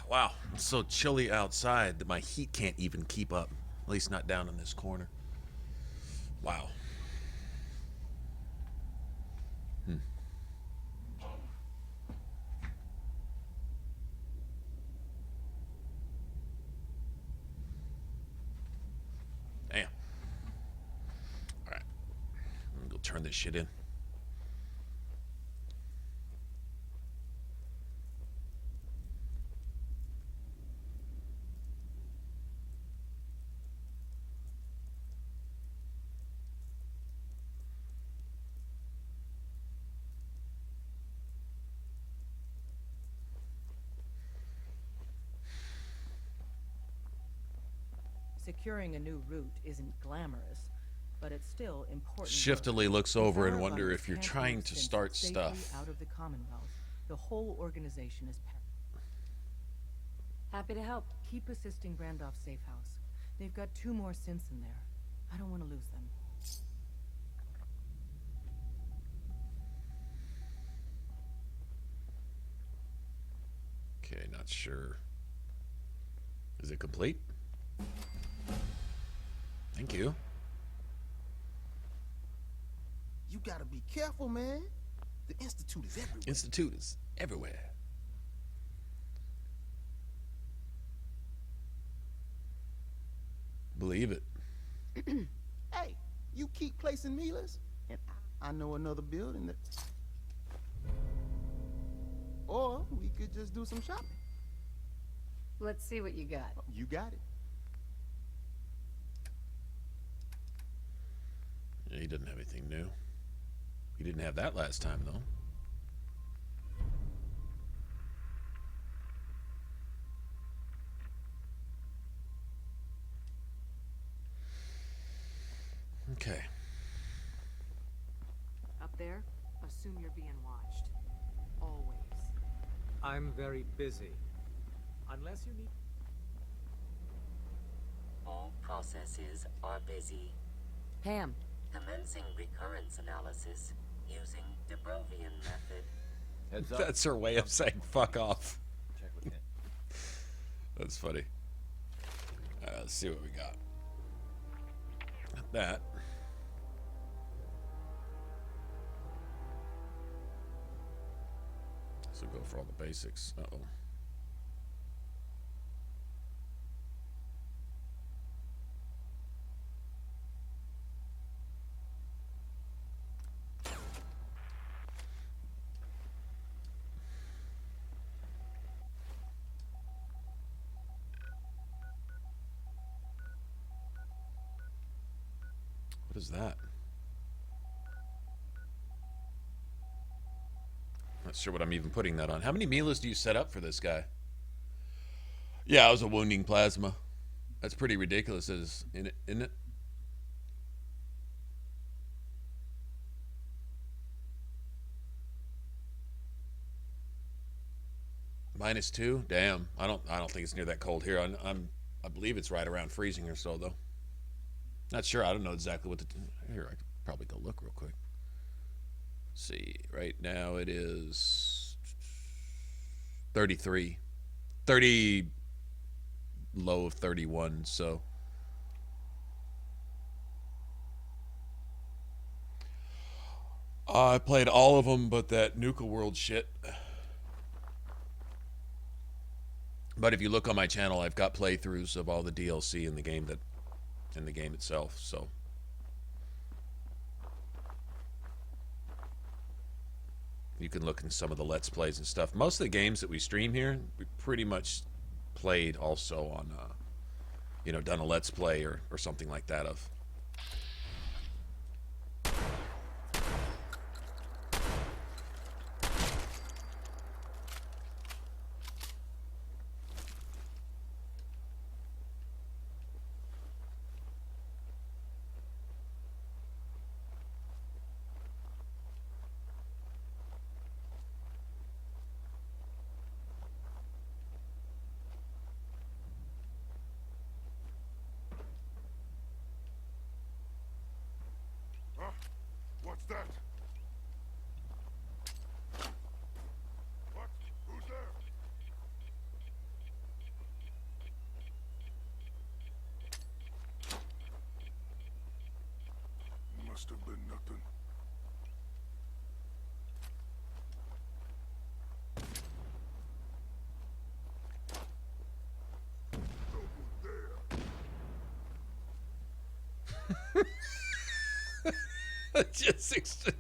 Wow, it's so chilly outside that my heat can't even keep up. least not down in this corner. Wow. Damn. All right. I'm gonna go turn this shit in. Securing a new route isn't glamorous, but it's still important. Shiftily work. looks over and Sarah wonder Bunny's if you're can't trying move to since start safely stuff. out of the Commonwealth. The whole organization is Happy to help. Keep assisting Randolph's safe house. They've got 2 more synths in there. I don't want to lose them. Okay, not sure. Is it complete? Thank you. You gotta be careful, man. The Institute is everywhere. Institute is everywhere. Believe it. Hey, you keep placing Milas, and I know another building that... Or we could just do some shopping. Let's see what you got. You got it. Yeah, he didn't have anything new. He didn't have that last time, though. Okay. Up there, assume you're being watched. Always. I'm very busy. Unless you need... All processes are busy. Pam. Commencing recurrence analysis using de Brovian method. Heads up. That's her way of saying fuck off. Check with him. That's funny. Let's see what we got. Not that. So go for all the basics. Uh-oh. What is that? Not sure what I'm even putting that on. How many Milas do you set up for this guy? Yeah, it was a wounding plasma. That's pretty ridiculous, isn't it? -2? Damn. I don't think it's near that cold here. I believe it's right around freezing or so though. Not sure. I don't know exactly what here. I could probably go look real quick. Let's see. Right now it is 33. 30 low of 31, so I played all of them but that Nuka World shit. But if you look on my channel, I've got playthroughs of all the DLC in the game itself, so you can look in some of the Let's Plays and stuff. Most of the games that we stream here, we pretty much played also on, done a Let's Play or something like that of. must have been nothing. Just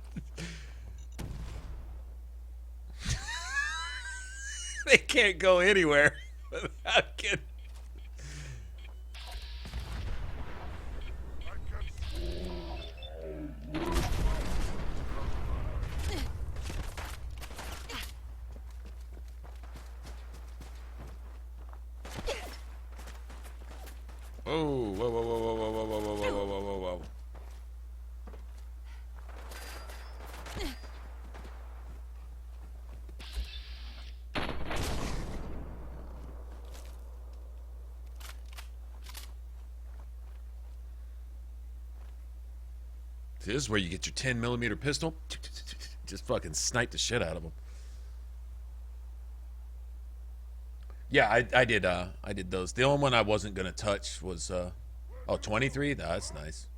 they can't go anywhere without getting. Oh, whoa, whoa, whoa, whoa, whoa, whoa, whoa, whoa, whoa, whoa, whoa, whoa. This is where you get your 10mm pistol. Just fucking snipe the shit out of them. Yeah, I did those. The only one I wasn't gonna touch was oh, 23? That's nice.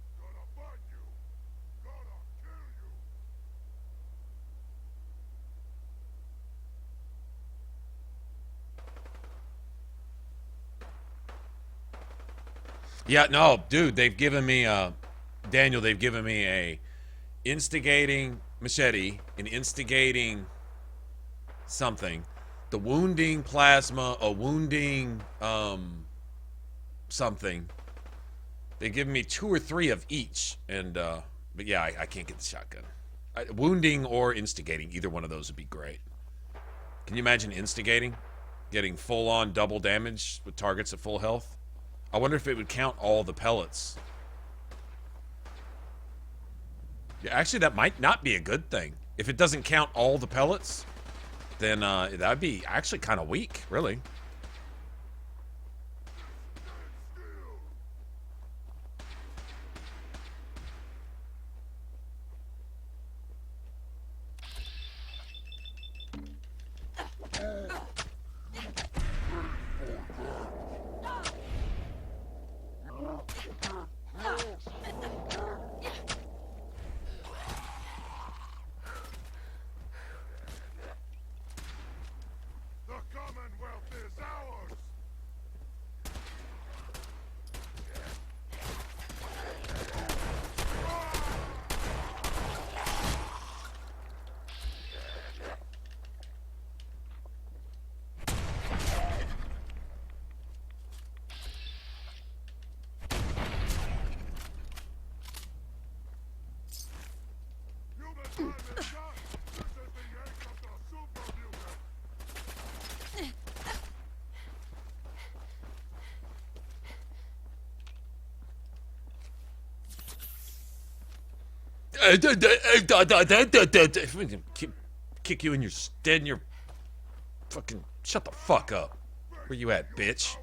Yeah, no, dude, they've given me Daniel, they've given me a instigating machete, an instigating something, the wounding plasma, a wounding something. They've given me 2 or 3 of each, and but yeah, I can't get the shotgun. Wounding or instigating, either one of those would be great. Can you imagine instigating? Getting full-on double damage with targets at full health? I wonder if it would count all the pellets. Yeah, actually, that might not be a good thing. If it doesn't count all the pellets, then that'd be actually kind of weak, really. Kick you in your dead in your fucking shut the fuck up. Where you at, bitch?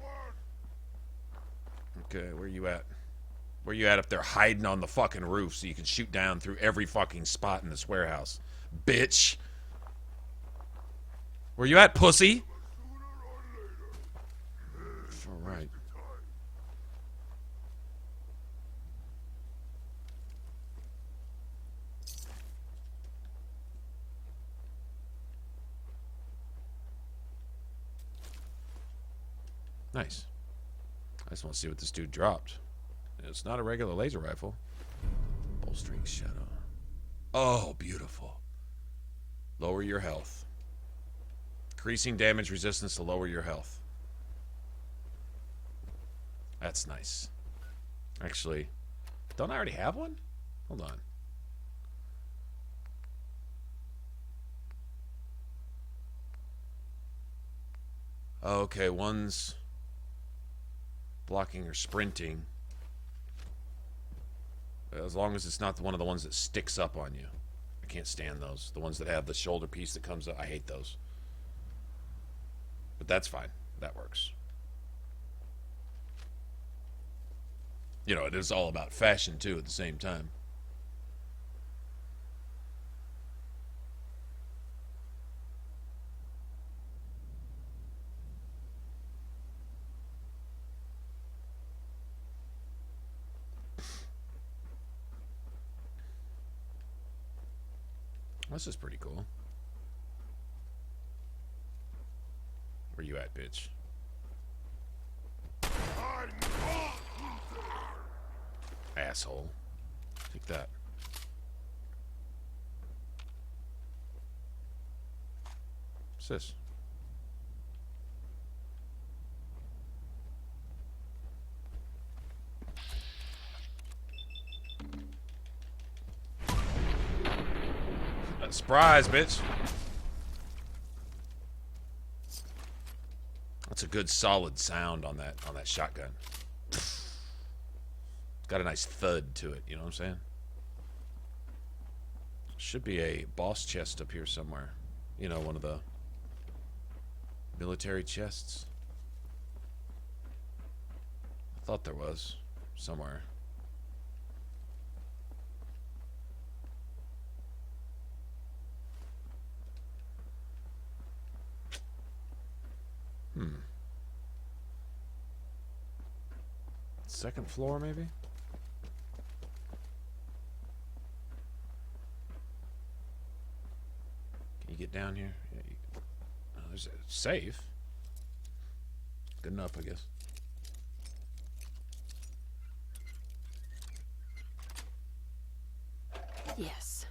Okay, where you at? Where you at up there hiding on the fucking roof so you can shoot down through every fucking spot in this warehouse? Bitch. Where you at, pussy? Alright. Nice. I just want to see what this dude dropped. It's not a regular laser rifle. Bolstering shadow. Oh, beautiful. Lower your health. Increasing damage resistance to lower your health. That's nice. Actually, don't I already have one? Hold on. Okay, one's blocking or sprinting. As long as it's not one of the ones that sticks up on you. I can't stand those. The ones that have the shoulder piece that comes up. I hate those. But that's fine. That works. You know, it is all about fashion, too, at the same time. This is pretty cool. Where you at, bitch? Asshole. Take that. What's this? Surprise, bitch. That's a good solid sound on that shotgun. It's got a nice thud to it, you know what I'm saying? Should be a boss chest up here somewhere. You know, one of the military chests. I thought there was somewhere. Second floor, maybe? Can you get down here? Yeah, oh, there's a safe. Good enough, I guess. Yes.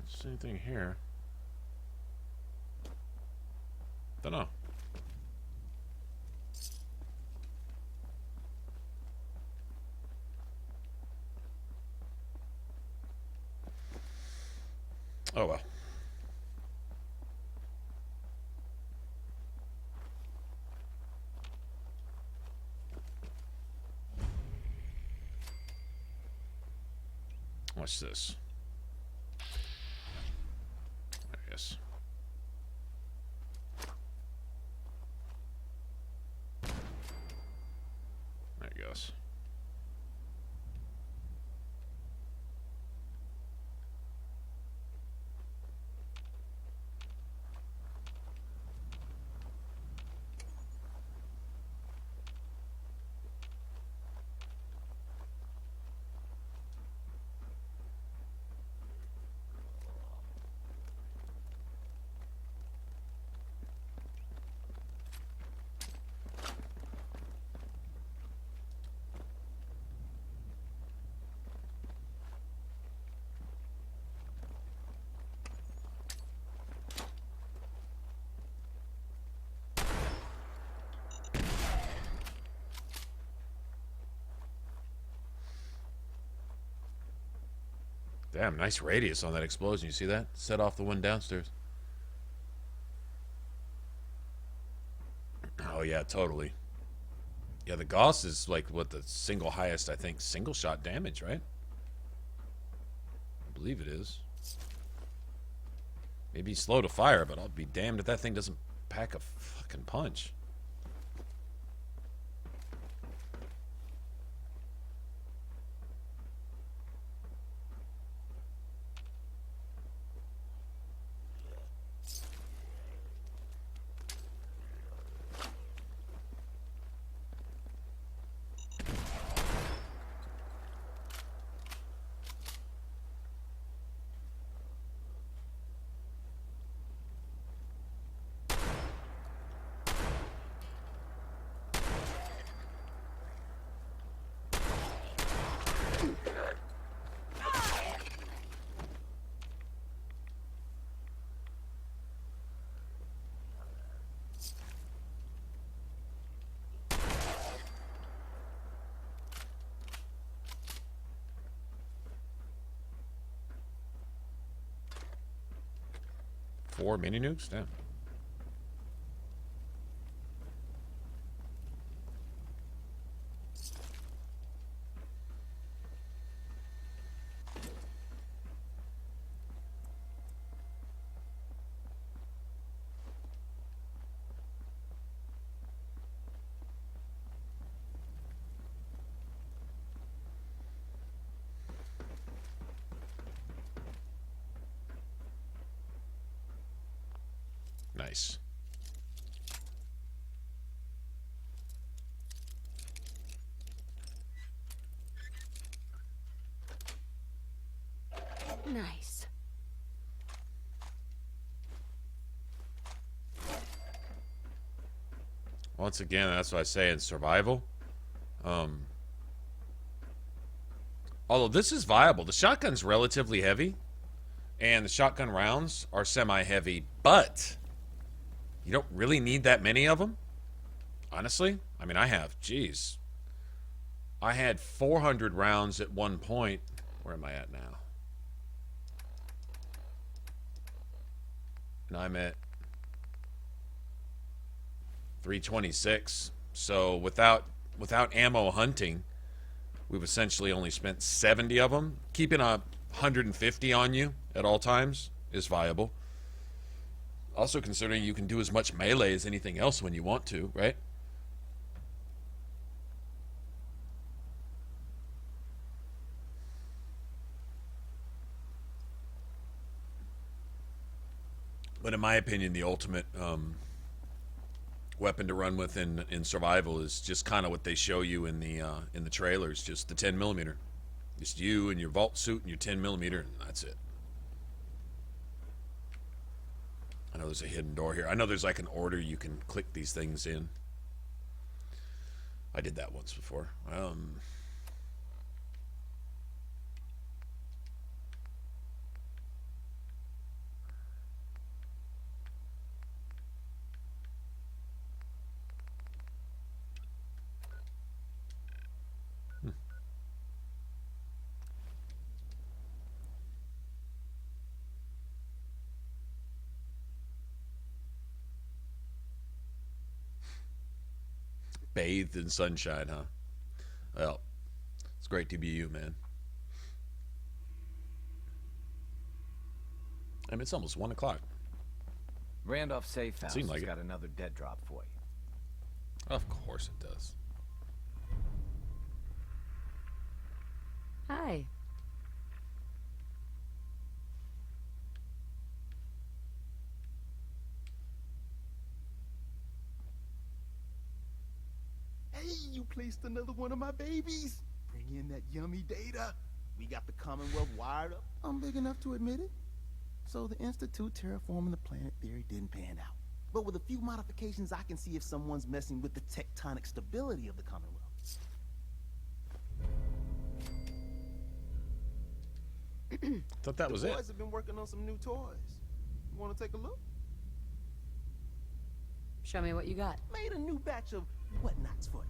Same thing here. Don't know. Oh well. What's this? Yes. There it goes. Damn, nice radius on that explosion. You see that? Set off the one downstairs. Oh, yeah, totally. Yeah, the Gauss is like what the single highest, I think, single shot damage, right? I believe it is. Maybe slow to fire, but I'll be damned if that thing doesn't pack a fucking punch. Four mini nukes? Damn. Nice. Nice. Once again, that's what I say in survival. Although this is viable. The shotgun's relatively heavy, and the shotgun rounds are semi-heavy, but you don't really need that many of them, honestly. I mean, I have, geez. I had 400 rounds at one point. Where am I at now? And I'm at 326. So without ammo hunting, we've essentially only spent 70 of them. Keeping 150 on you at all times is viable. Also considering you can do as much melee as anything else when you want to, right? But in my opinion, the ultimate weapon to run with in survival is just kind of what they show you in the trailers, just the 10mm. Just you and your vault suit and your 10mm, and that's it. I know there's a hidden door here. I know there's like an order you can click these things in. I did that once before. Bathed in sunshine, huh? Well, it's great to be you, man. I mean, it's almost 1 o'clock. Randolph Safe House Seemed like has it. got another dead drop for you. Of course it does. Hi. Hey, you placed another one of my babies. Bring in that yummy data. We got the Commonwealth wired up. I'm big enough to admit it. So the Institute terraforming the planet theory didn't pan out. But with a few modifications, I can see if someone's messing with the tectonic stability of the Commonwealth. Thought that was the it. boys have been working on some new toys. You want to take a look? Show me what you got. Made a new batch of whatnots for you.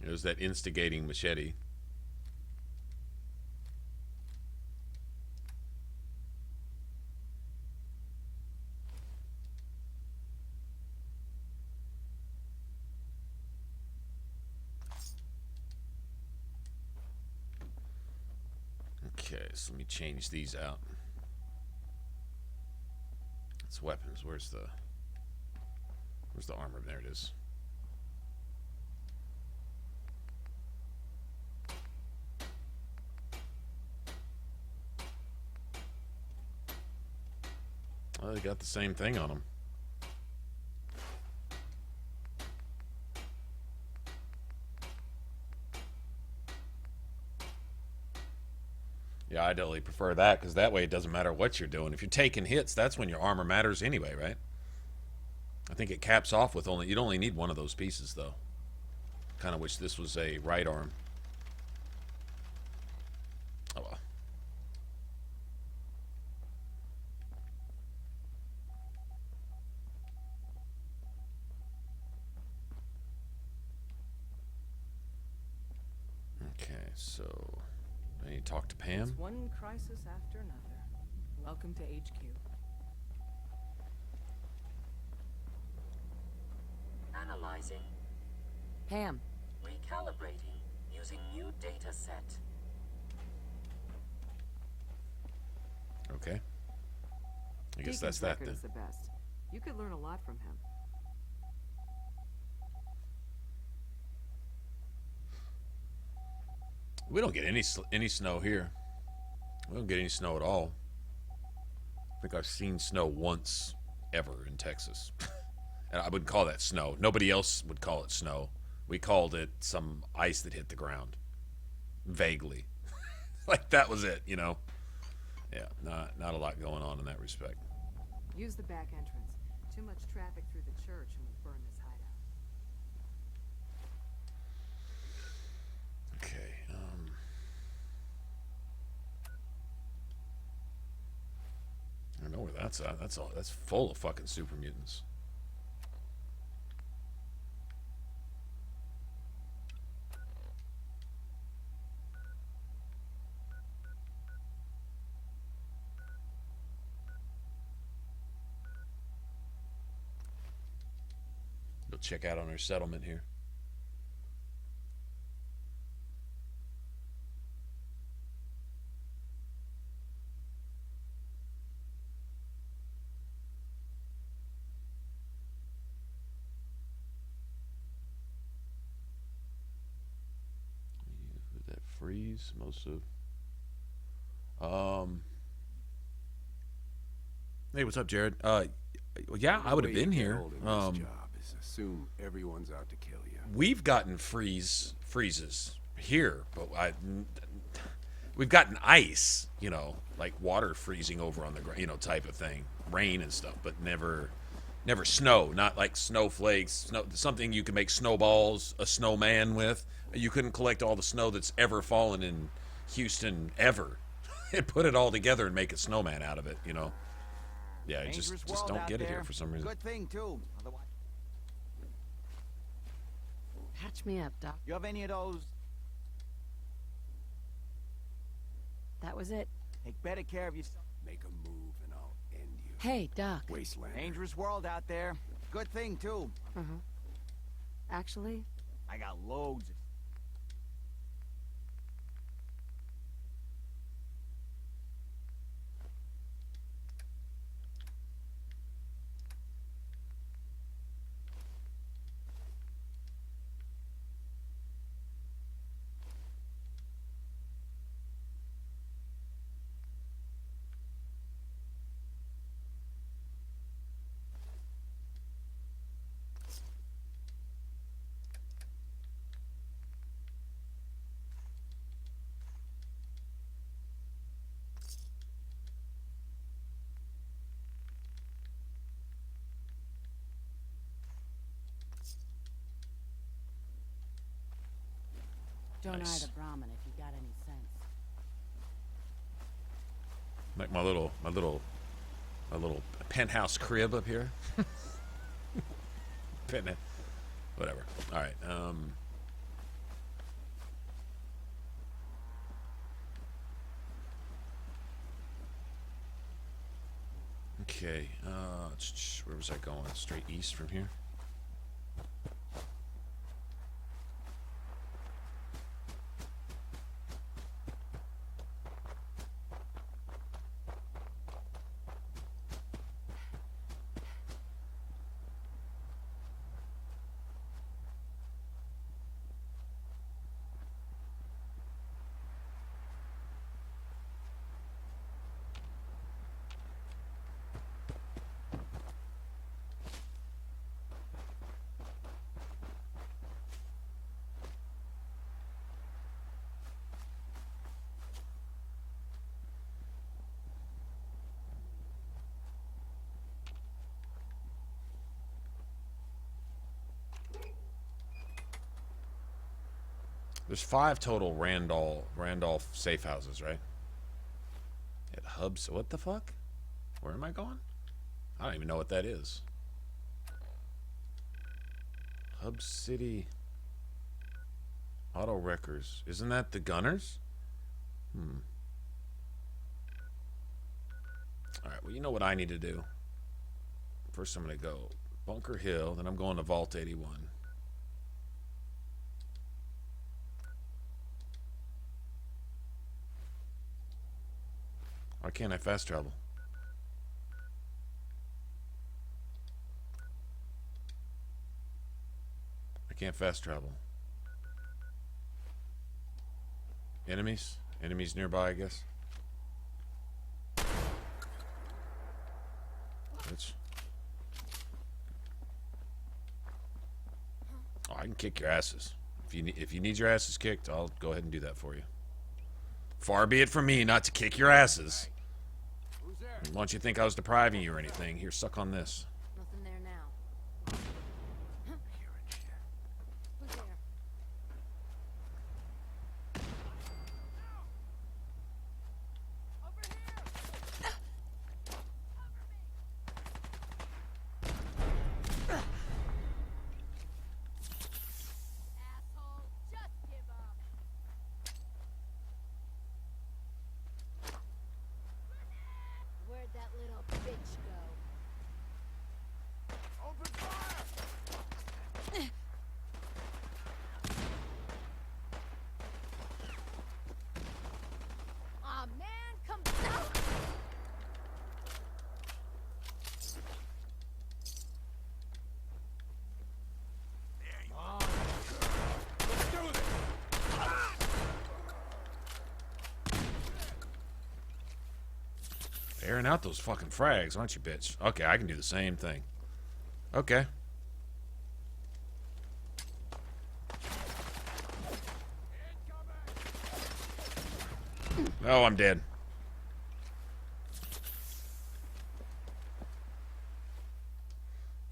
It was that instigating machete. Okay, so let me change these out. It's weapons. Where's the armor? There it is. Well, they got the same thing on them. Yeah, I definitely prefer that because that way it doesn't matter what you're doing. If you're taking hits, that's when your armor matters anyway, right? I think it caps off with you'd only need one of those pieces, though. Kind of wish this was a right arm. Oh well. Okay, so I need to talk to Pam. It's one crisis after another. Welcome to HQ. Analyzing Pam. Recalibrating using new data set. Okay. I guess Deacon's that's that record then. is the best. You could learn a lot from him. We don't get any snow here. We don't get any snow at all. I think I've seen snow once ever in Texas. And I wouldn't call that snow. Nobody else would call it snow. We called it some ice that hit the ground. Vaguely. Like that was it, you know? Yeah, not a lot going on in that respect. Use the back entrance. Too much traffic through the church and we'll burn this hideout. Okay, I don't know where that's at. That's full of fucking super mutants. We'll check out on our settlement here. That freeze most of. Hey, what's up, Jared? Yeah, I would have been here. Job is assume everyone's out to kill you. We've gotten freezes here, but we've gotten ice, you know, like water freezing over on the ground, you know, type of thing, rain and stuff, but never snow. Not like snowflakes, something you can make snowballs, a snowman with. You couldn't collect all the snow that's ever fallen in Houston ever, and put it all together and make a snowman out of it, you know. Yeah, just don't get it here for some reason. Good thing too. Otherwise, Patch me up, Doc. you have any of those? That was it. Take better care of yourself. Make a move and I'll end you. Hey, Doc. Wasteland. Dangerous world out there. Good thing too. Actually, I got loads of. don't Nice. eye the Brahmin if you got any sense. Like my little penthouse crib up here. Whatever. All right. Okay. Where was I going? Straight east from here. There's 5 total Randolph safe houses, right? At Hubs. What the fuck? Where am I going? I don't even know what that is. Hub City Auto Wreckers. Isn't that the Gunners? Alright, well, you know what I need to do. First I'm going to go Bunker Hill, then I'm going to Vault 81. Why can't I fast travel? I can't fast travel. Enemies? Enemies nearby, I guess. Bitch. Oh, I can kick your asses. If you need your asses kicked, I'll go ahead and do that for you. Far be it from me not to kick your asses. Why don't you think I was depriving you or anything? Here, suck on this. Nothing there now. Who's there? Asshole, just give up. Where'd that little bitch go? Open fire! Aw, man, come down. Airing out those fucking frags, aren't you, bitch? Okay, I can do the same thing. Okay. Oh, I'm dead.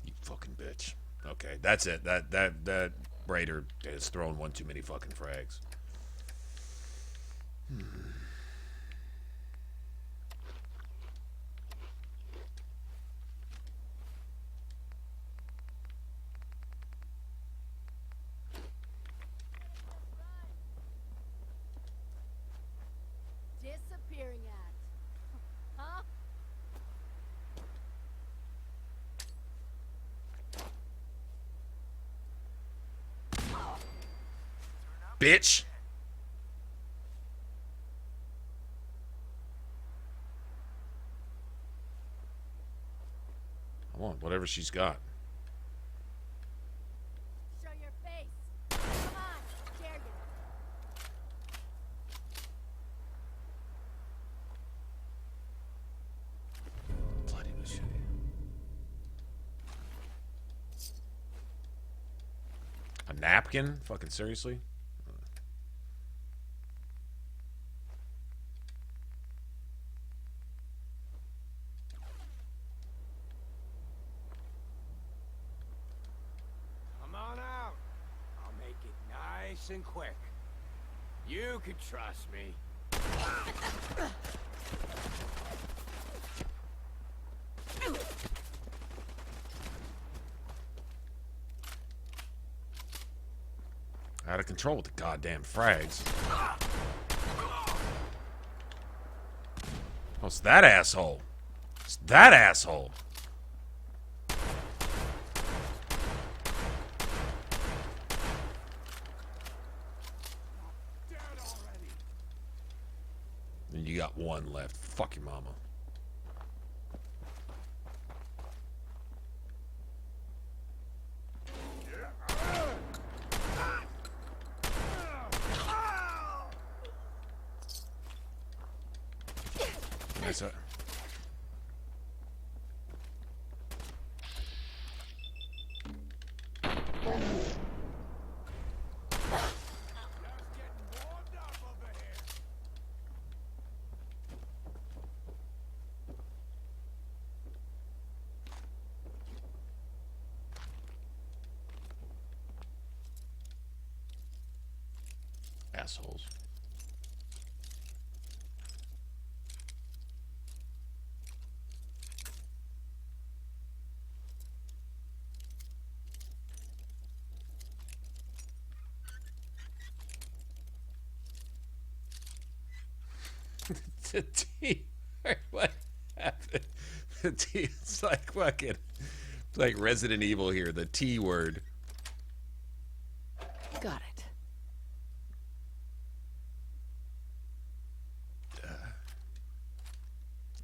You fucking bitch. Okay, that's it. That Raider has thrown one too many fucking frags. Disappearing act. Huh? Bitch. I want whatever she's got. Show your face. Come on, dare you. Bloody machete. A napkin? Fucking seriously? Come on out. I'll make it nice and quick. You can trust me. Out of control with the goddamn frags. Oh, it's that asshole. It's that asshole. And you got one left. Fuck your mama. Nice. Assholes. The T. What happened? The T. It's like fucking. It's like Resident Evil here. The T word. Got it.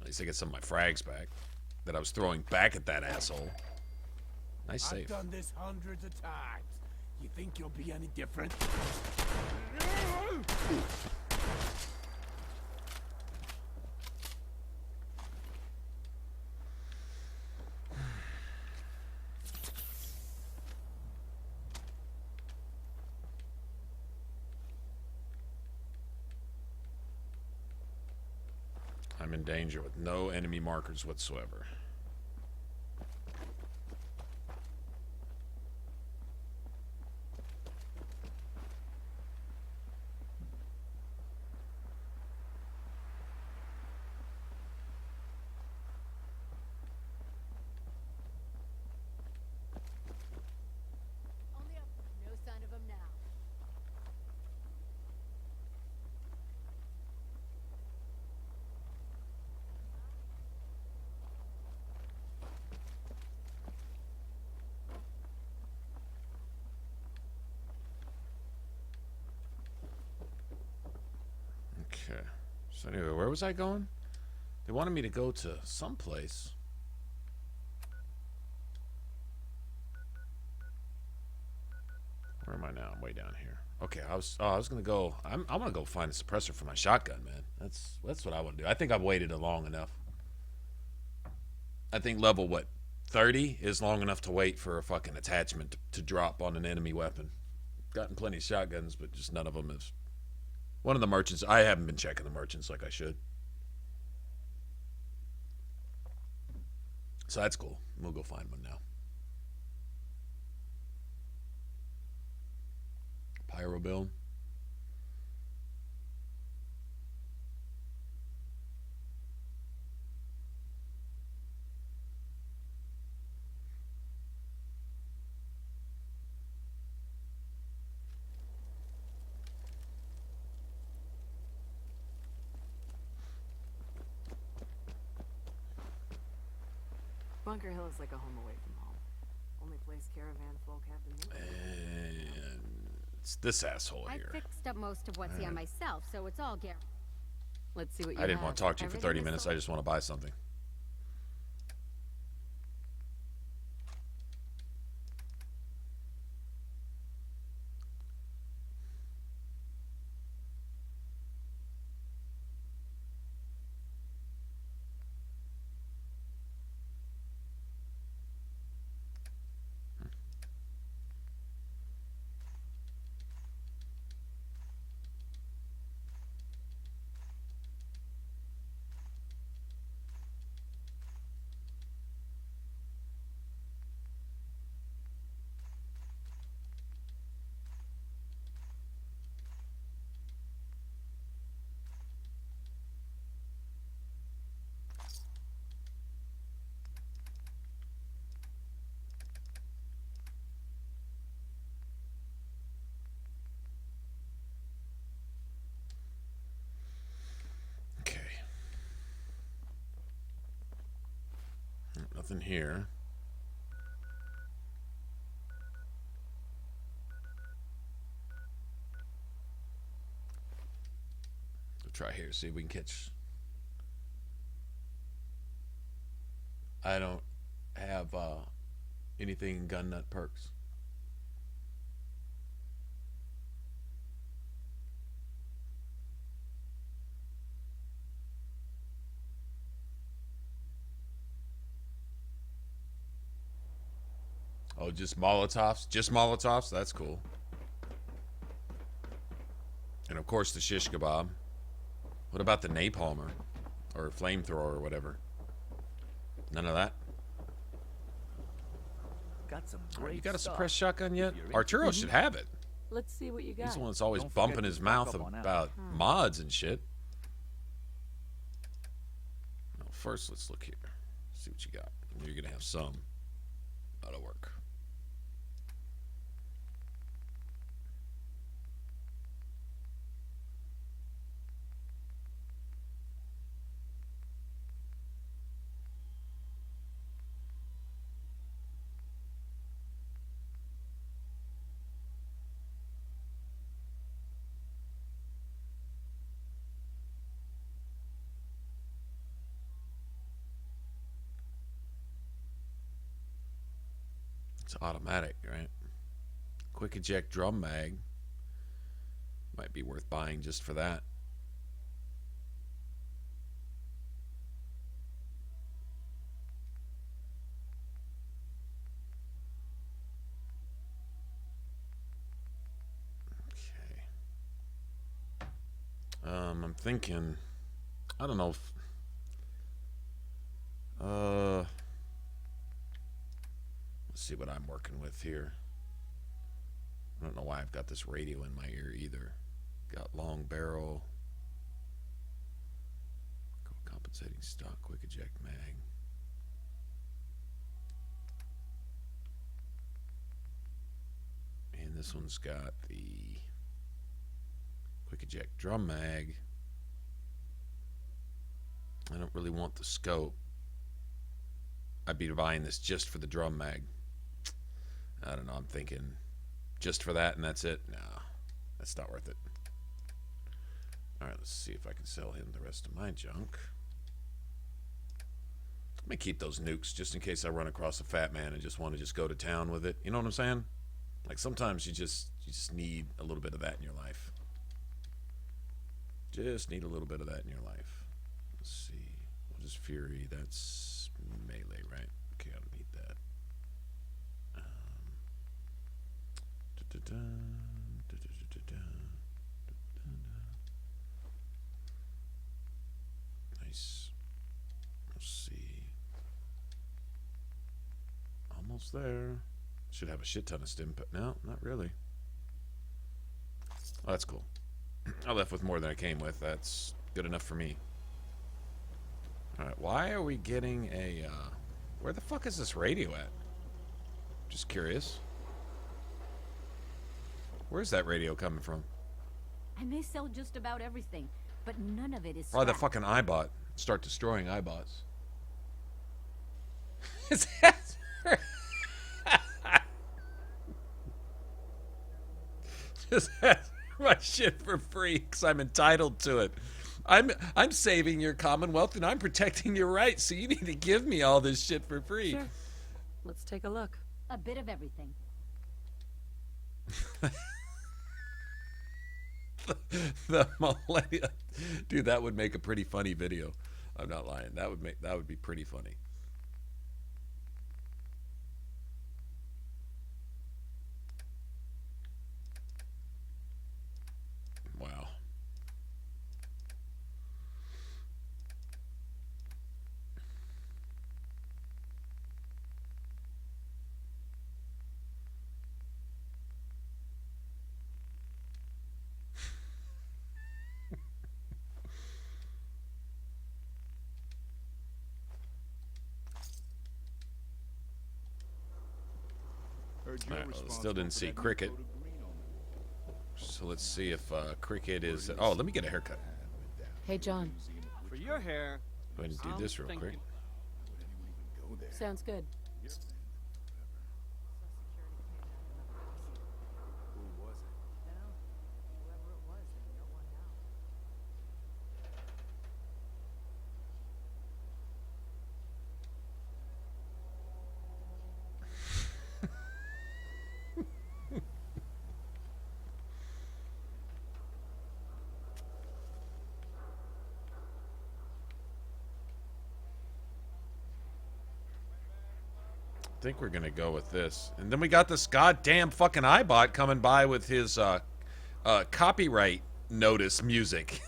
least I get some of my frags back that I was throwing back at that asshole. Nice I've save. done this hundreds of times. You think you'll be any different? I'm in danger with no enemy markers whatsoever. Only up. No sign of him now. Okay. So anyway, where was I going? They wanted me to go to some place. Where am I now? I'm way down here. Okay, I was gonna go. I'm gonna go find a suppressor for my shotgun, man. That's what I want to do. I think I've waited long enough. I think level 30 is long enough to wait for a fucking attachment to drop on an enemy weapon. Gotten plenty of shotguns, but just none of them is. One of the merchants, I haven't been checking the merchants like I should. So that's cool. We'll go find one now. Pyro build. Bunker Hill is like a home away from home. Only place caravan folk have to meet. And it's this asshole I here. fixed up most of what's here myself, so it's all guaranteed. Let's see what you I didn't have. want to talk to you for Everything 30 is minutes. sold. I just want to buy something. Okay. Nothing here. We'll try here, see if we can catch. I don't have anything in gun nut perks. Oh, just Molotovs? Just Molotovs? That's cool. And of course the shish kebab. What about the napalmer? Or flamethrower or whatever? None of that? Got some Oh, great you got a stuff. suppressed shotgun yet? If you're Arturo should have it. Let's see what you got. He's the one that's always Don't forget bumping to his stock mouth up on that. about mods and shit. Well, first, let's look here. See what you got. You're going to have some. That'll work. It's automatic, right? Quick eject drum mag. Might be worth buying just for that. I'm thinking, I don't know if, let's see what I'm working with here. I don't know why I've got this radio in my ear either. Got long barrel, compensating stock, quick eject mag. And this one's got the quick eject drum mag. I don't really want the scope. I'd be buying this just for the drum mag. I don't know, I'm thinking just for that and that's it. No, that's not worth it. Alright, let's see if I can sell him the rest of my junk. Let me keep those nukes just in case I run across a fat man and just want to just go to town with it. You know what I'm saying? Like sometimes you just need a little bit of that in your life. Just need a little bit of that in your life. Let's see. What is Fury? That's melee, right? Okay, I don't need that. Nice. Let's see. Almost there. Should have a shit ton of stim, but no, not really. Oh, that's cool. I left with more than I came with. That's good enough for me. Alright, why are we getting a, where the fuck is this radio at? Just curious. Where's that radio coming from? I may sell just about everything, but none of it is Probably the scrap. fucking iBot. Start destroying iBots. Is that... Just ask my shit for free because I'm entitled to it. I'm saving your commonwealth and I'm protecting your rights, so you need to give me all this shit for free. Sure. Let's take a look. A bit of everything. The millennial, dude, that would make a pretty funny video. I'm not lying. That would be pretty funny. Wow. Alright, well, still didn't see Cricket. So let's see if Cricket is... Oh, let me get a haircut. Hey, John. For your hair, Go ahead and do this real quick. Sounds good. I think we're gonna go with this. And then we got this goddamn fucking iBot coming by with his copyright notice music.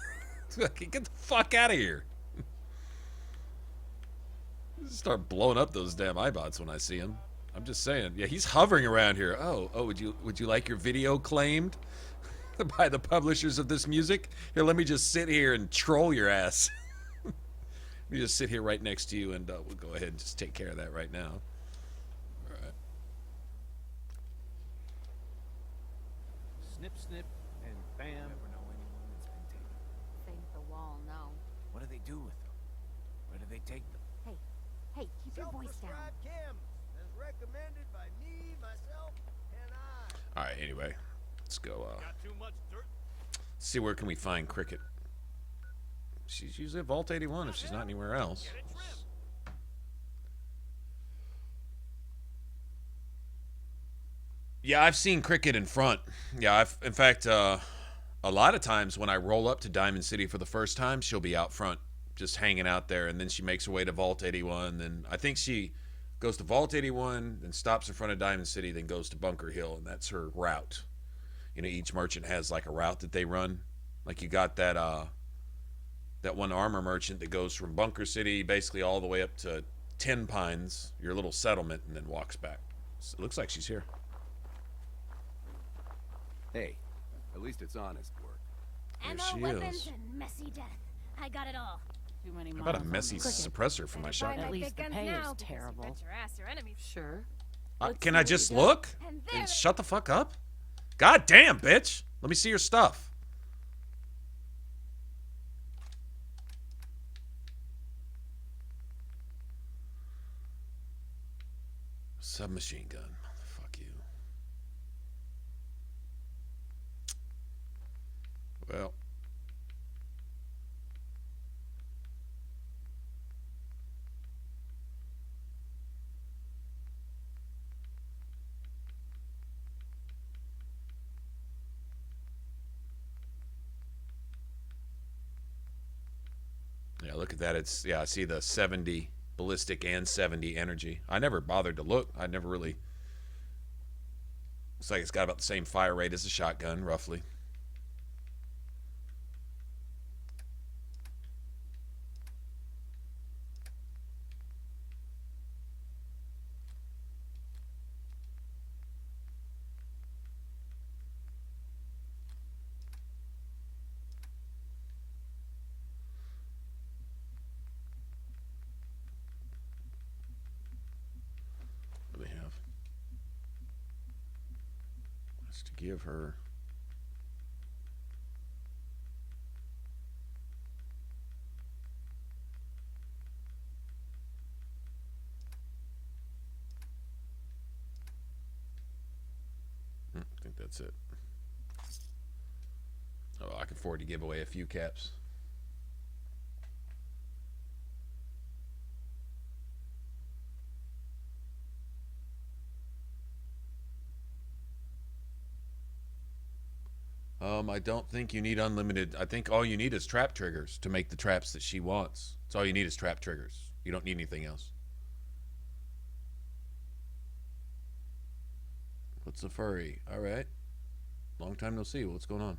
Get the fuck out of here. Start blowing up those damn iBots when I see him. I'm just saying. Yeah, he's hovering around here. Oh, would you like your video claimed by the publishers of this music? Here, let me just sit here and troll your ass. Let me just sit here right next to you and we'll go ahead and just take care of that right now. snip, snip, and bam. Never know anyone that's been taken. Thank the wall, no. What do they do with them? Where do they take them? Hey, keep your voice down. As recommended by me, myself, and I. Alright, anyway. Let's go, Got too much dirt? see where can we find Cricket. She's usually at Vault 81 if she's not anywhere else. Yeah, I've seen Cricket in front. Yeah, in fact, a lot of times when I roll up to Diamond City for the first time, she'll be out front, just hanging out there, and then she makes her way to Vault 81. Then I think she goes to Vault 81, then stops in front of Diamond City, then goes to Bunker Hill, and that's her route. You know, each merchant has like a route that they run. Like you got that that one armor merchant that goes from Bunker City basically all the way up to Ten Pines, your little settlement, and then walks back. So it looks like she's here. Hey, at least it's honest work. There Ammo, she weapons, is. and messy death. I got it all. Too many How about a miles on messy the road. suppressor for my Buy shotgun? my At least big the guns pay is now, because you terrible. bet your ass your enemies. Sure. Can I just look? And And there shut the fuck up? God damn, bitch. Let me see your stuff. Submachine gun. Fuck you. Well. Yeah, look at that. It's, yeah, I see the 70 ballistic and 70 energy. I never bothered to look. I never really. Looks like it's got about the same fire rate as a shotgun, roughly. What do they have? That's to give her. I think that's it. Oh, I can afford to give away a few caps. I don't think you need unlimited. I think all you need is trap triggers to make the traps that she wants. That's all you need is trap triggers. You don't need anything else. What's a furry? All right. Long time no see. What's going on?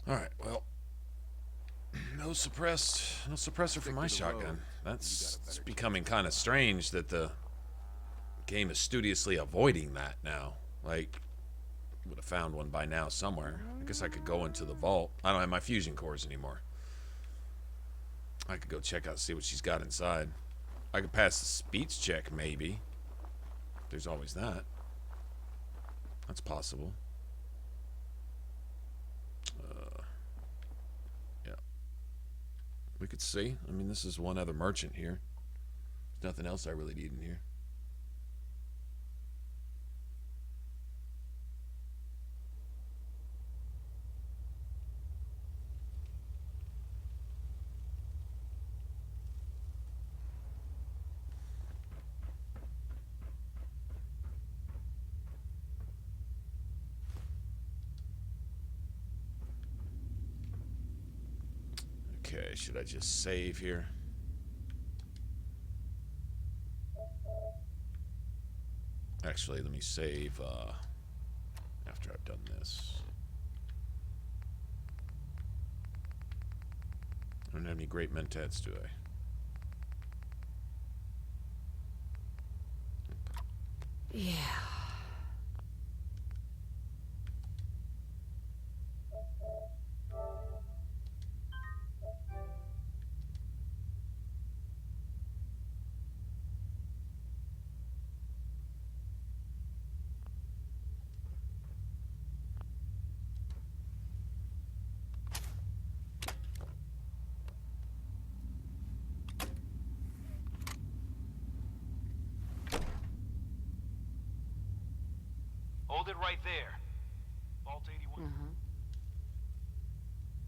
All right. Well, no suppressor for my shotgun. That's it's becoming kind of strange that the game is studiously avoiding that now. Like, would have found one by now somewhere. I guess I could go into the vault. I don't have my fusion cores anymore. I could go check out, see what she's got inside. I could pass the speech check, maybe. There's always that. That's possible. Yeah. We could see. I mean, this is one other merchant here. There's nothing else I really need in here. Okay, should I just save here? Actually, let me save after I've done this. I don't have any great mentats, do I? Yeah. Hold it right there. Vault 81. Uh-huh.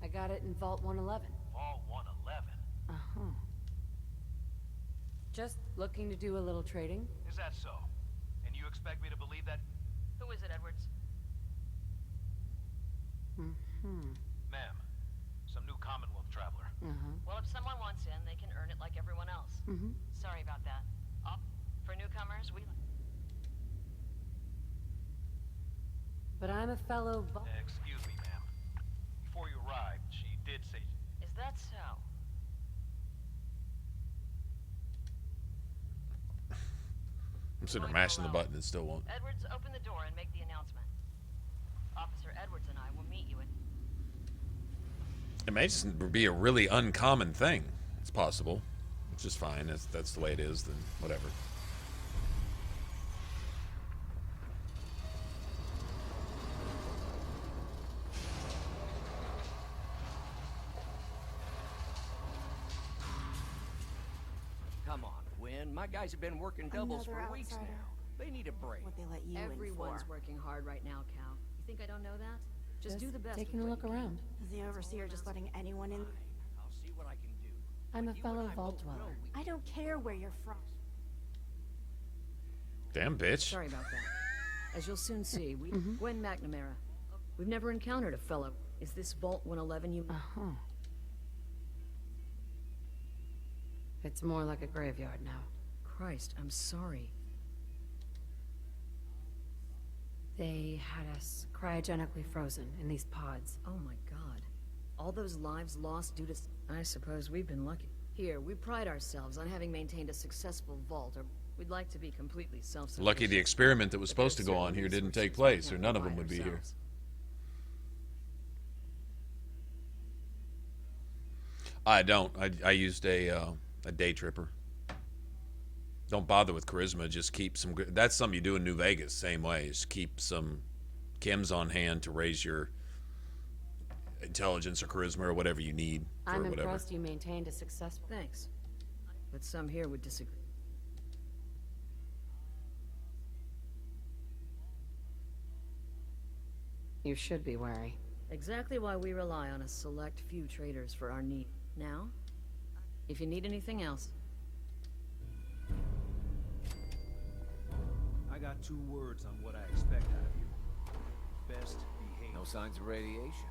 I got it in Vault 111. Vault 111. Uh-huh. Just looking to do a little trading. Is that so? And you expect me to believe that? Who is it, Edwards? Mm-hmm. Ma'am, some new Commonwealth traveler. Uh-huh. Well, if someone wants in, they can earn it like everyone else. Mm-hmm. Sorry about that. For newcomers, we... But I'm a fellow Excuse me, ma'am. Before you arrived, she did say... Is that so? I'm sitting there mashing the button and still won't. Edwards, open the door and make the announcement. Officer Edwards and I will meet you at... It may just be a really uncommon thing. It's possible. It's just fine. That's the way it is, then whatever. Come on, Gwen. My guys have been working doubles Another for weeks outsider. now. They need a break. What they let you Everyone's in for. working hard right now, Cal. You think I don't know that? Just do the best. taking a look around. Is the overseer just letting anyone in? I'll see what I can do. I'm a You fellow and I vault both dweller. know we I don't care where you're from. Damn, bitch. Sorry about that. As you'll soon see, Gwen McNamara. We've never encountered a fellow. Is this Vault 111 you... Uh-huh. It's more like a graveyard now. Christ, I'm sorry. They had us cryogenically frozen in these pods. Oh my god. All those lives lost due to... I suppose we've been lucky. Here, we pride ourselves on having maintained a successful vault, or we'd like to be completely self-sufficient. Lucky the experiment that was supposed to go on here didn't take place, or none of them would be here. ourselves. I don't. I used a day tripper. Don't bother with charisma. Just keep some. That's something you do in New Vegas. Same way. Just keep some chems on hand to raise your intelligence or charisma or whatever you need. For I'm whatever. impressed you maintained a successful... Thanks. But some here would disagree. You should be wary. Exactly why we rely on a select few traders for our need. Now, if you need anything else... I got 2 words on what I expect out of you. Best behavior. No signs of radiation.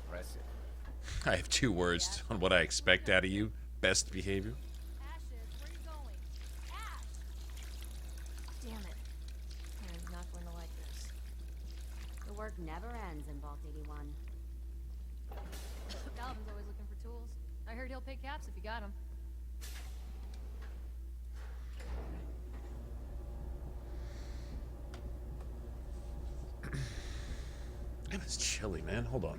Impressive. I have 2 words on what I expect out of you. Best behavior. Damn it. I'm not going to like this. The work never ends in Vault 81. Calvin's always looking for tools. I heard he'll pay caps if you got them. Damn, it's chilly, man. Hold on.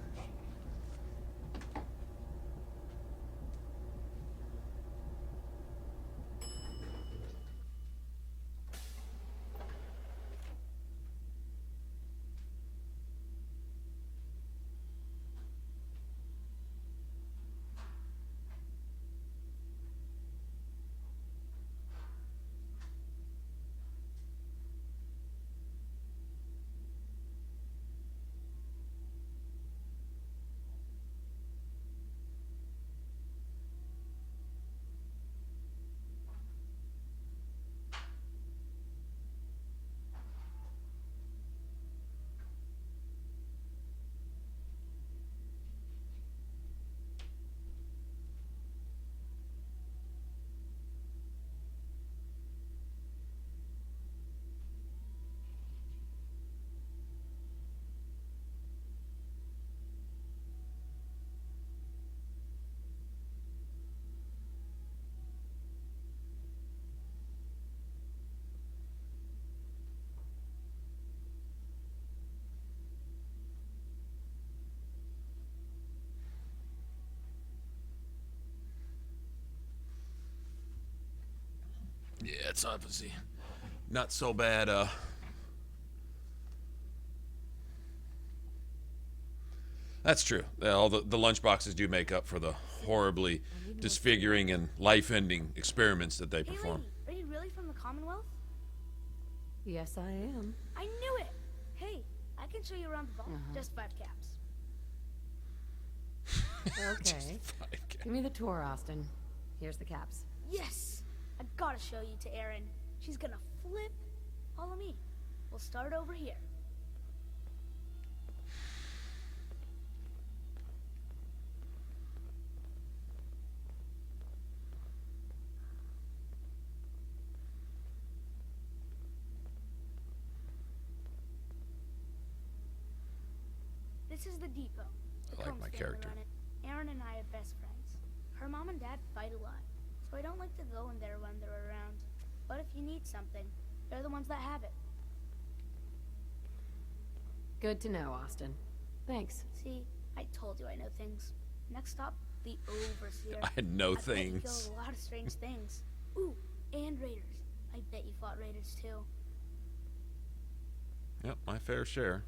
Yeah, it's obviously not so bad. That's true. All the lunchboxes do make up for the horribly disfiguring and life-ending experiments that they perform. Are you really from the Commonwealth? Yes, I am. I knew it! Hey, I can show you around the vault. Just 5 caps. Okay. Give me the tour, Austin. Here's the caps. Yes! I gotta show you to Erin. She's gonna flip. Follow me. We'll start over here. This is the depot. I like my character. Erin and I are best friends. Her mom and dad fight a lot, so I don't like to go in there when they're around. But if you need something, they're the ones that have it. Good to know, Austin. Thanks. See, I told you I know things. Next stop, the Overseer. I know I bet you things. killed a lot of strange things. Ooh, and raiders. I bet you fought raiders too. Yep, my fair share.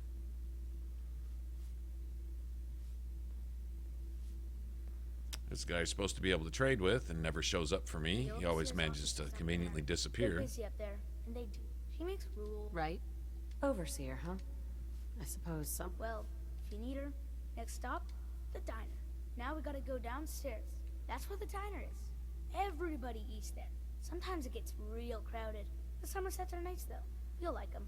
This guy's supposed to be able to trade with and never shows up for me. He always manages to conveniently They're disappear. busy up there, and they do. She makes rules. Right? Overseer, huh? I suppose some. Well, if you need her, next stop, the diner. Now we gotta go downstairs. That's where the diner is. Everybody eats there. Sometimes it gets real crowded. The Somersets are nice though. You'll like them.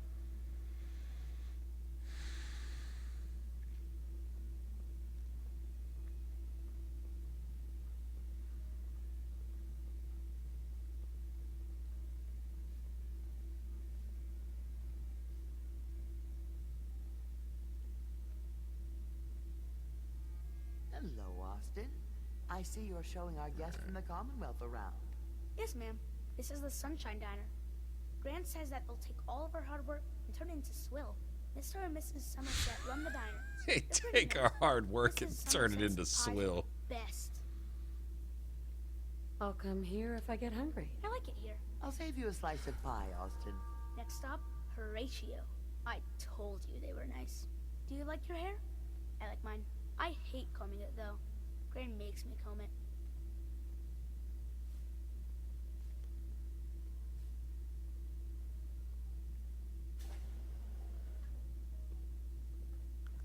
Hello, Austin. I see you're showing our guests from the Commonwealth around. Yes, ma'am. This is the Sunshine Diner. Grant says that they'll take all of our hard work and turn it into swill. Mr. and Mrs. Somerset run the diner. They take our hard work and turn it into swill. Best. I'll come here if I get hungry. I like it here. I'll save you a slice of pie, Austin. Next stop, Horatio. I told you they were nice. Do you like your hair? I like mine. I hate combing it though. Gran makes me comb it.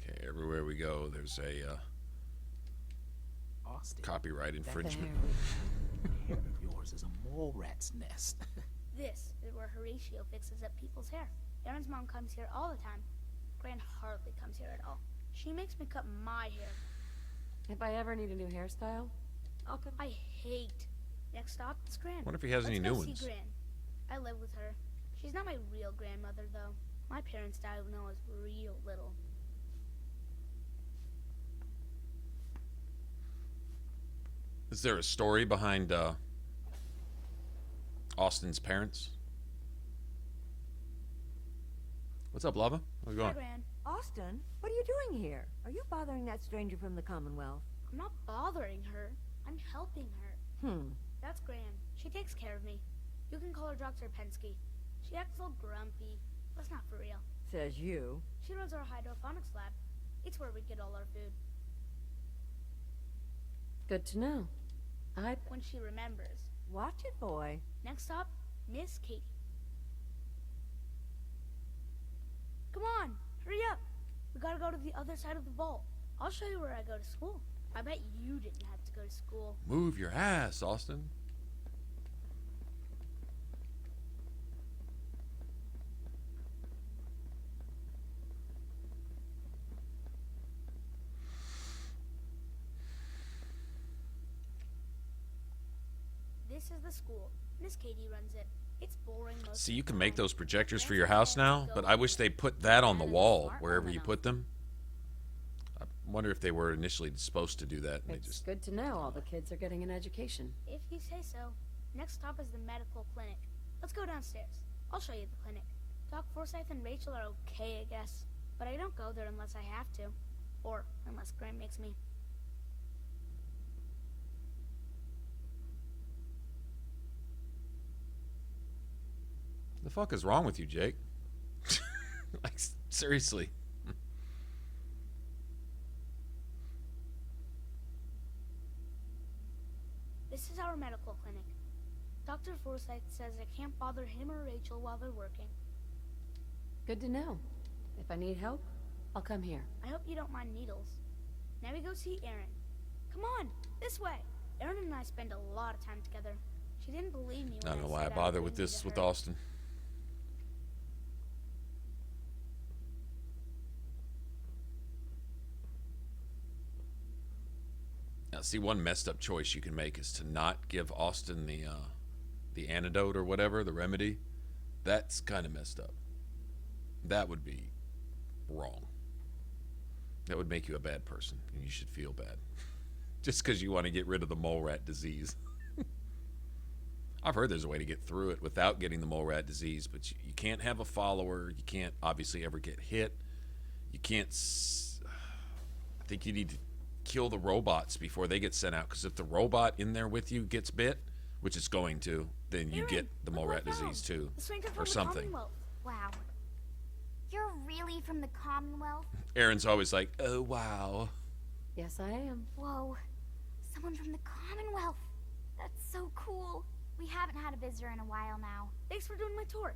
Okay, everywhere we go, there's a Austin, copyright infringement. hair of yours is a mole rat's nest. This is where Horatio fixes up people's hair. Aaron's mom comes here all the time. Gran hardly comes here at all. She makes me cut my hair. If I ever need a new hairstyle, I'll come. I hate. Next stop, it's Gran. Wonder if he has any new ones. See Gran. I live with her. She's not my real grandmother, though. My parents died when I was real little. Is there a story behind Austin's parents? What's up, Lava? How's it going? Hi, Gran. Austin, what are you doing here? Are you bothering that stranger from the Commonwealth? I'm not bothering her. I'm helping her. That's Gran. She takes care of me. You can call her Dr. Pensky. She acts all grumpy. That's not for real. Says you. She runs our hydroponics lab. It's where we get all our food. Good to know. When she remembers. Watch it, boy. Next stop, Miss Katie. Come on, hurry up. We gotta go to the other side of the vault. I'll show you where I go to school. I bet you didn't have to go to school. Move your ass, Austin. This is the school. Miss Katie runs it. It's boring most See, you can make those projectors for your house now, but I wish they put that on the wall wherever you put them. I wonder if they were initially supposed to do that. And they It's just good to know all the kids are getting an education. If you say so. Next stop is the medical clinic. Let's go downstairs. I'll show you the clinic. Doc Forsyth and Rachel are okay, I guess. But I don't go there unless I have to. Or unless Grant makes me. the fuck is wrong with you, Jake? Like, seriously. This is our medical clinic. Dr. Forsyth says I can't bother him or Rachel while they're working. Good to know. If I need help, I'll come here. I hope you don't mind needles. Now we go see Erin. Come on, this way. Erin and I spend a lot of time together. She didn't believe me I when don't know I why I said bother would with bring you this to with her. Austin. Now, see, one messed up choice you can make is to not give Austin the antidote or whatever, the remedy. That's kind of messed up. That would be wrong. That would make you a bad person, and you should feel bad. Just because you want to get rid of the mole rat disease. I've heard there's a way to get through it without getting the mole rat disease, but you can't have a follower. You can't obviously ever get hit. You can't... I think you need to kill the robots before they get sent out, because if the robot in there with you gets bit, which it's going to, then you get the mole rat disease too, or something. Wow. You're really from the Commonwealth? Erin's always like, oh, wow. Yes, I am. Whoa. Someone from the Commonwealth. That's so cool. We haven't had a visitor in a while now. Thanks for doing my tour.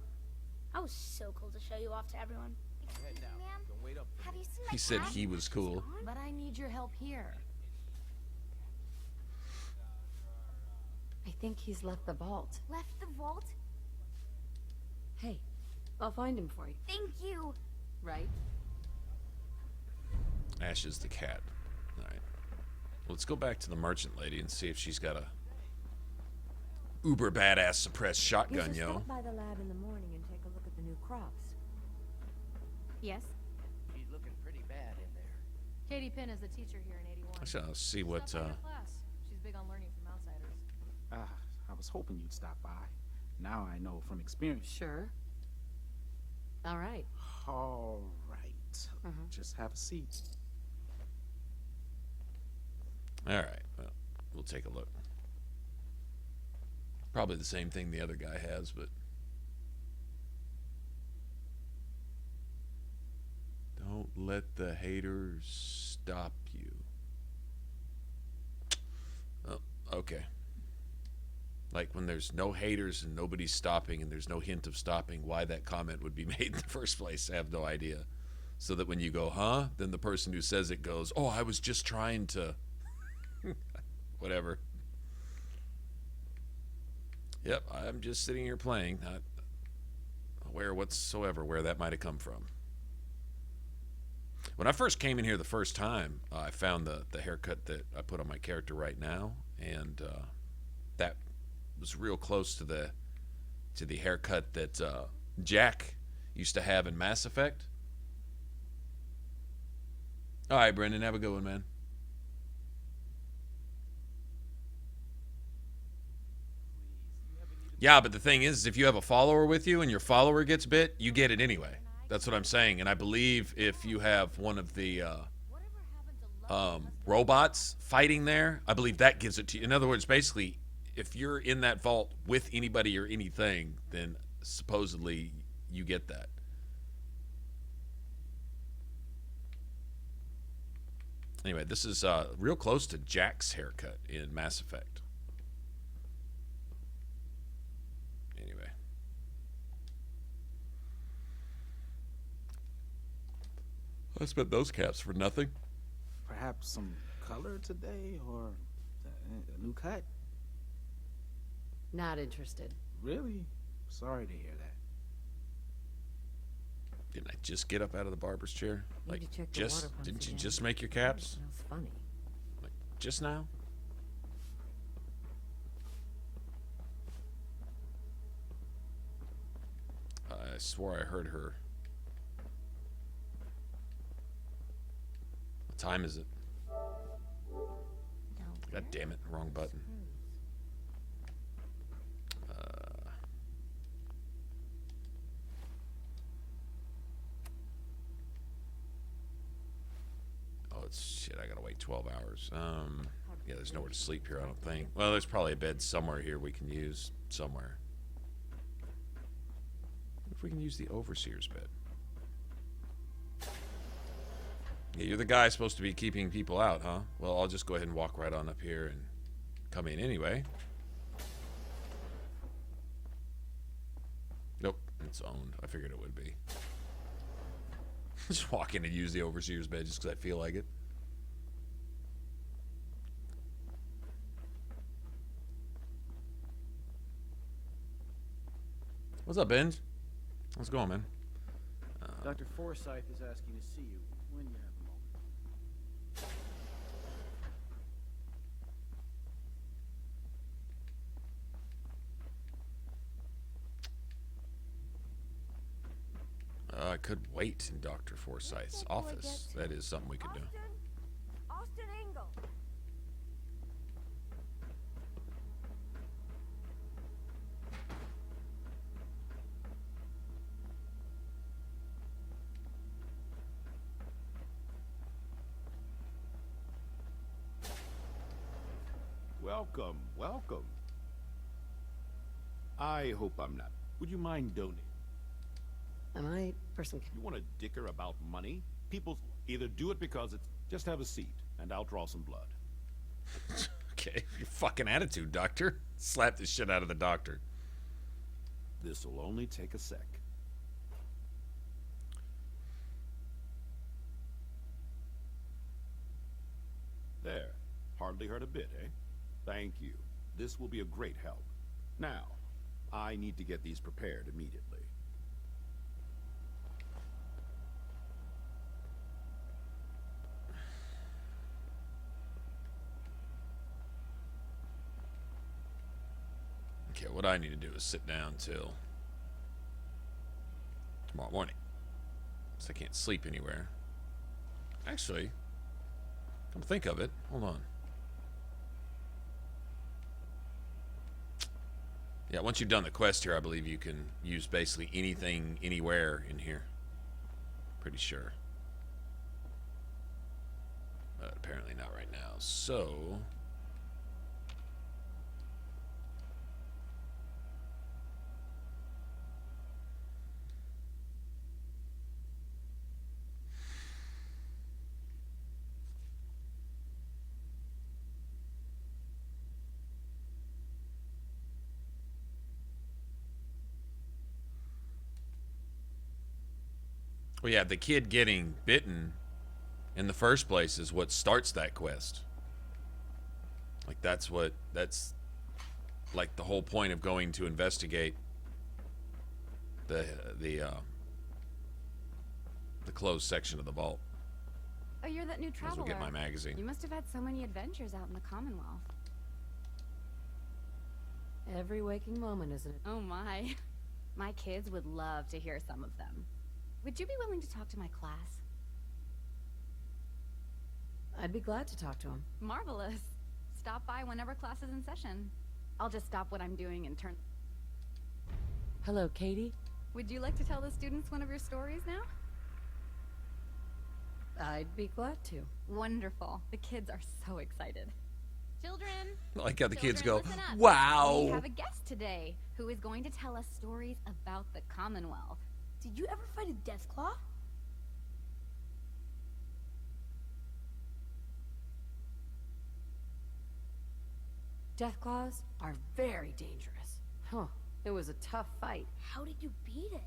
I was so cool to show you off to everyone. Excuse me, ma'am. Have you seen my He said cat? he was cool. But I need your help here. I think he's left the vault. Left the vault? Hey, I'll find him for you. Thank you. Right? Ash is the cat. All right. Let's go back to the merchant lady and see if she's got a uber badass suppressed shotgun, You should yo. stop by the lab in the morning and take a look at the new crops. Yes? She's looking pretty bad in there. Katie Pinn is the teacher here in 81. I shall see what. Stop by her class. She's big on learning from outsiders. I was hoping you'd stop by. Now I know from experience. Sure. All right. All right. Just have a seat. All right. Well, we'll take a look. Probably the same thing the other guy has, but. Don't let the haters stop you. Oh, okay. Like when there's no haters and nobody's stopping and there's no hint of stopping, why that comment would be made in the first place, I have no idea. So that when you go, huh? Then the person who says it goes, oh, I was just trying to... Whatever. Yep, I'm just sitting here playing, not aware whatsoever where that might have come from. When I first came in here the first time, I found the haircut that I put on my character right now, and that was real close to the haircut that Jack used to have in Mass Effect. All right, Brendan, have a good one, man. Yeah, but the thing is, if you have a follower with you and your follower gets bit, you get it anyway. That's what I'm saying. And I believe if you have one of the robots fighting there, I believe that gives it to you. In other words, basically, if you're in that vault with anybody or anything, then supposedly you get that. Anyway, this is real close to Jack's haircut in Mass Effect. Anyway. I spent those caps for nothing. Perhaps some color today or a new cut? Not interested. Really? Sorry to hear that. Didn't I just get up out of the barber's chair? Like, to check the just water pumps didn't you again. just make your caps? It smells funny. Like, just now? I swore I heard her. What time is it? God damn it, wrong button. Oh, it's shit, I gotta wait 12 hours. Yeah, there's nowhere to sleep here, I don't think. Well, there's probably a bed somewhere here we can use somewhere. What if we can use the Overseer's bed? Yeah, you're the guy supposed to be keeping people out, huh? Well, I'll just go ahead and walk right on up here and come in anyway. Nope, it's owned. I figured it would be. Just walk in and use the overseer's bed just because I feel like it. What's up, Benj? How's it going, man? Dr. Forsyth is asking to see you when you have a moment. I could wait in Dr. Forsyth's office. That is something we could do. Austin Engel. Welcome, welcome. I hope I'm not. Would you mind donating? Am I person? You want to dicker about money? People either do it because it's... Just have a seat, and I'll draw some blood. Okay, your fucking attitude, doctor. Slap the shit out of the doctor. This'll only take a sec. There. Hardly hurt a bit, eh? Thank you. This will be a great help. Now, I need to get these prepared immediately. Okay, what I need to do is sit down till tomorrow morning. So I can't sleep anywhere. Actually, come to think of it, hold on. Yeah, once you've done the quest here, I believe you can use basically anything, anywhere in here. Pretty sure. But apparently not right now. So... Well, yeah, the kid getting bitten in the first place is what starts that quest. Like, that's like the whole point of going to investigate the closed section of the vault. Oh, you're that new traveler. As we get my magazine. You must have had so many adventures out in the Commonwealth. Every waking moment, isn't it? Oh my. My kids would love to hear some of them. Would you be willing to talk to my class? I'd be glad to talk to him. Marvelous. Stop by whenever class is in session. I'll just stop what I'm doing and turn... Hello, Katie. Would you like to tell the students one of your stories now? I'd be glad to. Wonderful. The kids are so excited. Children! I like how the kids go, listen up. wow! We have a guest today who is going to tell us stories about the Commonwealth. Did you ever fight a Deathclaw? Deathclaws are very dangerous. Huh. It was a tough fight. How did you beat it?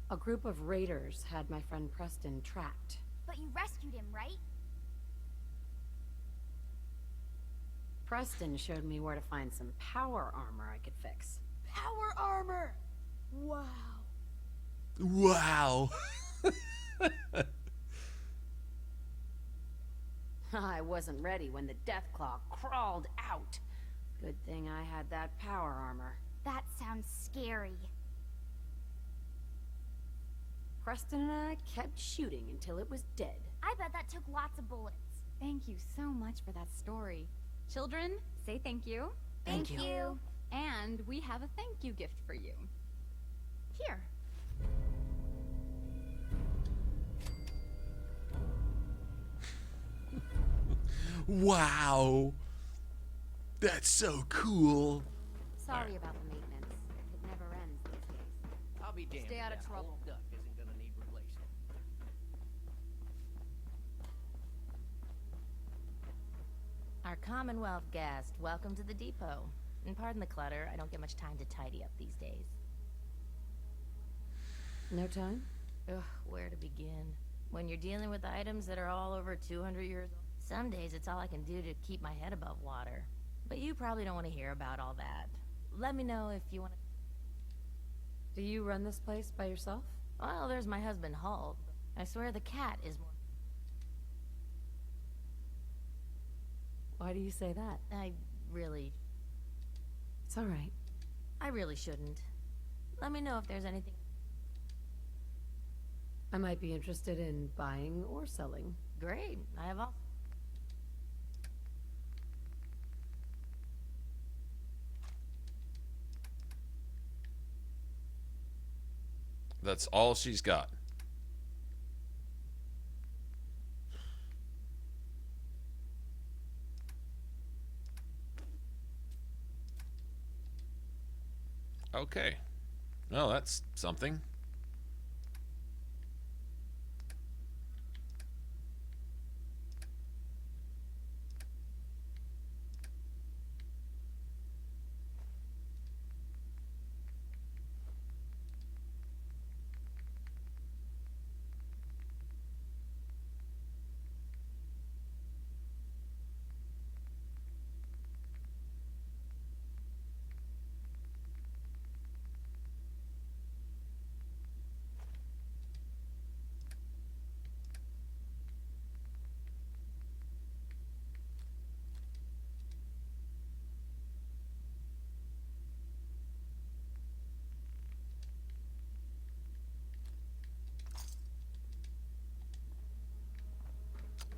A group of raiders had my friend Preston trapped. But you rescued him, right? Preston showed me where to find some power armor I could fix. Power armor! Wow. Wow. I wasn't ready when the Deathclaw crawled out. Good thing I had that power armor. That sounds scary. Preston and I kept shooting until it was dead. I bet that took lots of bullets. Thank you so much for that story. Children, say thank you. Thank you. And we have a thank you gift for you. Here. Wow. That's so cool. Sorry about the maintenance. It never ends these days. I'll be damned. Stay out of That trouble. whole duck isn't gonna need replacing. Our Commonwealth guest, welcome to the depot. And pardon the clutter, I don't get much time to tidy up these days. No time? Ugh, where to begin? When you're dealing with items that are all over 200 years old, some days it's all I can do to keep my head above water. But you probably don't want to hear about all that. Let me know if you want to... Do you run this place by yourself? Well, there's my husband, Hull. I swear the cat is more... Why do you say that? I really... It's all right. I really shouldn't. Let me know if there's anything... I might be interested in buying or selling. Great. I have all... That's all she's got. Okay. Well, that's something.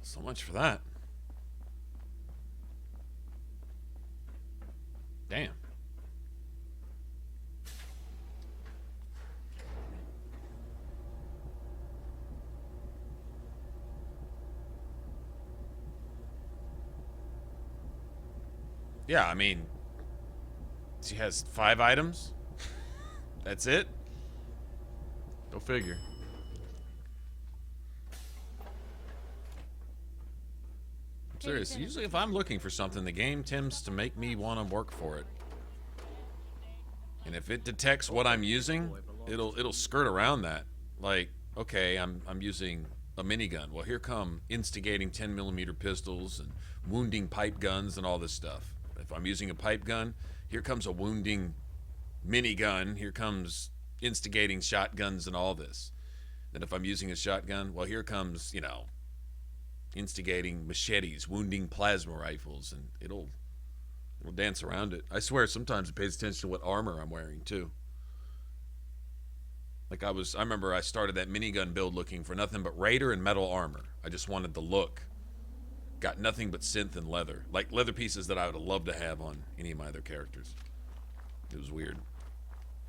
So much for that. Damn. Yeah, I mean, she has 5 items. That's it? Go figure. I'm serious. Usually if I'm looking for something, the game tends to make me want to work for it. And if it detects what I'm using, it'll skirt around that. Like, okay, I'm using a minigun. Well, here come instigating 10mm pistols and wounding pipe guns and all this stuff. If I'm using a pipe gun, here comes a wounding minigun. Here comes instigating shotguns and all this. Then if I'm using a shotgun, well, here comes, you know, instigating machetes, wounding plasma rifles, and it'll dance around it. I swear sometimes it pays attention to what armor I'm wearing too. Like I remember I started that minigun build looking for nothing but Raider and metal armor. I just wanted the look. Got nothing but synth and leather. Like leather pieces that I would have loved to have on any of my other characters. It was weird.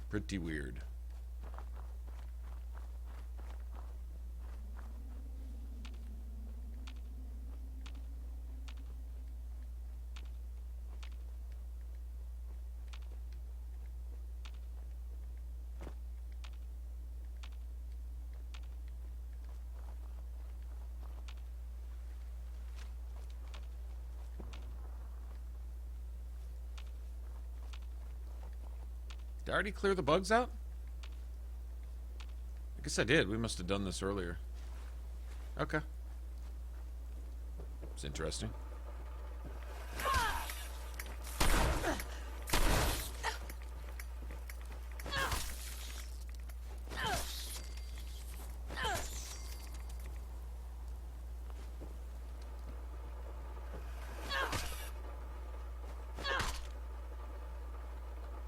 Pretty weird. Did I already clear the bugs out? I guess I did. We must have done this earlier. Okay. It's interesting.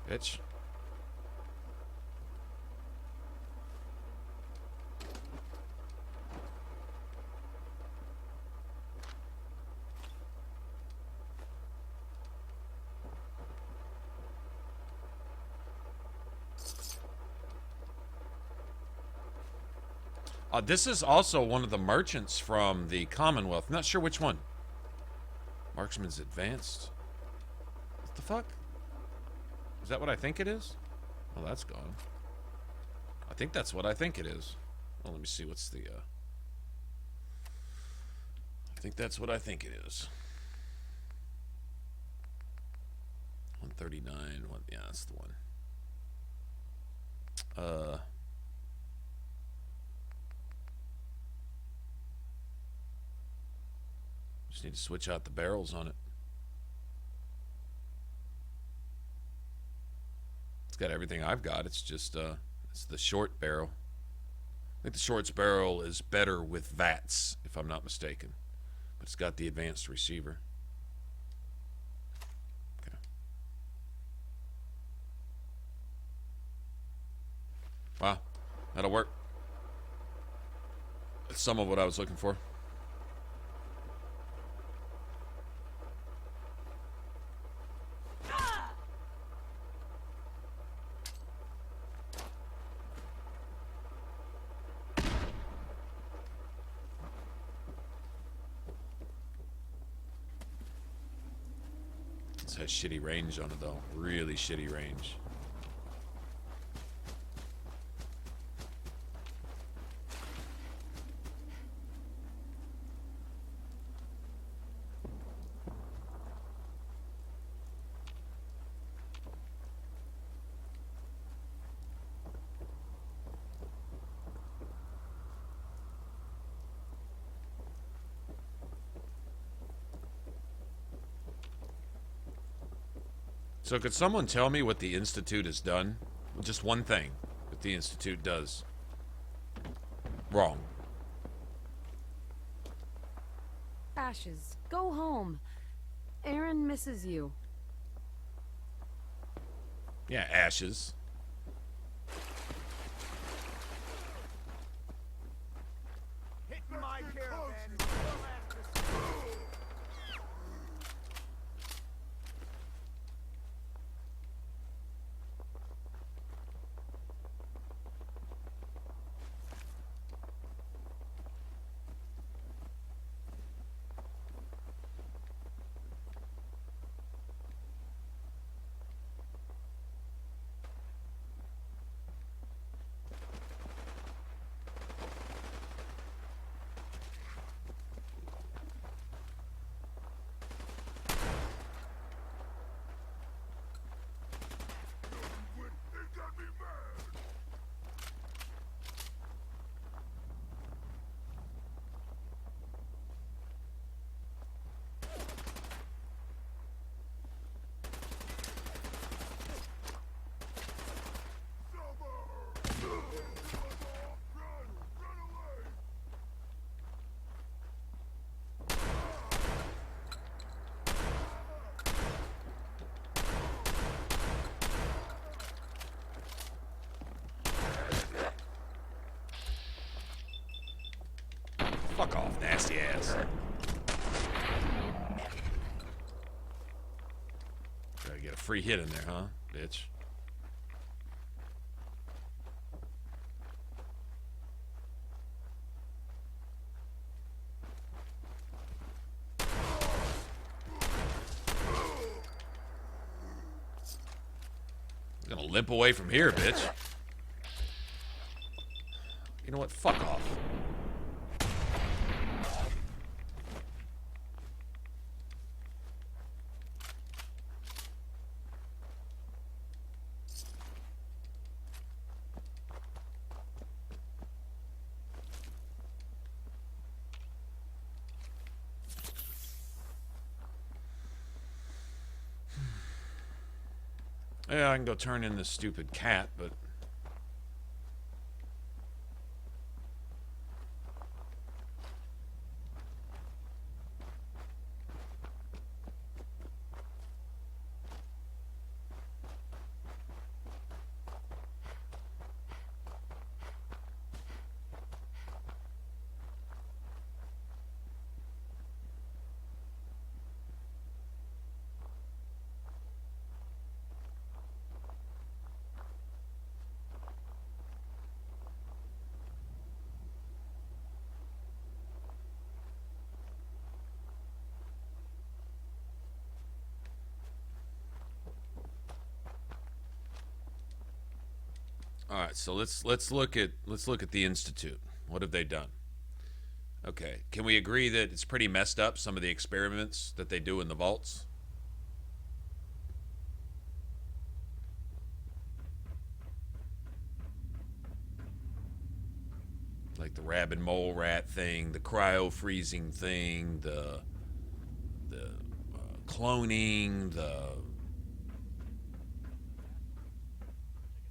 Bitch. This is also one of the merchants from the Commonwealth. I'm not sure which one. Marksman's Advanced. What the fuck? Is that what I think it is? Oh, that's gone. I think that's what I think it is. Well, let me see what's the... I think that's what I think it is. 139. Yeah, that's the one. Just need to switch out the barrels on it. It's got everything I've got. It's just it's the short barrel. I think the shorts barrel is better with VATS, if I'm not mistaken. But it's got the advanced receiver. Okay. Wow, that'll work. That's some of what I was looking for. This has shitty range on it though. Really shitty range. So could someone tell me what the Institute has done? Just one thing that the Institute does wrong. Ashes, go home. Aaron misses you. Yeah, Ashes. Hit my caravan. Fuck off, nasty ass. Gotta get a free hit in there, huh, bitch? I'm gonna limp away from here, bitch. You know what? Fuck off. Yeah, I can go turn in this stupid cat, but... All right, so let's look at the Institute. What have they done? Okay, can we agree that it's pretty messed up, some of the experiments that they do in the vaults? Like the rabid mole rat thing, the cryo freezing thing, the the cloning, the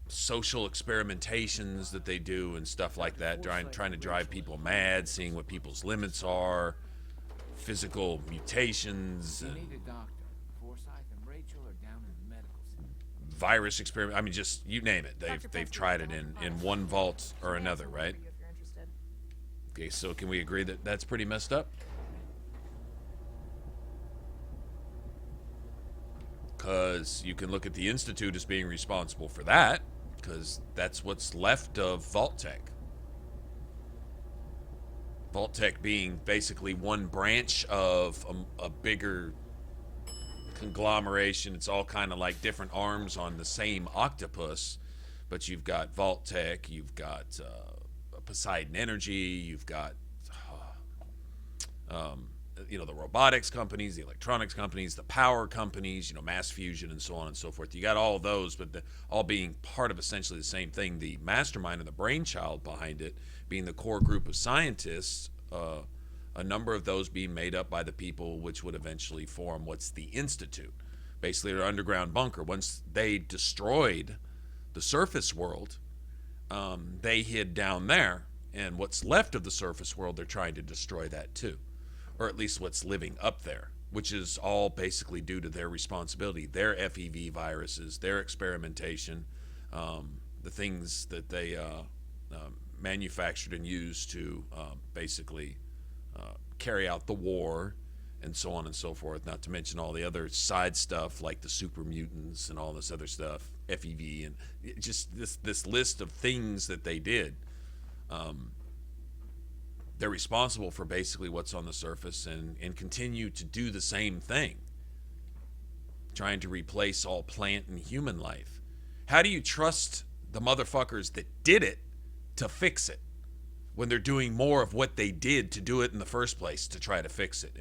social experimentations that they do and stuff like that, trying to drive people mad, seeing what people's limits are, physical mutations, and virus experiment. I mean, just you name it. They've tried it in one vault or another, right? Okay, so can we agree that that's pretty messed up? Because you can look at the Institute as being responsible for that, because that's what's left of Vault Tech. Vault Tech being basically one branch of a bigger conglomeration. It's all kind of like different arms on the same octopus, but you've got Vault Tech, you've got Poseidon Energy, you've got you know, the robotics companies, the electronics companies, the power companies, you know, mass fusion and so on and so forth. You got all of those, but all being part of essentially the same thing. The mastermind and the brainchild behind it being the core group of scientists, a number of those being made up by the people which would eventually form what's the Institute, basically their underground bunker. Once they destroyed the surface world, they hid down there, and what's left of the surface world, they're trying to destroy that too, or at least what's living up there, which is all basically due to their responsibility, their FEV viruses, their experimentation, the things that they manufactured and used to basically carry out the war, and so on and so forth, not to mention all the other side stuff like the super mutants and all this other stuff, FEV, and just this list of things that they did. They're responsible for basically what's on the surface and continue to do the same thing, trying to replace all plant and human life. How do you trust the motherfuckers that did it to fix it when they're doing more of what they did to do it in the first place to try to fix it?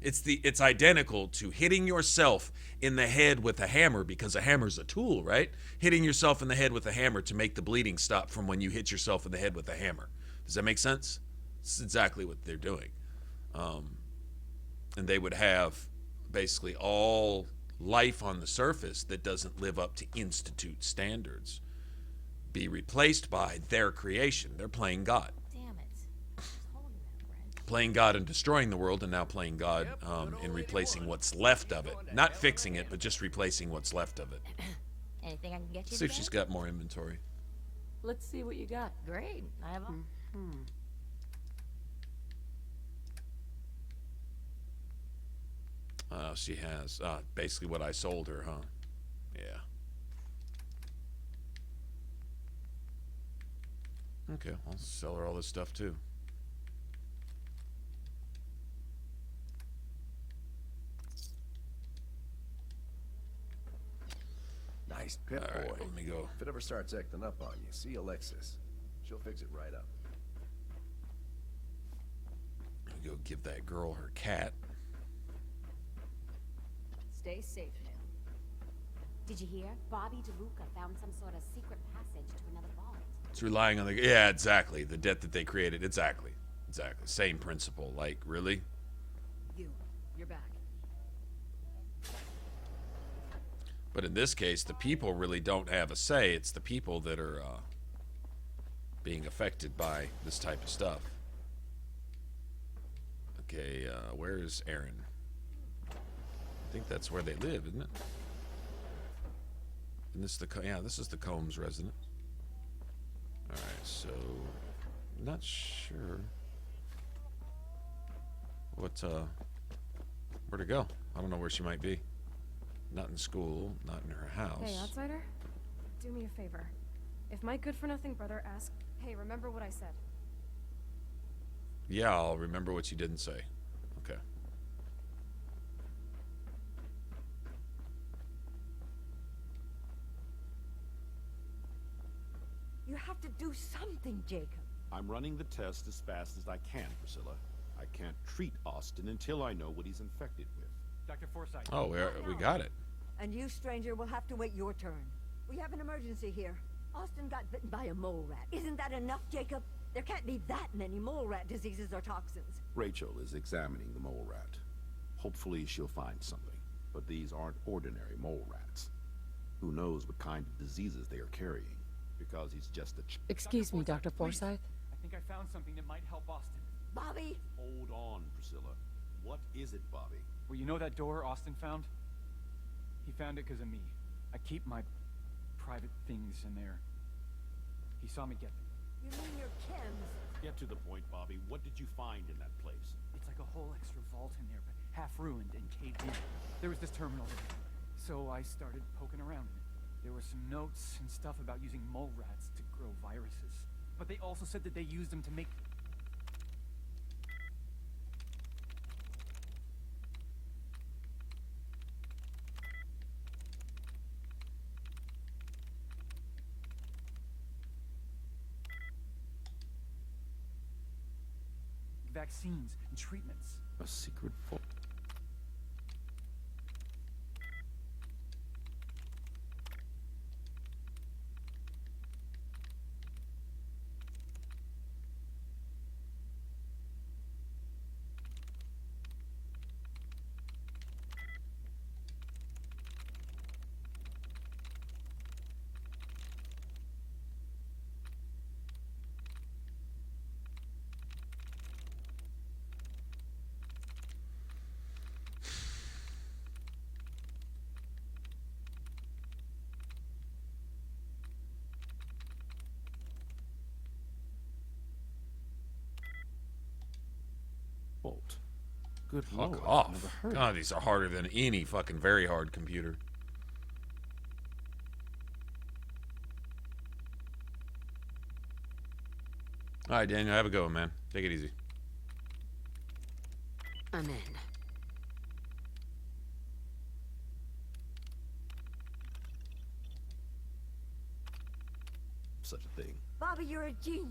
It's identical to hitting yourself in the head with a hammer, because a hammer's a tool, right? Hitting yourself in the head with a hammer to make the bleeding stop from when you hit yourself in the head with a hammer. Does that make sense? It's exactly what they're doing. And they would have basically all life on the surface that doesn't live up to Institute standards be replaced by their creation. They're playing God. Damn it. Playing God and destroying the world, and now playing God in replacing what's left of it. Not fixing it, but just replacing what's left of it. Anything I can get you See if today? she's got more inventory. Let's see what you got. Great. I have a... She has basically what I sold her, huh? Yeah. Okay, I'll sell her all this stuff too. Nice pip, all right, boy. let me go. If it ever starts acting up on you, see Alexis. She'll fix it right up. Let me go give that girl her cat. Stay safe now. Did you hear? Bobby DeLuca found some sort of secret passage to another vault. It's relying on the... Yeah, exactly. The debt that they created. Exactly. Exactly. Same principle. Like, really? You're back. But in this case, the people really don't have a say. It's the people that are being affected by this type of stuff. Okay, where's Aaron? I think that's where they live, isn't it? And this is this is the Combs residence. All right, so not sure what where to go. I don't know where she might be. Not in school, not in her house. Hey, outsider, do me a favor. If my good-for-nothing brother asks, hey, remember what I said? Yeah, I'll remember what you didn't say. Okay. You have to do something, Jacob. I'm running the test as fast as I can, Priscilla. I can't treat Austin until I know what he's infected with. Dr. Forsyth. Oh, we got it. And you, stranger, will have to wait your turn. We have an emergency here. Austin got bitten by a mole rat. Isn't that enough, Jacob? There can't be that many mole rat diseases or toxins. Rachel is examining the mole rat. Hopefully she'll find something. But these aren't ordinary mole rats. Who knows what kind of diseases they are carrying? Because he's just a Excuse me, Dr. Forsyth. I think I found something that might help Austin. Bobby! Hold on, Priscilla. What is it, Bobby? Well, you know that door Austin found? He found it because of me. I keep my private things in there. He saw me get them. You mean your chems? Get to the point, Bobby. What did you find in that place? It's like a whole extra vault in there, but half ruined and caved in. There was this terminal there. So I started poking around in it. There were some notes and stuff about using mole rats to grow viruses. But they also said that they used them to make... vaccines and treatments. A secret vault. Bolt. Good Fuck lord. off. Never heard God, these are harder than any fucking very hard computer. Alright, Daniel, have a go, man. Take it easy. I'm in. Such a thing. Bobby, you're a genius.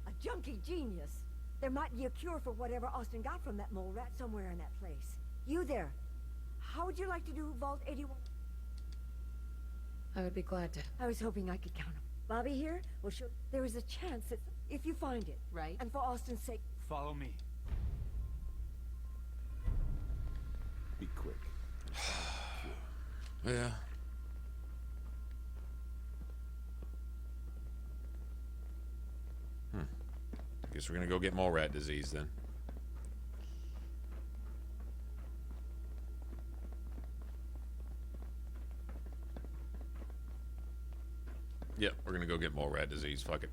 A junkie genius. There might be a cure for whatever Austin got from that mole rat somewhere in that place. You there. How would you like to do Vault 81? I would be glad to. I was hoping I could count him. Bobby here will show there is a chance that if you find it, right? And for Austin's sake, follow me. Be quick. Yeah. Guess we're gonna go get mole rat disease then. Yep, we're gonna go get mole rat disease. Fuck it.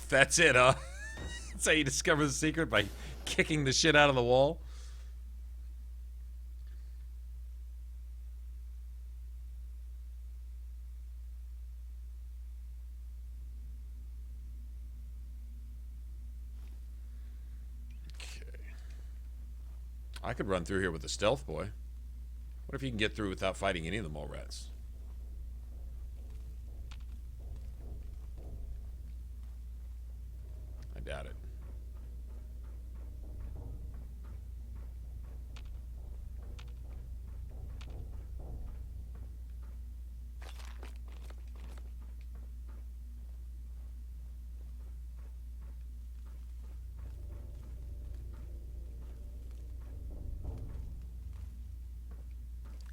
That's it, huh? That's how you discover the secret, by kicking the shit out of the wall. Okay. I could run through here with the stealth boy. What if you can get through without fighting any of the mole rats? I doubt it.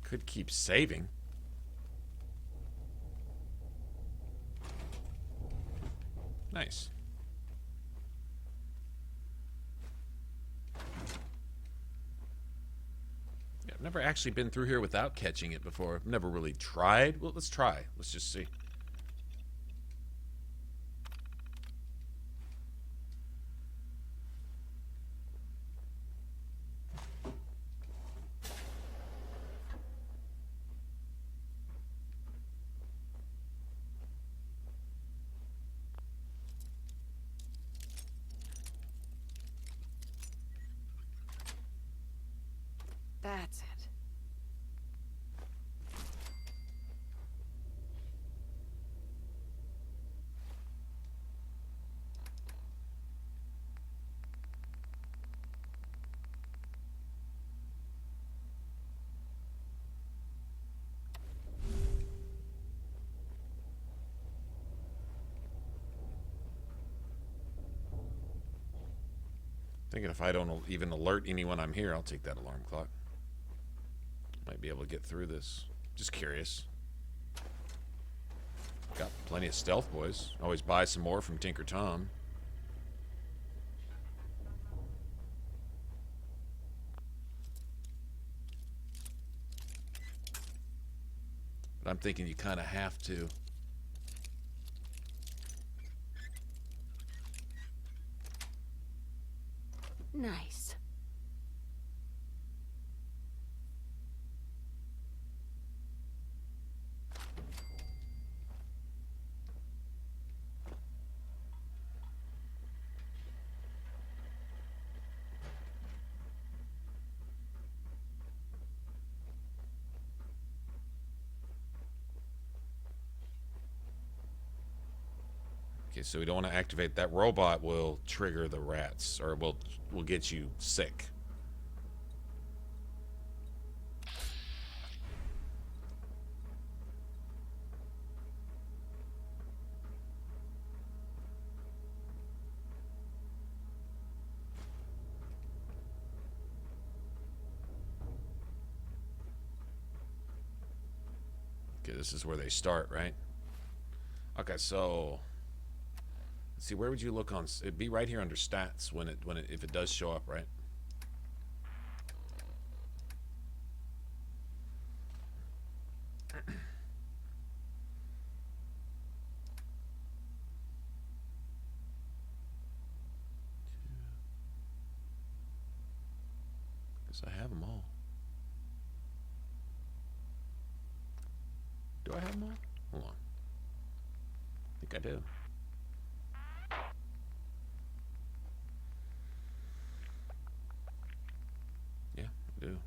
Could keep saving. Nice. Yeah, I've never actually been through here without catching it before. I've never really tried. Well, let's try. Let's just see. That's it. Thinking if I don't even alert anyone I'm here, I'll take that alarm clock. Might be able to get through this. Just curious. Got plenty of stealth, boys. Always buy some more from Tinker Tom. But I'm thinking you kind of have to. Nice. Okay, so we don't want to activate that. Robot will trigger the rats, or will get you sick. Okay, this is where they start, right? Okay, so let's see, where would you look on? It'd be right here under stats if it does show up, right? Guess I have them all. Do I have them all? Hold on. I think I do. Yeah, I do.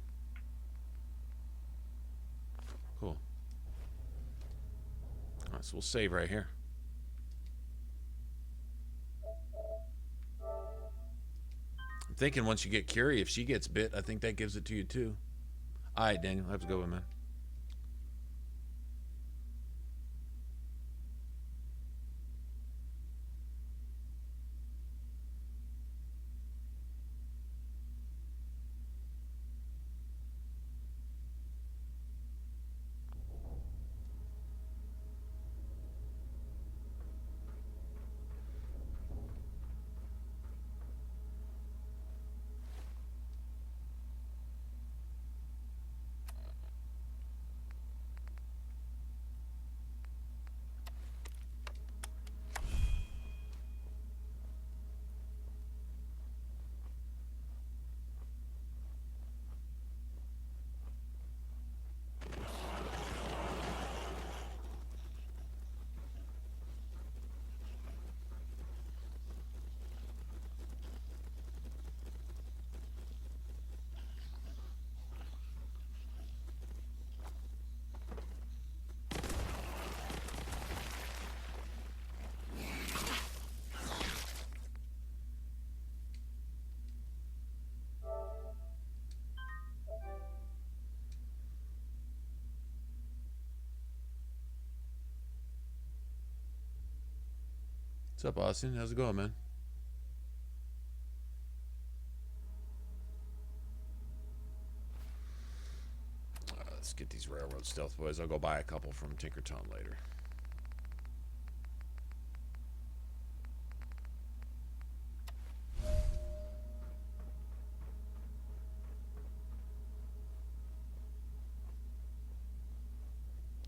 Cool. Alright, so we'll save right here. I'm thinking once you get Curie, if she gets bit, I think that gives it to you too. Alright, Daniel, have a good one, man. What's up, Austin? How's it going, man? Let's get these railroad stealth boys. I'll go buy a couple from Tinker Tom later.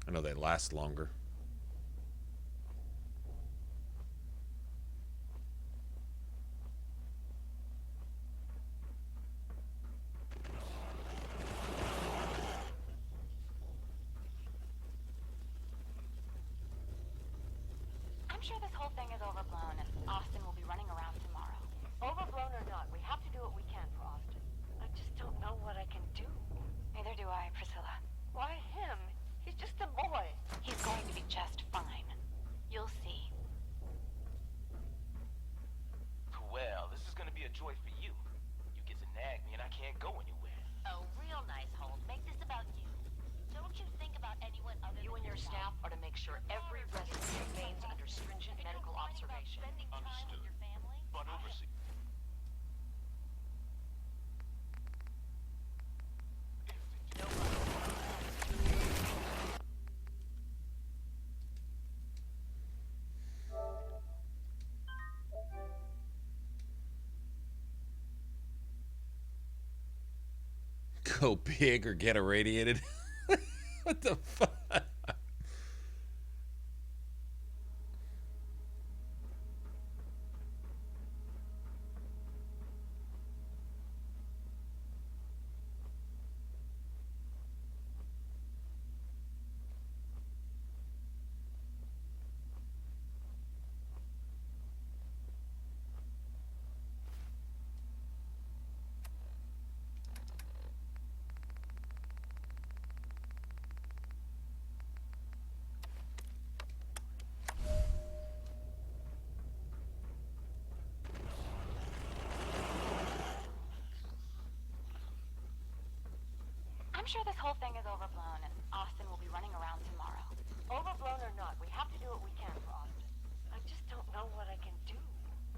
I know they last longer. I'm sure this whole thing is overblown and Austin will be running around tomorrow. Overblown or not, we have to do what we can for Austin. I just don't know what I can do. Neither do I, Priscilla. Why him? He's just a boy. He's going to be just fine. You'll see. Well, this is gonna be a joy for you. You get to nag me and I can't go anywhere. Oh, real nice, Holt. Make this about you. Don't you think about anyone other than You and your staff are to make sure every resident remains under stringent medical observation. Understood. But oversee. go big or get irradiated. What the fuck? I'm sure this whole thing is overblown, and Austin will be running around tomorrow. Overblown or not, we have to do what we can for Austin. I just don't know what I can do.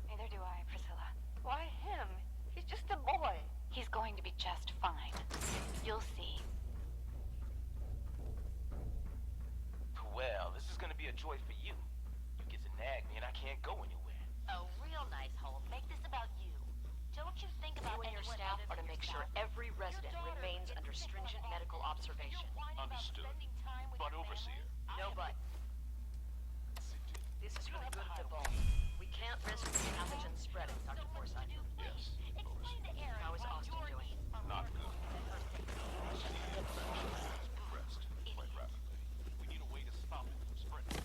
Neither do I, Priscilla. Why him? He's just a boy. He's going to be just fine. You'll see. Well, this is gonna be a joy for you. You get to nag me and I can't go anywhere. A real nice hold. Make this about you. Don't you think about You and your staff are to make sure every resident remains under stringent medical observation. Understood. But Overseer. No but. This is for the good of the vault. We can't risk the pathogen spreading, Dr. Forsyth. Yes, Overseer. How is Austin doing? Not good. Progressed quite rapidly. We need a way to stop it from spreading.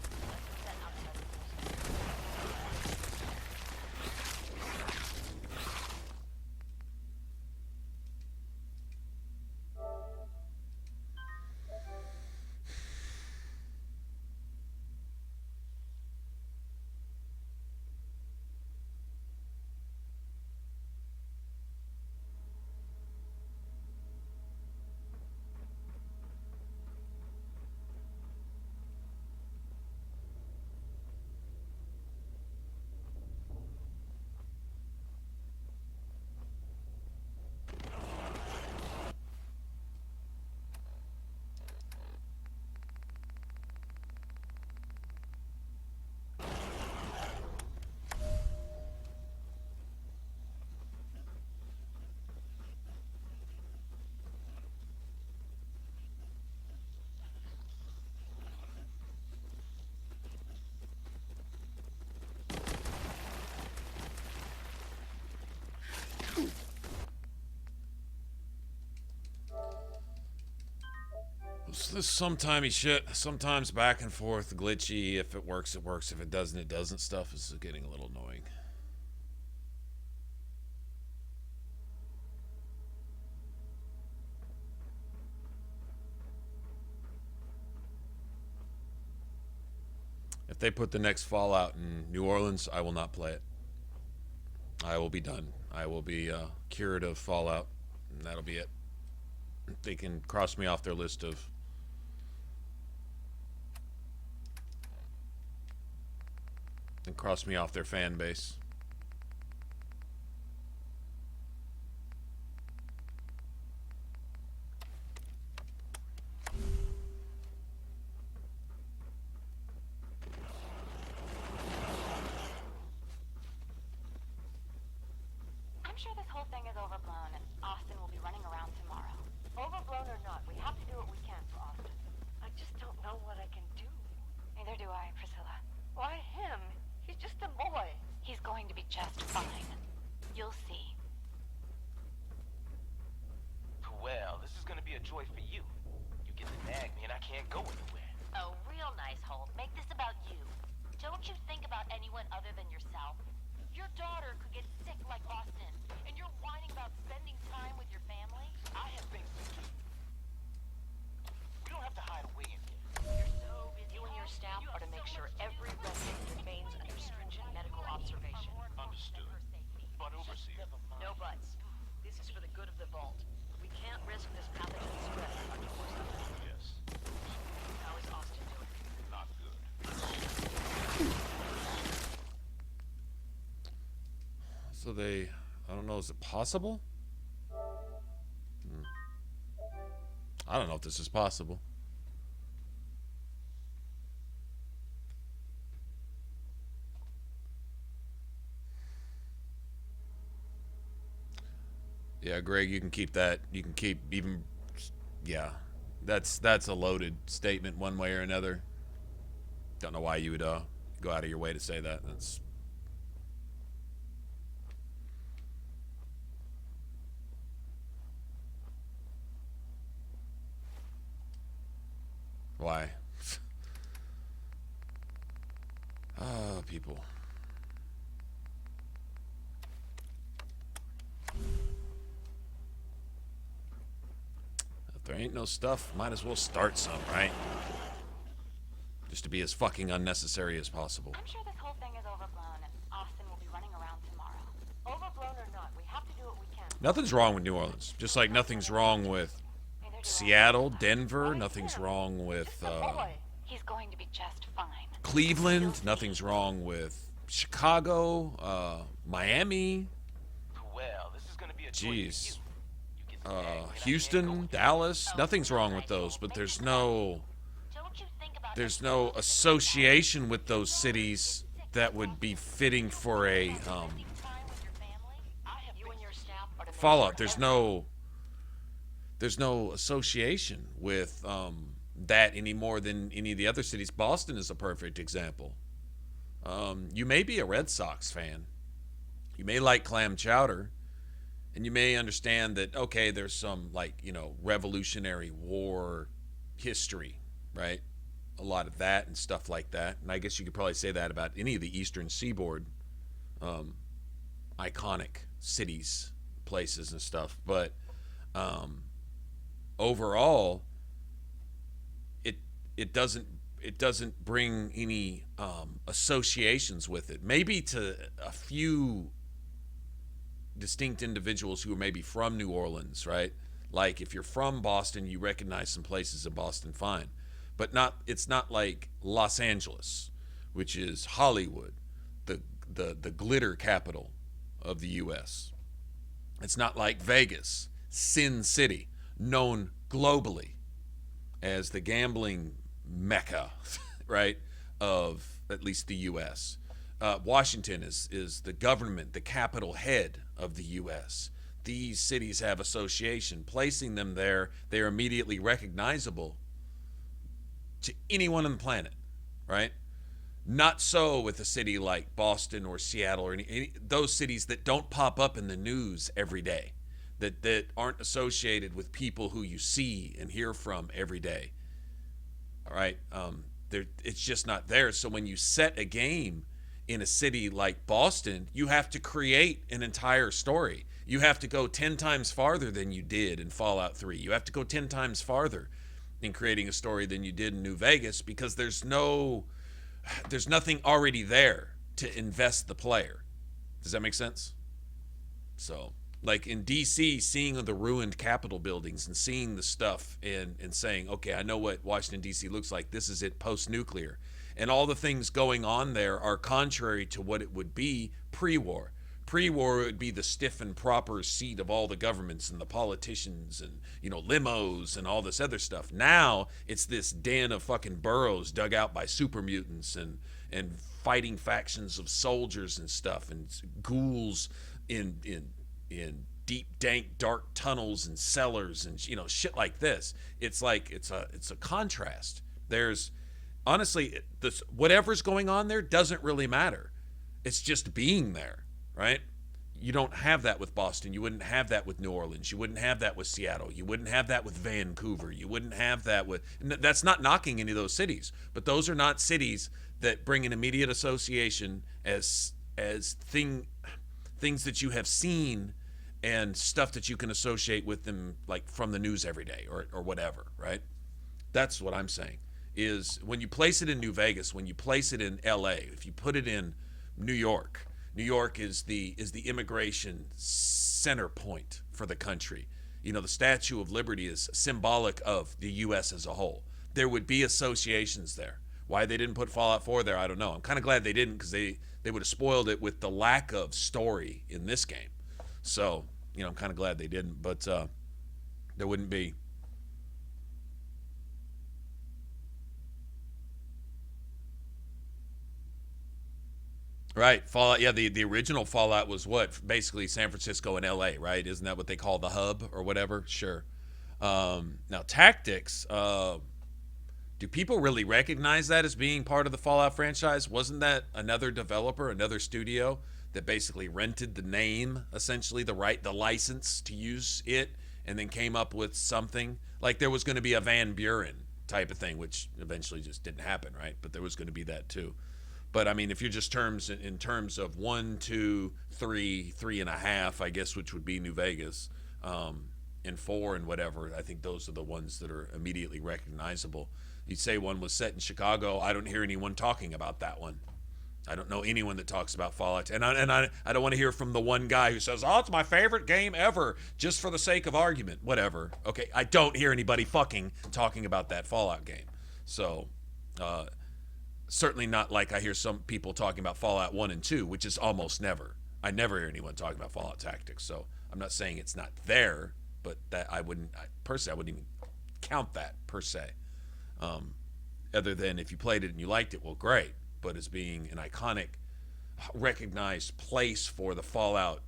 So this sometimey shit, sometimes back and forth, glitchy. If it works, it works. If it doesn't, it doesn't. Stuff is getting a little annoying. If they put the next Fallout in New Orleans, I will not play it. I will be done. I will be cured of Fallout, and that'll be it. They can cross me off their list of and cross me off their fan base. I'm sure this whole thing is overblown, and Austin will be running around tomorrow. Overblown or not, we have to do what we can for Austin. I just don't know what I can do. Neither do I, Priscilla. Why him? He's just a boy. He's going to be just fine. You'll see. Well, this is gonna be a joy for you. You get to nag me and I can't go anywhere. A real nice hold. Make this about you. Don't you think about anyone other than yourself? Your daughter could get sick like Austin, and you're whining about spending time with your family? I have things to do. We don't have to hide away in here. You're so busy. You and your staff are to make sure every resident remains under stringent medical observation. Understood. But Overseer. No buts. This is for the good of the vault. We can't risk this pathogen spreading, Dr. Forsyth. Yes. How is Austin doing? Not good. So they, I don't know, is it possible? I don't know if this is possible. Yeah, Greg, you can keep that. You can keep even. Yeah, that's a loaded statement one way or another. Don't know why you would go out of your way to say that. That's. Why? Oh, people. If there ain't no stuff, might as well start some, right? Just to be as fucking unnecessary as possible. I'm sure this whole thing is overblown, and Austin will be running around tomorrow. Overblown or not, we have to do what we can. Nothing's wrong with New Orleans. Just like nothing's wrong with Seattle, Denver. Nothing's wrong with He's going to be just fine. Cleveland. Nothing's wrong with Chicago, Miami. Well, this is gonna be a Jeez. Houston, Dallas. Nothing's wrong with those, but there's no association with those cities that would be fitting for a Fallout. There's no association with that any more than any of the other cities. Boston is a perfect example. You may be a Red Sox fan. You may like clam chowder. And you may understand that, okay, there's some, like, you know, Revolutionary War history, right? A lot of that and stuff like that. And I guess you could probably say that about any of the Eastern Seaboard iconic cities, places and stuff. But overall, it doesn't bring any associations with it. Maybe to a few distinct individuals who are maybe from New Orleans, right? Like if you're from Boston, you recognize some places in Boston, fine. But it's not like Los Angeles, which is Hollywood, the glitter capital of the US. It's not like Vegas, Sin City, known globally as the gambling mecca, right, of at least the US. Washington is the government, the capital head of the U.S. These cities have association. Placing them there, they are immediately recognizable to anyone on the planet, right? Not so with a city like Boston or Seattle or any those cities that don't pop up in the news every day, that aren't associated with people who you see and hear from every day. All right, it's just not there. So when you set a game in a city like Boston, you have to create an entire story. You have to go 10 times farther than you did in Fallout 3. You have to go 10 times farther in creating a story than you did in New Vegas because there's nothing already there to invest the player. Does that make sense? So, like in DC, seeing the ruined Capitol buildings and seeing the stuff and saying, okay, I know what Washington, DC looks like. This is it post-nuclear. And all the things going on there are contrary to what it would be pre-war. Pre-war, it would be the stiff and proper seat of all the governments and the politicians and, you know, limos and all this other stuff. Now, it's this den of fucking burrows dug out by super mutants and fighting factions of soldiers and stuff and ghouls in deep, dank, dark tunnels and cellars and, you know, shit like this. It's like, it's a contrast. Honestly, whatever's going on there doesn't really matter. It's just being there, right? You don't have that with Boston. You wouldn't have that with New Orleans. You wouldn't have that with Seattle. You wouldn't have that with Vancouver. You wouldn't have that with... That's not knocking any of those cities, but those are not cities that bring an immediate association as things that you have seen and stuff that you can associate with them, like from the news every day or whatever, right? That's what I'm saying. Is when you place it in New Vegas, when you place it in LA, if you put it in New York is the immigration center point for the country. You know, the Statue of Liberty is symbolic of the US as a whole. There would be associations there. Why they didn't put Fallout 4 there, I don't know. I'm kind of glad they didn't because they would have spoiled it with the lack of story in this game. So, you know, I'm kind of glad they didn't, but there wouldn't be. Right, Fallout. Yeah, the original Fallout was what, basically San Francisco and L.A. Right? Isn't that what they call the hub or whatever? Sure. Now Tactics. Do people really recognize that as being part of the Fallout franchise? Wasn't that another developer, another studio that basically rented the name, essentially the license to use it, and then came up with something like there was going to be a Van Buren type of thing, which eventually just didn't happen, right? But there was going to be that too. But I mean, if you're just in terms of 1, 2, 3, 3.5, I guess, which would be New Vegas, and 4 and whatever, I think those are the ones that are immediately recognizable. You'd say one was set in Chicago. I don't hear anyone talking about that one. I don't know anyone that talks about Fallout. And I don't want to hear from the one guy who says, oh, it's my favorite game ever, just for the sake of argument. Whatever. Okay, I don't hear anybody fucking talking about that Fallout game. So, certainly not like I hear some people talking about Fallout 1 and 2, which is almost never. I never hear anyone talking about Fallout Tactics. So, I'm not saying it's not there, but that I wouldn't even count that, per se. Other than if you played it and you liked it, well, great. But as being an iconic, recognized place for the Fallout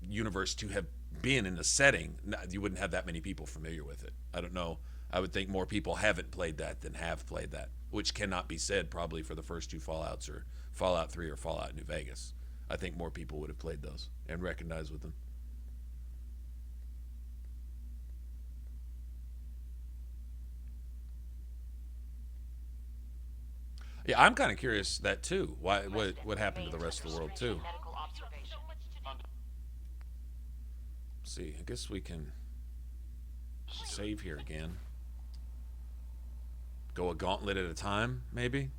universe to have been in the setting, you wouldn't have that many people familiar with it. I don't know. I would think more people haven't played that than have played that, which cannot be said probably for the first 2 Fallouts, or Fallout 3 or Fallout New Vegas. I think more people would have played those and recognized with them. Yeah, I'm kind of curious that too. What happened to the rest of the world too? Let's see, I guess we can save here again. Go a gauntlet at a time, maybe.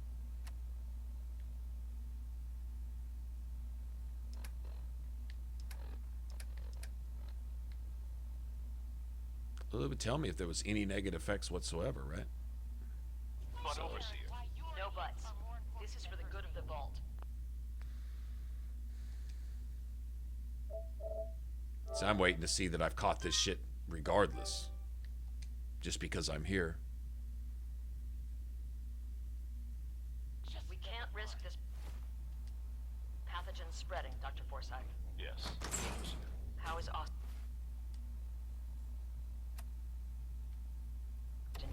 Well, it would tell me if there was any negative effects whatsoever, right? So. No buts. This is for the good of the vault. So I'm waiting to see that I've caught this shit regardless. Just because I'm here. We can't risk this pathogen spreading, Dr. Forsyth. Yes. How is Austin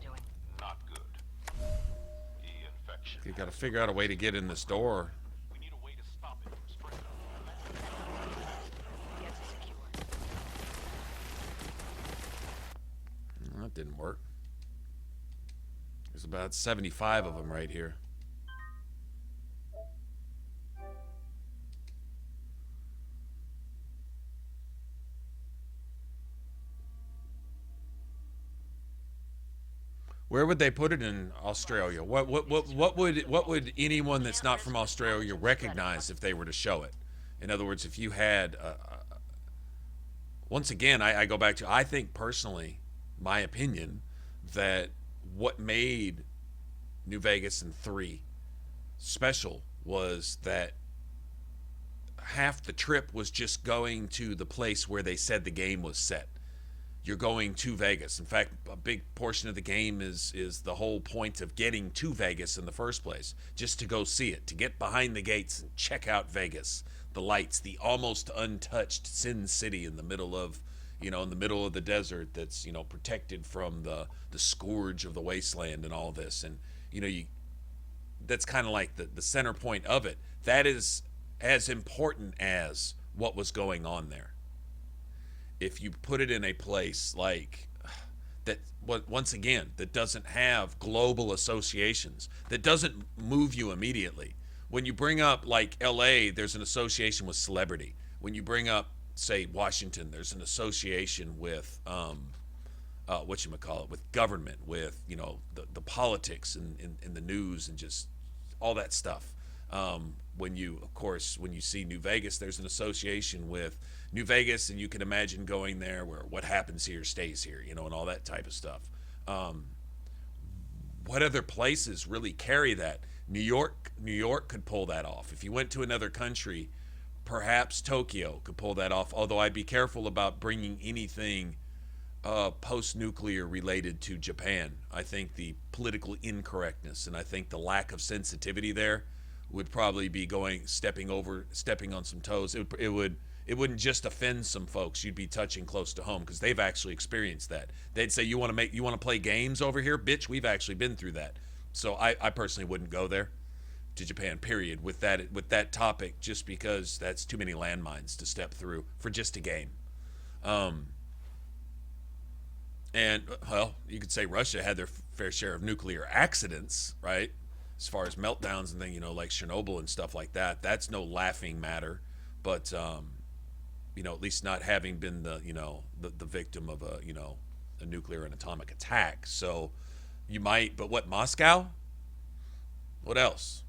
doing? Not good. You got to figure out a way to get in this door. We need a way to stop it from spreading. That didn't work. There's about 75 of them right here. Where would they put it in Australia? What would anyone that's not from Australia recognize if they were to show it? In other words, if you had, once again, I go back to, I think personally, my opinion, that what made New Vegas and 3 special was that half the trip was just going to the place where they said the game was set. You're going to Vegas. In fact, a big portion of the game is the whole point of getting to Vegas in the first place, just to go see it, to get behind the gates and check out Vegas, the lights, the almost untouched Sin City in the middle of, in the middle of the desert that's, protected from the scourge of the wasteland and all this. And, that's kind of like the center point of it. That is as important as what was going on there. If you put it in a place like that, once again, that doesn't have global associations, that doesn't move you immediately. When you bring up like LA, there's an association with celebrity. When you bring up, say, Washington, there's an association with with government, with the politics and the news and just all that stuff. When you see New Vegas, there's an association with New Vegas, and you can imagine going there where what happens here stays here, and all that type of stuff. What other places really carry that? New York could pull that off. If you went to another country, perhaps Tokyo could pull that off, although I'd be careful about bringing anything post-nuclear related to Japan. I think the political incorrectness and I think the lack of sensitivity there would probably be stepping on some toes. It wouldn't just offend some folks. You'd be touching close to home because they've actually experienced that. They'd say, you want to play games over here? Bitch, we've actually been through that. So I personally wouldn't go there to Japan, period, with that topic, just because that's too many landmines to step through for just a game. And, well, you could say Russia had their fair share of nuclear accidents, right? As far as meltdowns and things, you know, like Chernobyl and stuff like that. That's no laughing matter. But, you know, at least not having been the victim of a nuclear and atomic attack. So you might, but what, Moscow? What else?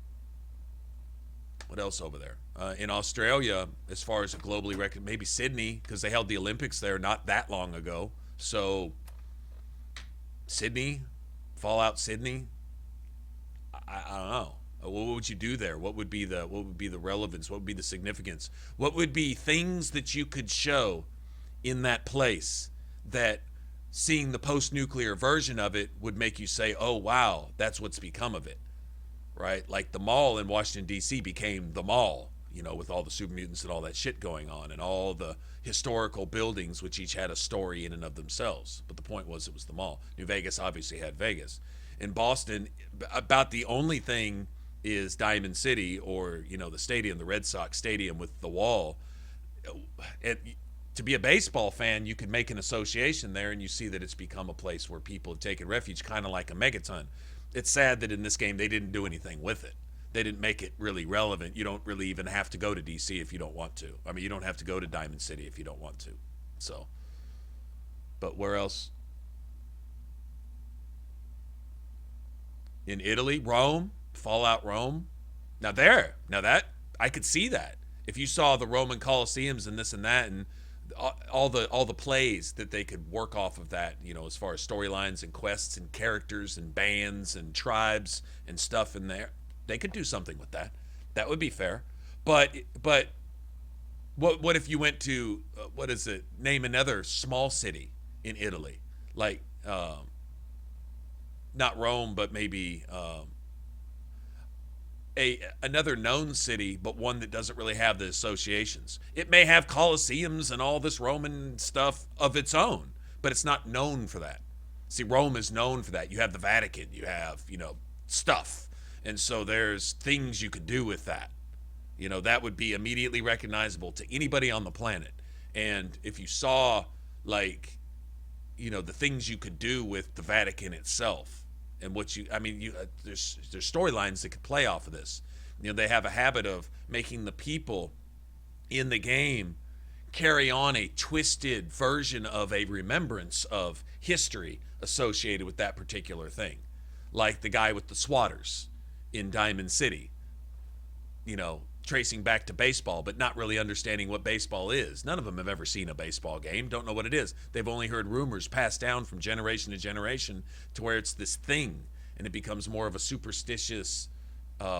What else over there? In Australia, as far as a globally recognized, maybe Sydney, because they held the Olympics there not that long ago. So Sydney, Fallout Sydney, I don't know. What would you do there? What would be the relevance? What would be the significance? What would be things that you could show in that place that seeing the post-nuclear version of it would make you say, oh, wow, that's what's become of it, right? Like the mall in Washington, D.C. became the mall, you know, with all the super mutants and all that shit going on and all the historical buildings, which each had a story in and of themselves. But the point was it was the mall. New Vegas obviously had Vegas. In Boston, about the only thing is Diamond City, or, you know, the stadium, the Red Sox stadium with the wall. To be a baseball fan, you could make an association there, and you see that it's become a place where people have taken refuge, kind of like a megaton. It's sad that in this game they didn't do anything with it. They didn't make it really relevant. You don't really even have to go to DC if you don't want to. I mean, you don't have to go to Diamond City if you don't want to. So, but where else? In Italy, Rome, Fallout Rome. Now that I could see that. If you saw the Roman Colosseums and this and that, and all the plays that they could work off of that, you know, as far as storylines and quests and characters and bands and tribes and stuff in there, they could do something with that. That would be fair. But what if you went to name another small city in Italy, like not Rome, but maybe another known city, but one that doesn't really have the associations. It may have Colosseums and all this Roman stuff of its own, but it's not known for that. See, Rome is known for that. You have the Vatican, you have, you know, stuff. And so there's things you could do with that. You know, that would be immediately recognizable to anybody on the planet. And if you saw, like, you know, the things you could do with the Vatican itself, and what there's storylines that could play off of this. You know, they have a habit of making the people in the game carry on a twisted version of a remembrance of history associated with that particular thing. Like the guy with the swatters in Diamond City, you know, tracing back to baseball, but not really understanding what baseball is. None of them have ever seen a baseball game, don't know what it is. They've only heard rumors passed down from generation to generation to where it's this thing, and it becomes more of a superstitious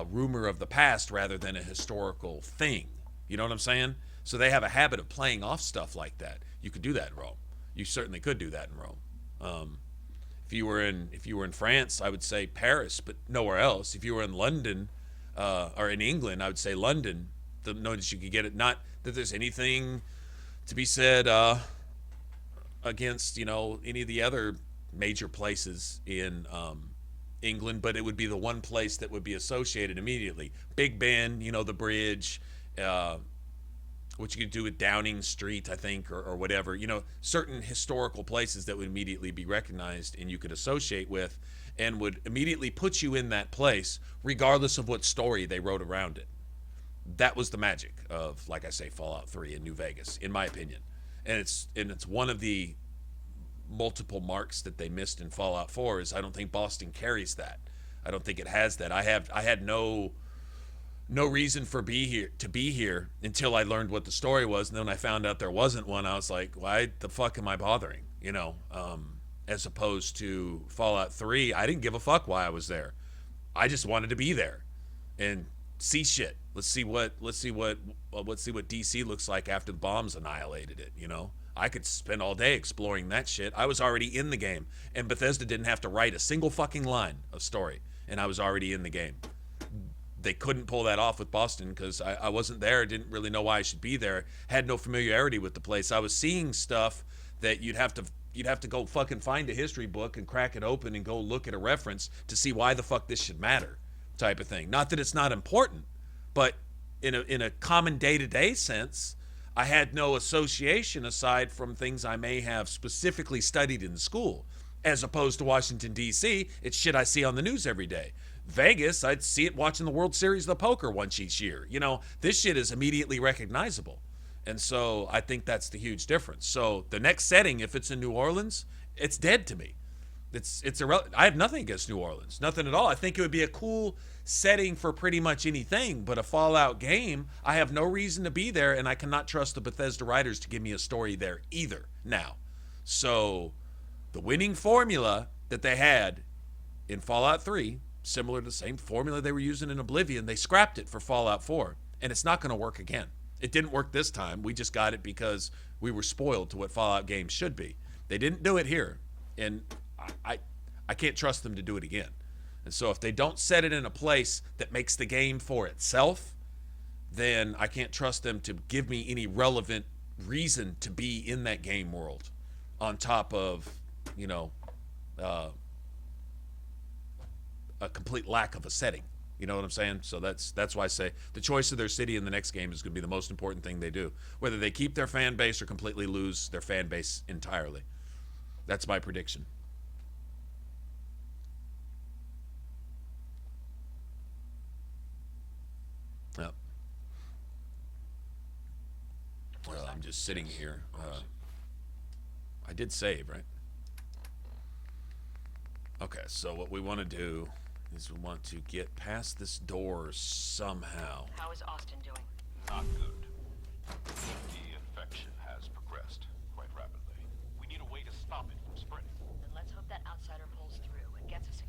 rumor of the past rather than a historical thing. You know what I'm saying? So they have a habit of playing off stuff like that. You could do that in Rome. You certainly could do that in Rome. If you were in France, I would say Paris, but nowhere else. If you were in London, or in England, I would say London. Notice you could get it. Not that there's anything to be said against, you know, any of the other major places in England, but it would be the one place that would be associated immediately. Big Ben, you know, the bridge, what you could do with Downing Street, I think, or whatever. You know, certain historical places that would immediately be recognized and you could associate with, and would immediately put you in that place, regardless of what story they wrote around it. That was the magic of, like I say, Fallout 3 in New Vegas, in my opinion. And it's one of the multiple marks that they missed in Fallout 4 is I don't think Boston carries that. I don't think it has that. I had no reason to be here until I learned what the story was, and then when I found out there wasn't one, I was like, why the fuck am I bothering? You know, as opposed to Fallout 3, I didn't give a fuck why I was there. I just wanted to be there and see shit. Let's see what DC looks like after the bombs annihilated it, you know? I could spend all day exploring that shit. I was already in the game, and Bethesda didn't have to write a single fucking line of story, and I was already in the game. they couldn't pull that off with Boston because I wasn't there, didn't really know why I should be there, had no familiarity with the place. I was seeing stuff that you'd have to go fucking find a history book and crack it open and go look at a reference to see why the fuck this should matter, type of thing. Not that it's not important, but in a common day-to-day sense, I had no association aside from things I may have specifically studied in school. As opposed to Washington, D.C., it's shit I see on the news every day. Vegas, I'd see it watching the World Series of Poker once each year. You know, this shit is immediately recognizable. And so I think that's the huge difference. So the next setting, if it's in New Orleans, it's dead to me. I have nothing against New Orleans. Nothing at all. I think it would be a cool setting for pretty much anything, but a Fallout game, I have no reason to be there, and I cannot trust the Bethesda writers to give me a story there either now. So the winning formula that they had in Fallout 3, similar to the same formula they were using in Oblivion, they scrapped it for Fallout 4, and it's not going to work again. It didn't work this time. We just got it because we were spoiled to what Fallout games should be. They didn't do it here, and I can't trust them to do it again. And so if they don't set it in a place that makes the game for itself, then I can't trust them to give me any relevant reason to be in that game world on top of, you know, a complete lack of a setting. You know what I'm saying? So that's why I say the choice of their city in the next game is going to be the most important thing they do. Whether they keep their fan base or completely lose their fan base entirely. That's my prediction. Yep. Well, I'm just sitting here. I did save, right? Okay, so what we want to do is we want to get past this door somehow. How is Austin doing? Not good. The infection has progressed quite rapidly. We need a way to stop it from spreading. Then let's hope that outsider pulls through and gets us secure.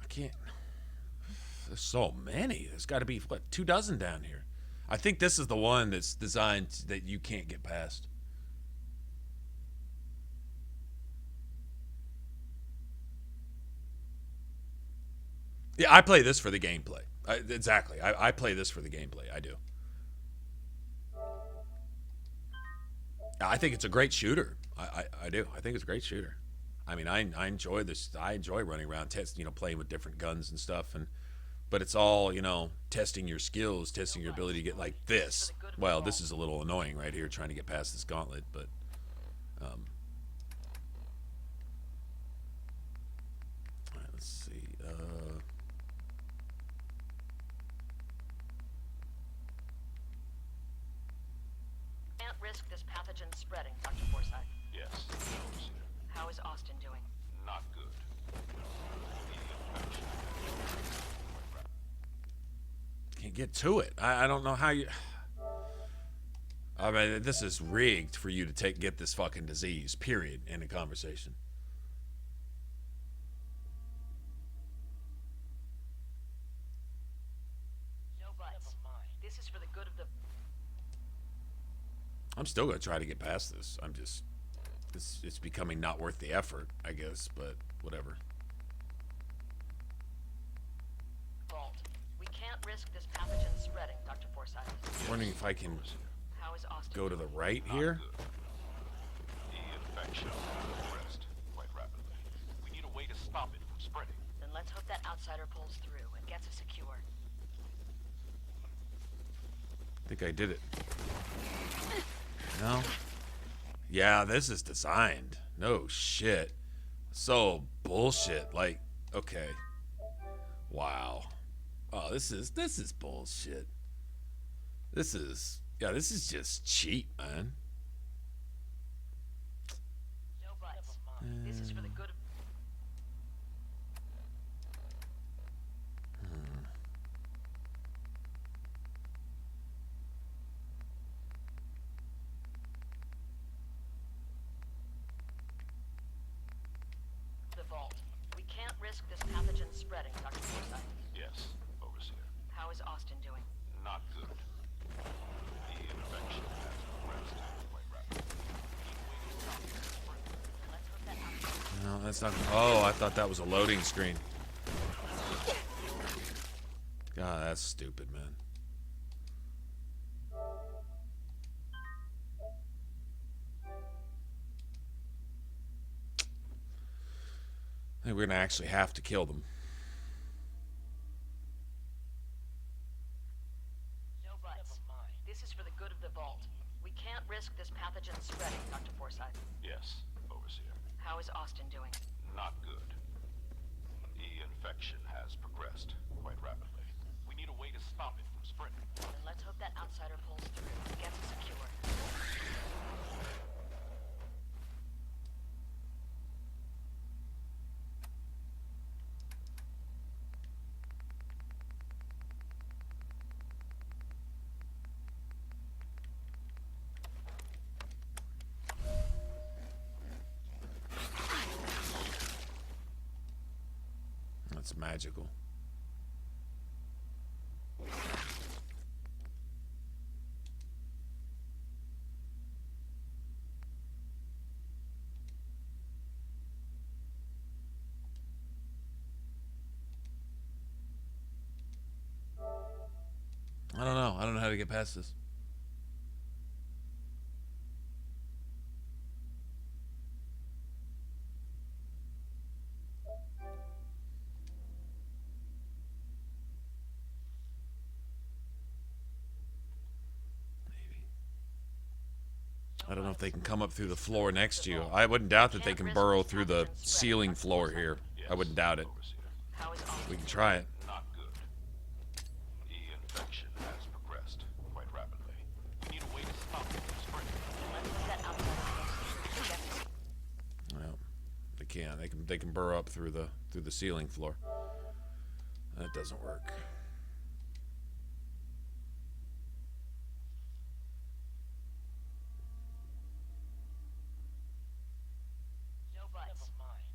Can't. There's so many. There's got to be, what, 24 down here. I think this is the one that's designed that you can't get past. Yeah, I play this for the gameplay. Exactly. I play this for the gameplay. I do. I think it's a great shooter. I do. I think it's a great shooter. I mean, I enjoy this. I enjoy running around, playing with different guns and stuff. But it's all, testing your skills, testing your ability to get like this. Well, this is a little annoying right here, trying to get past this gauntlet. But, all right, let's see. Can't risk this pathogen spreading, Dr. Forsyth. Yes. How is Austin doing? Not good. Can't get to it. I don't know how you... I mean, this is rigged for you to get this fucking disease, period, in a conversation. No buts. This is for the good of the... I'm still going to try to get past this. I'm just... It's becoming not worth the effort, I guess, but whatever. Vault. We can't risk this pathogen spreading, Dr. Forsyth. I'm wondering if I can go to the right here. The infection has progressed quite rapidly. We need a way to stop it from spreading. Then let's hope that outsider pulls through and gets us secure. I think I did it. No? Yeah, this is designed. No shit. So bullshit. Like, okay. Wow. Oh, this is bullshit. This is just cheap, man. No buts. This is for the good of... The vault. We can't risk this pathogen spreading, Dr. Forsyth. Yes, Overseer. Austin doing? Not good. The infection has progressed quite rapidly. No, that's not. Oh, I thought that was a loading screen. God, that's stupid, man. I think we're gonna actually have to kill them. No buts. This is for the good of the vault. We can't risk this pathogen spreading, Dr. Forsyth. Yes, Overseer. How is Austin doing? Not good. The infection has progressed quite rapidly. We need a way to stop it from spreading. Then let's hope that outsider pulls through and gets us secure. That's magical. I don't know. I don't know how to get past this. I don't know if they can come up through the floor next to you. I wouldn't doubt that they can burrow through the ceiling floor here. I wouldn't doubt it. We can try it. Not good. The infection has progressed quite rapidly. We need a way to stop it from spreading. Well, they can. They can burrow up through the ceiling floor. That doesn't work.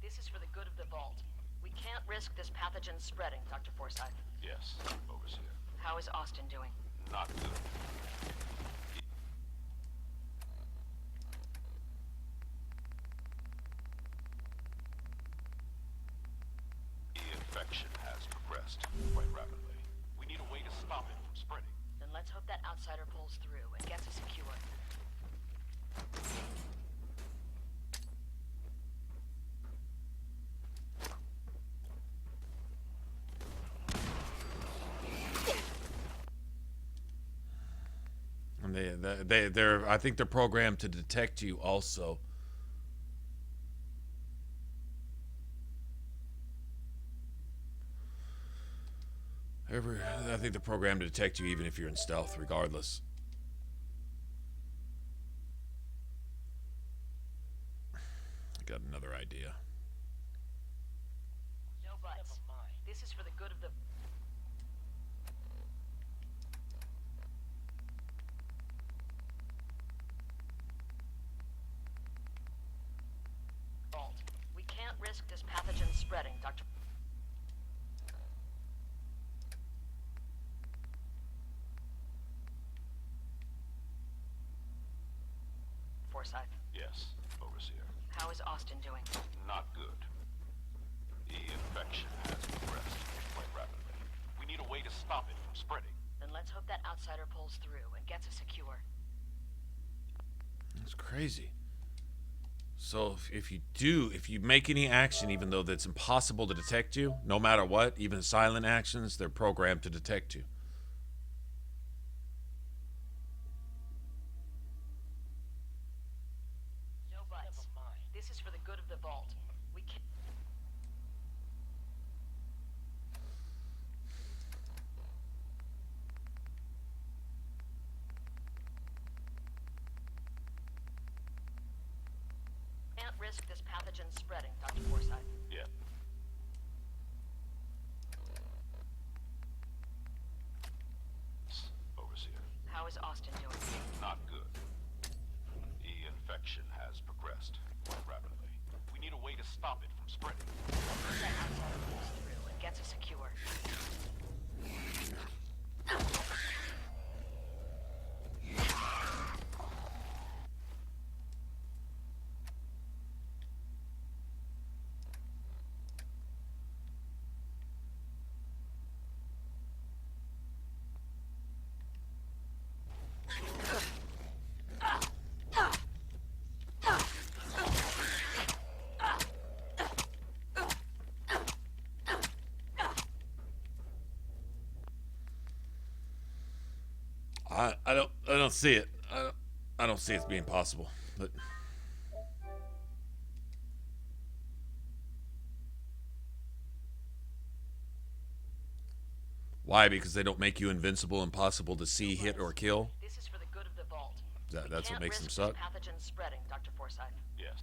This is for the good of the vault. We can't risk this pathogen spreading, Dr. Forsyth. Yes, Overseer. How is Austin doing? Not good. The infection has progressed quite rapidly. We need a way to stop it from spreading. Then let's hope that outsider pulls through and gets us secure. And they're I think they're programmed to detect you also. I think they're programmed to detect you even if you're in stealth, regardless. I got another idea. No buts. This is for the good of the... vault. We can't risk this pathogen spreading, Dr. Forsyth. Yes, Overseer. How is Austin doing? Not good. The infection has progressed quite rapidly. We need a way to stop it from spreading. Then let's hope that outsider pulls through and gets us secure. That's crazy. So if you make any action, even though that's impossible to detect you, no matter what, even silent actions, they're programmed to detect you. No buts. This is for the good of the vault. We can't... can't risk this pathogen spreading, Dr. Forsyth. Yeah. Overseer. How is Austin doing? Not good. The infection has progressed quite rapidly. We need a way to stop it from spreading. That outsider pulls through and gets us secure. I don't see it. I don't see it being possible. But why? Because they don't make you invincible, impossible to see, hit, or kill. This is for the good of the vault. That's what makes them suck. Pathogen spreading, Dr. Forsyth. Yes.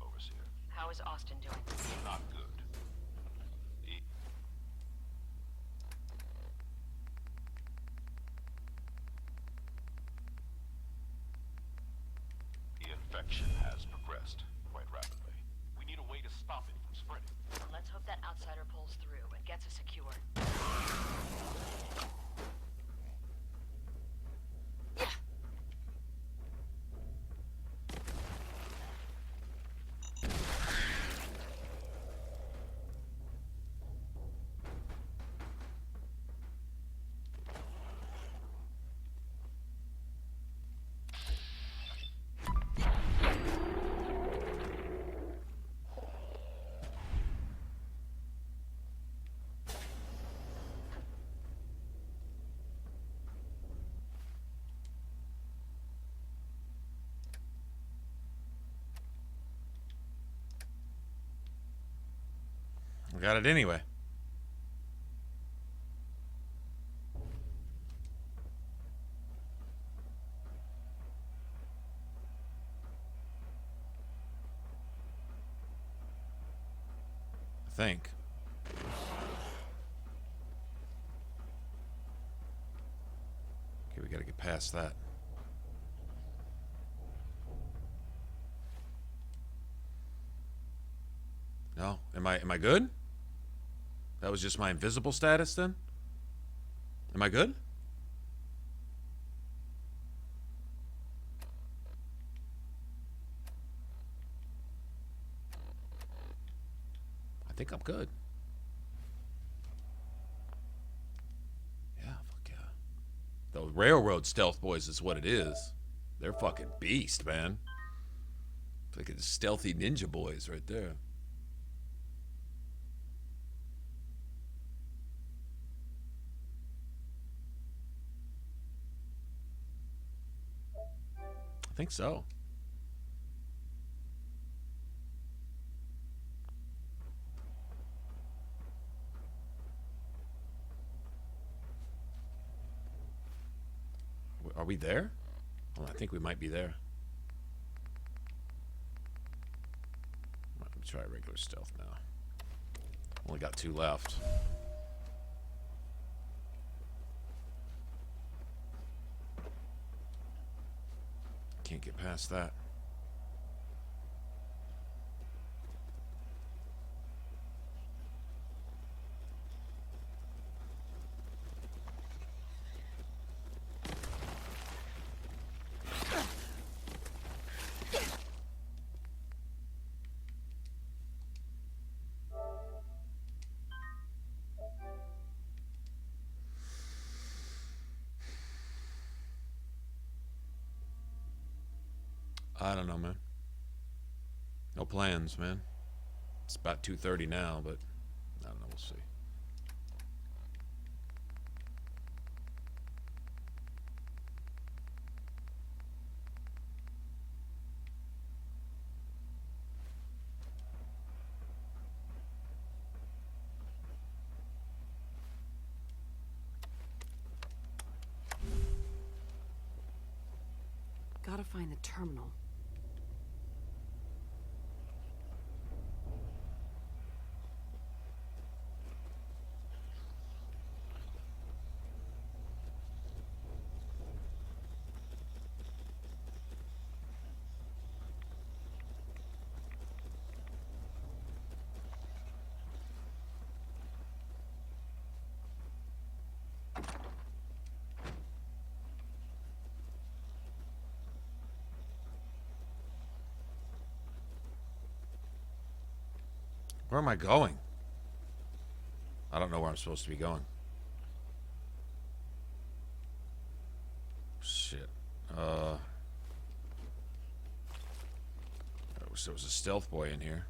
Overseer. How is Austin doing? Not good. The infection has progressed quite rapidly. We need a way to stop it from spreading. Let's hope that outsider pulls through and gets us secured. We got it anyway. I think. Okay, we gotta get past that. No? Am I good? That was just my invisible status then? Am I good? I think I'm good. Yeah, fuck yeah. Those railroad stealth boys is what it is. They're fucking beast, man. Fucking stealthy ninja boys right there. I think so. Are we there? Well, I think we might be there. Let me try regular stealth now. Only got 2 left. Can't get past that. I don't know, man. No plans, man. It's about 2:30 now, but I don't know. We'll see. Gotta find the terminal. Where am I going? I don't know where I'm supposed to be going. Shit. There was a stealth boy in here.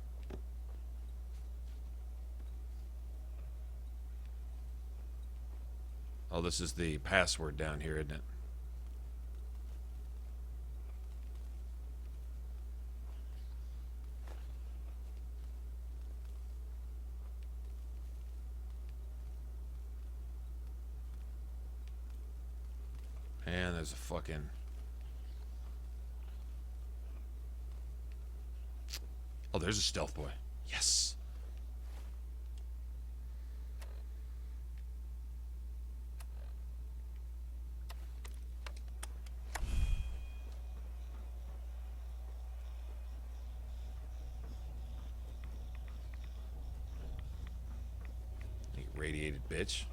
Oh, this is the password down here, isn't it? And there's a fucking... Oh, there's a stealth boy. Yes. You radiated bitch.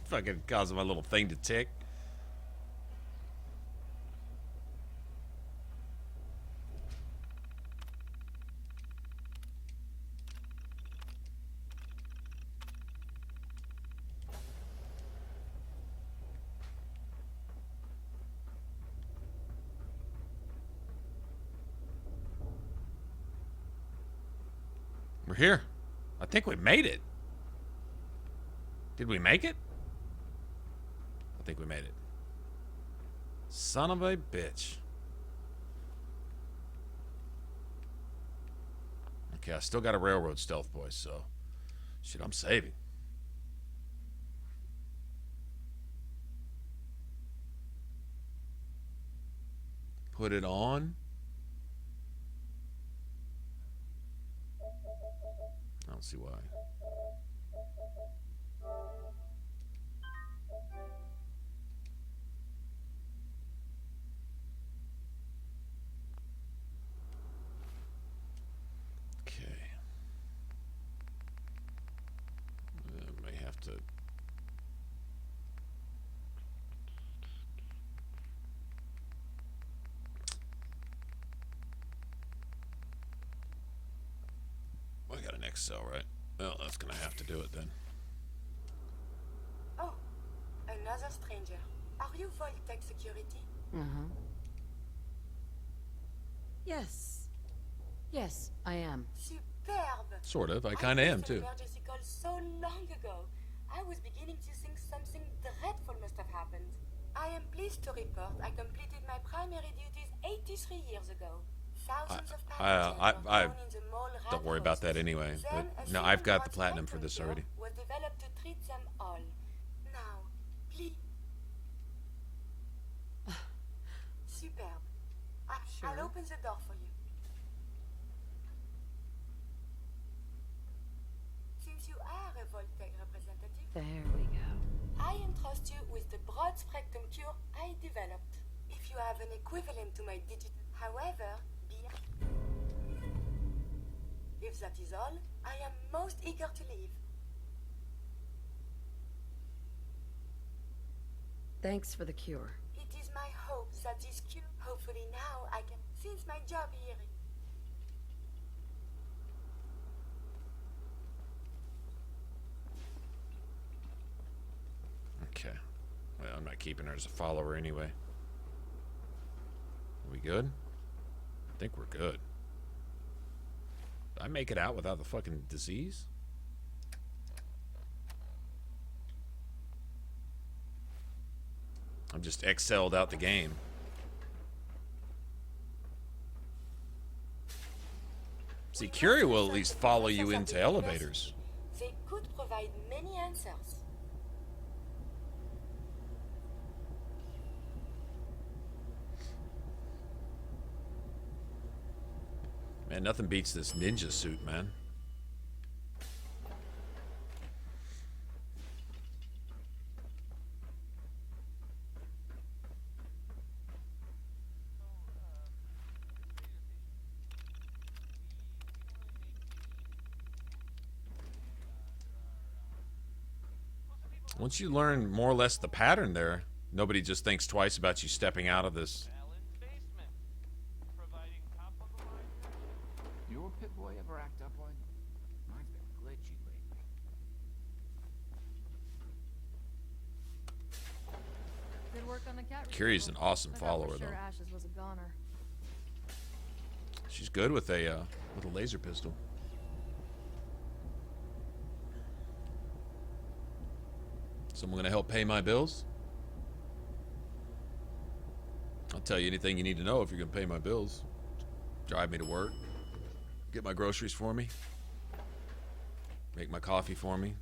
Fucking causing my little thing to tick. We're here. I think we made it. Did we make it? I think we made it. Son of a bitch. Okay, I still got a railroad stealth boy, so shit, I'm saving. Put it on. I don't see why. Okay. I may have to... I got an Excel, right? Well, that's gonna have to do it then. Oh, another stranger. Are you Vault-Tec security? Yes. Yes, I am. Superb. Sort of. I kind of am too. Emergency call so long ago. I was beginning to think something dreadful must have happened. I am pleased to report I completed my primary duties 83 years ago. Thousands of pathogens were born in the mole rat Don't worry about that hosts. anyway. Then But a no, I've got the single platinum for this already. was developed to treat them all. Now, please. Superb. I'll open the door for you. Since you are a Vault-Tec representative, There we go. I entrust you with the broad spectrum cure I developed. If you have an equivalent to my digital, however, if that is all, I am most eager to leave. Thanks for the cure. It is my hope that this cure, hopefully now I can, since my job here. Okay. Well, I'm not keeping her as a follower anyway. Are we good? I think we're good. Did I make it out without the fucking disease? I'm just excelled out the game. See, Curie will at least follow you into elevators. They could provide many answers. Man, nothing beats this ninja suit, man. Once you learn more or less the pattern there, nobody just thinks twice about you stepping out of this. Your Pip-Boy ever act up on? Mine's been glitchy lately. Good work on the cat. Curie's an awesome follower, sure though. Ashes was a goner. She's good with a laser pistol. Someone gonna help pay my bills? I'll tell you anything you need to know if you're gonna pay my bills. Drive me to work. Get my groceries for me. Make my coffee for me.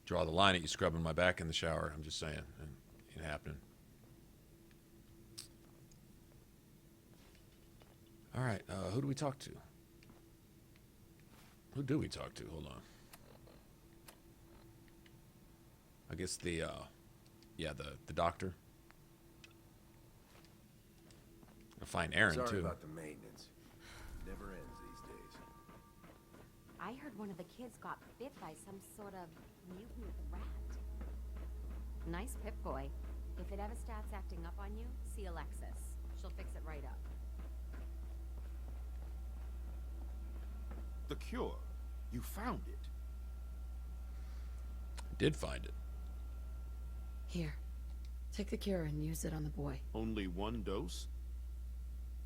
Draw the line at you scrubbing my back in the shower. I'm just saying. It ain't happening. Alright, who do we talk to? Who do we talk to? Hold on. I guess the doctor. I'll find Aaron, Sorry too. about the maintenance. Never ends these days. I heard one of the kids got bit by some sort of mutant rat. Nice Pip-Boy. If it ever starts acting up on you, see Alexis. She'll fix it right up. The cure. You found it. Did find it. Here. Take the cure and use it on the boy. Only one dose?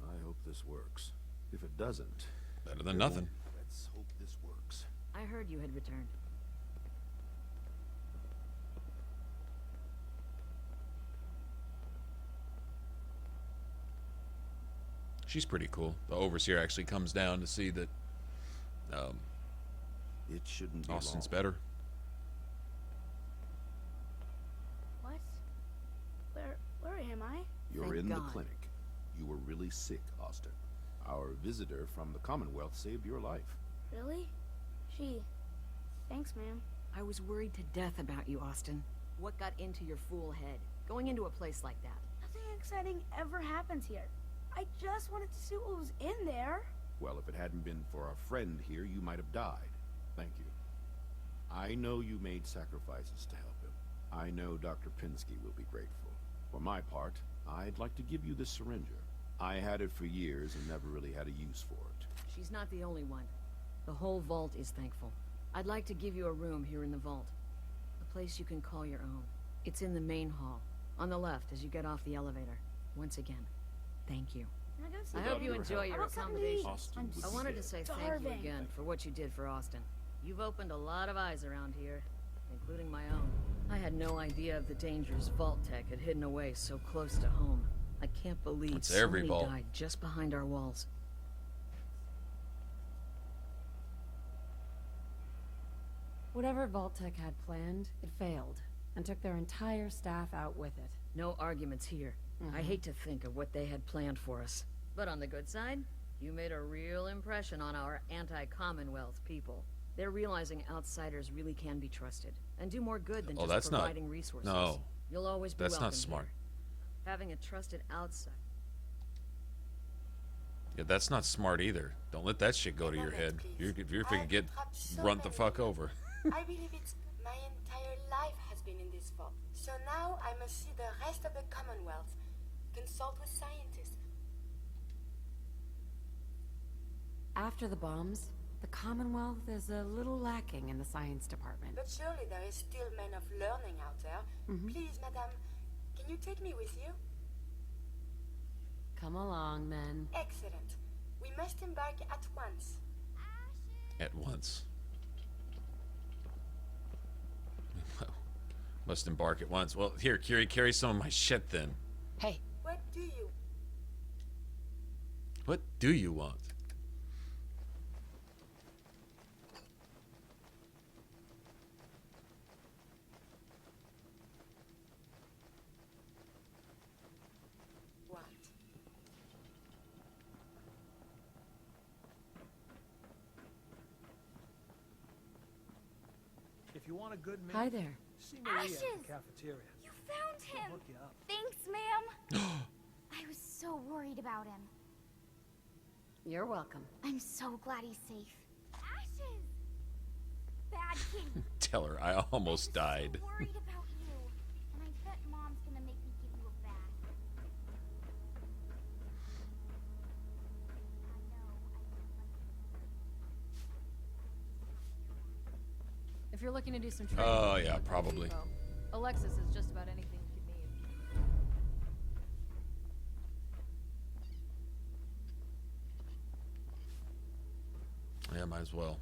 I hope this works. If it doesn't... Better than nothing. Let's hope this works. I heard you had returned. She's pretty cool. The overseer actually comes down to see that it shouldn't be Austin's long. better. What? Where am I? You're Thank in God. the clinic. You were really sick, Austin. Our visitor from the Commonwealth saved your life. Really? Thanks, ma'am. I was worried to death about you, Austin. What got into your fool head? Going into a place like that. Nothing exciting ever happens here. I just wanted to see what was in there. Well, if it hadn't been for our friend here, you might have died. Thank you. I know you made sacrifices to help him. I know Dr. Pinsky will be grateful. For my part, I'd like to give you this syringer. I had it for years and never really had a use for it. She's not the only one. The whole vault is thankful. I'd like to give you a room here in the vault. A place you can call your own. It's in the main hall, on the left as you get off the elevator. Once again, thank you. I hope you enjoy your accommodation. I wanted to say thank you again for what you did for Austin. You've opened a lot of eyes around here, including my own. I had no idea of the dangers Vault Tech had hidden away so close to home. I can't believe It's so every many vault. died just behind our walls. Whatever Vault Tech had planned, it failed, and took their entire staff out with it. No arguments here. I hate to think of what they had planned for us. But on the good side, you made a real impression on our anti-Commonwealth people. They're realizing outsiders really can be trusted, and do more good than just providing resources. No. You'll always be That's welcome not smart. here. Having a trusted outsider. Yeah, that's not smart either. Don't let that shit go to your head. If you're thinking get run the fuck over. I believe it's my entire life has been in this vault. So now I must see the rest of the Commonwealth. Consult with scientists. After the bombs, the Commonwealth is a little lacking in the science department. But surely there is still men of learning out there. Please, madame, can you take me with you? Come along, men. Excellent. We must embark at once. At once. Must embark at once. Well, here, carry some of my shit then. Hey. What do you? What do you want? What? If you want a good meal, Hi there. see Maria Ashes! at the cafeteria. You found She'll him! hook you up. Thanks, ma'am. I was so worried about him. You're welcome. I'm so glad he's safe. Ashes! Bad kid. Tell her I almost died. I'm worried about you. And I bet Mom's gonna make me give you a bath. If you're looking to do some training... Oh, yeah, probably. Alexis is just about anything you need. Yeah, might as well.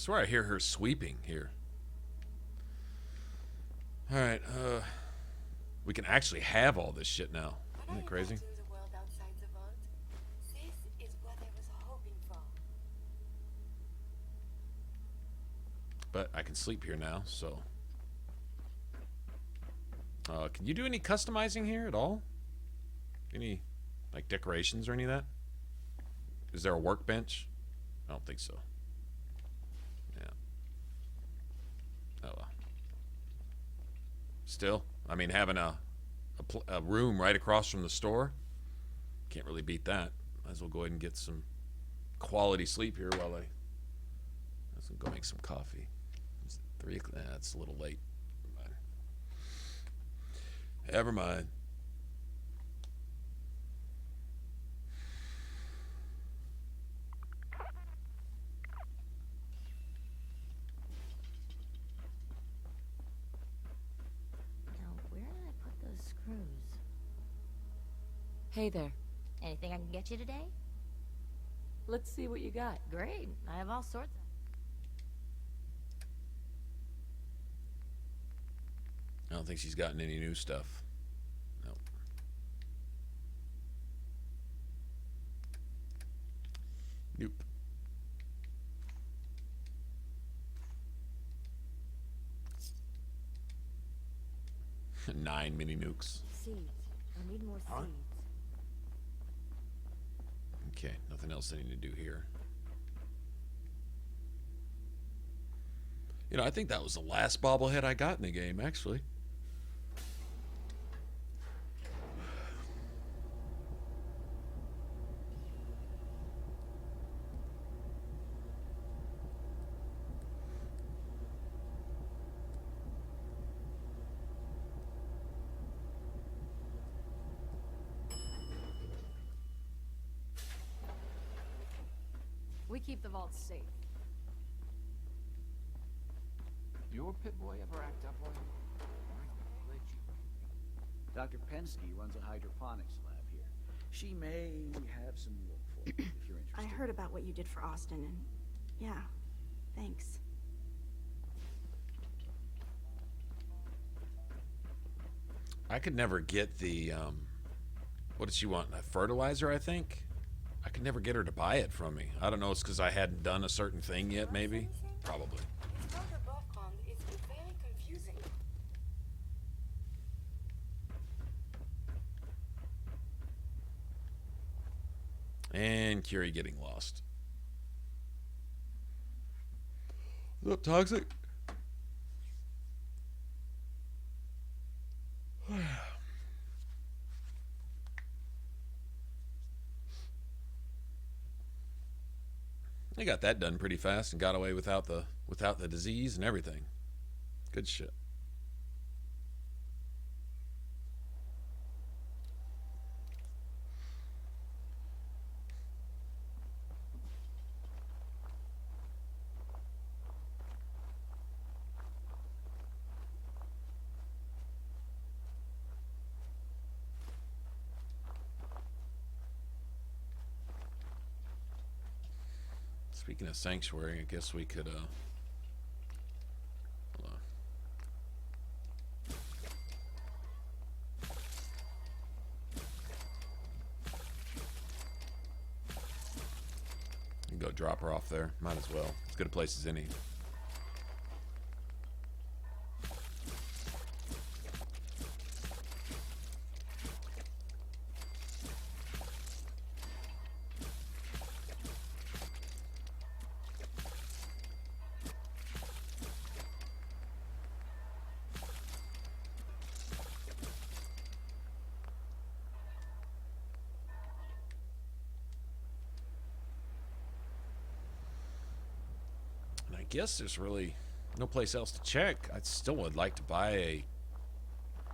swear I hear her sweeping here. Alright, we can actually have all this shit now. Isn't that crazy? The world outside the vault. This is what I was hoping for. But I can sleep here now, so. Can you do any customizing here at all? Any, like, decorations or any of that? Is there a workbench? I don't think so. Yeah. Oh well. Still, I mean, having a room right across from the store, can't really beat that. Might as well go ahead and get some quality sleep here while I go make some coffee. Is it 3 o'clock? Nah, it's a little late. Never mind. Screws. Hey there. Anything I can get you today? Let's see what you got. Great. I have all sorts. I don't think she's gotten any new stuff. Nope. Nope. 9 mini nukes. Seeds. I need more seeds. Okay, nothing else I need to do here. You know, I think that was the last bobblehead I got in the game, actually. We keep the vaults safe. Your pit boy ever act up on you? Dr. Pensky runs a hydroponics lab here. She may have some work for you if you're interested. I heard about what you did for Austin, and yeah, thanks. I could never get the, what did she want? A fertilizer, I think? I could never get her to buy it from me. I don't know, it's because I hadn't done a certain thing yet, maybe? Probably. It's very confusing. And Curie getting lost. What's up, Toxic? They got that done pretty fast and got away without the disease and everything. Good shit. Speaking of sanctuary, I guess we could, hold on. You can go drop her off there. Might as well. As good a place as any. I guess there's really no place else to check. I still would like to buy a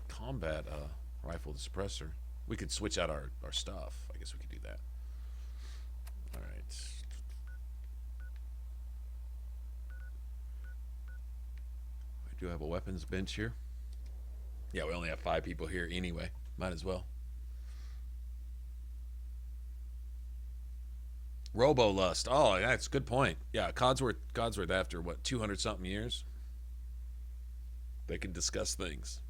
combat rifle suppressor. We could switch out our stuff. I guess we could do that. All right. I do have a weapons bench here. Yeah, we only have 5 people here anyway. Might as well. Robolust. Oh, that's a good point. Yeah, Codsworth after, what, 200-something years? They can discuss things.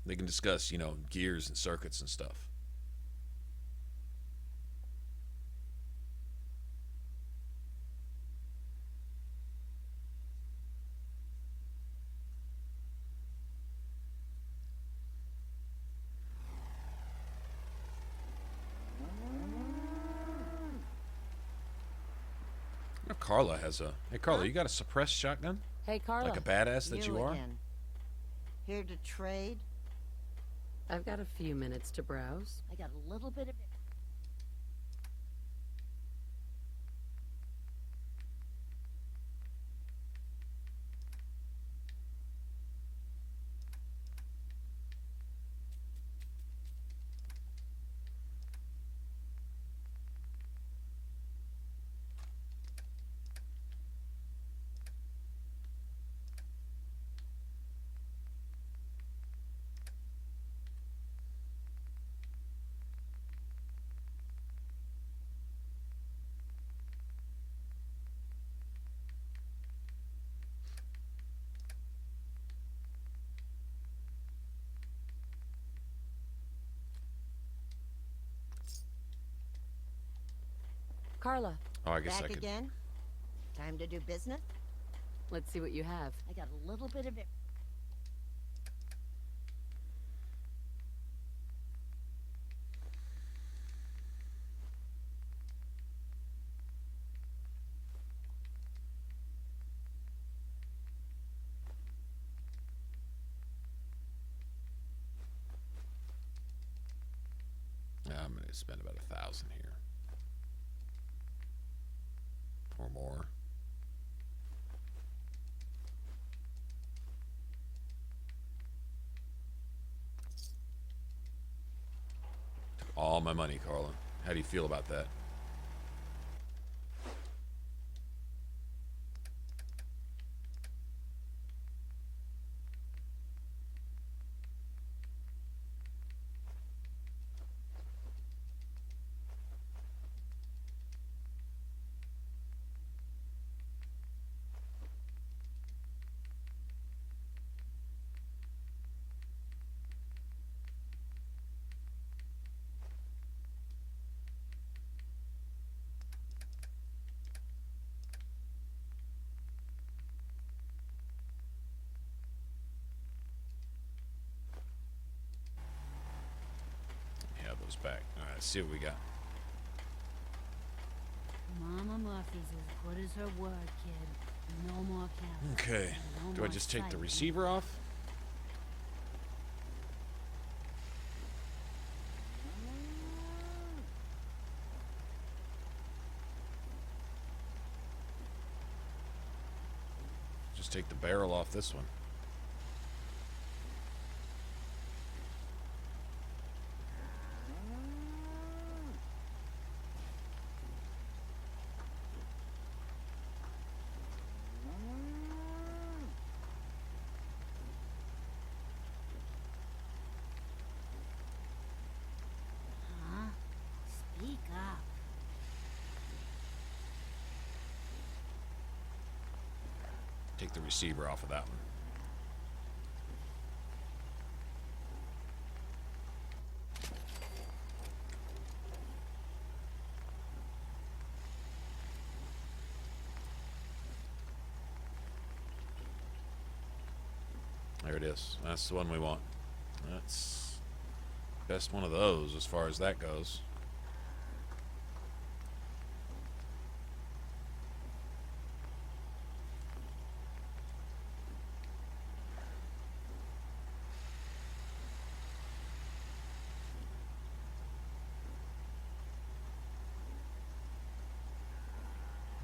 They can discuss, you know, gears and circuits and stuff. Carla has a... Hey, Carla, you got a suppressed shotgun? Hey, Carla. Like a badass that you are? Again. Here to trade? I've got a few minutes to browse. I got a little bit of... Carla. Oh, I guess Back I could... again? Time to do business? Let's see what you have. I got a little bit of it. I'm going to spend about 1,000 here. Or more. Took all my money, Carla. How do you feel about that? Back. All right, let's see what we got. Mama Murphy's as good as her word, kid. No more cows. Okay. No Do I more just take the sight. receiver off? Just take the barrel off this one. Speak up. Take the receiver off of that one. There it is. That's the one we want. That's best one of those as far as that goes.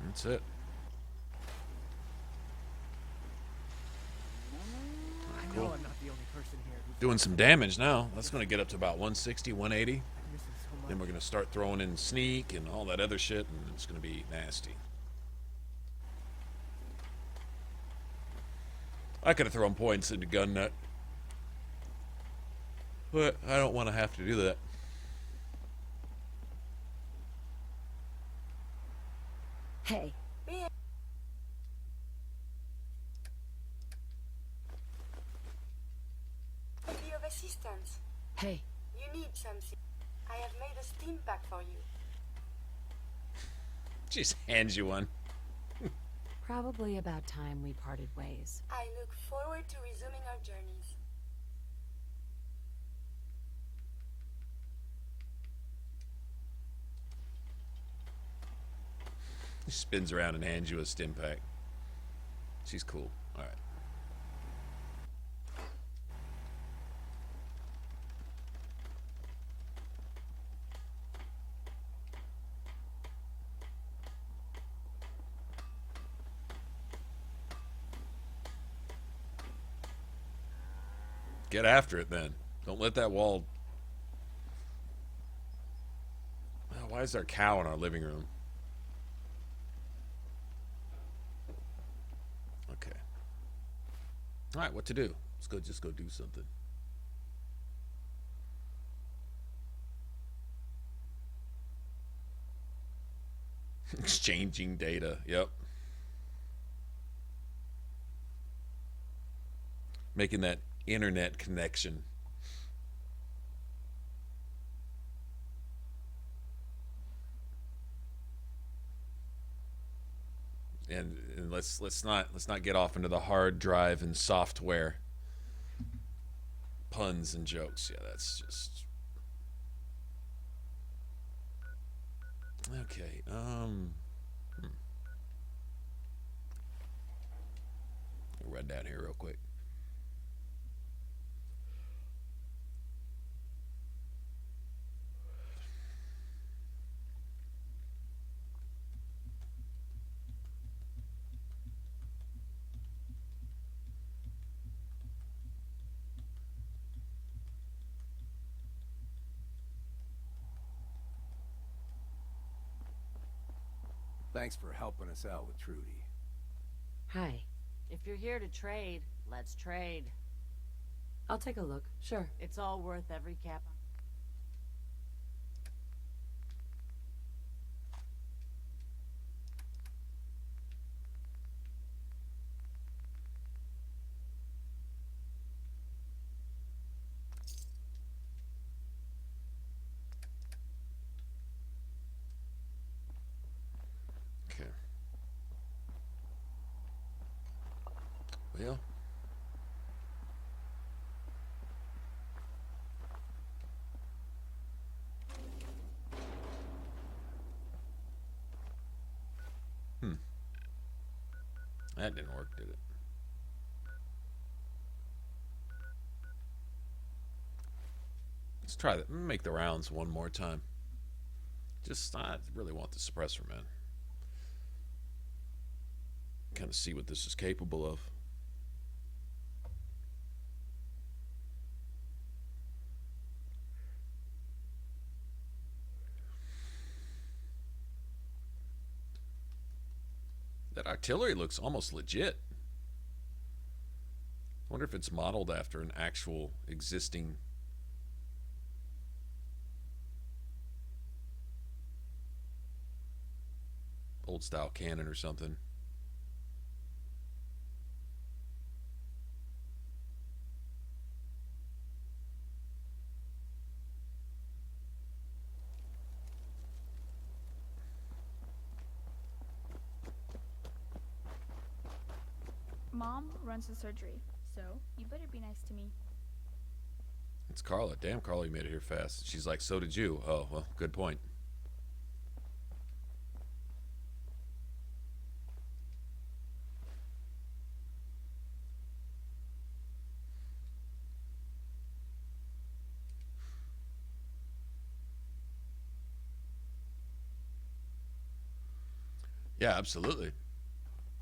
That's it. I know I'm not the only person here who's Doing some damage now. That's going to get up to about 160, 180. Then we're going to start throwing in sneak and all that other shit, and it's going to be nasty. I could have thrown points into gun nut, but I don't want to have to do that. Hey. Be of assistance. Hey. You need something. I have made a steam pack for you. She just hands you one. Probably about time we parted ways. I look forward to resuming our journeys. She spins around and hands you a stim pack. She's cool. All right. Get after it then. Don't let that wall... Oh, why is there a cow in our living room? Okay. Alright, what to do? Let's go, just go do something. Exchanging data. Yep. Making that internet connection. And let's not get off into the hard drive and software puns and jokes. Yeah, that's just okay. I'll run down here real quick. Thanks for helping us out with Trudy. Hi. If you're here to trade, let's trade. I'll take a look. Sure. It's all worth every cap. Okay. Well. That didn't work, did it? Let's try that. Make the rounds one more time. Just, I really want the suppressor, man. Kind of see what this is capable of. That artillery looks almost legit. I wonder if it's modeled after an actual existing old style cannon or something. Mom runs the surgery, so you better be nice to me. It's Carla. Damn, Carla, you made it here fast. She's like, so did you. Oh, well, good point. Yeah, absolutely.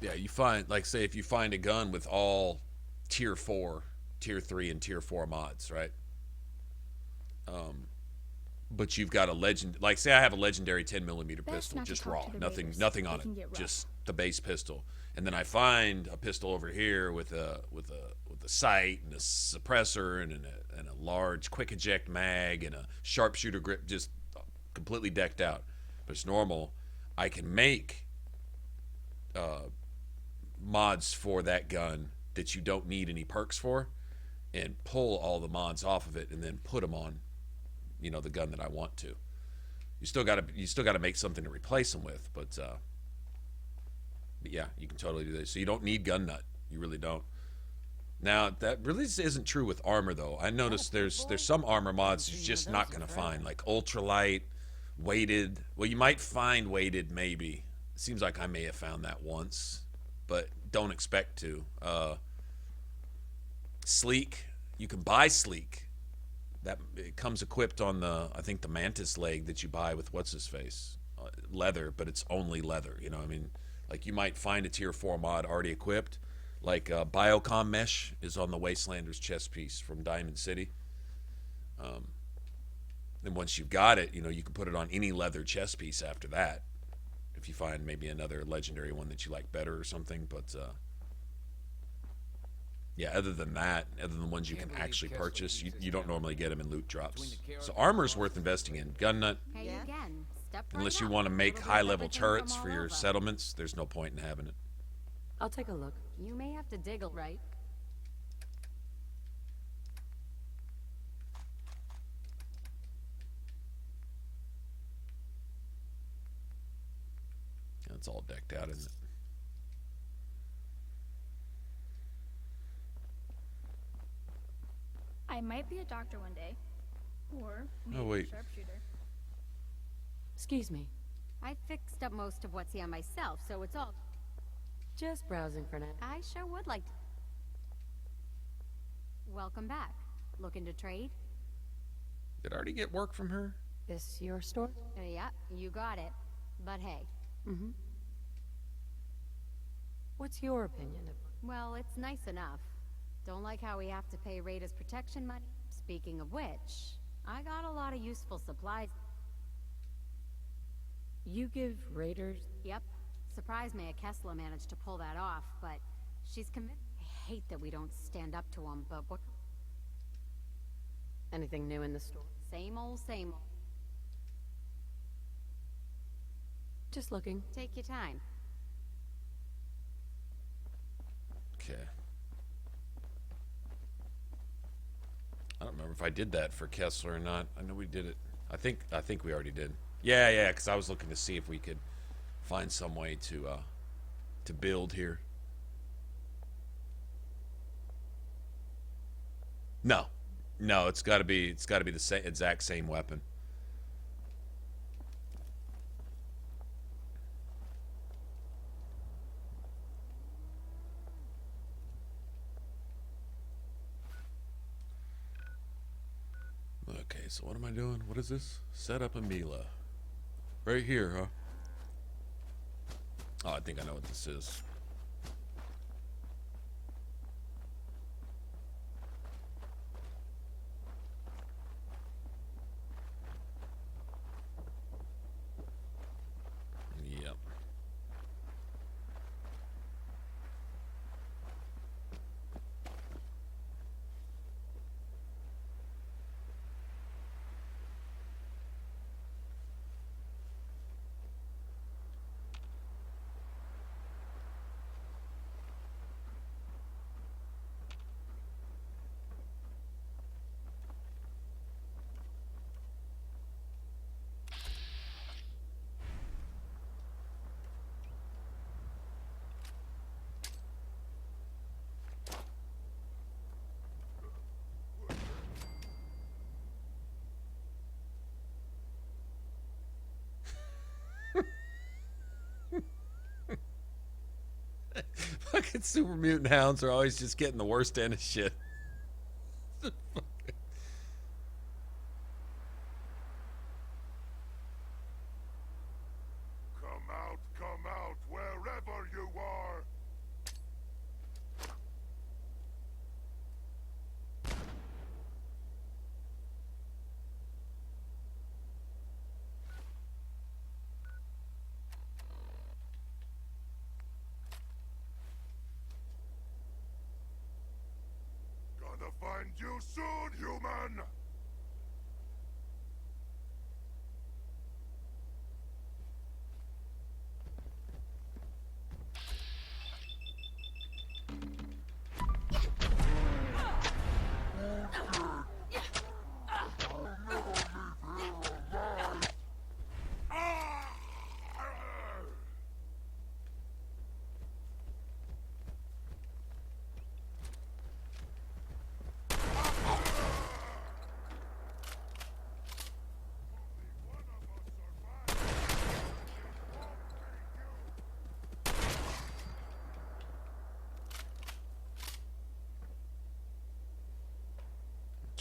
Yeah, you find, like, say, if you find a gun with all tier 4, tier 3, and tier 4 mods, right? But you've got a legend, like, say I have a legendary 10mm pistol, just raw, nothing on it, just the base pistol, and then I find a pistol over here with a sight and a suppressor and a large quick eject mag and a sharpshooter grip, just completely decked out. But it's normal. I can make mods for that gun that you don't need any perks for, and pull all the mods off of it, and then put them on, you know, the gun that I want to. You still gotta make something to replace them with, but yeah, you can totally do this. So you don't need gun nut. You really don't. Now that really isn't true with armor though. I noticed there's some armor mods you're just not gonna find, like ultralight, weighted. Well, you might find weighted maybe. It seems like I may have found that once, but don't expect to. Sleek, you can buy sleek. That it comes equipped on the, I think, the mantis leg that you buy with what's his face, leather, but it's only leather. You know, I mean, like you might find a tier 4 mod already equipped, like Biocom mesh is on the Wastelander's chest piece from Diamond City. Then once you've got it, you know, you can put it on any leather chest piece after that, if you find maybe another legendary one that you like better or something. But yeah, other than that, other than ones you can actually purchase, you don't normally get them in loot drops. So armor's worth investing in. Gun nut, unless you want to make high-level turrets for your settlements, there's no point in having it. I'll take a look. You may have to dig a right. It's all decked out, isn't it? I might be a doctor one day. Or maybe Oh, wait. a sharpshooter. Excuse me. I fixed up most of what's here myself, so it's all... Just browsing for now. I sure would like to... Welcome back. Looking to trade? Did I already get work from her? This your store? Yeah, you got it. But hey. Mm-hmm. What's your opinion of... Well, it's nice enough. Don't like how we have to pay Raiders protection money. Speaking of which, I got a lot of useful supplies. You give Raiders... Yep. Surprised MicahGhost managed to pull that off, but she's committed. I hate that we don't stand up to them, but what... Anything new in the store? Same old, same old. Just looking. Take your time. Okay. I don't remember if I did that for Kessler or not. I know we did it. I think we already did. Yeah, because I was looking to see if we could find some way to build here. No, it's got to be the exact same weapon. Okay, so what am I doing? What is this? Set up a Mila. Right here, huh? Oh, I think I know what this is. Yep. Fucking super mutant hounds are always just getting the worst end of shit. Come out, wherever you are. Gonna find you soon, human!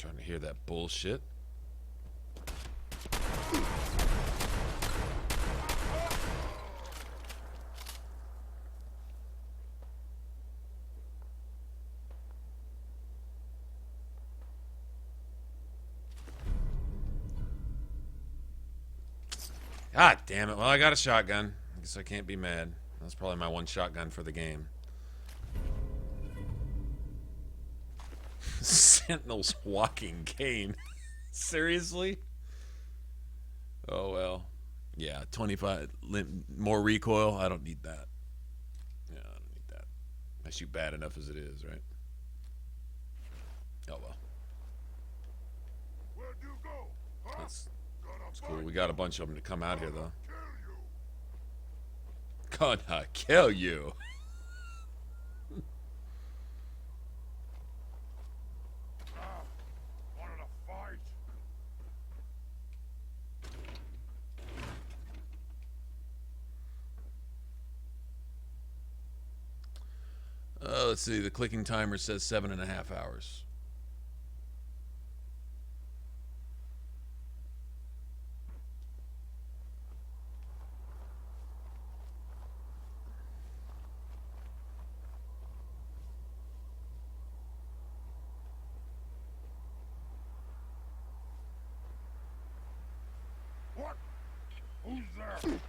trying to hear that bullshit. God damn it. Well, I got a shotgun. I guess I can't be mad. That's probably my one shotgun for the game. Sentinel's walking cane. Seriously? Oh, well. Yeah, 25 more recoil. I don't need that. Yeah, I don't need that. I shoot bad enough as it is, right? Oh, well. Where'd you go? Huh? That's cool. We got a bunch of them to come out here, though. Gonna kill you. Wanted to fight? Let's see. The clicking timer says 7.5 hours. What? Who's there?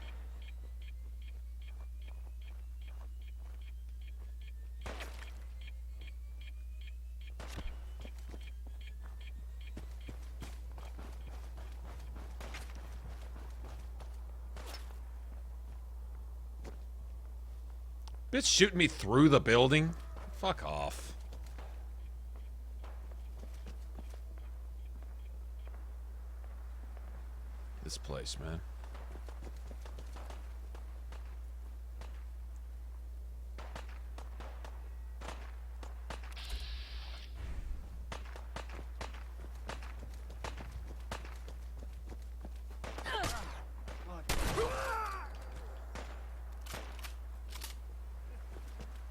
Bitch shooting me through the building? Fuck off. This place, man.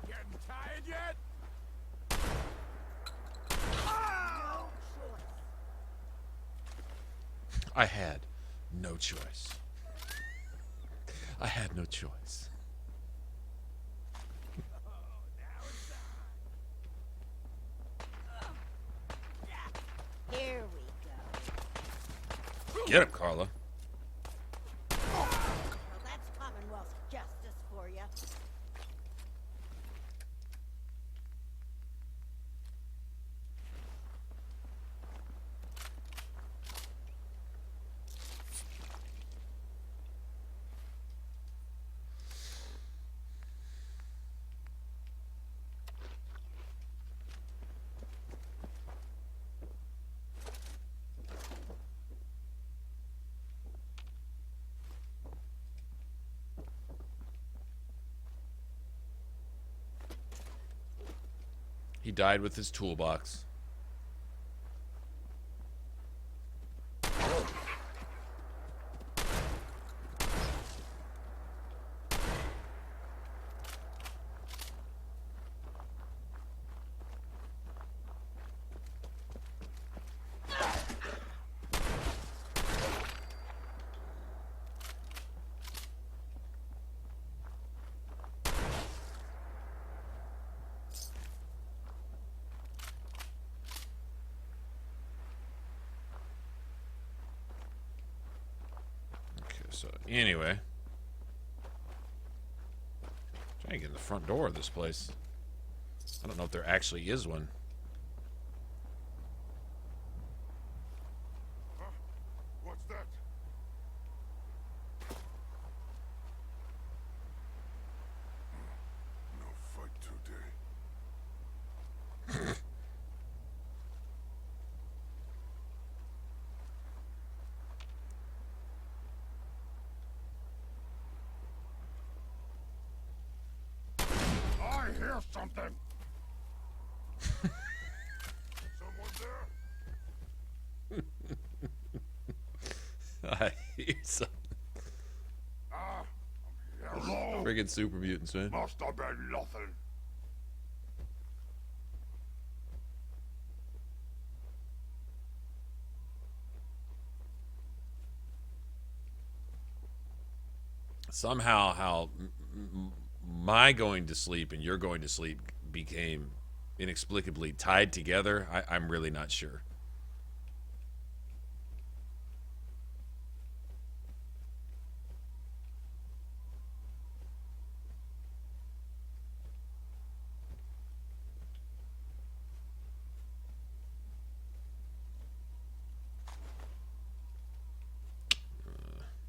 Getting tired yet? I had no choice. I had no choice. Here we go. Get him, Carla. Well, that's Commonwealth justice for you. He died with his toolbox. So, anyway. Trying to get in the front door of this place. I don't know if there actually is one. Huh? What's that? No fight today. I hear something. Someone there? I hear something. Hello? Friggin' super mutants, man. Must have been nothing. somehow how my going to sleep and your going to sleep became inexplicably tied together, I'm really not sure.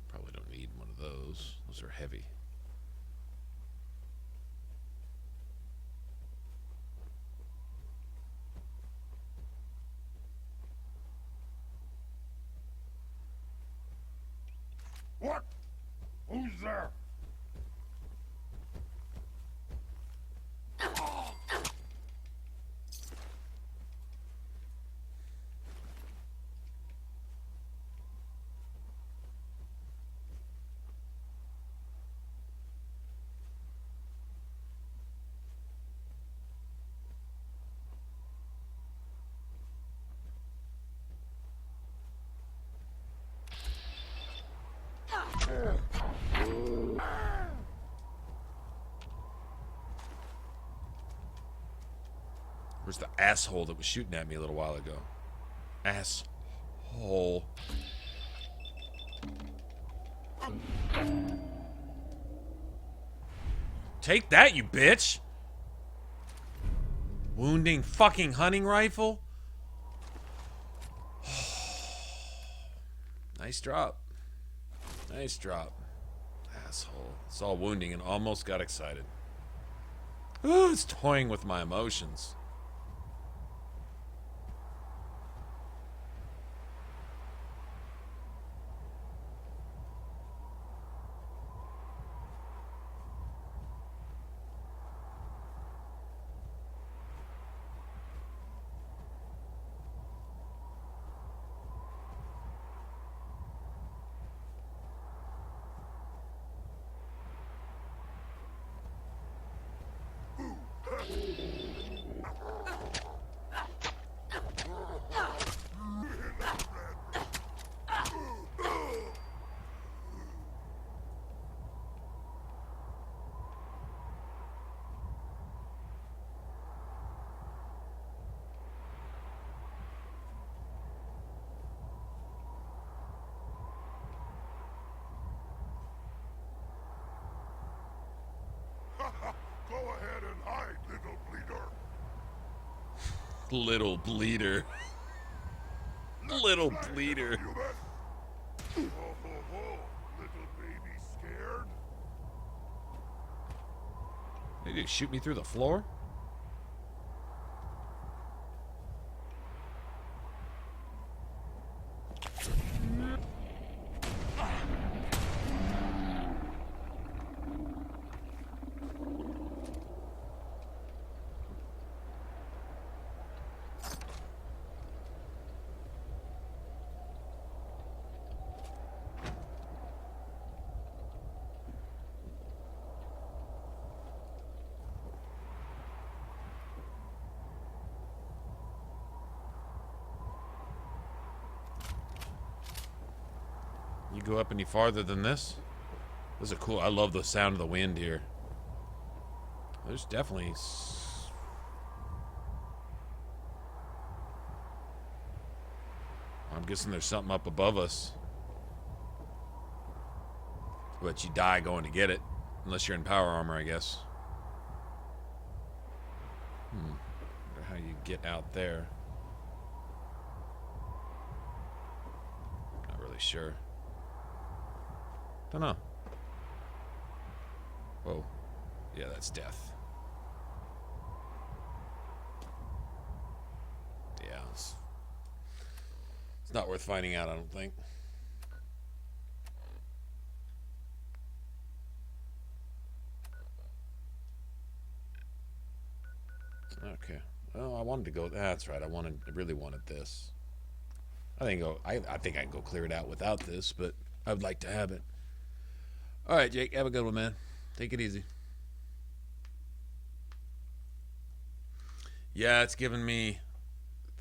Probably don't need one of those. Those are heavy. What? Who's there? Where's the asshole that was shooting at me a little while ago? Asshole. Take that, you bitch! Wounding fucking hunting rifle? Nice drop. Nice drop. Asshole. Saw wounding and almost got excited. Ooh, it's toying with my emotions. Go ahead and hide, little bleeder. Little bleeder. Little bleeder. Ho, ho, ho. Little baby scared? Did you shoot me through the floor? You go up any farther than this? This is cool. I love the sound of the wind here. There's definitely... I'm guessing there's something up above us. But you die going to get it. Unless you're in power armor, I guess. Wonder how you get out there. Not really sure. Don't know. Whoa. Yeah, that's death. Yeah, it's not worth finding out, I don't think. Okay. Well, I wanted to go. That's right. I really wanted this. I think I can go clear it out without this, but I would like to have it. All right, Jake. Have a good one, man. Take it easy. Yeah, it's given me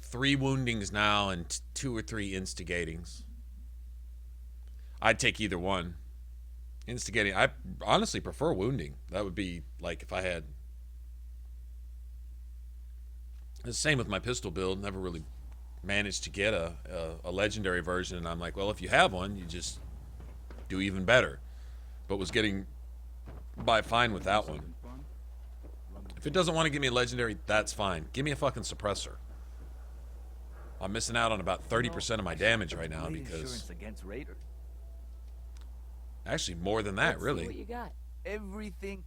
3 woundings now and 2 or 3 instigatings. I'd take either one. Instigating. I honestly prefer wounding. That would be like if I had. The same with my pistol build. Never really managed to get a legendary version, and I'm like, well, if you have one, you just do even better. But was getting by fine without one. If it doesn't want to give me a legendary, that's fine. Give me a fucking suppressor. I'm missing out on about 30% of my damage right now because. Actually, more than that, Let's really. See what you got? Everything.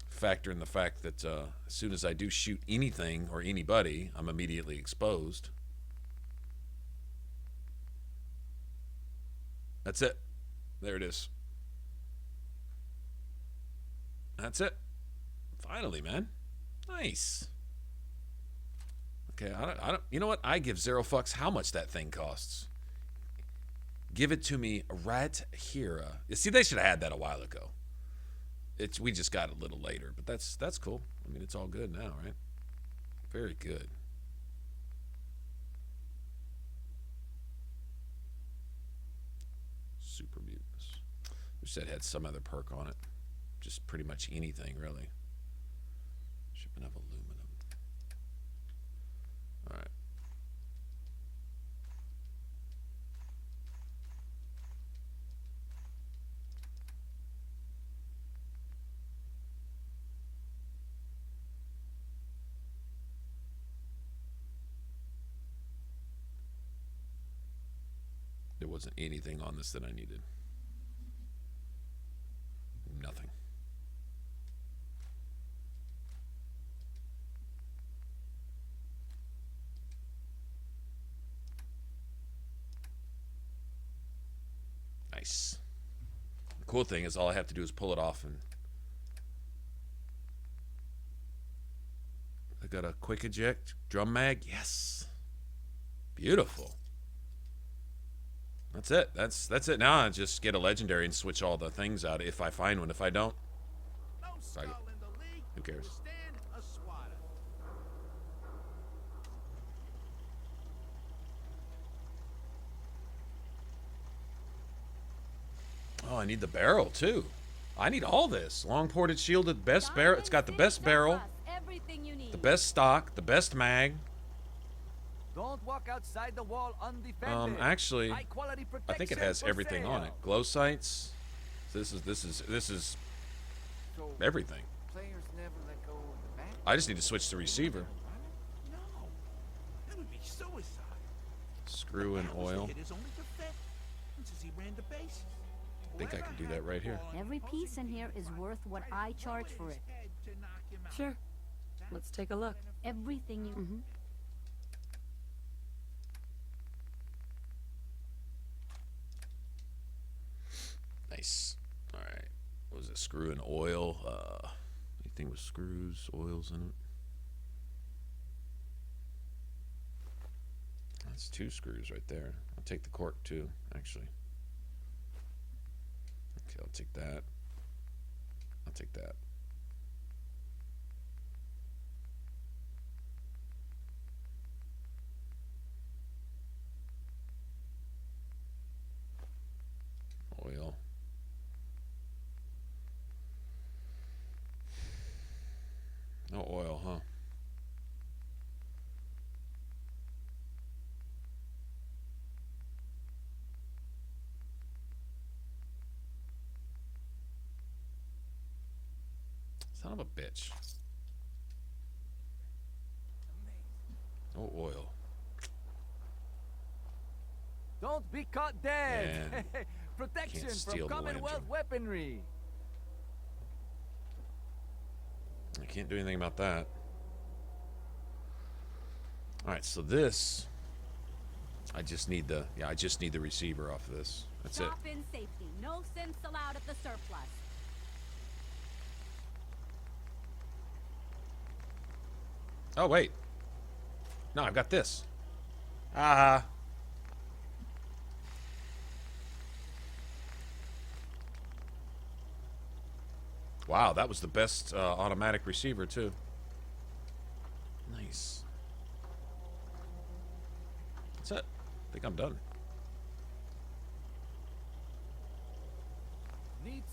Factor in the fact that as soon as I do shoot anything or anybody, I'm immediately exposed. That's it. There it is. That's it. Finally, man. Nice. Okay, I don't. You know what? I give zero fucks how much that thing costs. Give it to me right here. You see, they should have had that a while ago. We just got it a little later, but that's cool. I mean, it's all good now, right? Very good. Super mutants. Wish that had some other perk on it. Just pretty much anything, really. Shipment of aluminum. All right. There wasn't anything on this that I needed. Nothing. Nice. The cool thing is all I have to do is pull it off and I got a quick eject drum mag. Yes. Beautiful. That's it. That's it. Now I just get a legendary and switch all the things out if I find one. If I don't, who cares? Oh, I need the barrel too. I need all this. Long ported shielded, best barrel. It's got the best barrel, the best stock, the best mag. Don't walk outside the wall undefended. Actually, I think it has everything on it. Glow sights. This is everything. Players never let go of the back. I just need to switch the receiver. No, that would be suicide. Screw in oil. Hit his only defense since he ran the base. I think I can do that right here. Every piece in here is worth what I charge for it. Sure. Let's take a look. Everything you... Nice. All right. What was it? Screw and oil. Anything with screws, oils in it? That's 2 screws right there. I'll take the cork too, actually. Okay, I'll take that. I'll take that. Oil. No oil, huh? Son of a bitch. No oil. Don't be caught dead. Man, Protection can't steal from the Commonwealth weaponry. I can't do anything about that. All right, so this, I just need the receiver off of this. That's it. Stop in safety. No sense allowed at the surplus. Oh wait, no, I've got this. Ah. Wow, that was the best automatic receiver too. Nice. That's it. I think I'm done.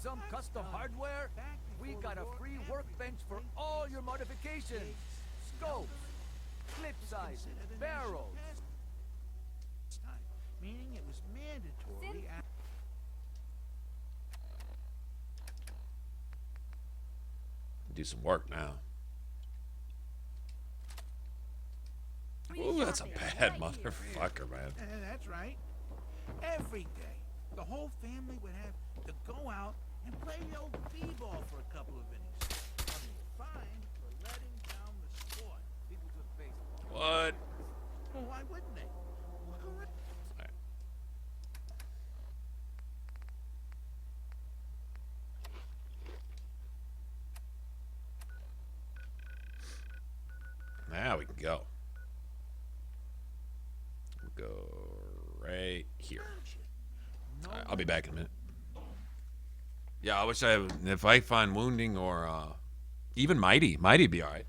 some custom hardware? We got a free workbench for all your modifications. Scopes, clip sizes, barrels. Meaning it was mandatory. Do some work now. Ooh, that's a bad motherfucker, man. That's right. Every day, the whole family would have to go out and play the old b-ball for a couple of innings. I mean, fined for letting down the sport. People took baseball. What? Well, why wouldn't they? Now we can go. We'll go right here. All right, I'll be back in a minute. Yeah, I wish I had, if I find wounding or even Mighty'd be all right.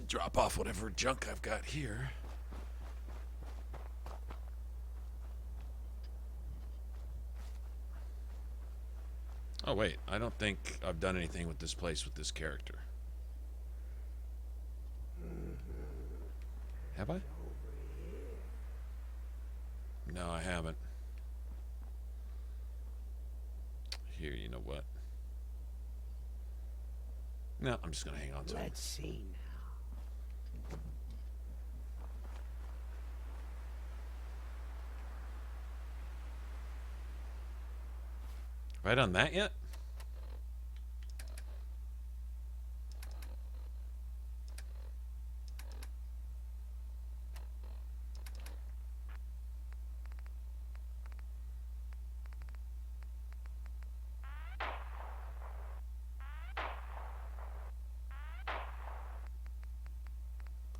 Drop off whatever junk I've got here. Oh wait, I don't think I've done anything with this place with this character. Have I? No, I haven't. Here, you know what? No, I'm just gonna hang on to it. Let's see now. Have I done that yet?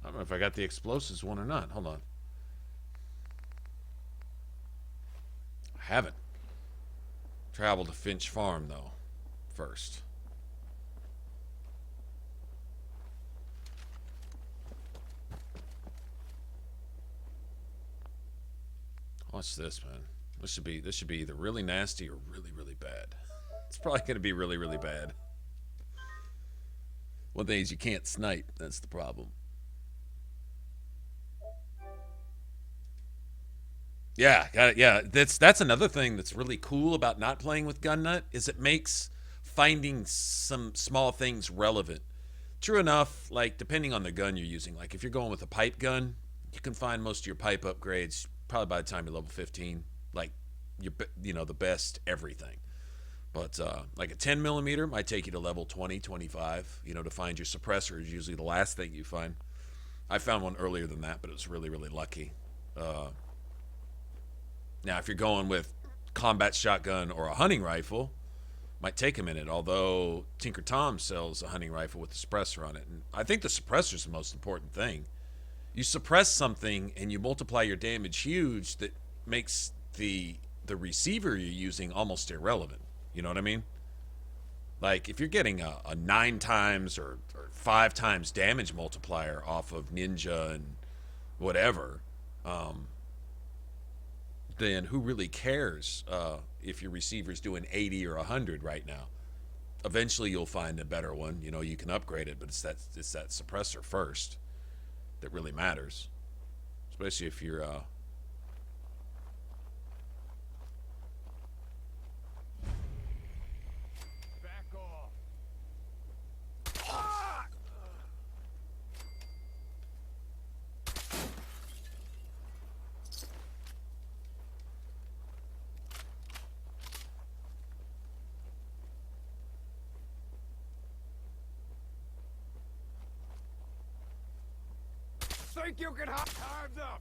I don't know if I got the explosives one or not. Hold on. I haven't. Travel to Finch Farm, though, first. Watch this, man. This should be either really nasty or really, really bad. It's probably going to be really, really bad. One thing is you can't snipe. That's the problem. Yeah, got it. Yeah, that's another thing that's really cool about not playing with Gun Nut is it makes finding some small things relevant. True enough, like depending on the gun you're using, like if you're going with a pipe gun, you can find most of your pipe upgrades probably by the time you're level 15, like you know the best everything. But like a 10mm might take you to level 20, 25. You know, to find your suppressor is usually the last thing you find. I found one earlier than that, but it was really, really lucky. Now, if you're going with combat shotgun or a hunting rifle, might take a minute, although Tinker Tom sells a hunting rifle with a suppressor on it. And I think the suppressor is the most important thing. You suppress something and you multiply your damage huge that makes the receiver you're using almost irrelevant. You know what I mean? Like, if you're getting a 9 times or 5 times damage multiplier off of Ninja and whatever, then who really cares if your receiver's doing 80 or 100 right now? Eventually you'll find a better one. You know, you can upgrade it, but it's that suppressor first that really matters. Especially if you're Back off. Think you can hop? Time's up.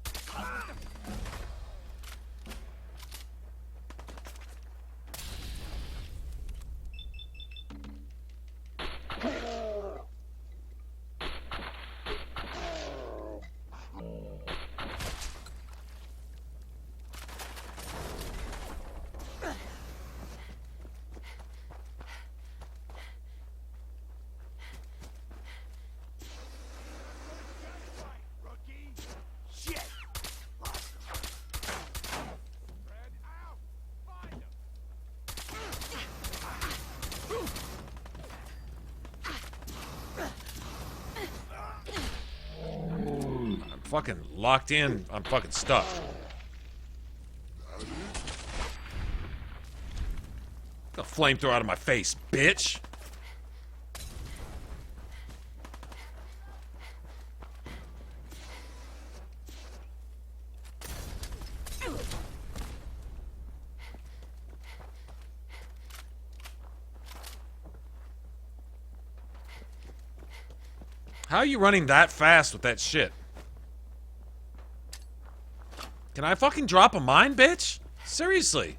fucking locked in. I'm fucking stuck. Get a flamethrower out of my face, bitch. How are you running that fast with that shit? Can I fucking drop a mine, bitch? Seriously.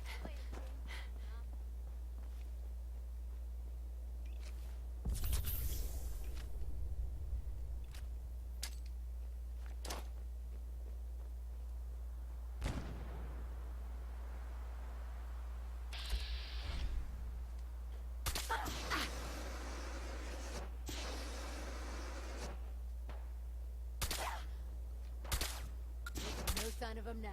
No sign of him now.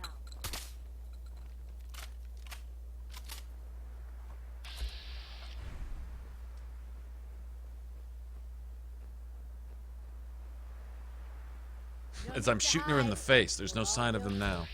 As I'm shooting her in the face, there's no sign of them now.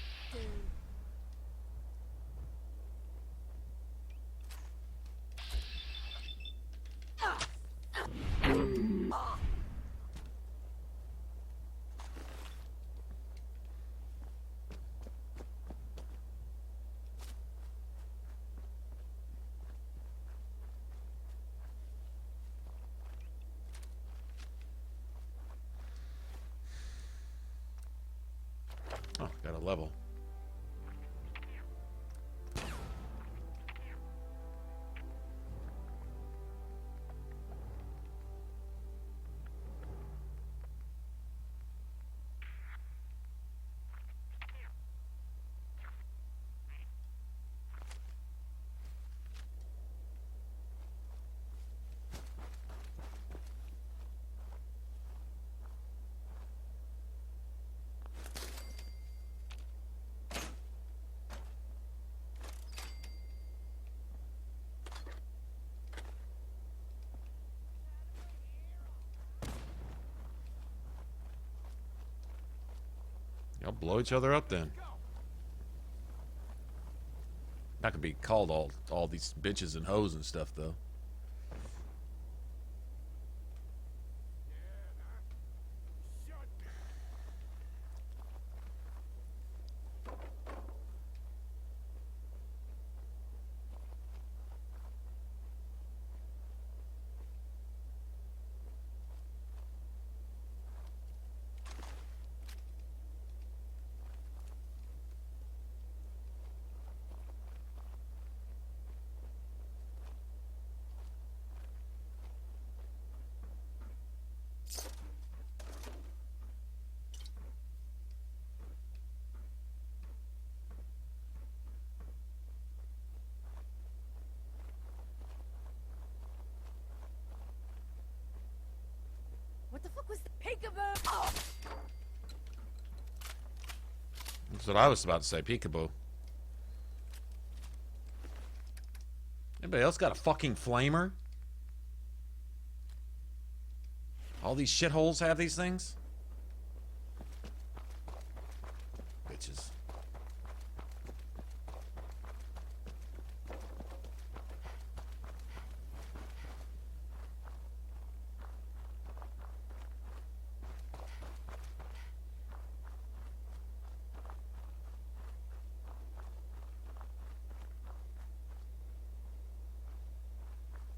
Oh, got a level. Y'all blow each other up then. Not gonna be called all these bitches and hoes and stuff though. That's what I was about to say, peekaboo. Anybody else got a fucking flamer? All these shitholes have these things? Bitches.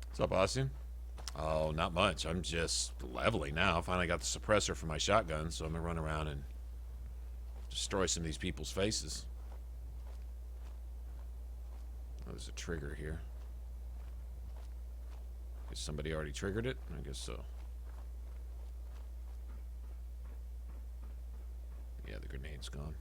What's up, Austin? Oh, not much. I'm just leveling now. Finally got the suppressor for my shotgun, so I'm gonna run around and destroy some of these people's faces. Oh, there's a trigger here. Guess somebody already triggered it? I guess so. Yeah, the grenade's gone.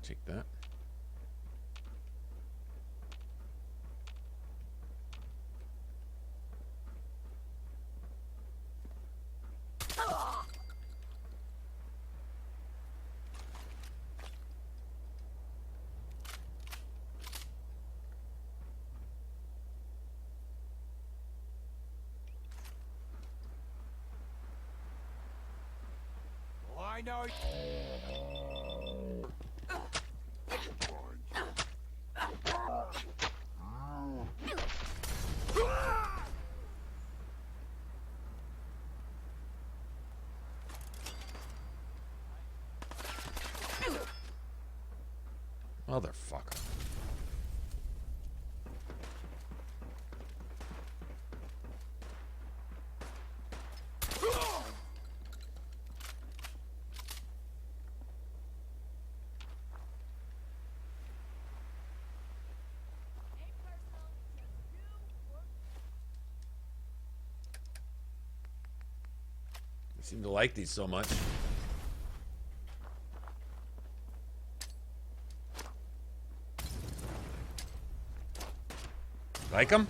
Take that. Oh, I know. Motherfucker. I seem to like these so much. Like them?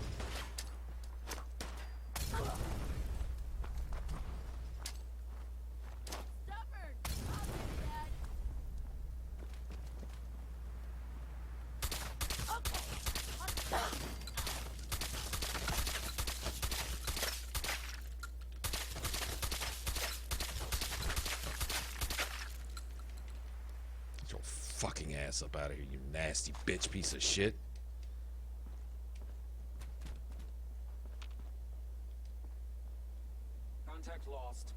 Get your fucking ass up out of here, you nasty bitch piece of shit. Contact lost.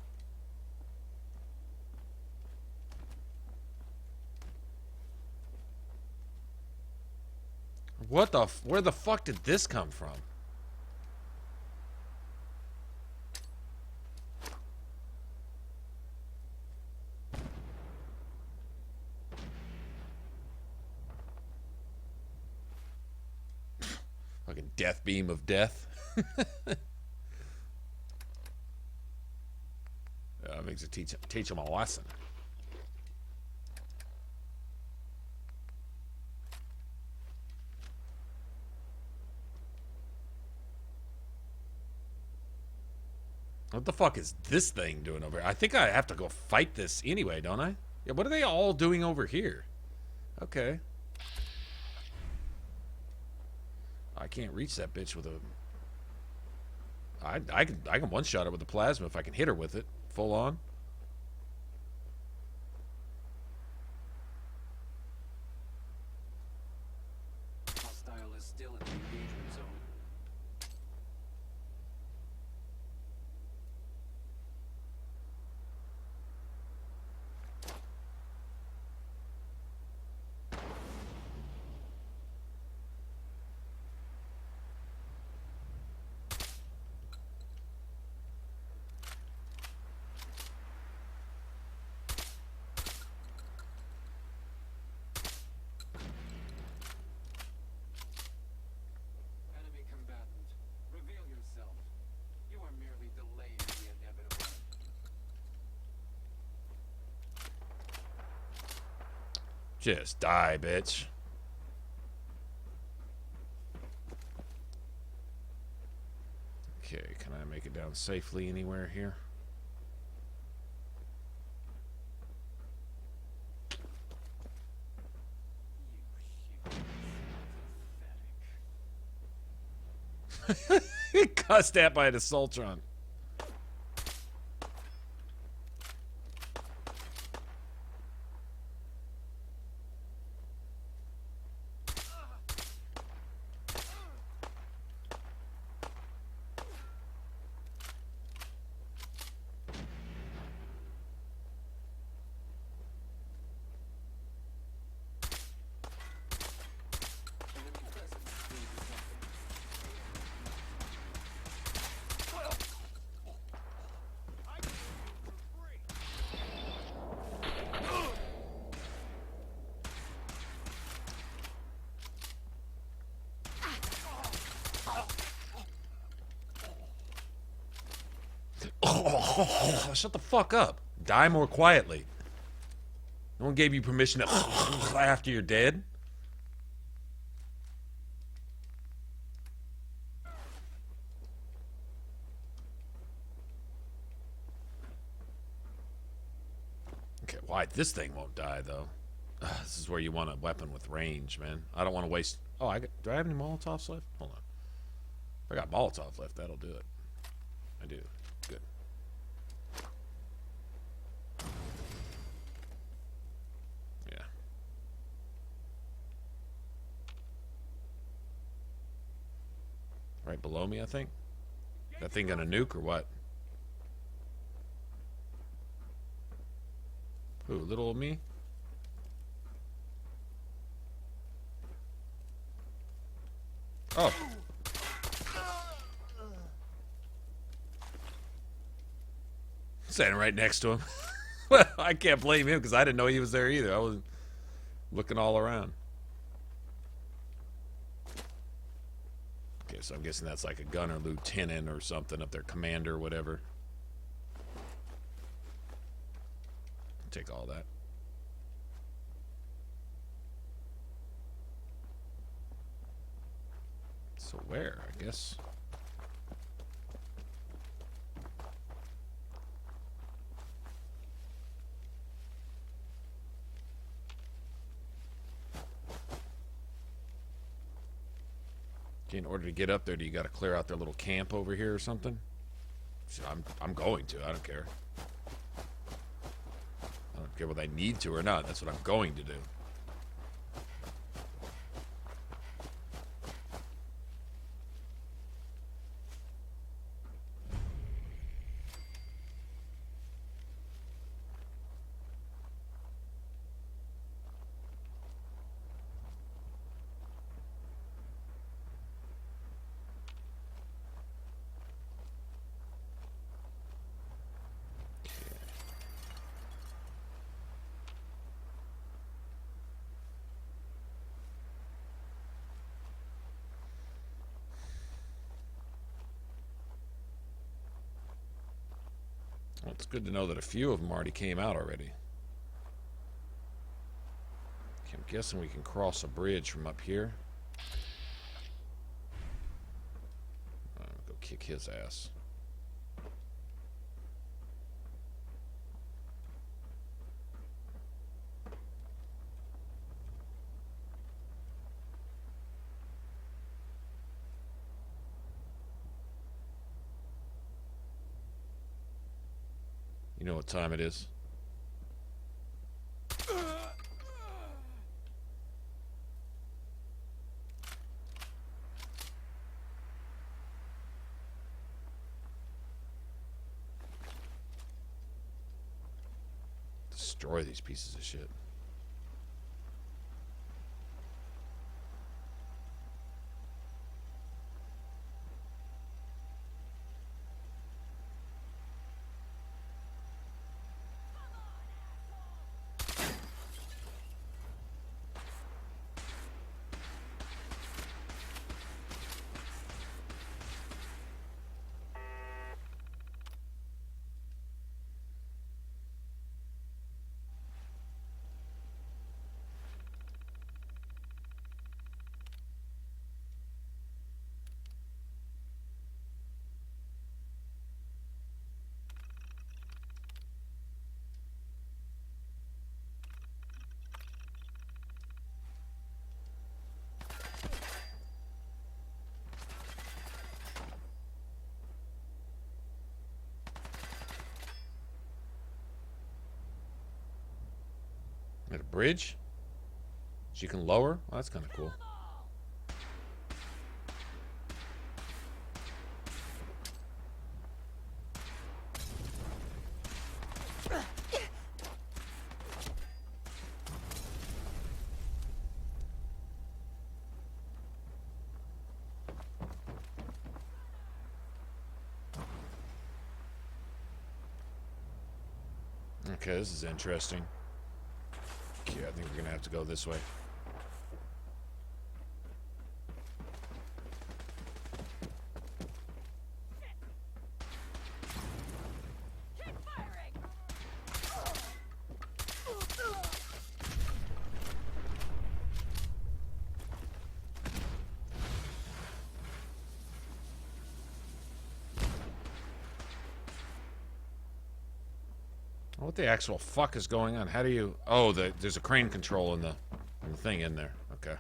What the where the fuck did this come from? Fucking death beam of death. Makes it teach him a lesson. What the fuck is this thing doing over here? I think I have to go fight this anyway, don't I? Yeah, what are they all doing over here? Okay. I can't reach that bitch with a... I can one-shot her with a plasma if I can hit her with it. Full on. Hostile is still in the engagement zone. Just die, bitch. Okay, can I make it down safely anywhere here? Cussed at by the Sultron. Oh, shut the fuck up. Die more quietly. No one gave you permission to after you're dead. Okay, why? This thing won't die, though. This is where you want a weapon with range, man. I don't want to waste... Oh, do I have any Molotovs left? Hold on. If I got Molotov left, that'll do it. I do. Good. Yeah. Right below me, I think. That thing gonna nuke or what? Ooh, little old me? Oh. Standing right next to him. Well, I can't blame him because I didn't know he was there either. I was looking all around. Okay, so I'm guessing that's like a gunner lieutenant or something up there, commander, whatever. Take all that. So where, I guess? Okay, in order to get up there, do you got to clear out their little camp over here or something? So I'm going to. I don't care. I don't care whether I need to or not. That's what I'm going to do. Well, it's good to know that a few of them already came out already. Okay, I'm guessing we can cross a bridge from up here. I'm gonna go kick his ass. You know what time it is? Destroy these pieces of shit. At a bridge? So you can lower? Oh, that's kind of cool. Okay, this is interesting. Okay, I think we're gonna have to go this way. What the actual fuck is going on? How do you... Oh, there's a crane control in the thing in there. Okay.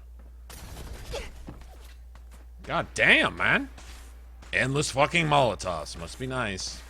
God damn, man. Endless fucking Molotovs. Must be nice.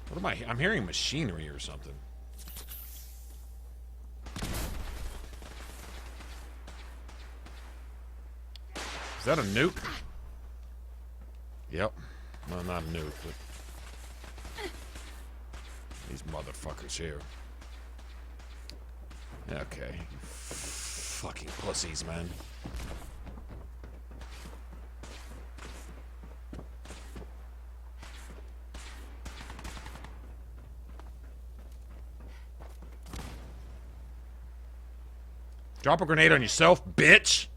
What am I... I'm hearing machinery or something. Is that a nuke? Yep. Well, not a nuke, but... These motherfuckers here. Okay. Fucking pussies, man. Drop a grenade on yourself, bitch!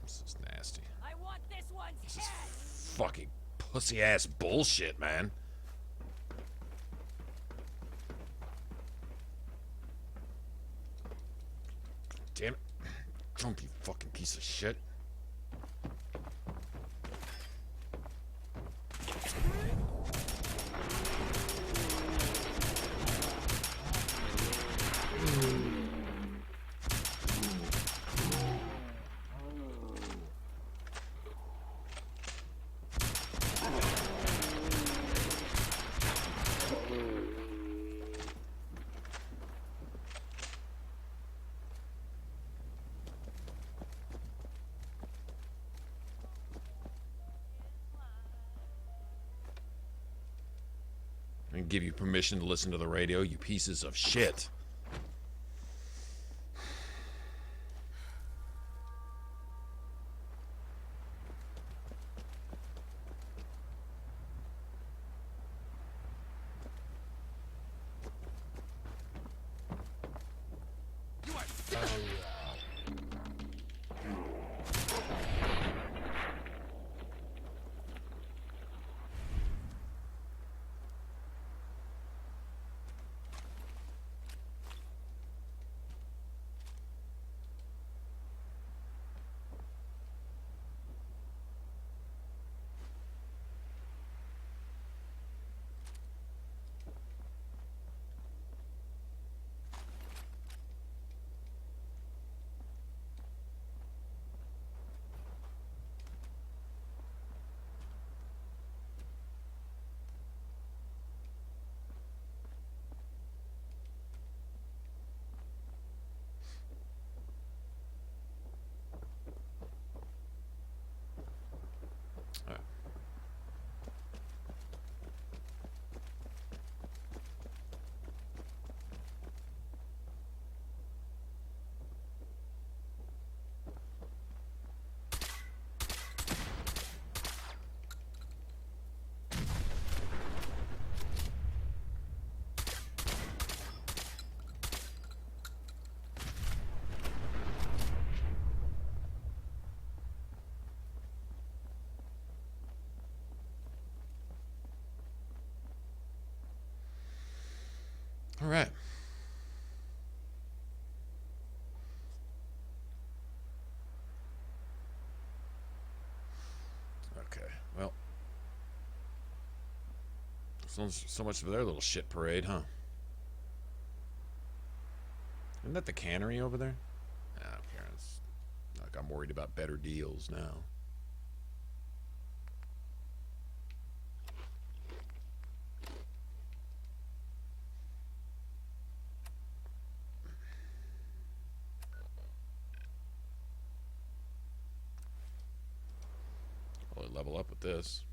This is nasty. I want this one's This is fucking pussy-ass bullshit, man. Damn it. Trump, you fucking piece of shit. And give you permission to listen to the radio, you pieces of shit. So much for their little shit parade, huh? Isn't that the cannery over there? I don't care. It's like I'm worried about better deals now. I'll level up with this.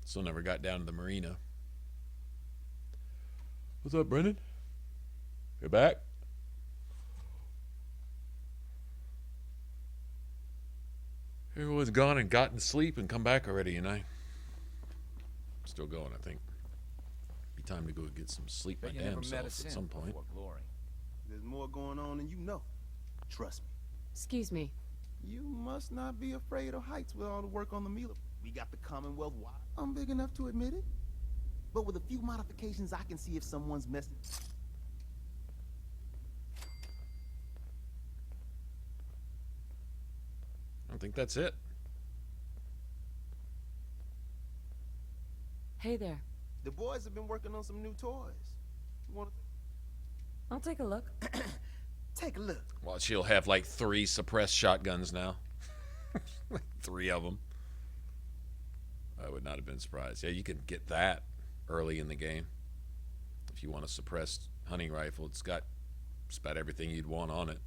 Still never got down to the marina. What's up, Brendan? You're back? Everyone's gone and gotten to sleep and come back already, you know? Still going, I think. Be time to go get some sleep my damn self at some point. Glory. There's more going on than you know. Trust me. Excuse me. You must not be afraid of heights with all the work on the Mila. We got the Commonwealth wide. I'm big enough to admit it. But with a few modifications, I can see if someone's messing. I think that's it. Hey there. The boys have been working on some new toys. You want to? I'll take a look. Take a look. Well, she'll have like 3 suppressed shotguns now. Like 3 of them. I would not have been surprised. Yeah, you can get that early in the game. If you want a suppressed hunting rifle, it's got just about everything you'd want on it.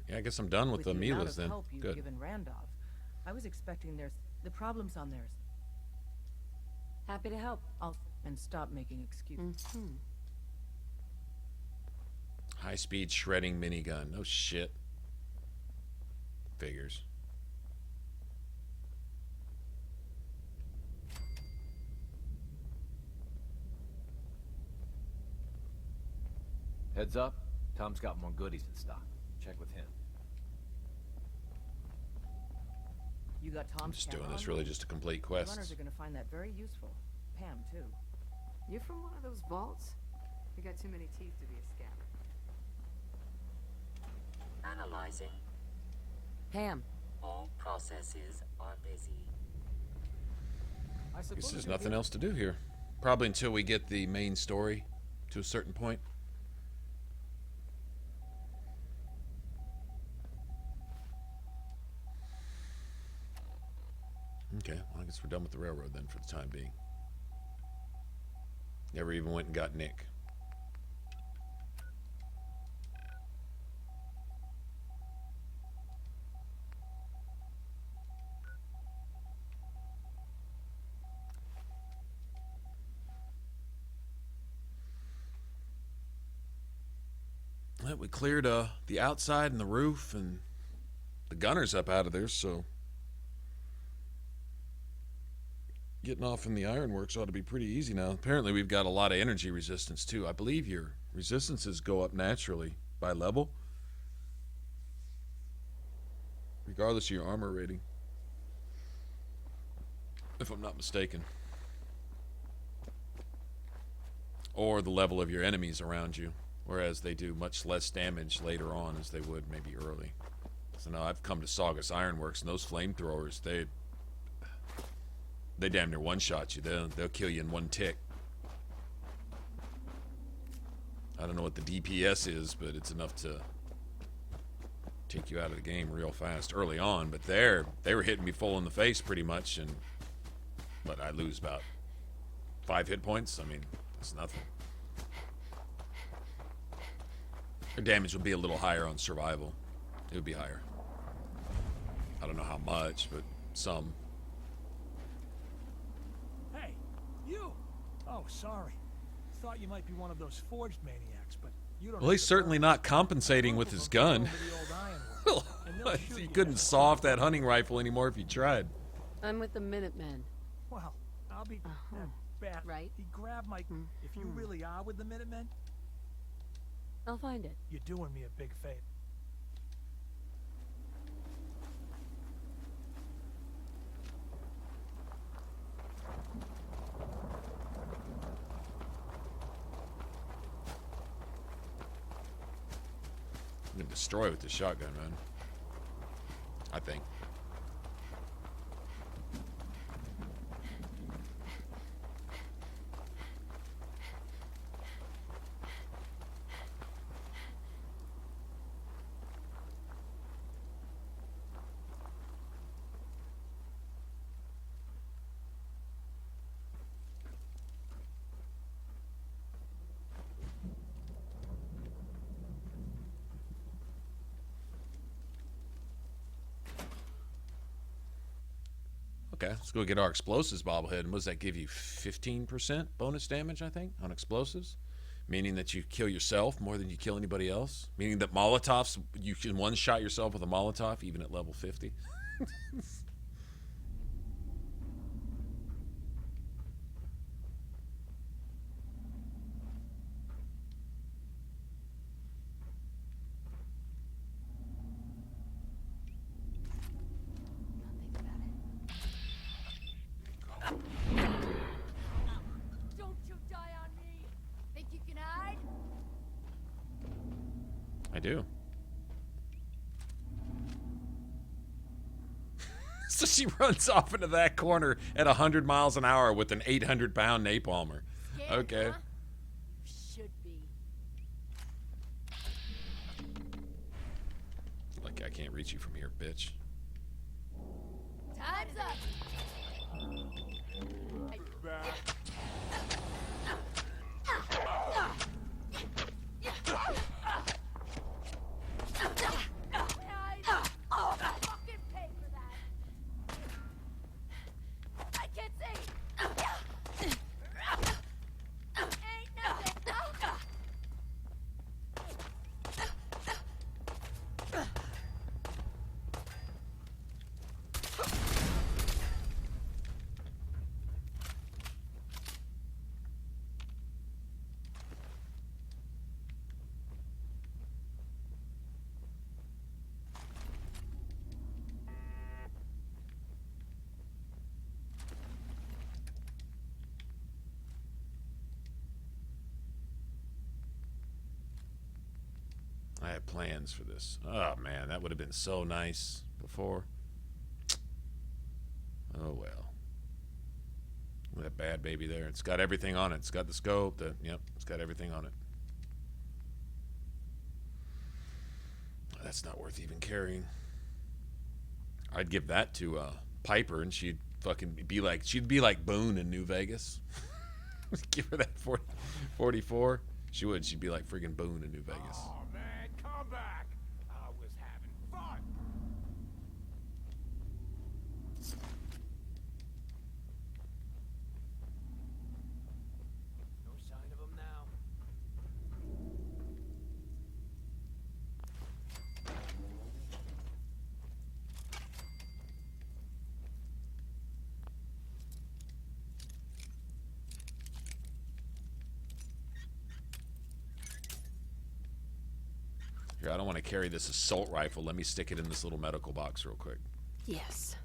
Yeah, I guess I'm done with the Milas then. Help you've Good. Given Randolph, I was expecting the problems on theirs. Happy to help. And stop making excuses. High-speed shredding minigun. No shit. Figures. Heads up, Tom's got more goodies in stock. Check with him. You got Tom's I'm just camera doing this on? really just to complete quests. Runners are gonna find that very useful. Pam, too. You're from one of those vaults? You got too many teeth to be a scammer. Analyzing. Pam. All processes are busy. I guess there's nothing else to do here. Probably until we get the main story to a certain point. Okay, well, I guess we're done with the railroad then for the time being. Never even went and got Nick. Well, we cleared the outside and the roof, and the gunner's up out of there, so getting off in the ironworks ought to be pretty easy now. Apparently we've got a lot of energy resistance too. I believe your resistances go up naturally by level, regardless of your armor rating, if I'm not mistaken, or the level of your enemies around you, whereas they do much less damage later on as they would maybe early. So now I've come to Saugus Ironworks, and those flamethrowers, they damn near one-shot you. They'll kill you in one tick. I don't know what the DPS is, but it's enough to take you out of the game real fast early on. But they were hitting me full in the face pretty much, but I lose about 5 hit points. I mean, that's nothing. Their damage would be a little higher on survival. It would be higher. I don't know how much, but some. Hey, you! Oh, sorry. Thought you might be one of those forged maniacs, but Well, he's certainly not compensating with his gun. You couldn't saw off that hunting rifle anymore if you tried. I'm with the Minutemen. Well, I'll be that bat. Right. He grabbed my... If you really are with the Minutemen, I'll find it. you're doing me a big favor. You can destroy with the shotgun, man. I think. Okay, let's go get our explosives bobblehead. And what does that give you? 15% bonus damage, I think, on explosives? Meaning that you kill yourself more than you kill anybody else? Meaning that Molotovs, you can one-shot yourself with a Molotov even at level 50? Don't you die on me! Think you can hide? I do. So she runs off into that corner at 100 miles an hour with an 800-pound napalmer. Scared, Okay. huh? Should be. Like, I can't reach you from here, bitch. Time's up! Fucking pay for that! I can't see! Ain't nothing! I had plans for this. Oh, man, that would have been so nice before. Oh, well. Look at that bad baby there. It's got everything on it. It's got the scope. Yep, it's got everything on it. That's not worth even carrying. I'd give that to Piper, and she'd fucking be like, Boone in New Vegas. Give her that 44. She would. She'd be like friggin' Boone in New Vegas. Oh, man, come back. I was having fun. No sign of him now. Here, I don't want to carry this assault rifle. Let me stick it in this little medical box real quick. Yes.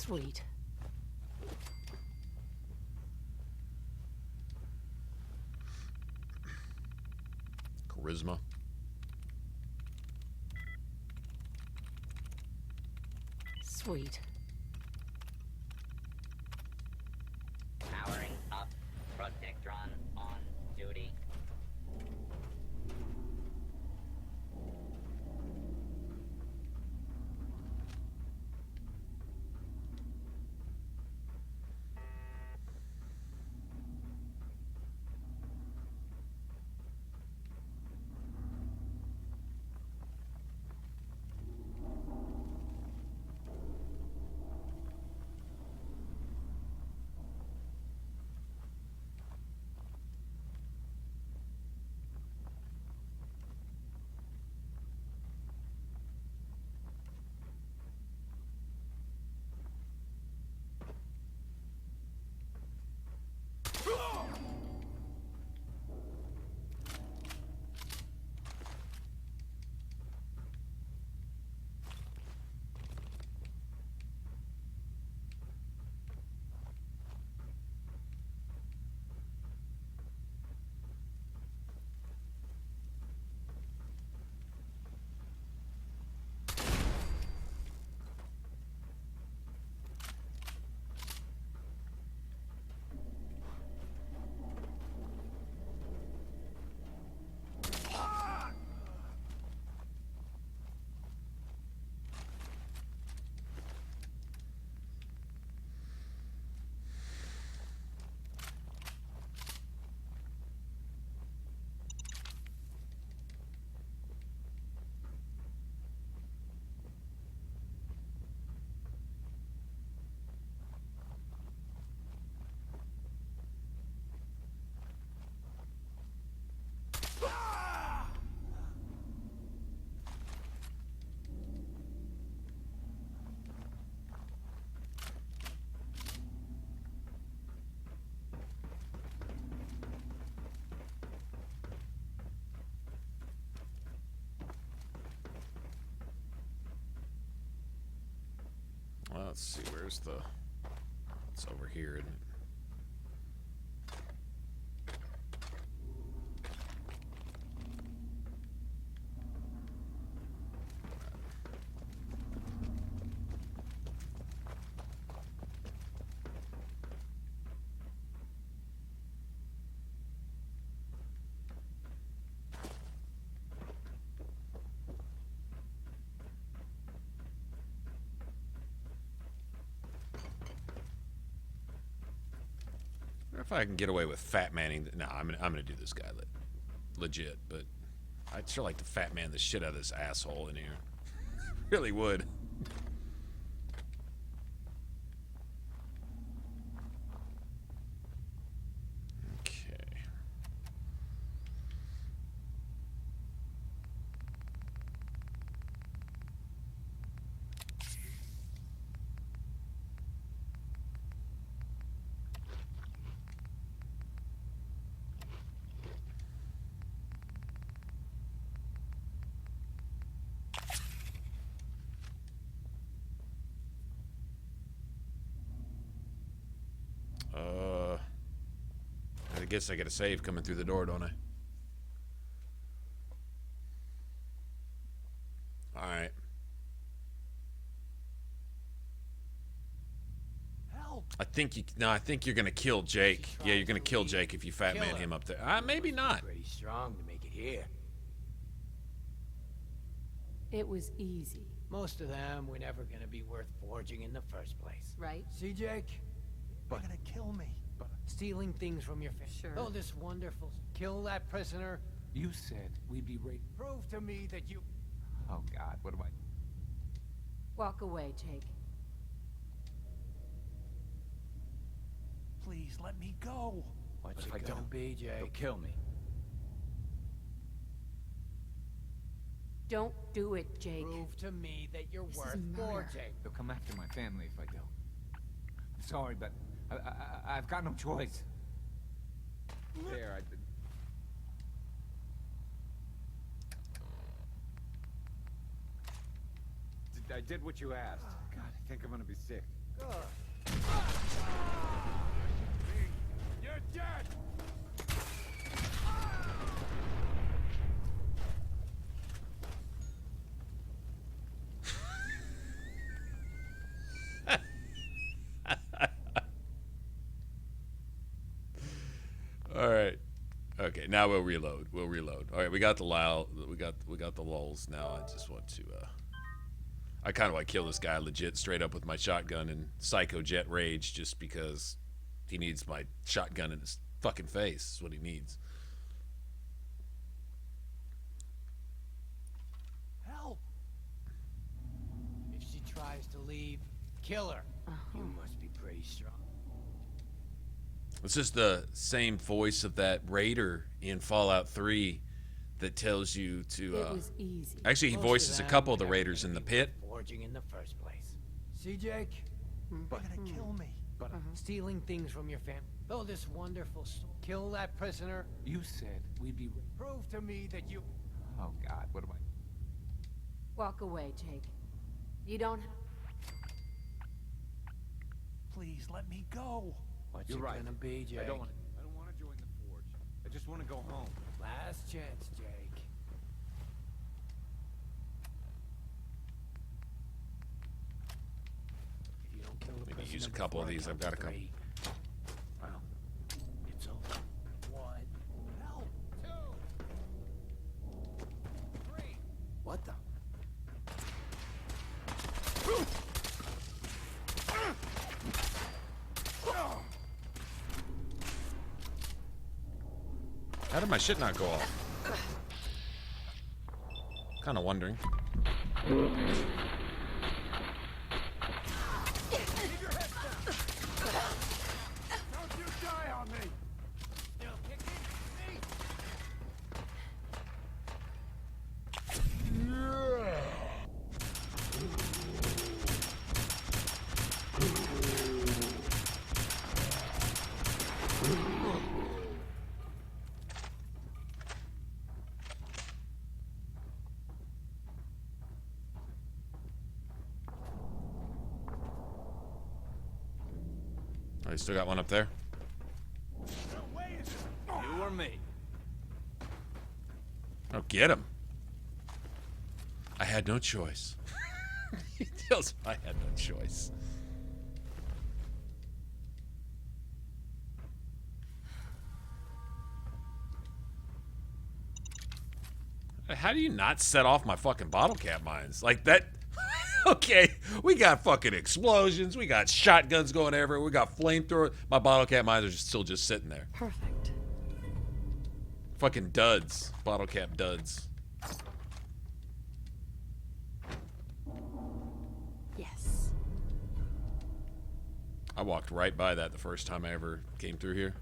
Sweet. Charisma. Sweet. Powering up. Protectron on duty. Well, let's see, where's the... It's over here, isn't it? If I can get away with fat manning, no, I'm gonna do this guy legit, but I'd sure like to fat man the shit out of this asshole in here. Really would. Okay. I guess I get a save coming through the door, don't I? Alright. I think you're gonna kill Jake. Yeah, you're gonna kill Jake if you fat man him up there. Maybe not. Pretty strong to make it here. It was easy. Most of them were never gonna be worth forging in the first place. Right? See, Jake? They're gonna kill me. But stealing things from your family. Sure. Oh, this wonderful. Kill that prisoner. You said we'd be ready. Prove to me that you... Oh, God, what do I... Walk away, Jake. Please, let me go. What's it gonna be, Jake? They'll kill me. Don't do it, Jake. Prove to me that you're worth forging. They'll come after my family if I don't. I'm sorry, but I've got no choice. There, I did what you asked. God, I think I'm gonna be sick. You're dead! All right. Okay, now we'll reload. We'll reload. All right, we got the lol. We got the lulls. Now I just want to. I kind of want to kill this guy legit, straight up with my shotgun and Psycho Jet Rage, just because he needs my shotgun in his fucking face. Is what he needs. Help! If she tries to leave, kill her. You must be pretty strong. It's just the same voice of that raider in Fallout 3 that tells you to. It was easy. Actually, he voices a couple of the raiders in the pit. Forging in the first place. See, Jake? They're gonna kill me. But stealing things from your family. Though this wonderful kill that prisoner. You said we'd be. Prove to me that you. Oh God, what am I? Walk away, Jake. You don't. Please let me go. What's You're it right. gonna be, Jake? I don't want to join the Forge. I just want to go home. Last chance, Jake. If you don't kill the Maybe use a prisoner couple of before I these. I've count got a to couple. 3, well, it's over. 1. No. 2. 3. What the? How did my shit not go off? Kind of wondering. Don't you die on me! Still kicking me! Oh, you still got one up there? You or me? Oh, get him. I had no choice. He tells me I had no choice. How do you not set off my fucking bottle cap mines? Like that. Okay, we got fucking explosions. We got shotguns going everywhere. We got flamethrower. My bottle cap mines are still just sitting there. Perfect. Fucking duds. Bottle cap duds. Yes. I walked right by that the first time I ever came through here.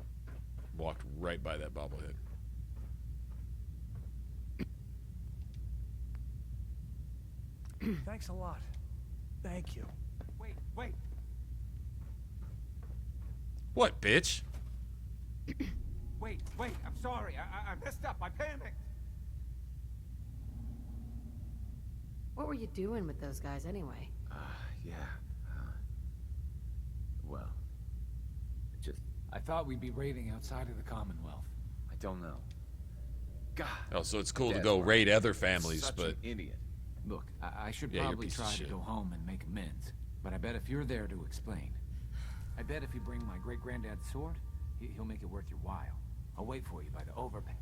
Walked right by that bobblehead. Thanks a lot. Thank you. Wait. What, bitch? Wait. I'm sorry. I messed up. I panicked. What were you doing with those guys anyway? Yeah. Well, I thought we'd be raiding outside of the Commonwealth. I don't know. God. Oh, so it's cool to go raid other families, Such but an idiot. Look, I should Yeah, you're a probably piece of try to shit. go home and make amends. But I bet if you're there to explain, I bet if you bring my great-granddad's sword, he'll make it worth your while. I'll wait for you by the overpass.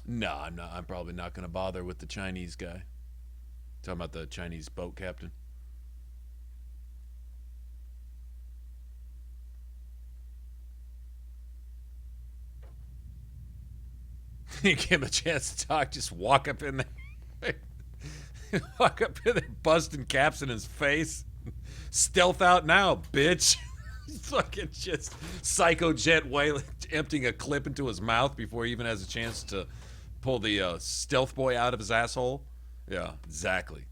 no, I'm not. I'm probably not going to bother with the Chinese guy. Talking about the Chinese boat captain. You give him a chance to talk, just walk up in there. Walk up in there, busting caps in his face. Stealth out now, bitch. Fucking just Psycho Jet wailing, emptying a clip into his mouth before he even has a chance to pull the stealth boy out of his asshole. Yeah, exactly.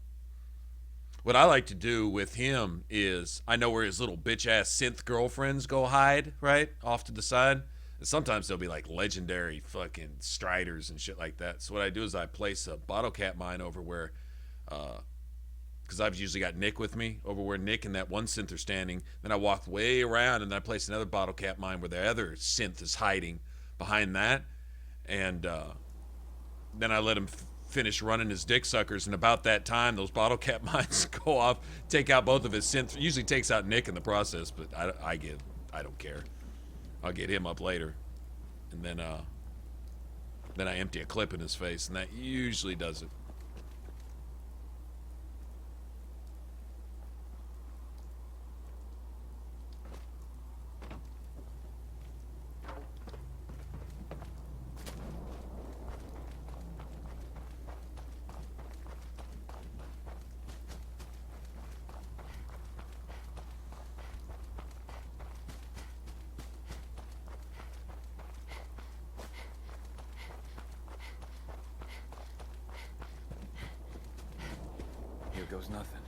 What I like to do with him is, I know where his little bitch-ass synth girlfriends go hide, right? Off to the side. Sometimes they'll be like legendary fucking striders and shit like that. So what I do is I place a bottle cap mine over where, because I've usually got Nick with me, over where Nick and that one synth are standing. Then I walk way around and I place another bottle cap mine where the other synth is hiding behind that. And then I let him finish running his dick suckers, and about that time those bottle cap mines go off, take out both of his synths. Usually takes out Nick in the process, but I don't care. I'll get him up later, and then I empty a clip in his face, and that usually does it. Goes nothing.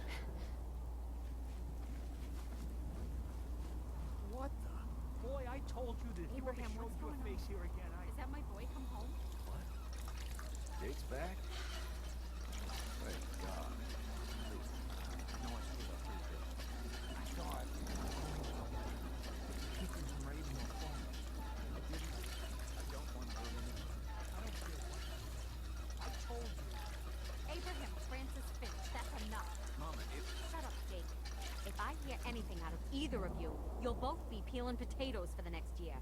What the? Boy, I told you that Abraham, he would what's show going your face on? here again. Is that my boy come home? What? Jake's back? Thank God. No, I screwed up pretty good. I thought keeping from raising the phone. I didn't. I don't want to hurt anyone. I don't care what. I told you. Abraham Francis Finch, that's enough. Mama, Shut up, Jake. If I hear anything out of either of you, you'll both be peeling potatoes for the next year.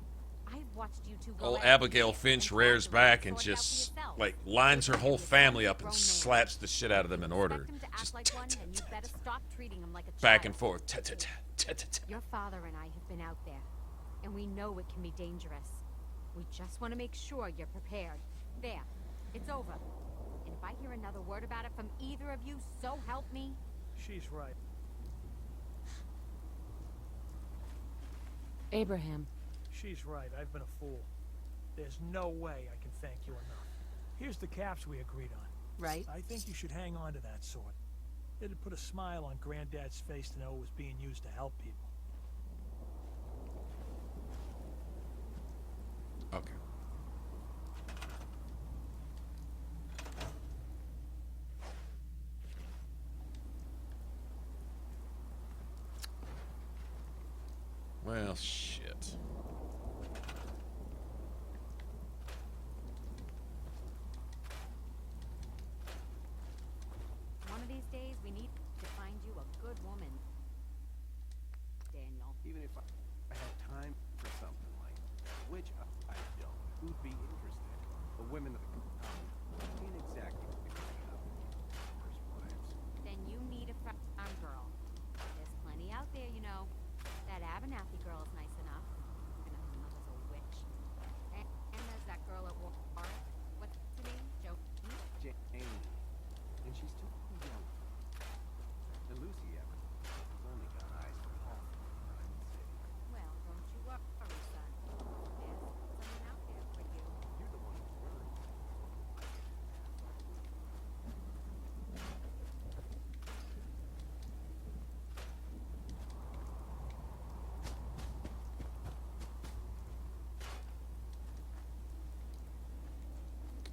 I've watched you two go Old at it Abigail for Finch years rears and back tried and to sort it out for just yourself. like lines her whole Abraham family is a up and grown man. slaps the shit out of them in order. Expect him to act Just like one, and you better stop treating him like a back child. and forth. Ta ta ta ta ta ta. Your father and I have been out there, and we know it can be dangerous. We just want to make sure you're prepared. There, it's over. And if I hear another word about it from either of you, so help me. She's right. Abraham. She's right. I've been a fool. There's no way I can thank you enough. Here's the caps we agreed on. Right. I think you should hang on to that sword. It'd put a smile on Granddad's face to know it was being used to help people. Okay. Well, shit. One of these days, we need to find you a good woman. Daniel. Even if I had time for something like that, which I don't, who'd be interested? The women of the common ain't exactly picking up first wives. Then you need a farm girl. There's plenty out there, you know. That Abernathy girl is nice enough. Even if her mother's a witch. And there's that girl at Warwick. What's her name? Jane. And she's too young. And Lucy Evans has only got eyes for half of the City. Well, don't you worry, son. There's someone out there for you. You're the one who's worried.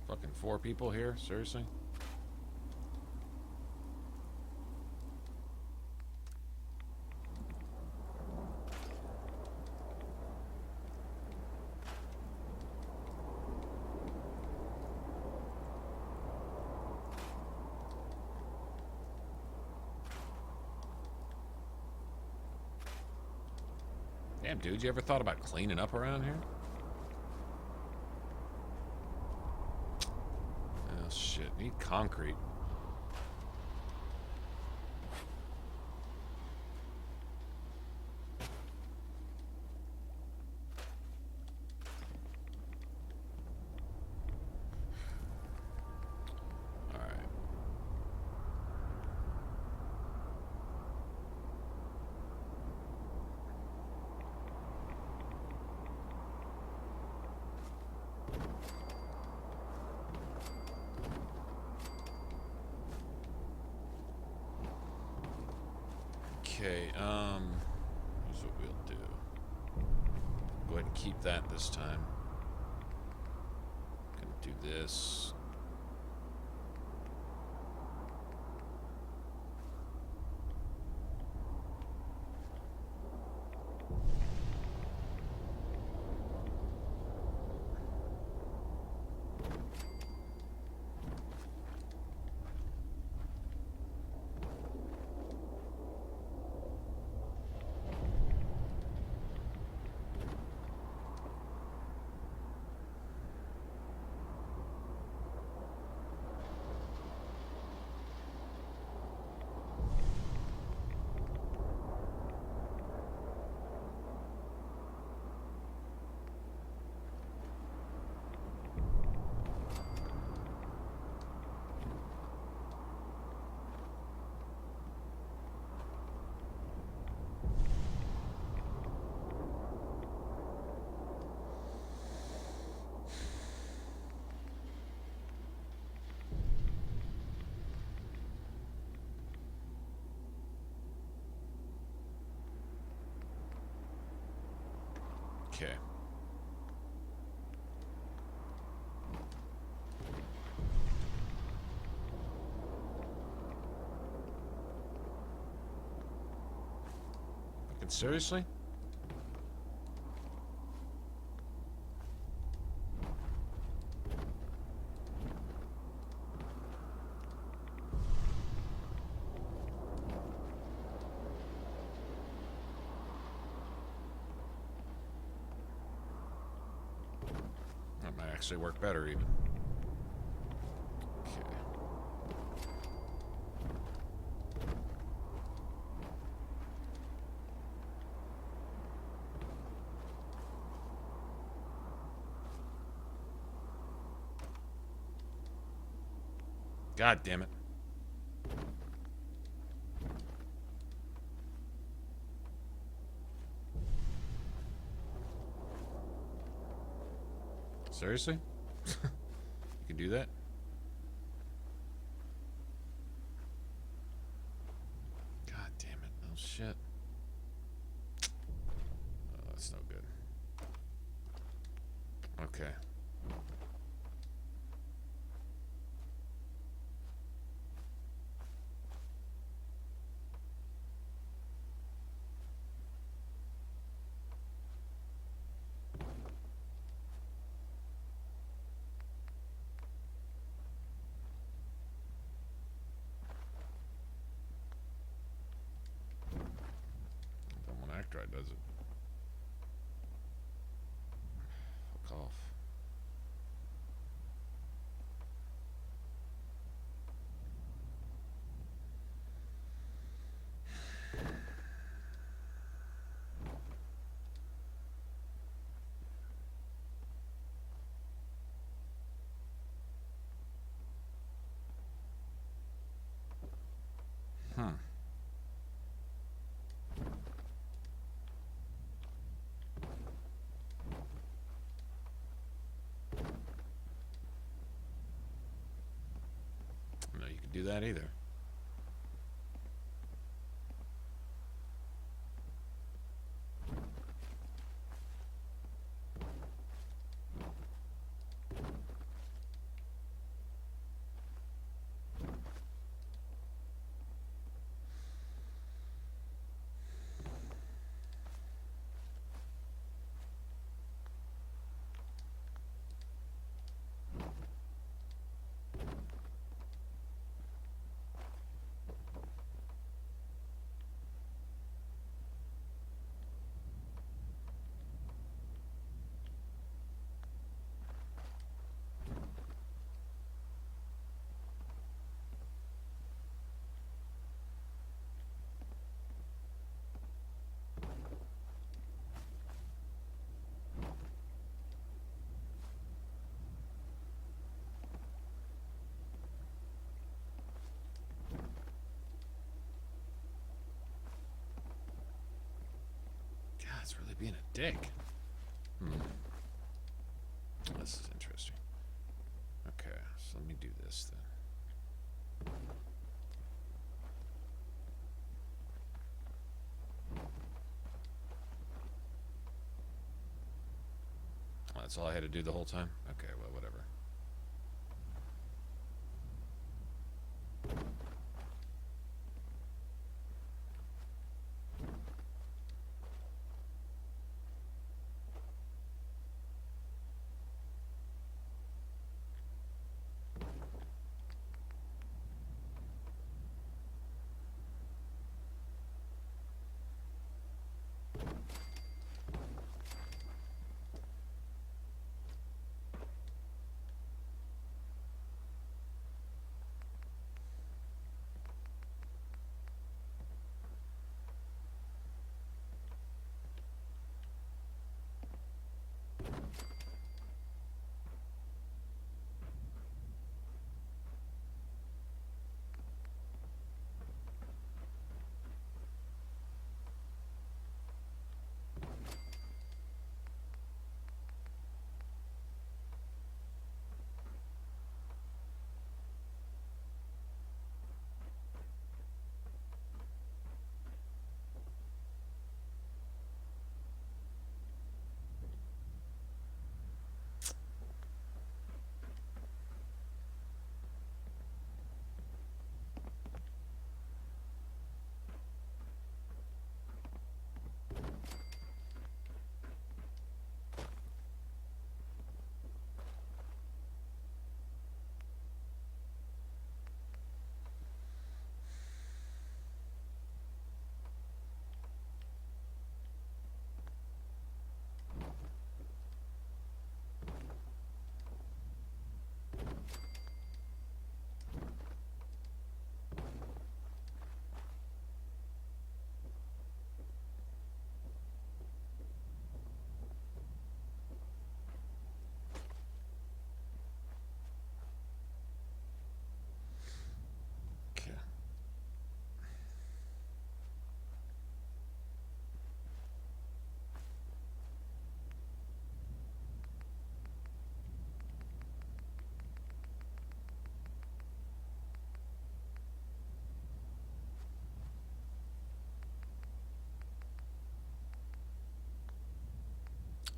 Fucking 4 people here? Seriously? Damn, dude, you ever thought about cleaning up around here? Oh, shit. Need concrete. Okay, here's what we'll do. Go ahead and keep that this time. Gonna do this. Okay. Fucking seriously? That might actually work better even. Okay. God damn it. Seriously? You can do that? God damn it. Oh shit. Oh, that's no good. Okay. Right, does it? Fuck off. No, you can do that either. It's really being a dick. This is interesting. Okay, so let me do this then. That's all I had to do the whole time? Okay, well, whatever.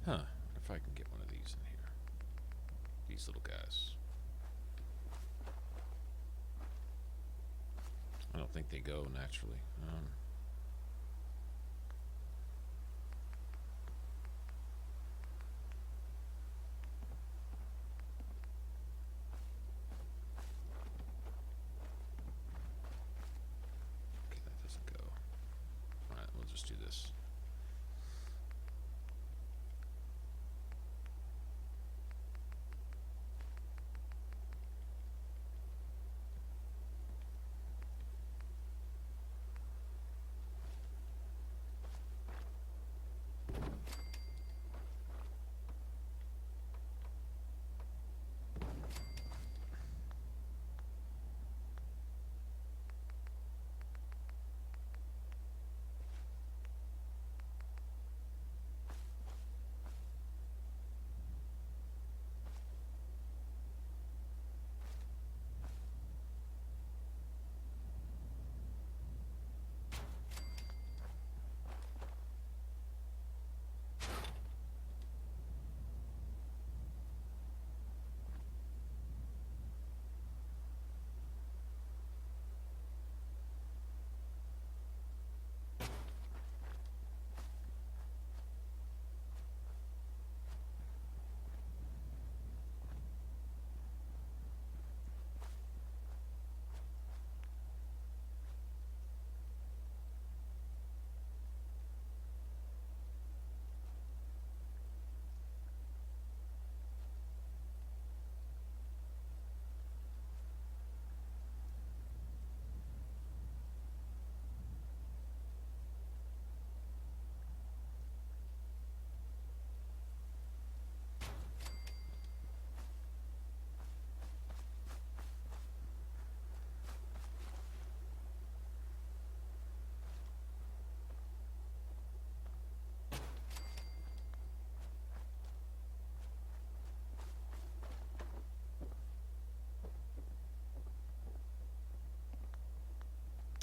Huh. If I can get one of these in here. These little guys. I don't think they go naturally. Okay, that doesn't go. Alright, we'll just do this.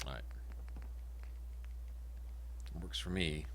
Alright. Works for me.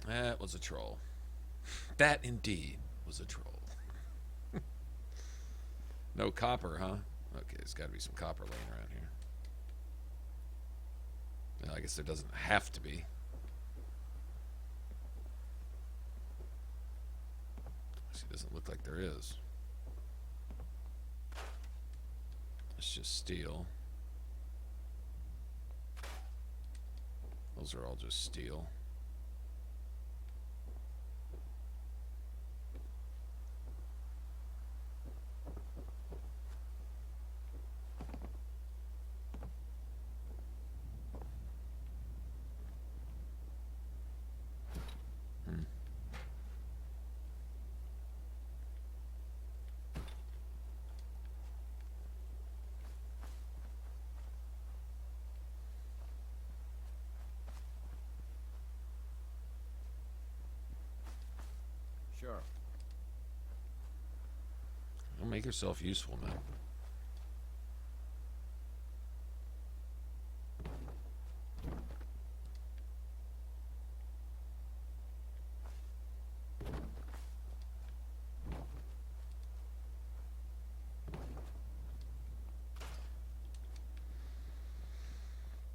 That was a troll. That indeed was a troll. No copper, huh? Okay, there's got to be some copper laying around here. Well, I guess there doesn't have to be. It doesn't look like there is. It's just steel. Those are all just steel. Sure. Don't make yourself useful, man.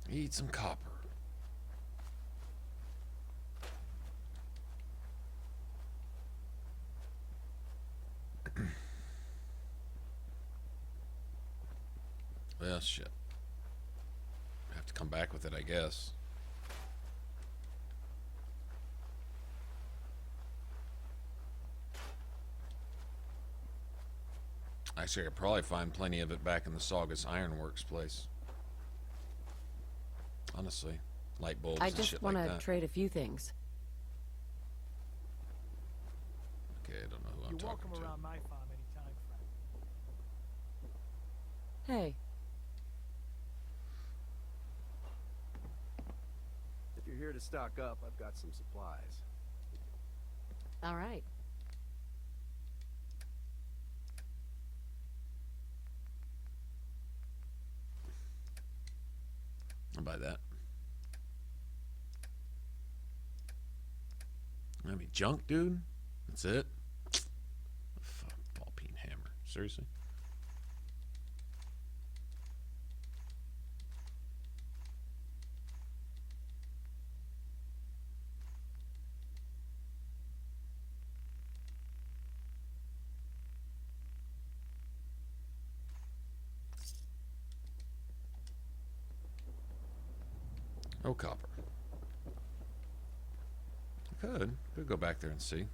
Eat some copper. Well, shit. Have to come back with it, I guess. Actually, I could probably find plenty of it back in the Saugus Ironworks place. Honestly. Light bulbs I and just shit want like to that. trade a few things. Okay, I don't know who I'm You're talking welcome to. around my farm anytime, friend. Hey. If you're here to stock up, I've got some supplies. All right. I'll buy that. I mean, junk, dude. That's it. Fuck, ball peen hammer. Seriously? No copper. Could go back there and see.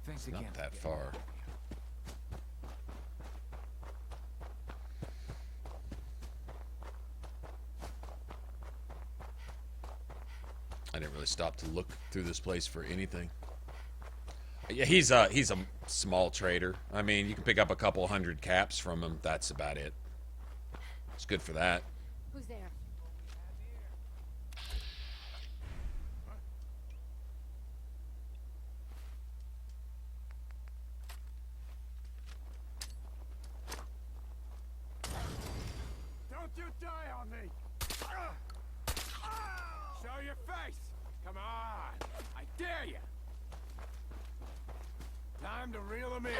Thanks It's again. not that far. I didn't really stop to look through this place for anything. Yeah, he's a small trader. I mean, you can pick up a couple hundred caps from him. That's about it. It's good for that. Who's there? Don't you die on me! Show your face! Come on! I dare you! Time to reel him in!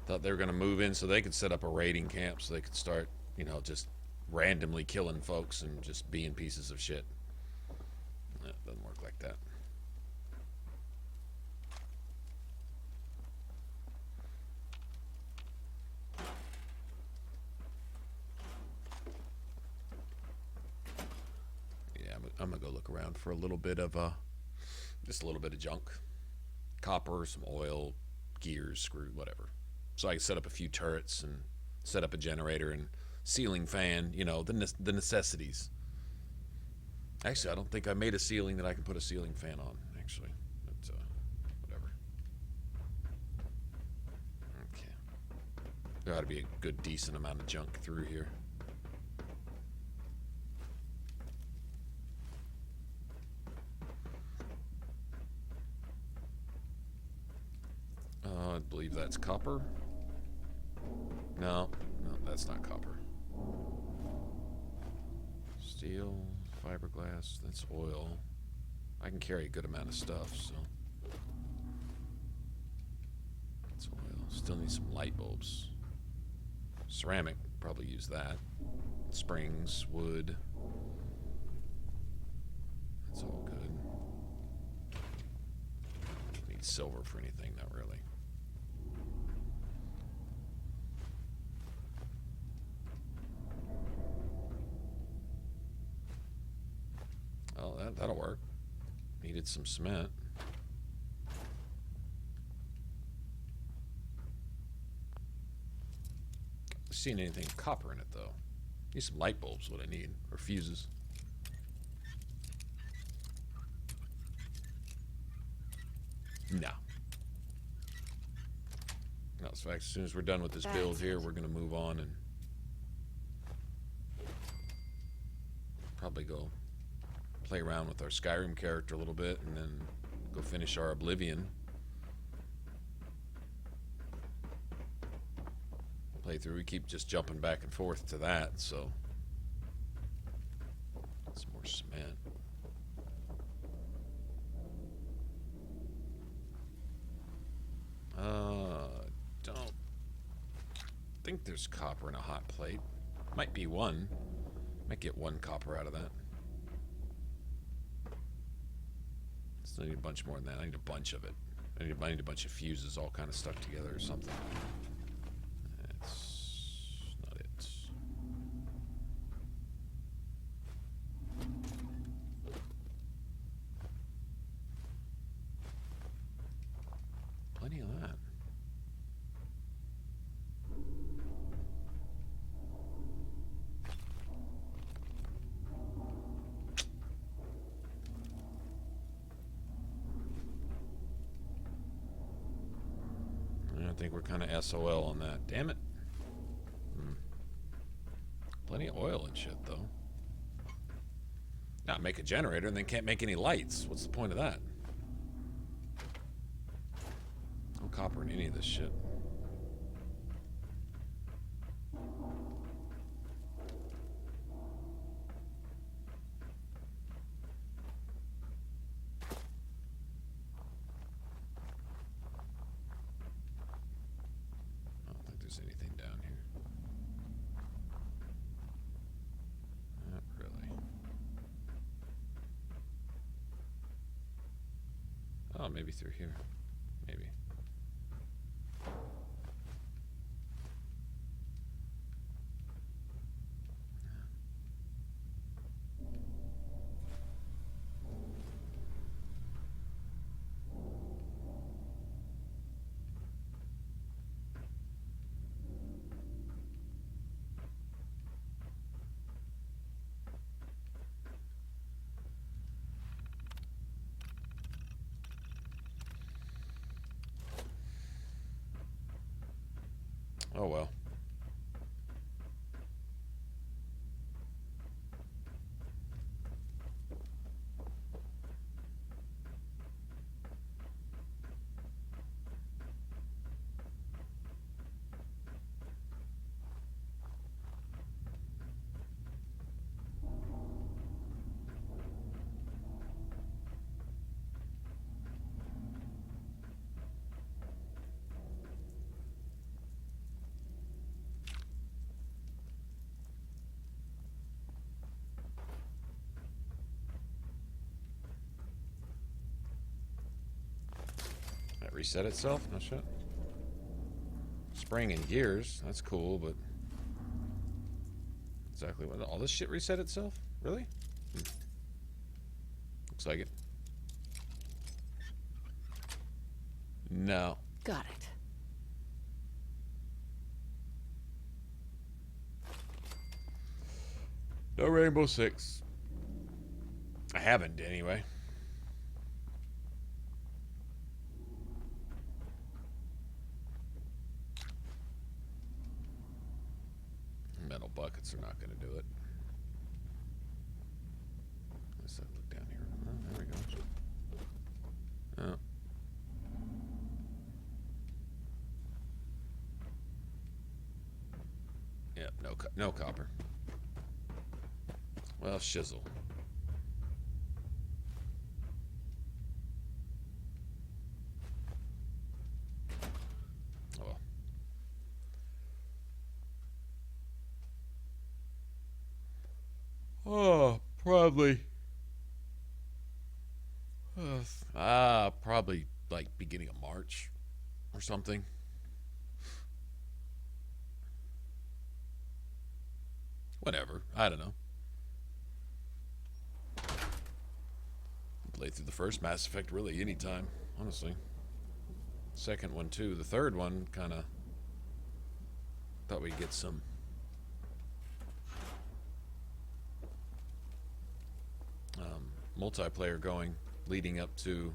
Thought they were going to move in so they could set up a raiding camp so they could start, you know, just randomly killing folks and just being pieces of shit. No, it doesn't work like that. Yeah, but I'm gonna go look around for a little bit of just a little bit of junk, copper, some oil, gears, screw, whatever. So I can set up a few turrets and set up a generator and ceiling fan. You know, the necessities. Actually, I don't think I made a ceiling that I can put a ceiling fan on. Actually, but whatever. Okay. There ought to be a good, decent amount of junk through here. I believe that's copper. No, that's not copper. Steel, fiberglass, that's oil. I can carry a good amount of stuff, so. That's oil. Still need some light bulbs. Ceramic, probably use that. Springs, wood. That's all good. Need silver for anything, not really. Oh, that'll work. Needed some cement. Seen anything copper in it though? Need some light bulbs. What I need, or fuses. No. No, in fact, as soon as we're done with this build here, we're gonna move on and probably go play around with our Skyrim character a little bit, and then go finish our Oblivion playthrough. We keep just jumping back and forth to that, so some more cement. Don't think there's copper in a hot plate. Might be one. Might get one copper out of that. I need a bunch more than that. I need a bunch of it. I need a bunch of fuses all kind of stuck together or something. That's not it. Plenty of that. I think we're kind of SOL on that. Damn it. Plenty of oil and shit, though. Not make a generator and then can't make any lights. What's the point of that? No copper in any of this shit. Anything down here? Not really. Oh, maybe through here. Maybe. Oh well. Reset itself? No shit. Spring and gears, that's cool, but exactly what all this shit reset itself? Really? Looks like it. No. Got it. No Rainbow Six. I haven't, anyway. Metal buckets are not going to do it. Let's look down here. Oh, there we go. Oh. Yep, no copper. Well, shizzle. Oh well. Oh, probably. Probably like beginning of March or something. Whatever. I don't know. Play through the first Mass Effect really anytime, honestly. Second one too. The third one kind of thought we'd get some multiplayer going leading up to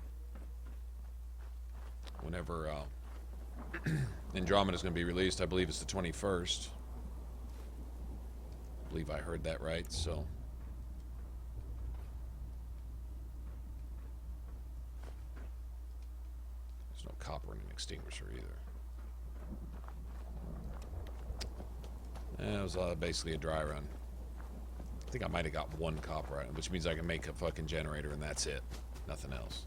whenever Andromeda's going to be released. I believe it's the 21st. I believe I heard that right, so there's no copper in an extinguisher either. It was basically a dry run. I think I might have got one copper item, which means I can make a fucking generator and that's it. Nothing else.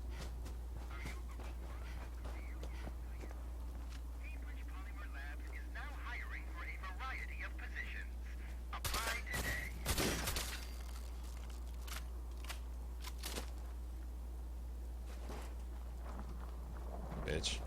Bitch.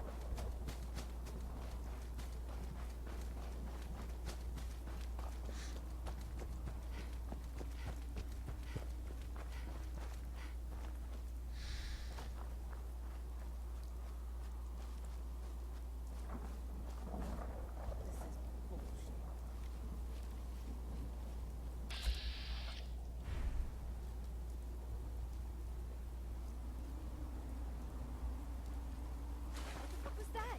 What was that?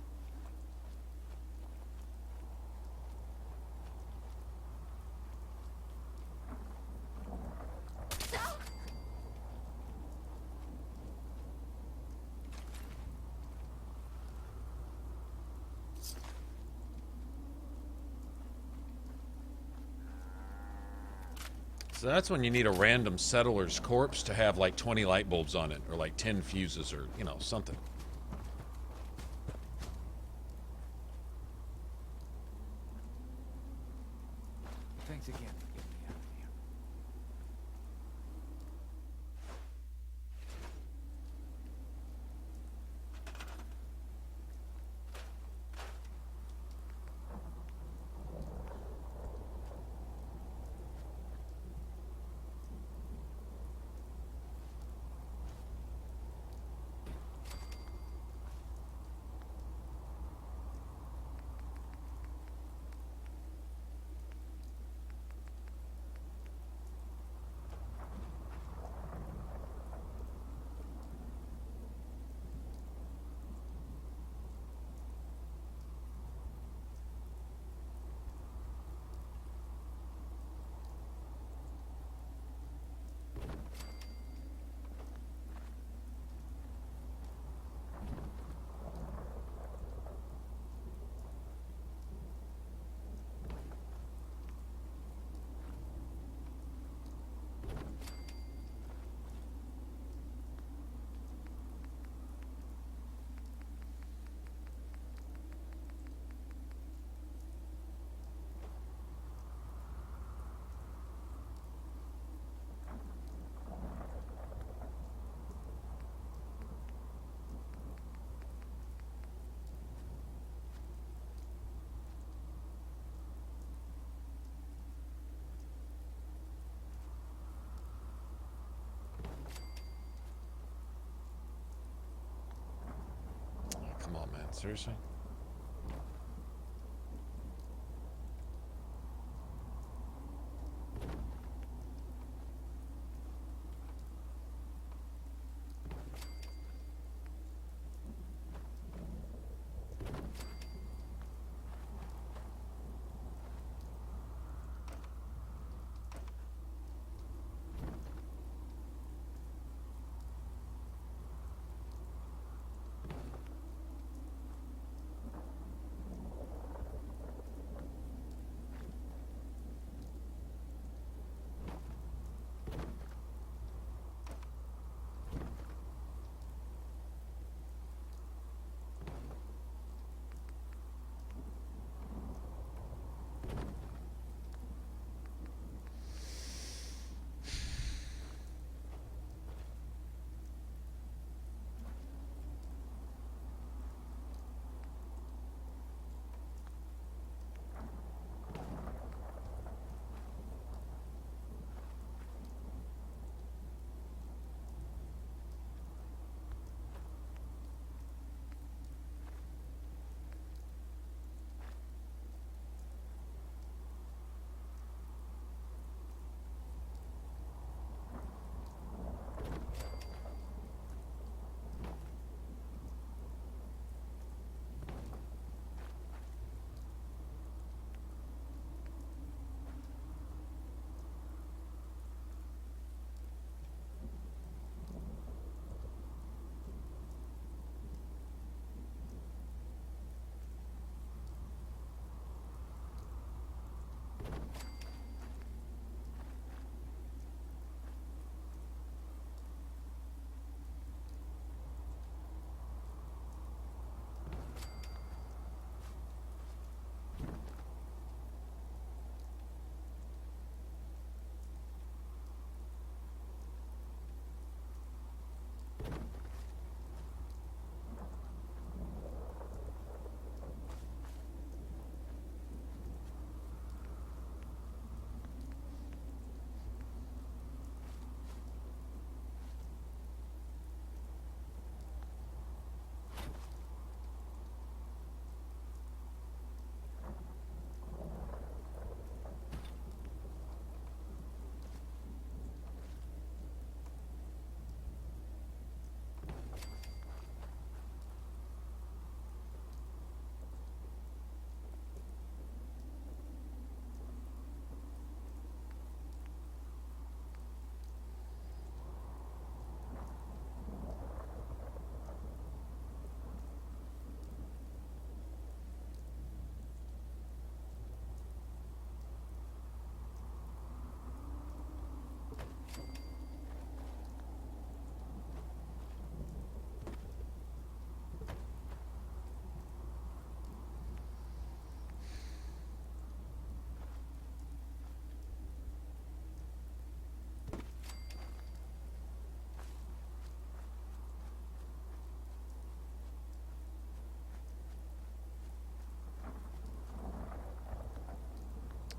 So that's when you need a random settler's corpse to have like 20 light bulbs on it, or like 10 fuses, or, you know, something. Thanks again for getting me out of here. that? Seriously?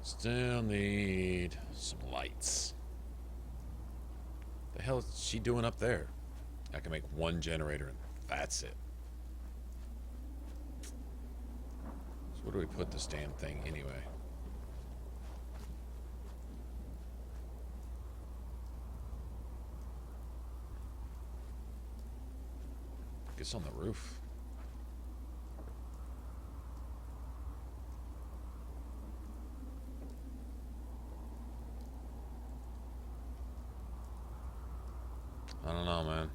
Still need some lights. The hell is she doing up there? I can make one generator and that's it. So where do we put this damn thing anyway? I guess on the roof. I don't know, man.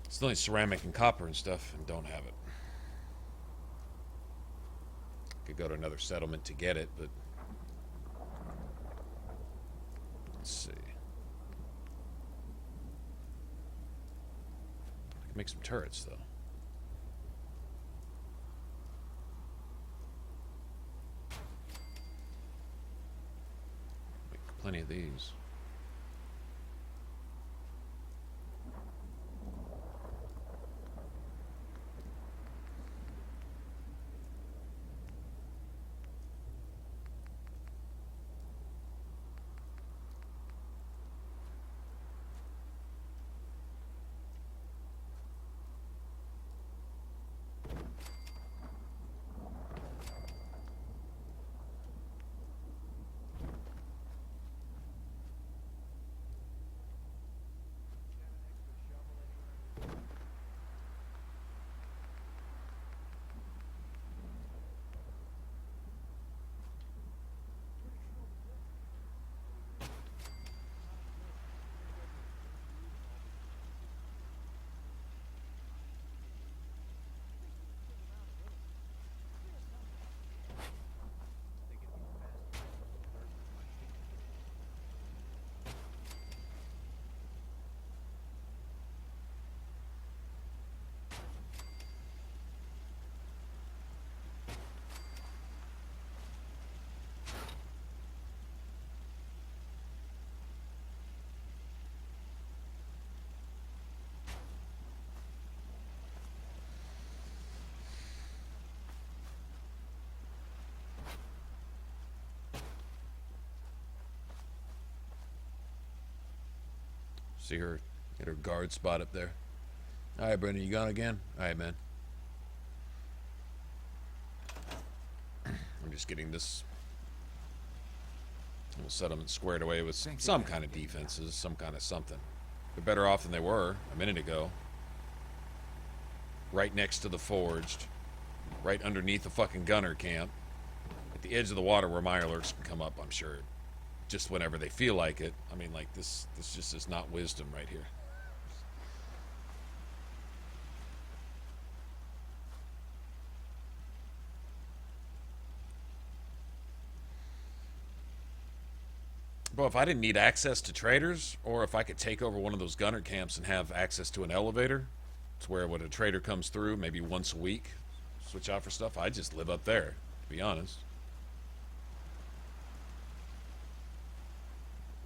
Still need ceramic and copper and stuff, and don't have it. Could go to another settlement to get it, but let's see. I can make some turrets, though. Make plenty of these. See her at her guard spot up there. All right, Brendan, you gone again? All right, man. I'm just getting this little settlement squared away with some kind of defenses, some kind of something. They're better off than they were a minute ago. Right next to the forged, right underneath the fucking gunner camp, at the edge of the water where Mirelurks can come up, I'm sure, just whenever they feel like it. I mean, like, this just is not wisdom right here. Bro, if I didn't need access to traders, or if I could take over one of those gunner camps and have access to an elevator, to where when a trader comes through, maybe once a week, switch out for stuff, I'd just live up there, to be honest.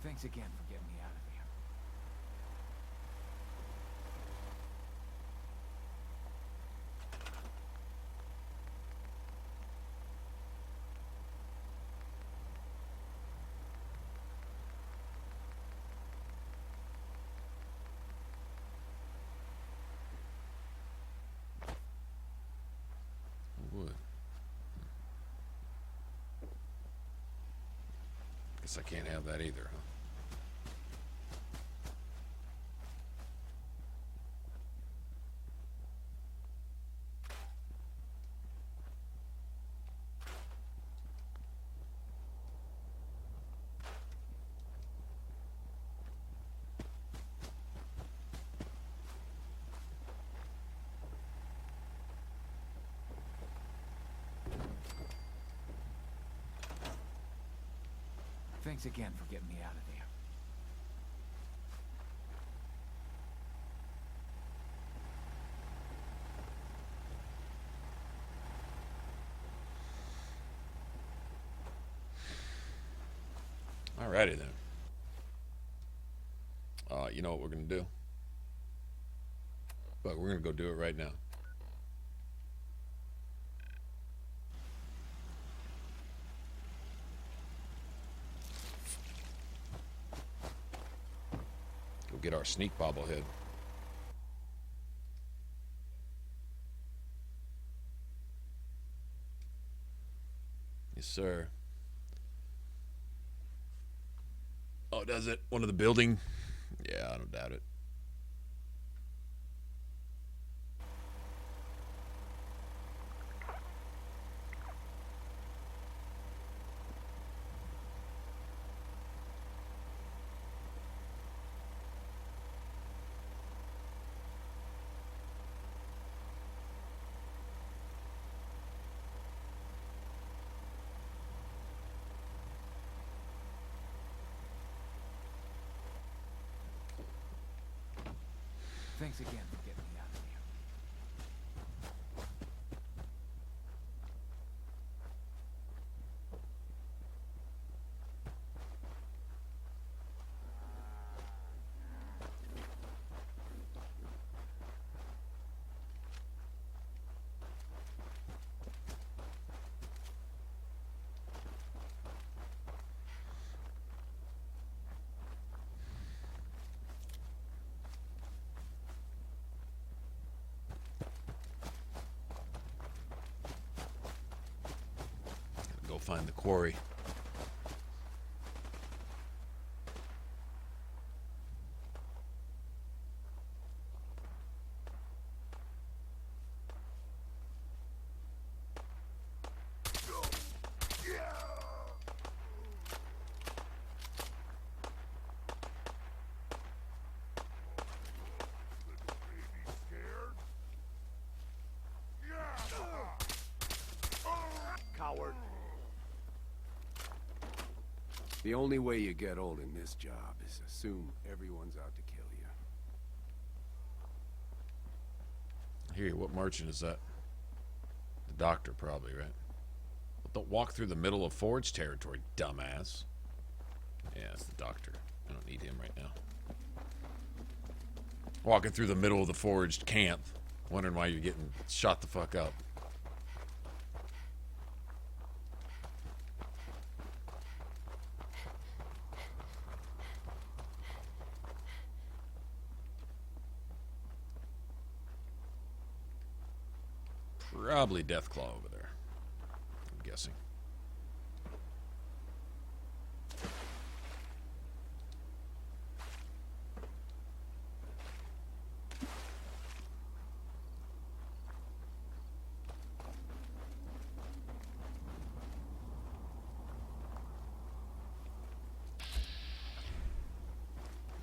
Thanks again for getting me out of here. Wood. Guess I can't have that either, huh? Thanks again for getting me out of there. Alrighty then. You know what we're gonna do? But we're gonna go do it right now. Go get our sneak bobblehead. Yes, sir. Oh, does it? One of the building? Yeah, I don't doubt it. Thanks again for getting me out of here. Go find the quarry. Coward. The only way you get old in this job is assume everyone's out to kill you. I hear you. What merchant is that? The doctor, probably, right? But don't walk through the middle of Forge territory, dumbass. Yeah, it's the doctor. I don't need him right now. Walking through the middle of the Forged camp, wondering why you're getting shot the fuck up. Probably Deathclaw over there. I'm guessing.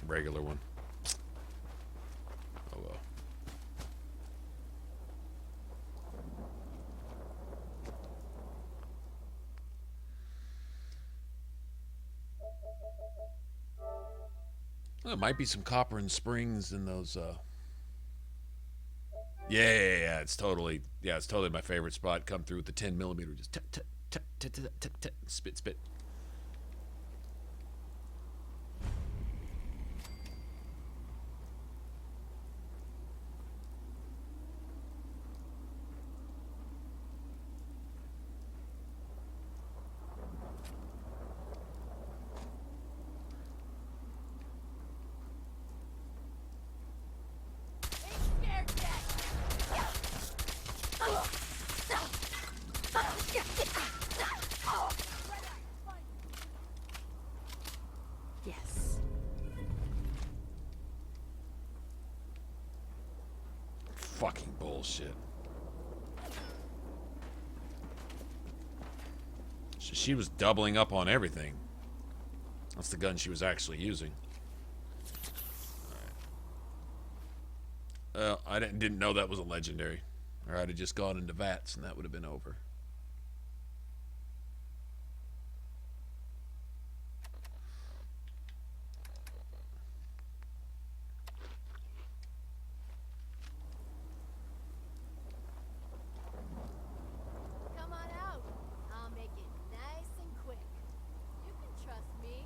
Regular one. Oh well. There might be some copper and springs in those. Yeah. It's totally my favorite spot. Come through with the 10mm, just spit. Yes. Fucking bullshit. So she was doubling up on everything. That's the gun she was actually using. Alright. I didn't know that was a legendary. Or I'd have just gone into VATS and that would have been over. Come on out. I'll make it nice and quick. You can trust me.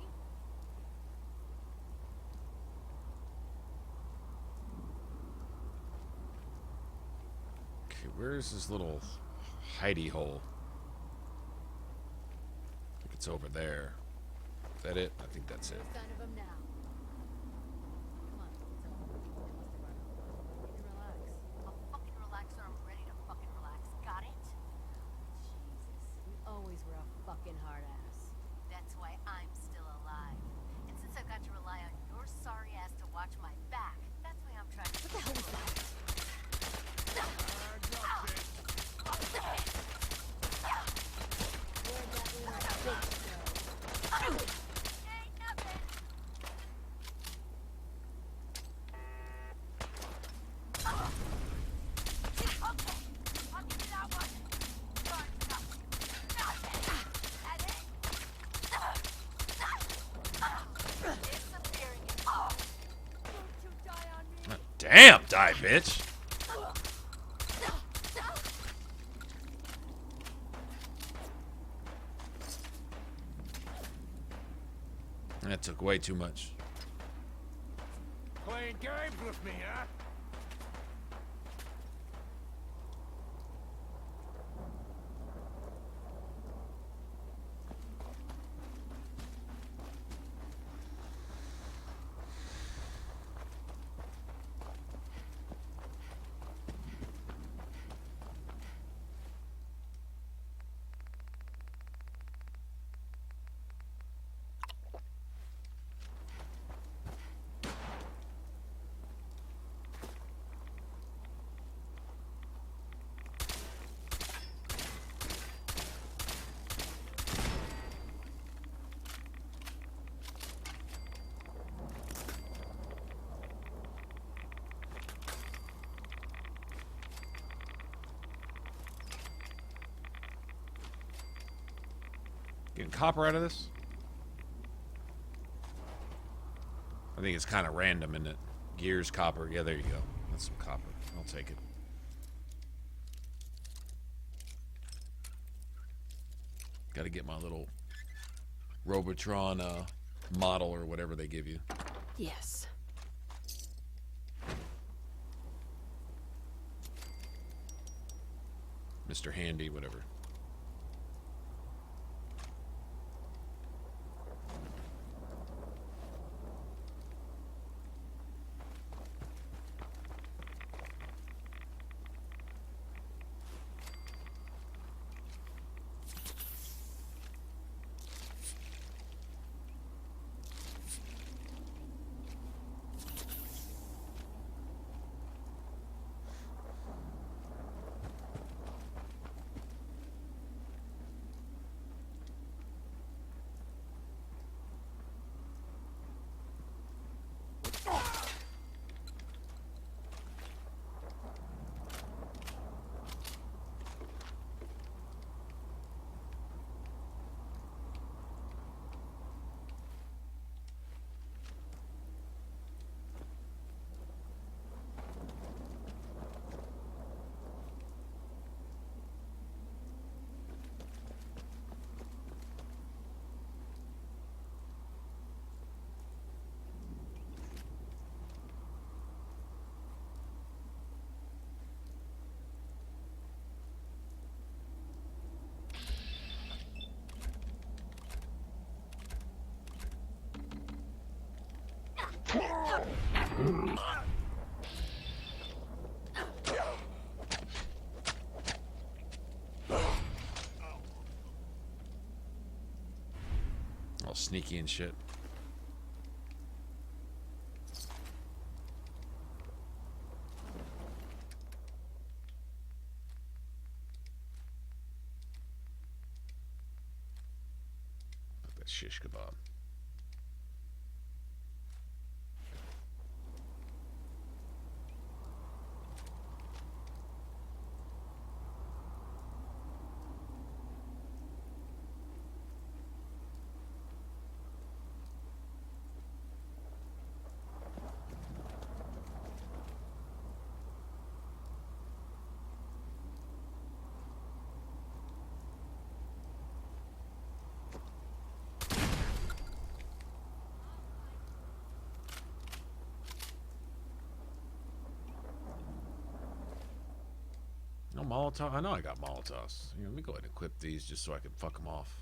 Okay, where's this little hidey hole? I think it's over there. Is that it? I think that's it. Sign of 'em now. Come on, it's over. They must have run out. Maybe relax. I'll fucking relax or I'm ready to fucking relax. Got it? Jesus, you always were a fucking hard ass. That's why I'm still alive. And since I've got to rely on your sorry ass to watch my back, that's why I'm trying to... What the hell was that? Damn, die, bitch. That took way too much. Playing games with me, huh? Getting copper out of this? I think it's kind of random, isn't it? Gears, copper. Yeah, there you go. That's some copper. I'll take it. Got to get my little Robotron model or whatever they give you. Yes. Mr. Handy, whatever. All sneaky and shit. Put that shish kebab. No Molotov? I know I got Molotovs. Let me go ahead and equip these just so I can fuck them off.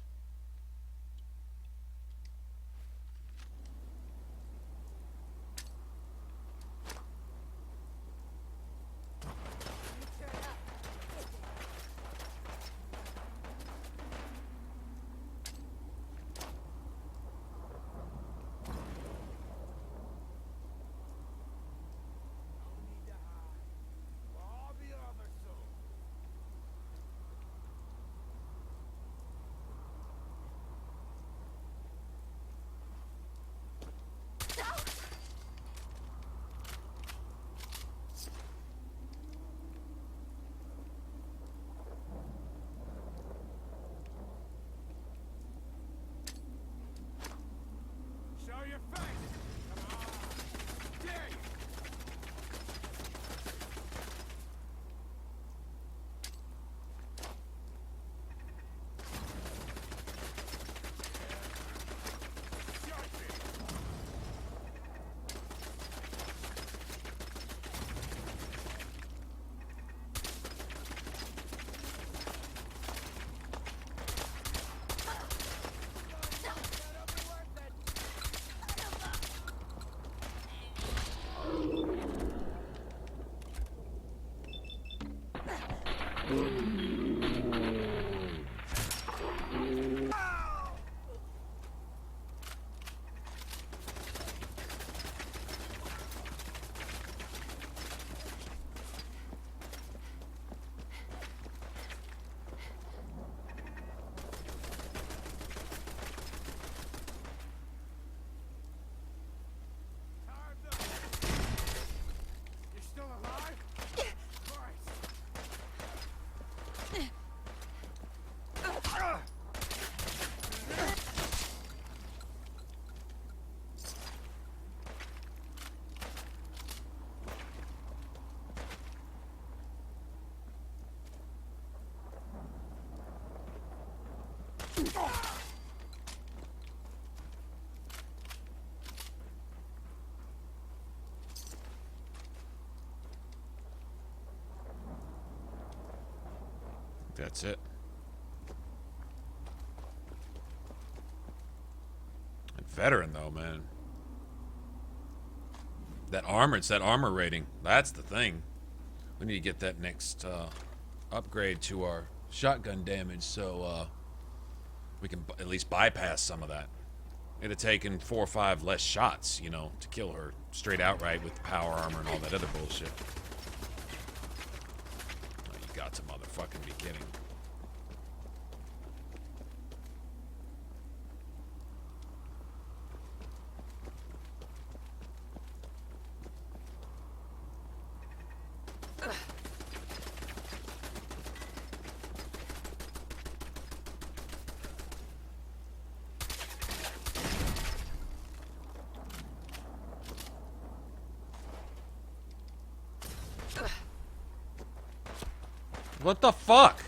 That's it. And veteran though, man. That armor, it's that armor rating. That's the thing. We need to get that next upgrade to our shotgun damage so we can at least bypass some of that. It'd have taken 4 or 5 less shots, you know, to kill her straight outright with the power armor and all that other bullshit. Oh, you got to motherfucking be kidding. What the fuck?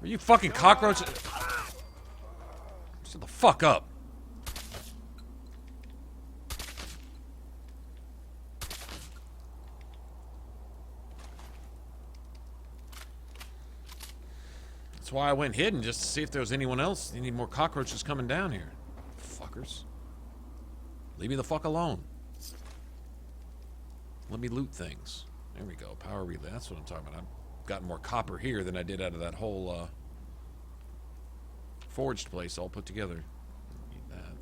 Are you fucking cockroaches? Shut the fuck up. That's why I went hidden, just to see if there was anyone else. Any more cockroaches coming down here. Fuckers. Leave me the fuck alone. Let me loot things. There we go. Power relay. That's what I'm talking about. I've gotten more copper here than I did out of that whole forged place all put together. Need that.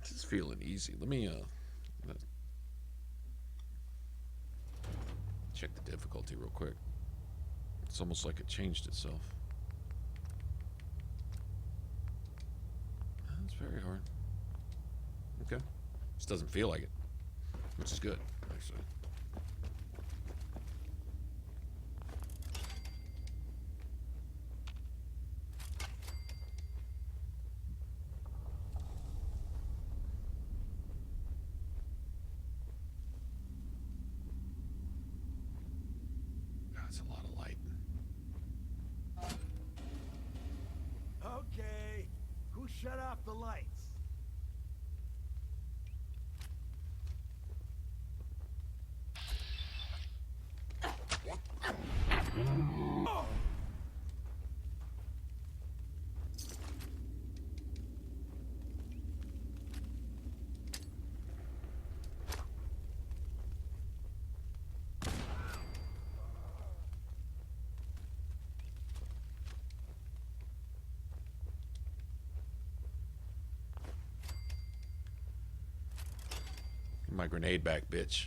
This is feeling easy. Let me check the difficulty real quick. It's almost like it changed itself. That's very hard. Okay. Just doesn't feel like it, which is good, actually. That's a lot of light. Okay, who shut off the lights? My grenade back, bitch.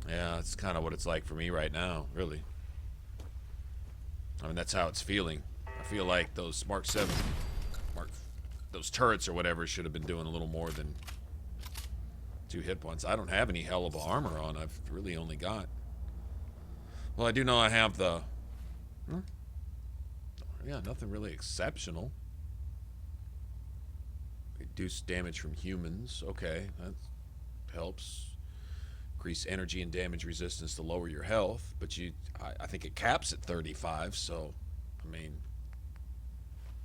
Yeah, that's kind of what it's like for me right now, really. I mean, that's how it's feeling. I feel like those Mark 7, those turrets or whatever should have been doing a little more than 2 hit points. I don't have any hell of a armor on. I've really only got... Well, I do know I have the... Yeah, nothing really exceptional. Reduce damage from humans. Okay, that helps. Increase energy and damage resistance to lower your health. But I think it caps at 35, so, I mean,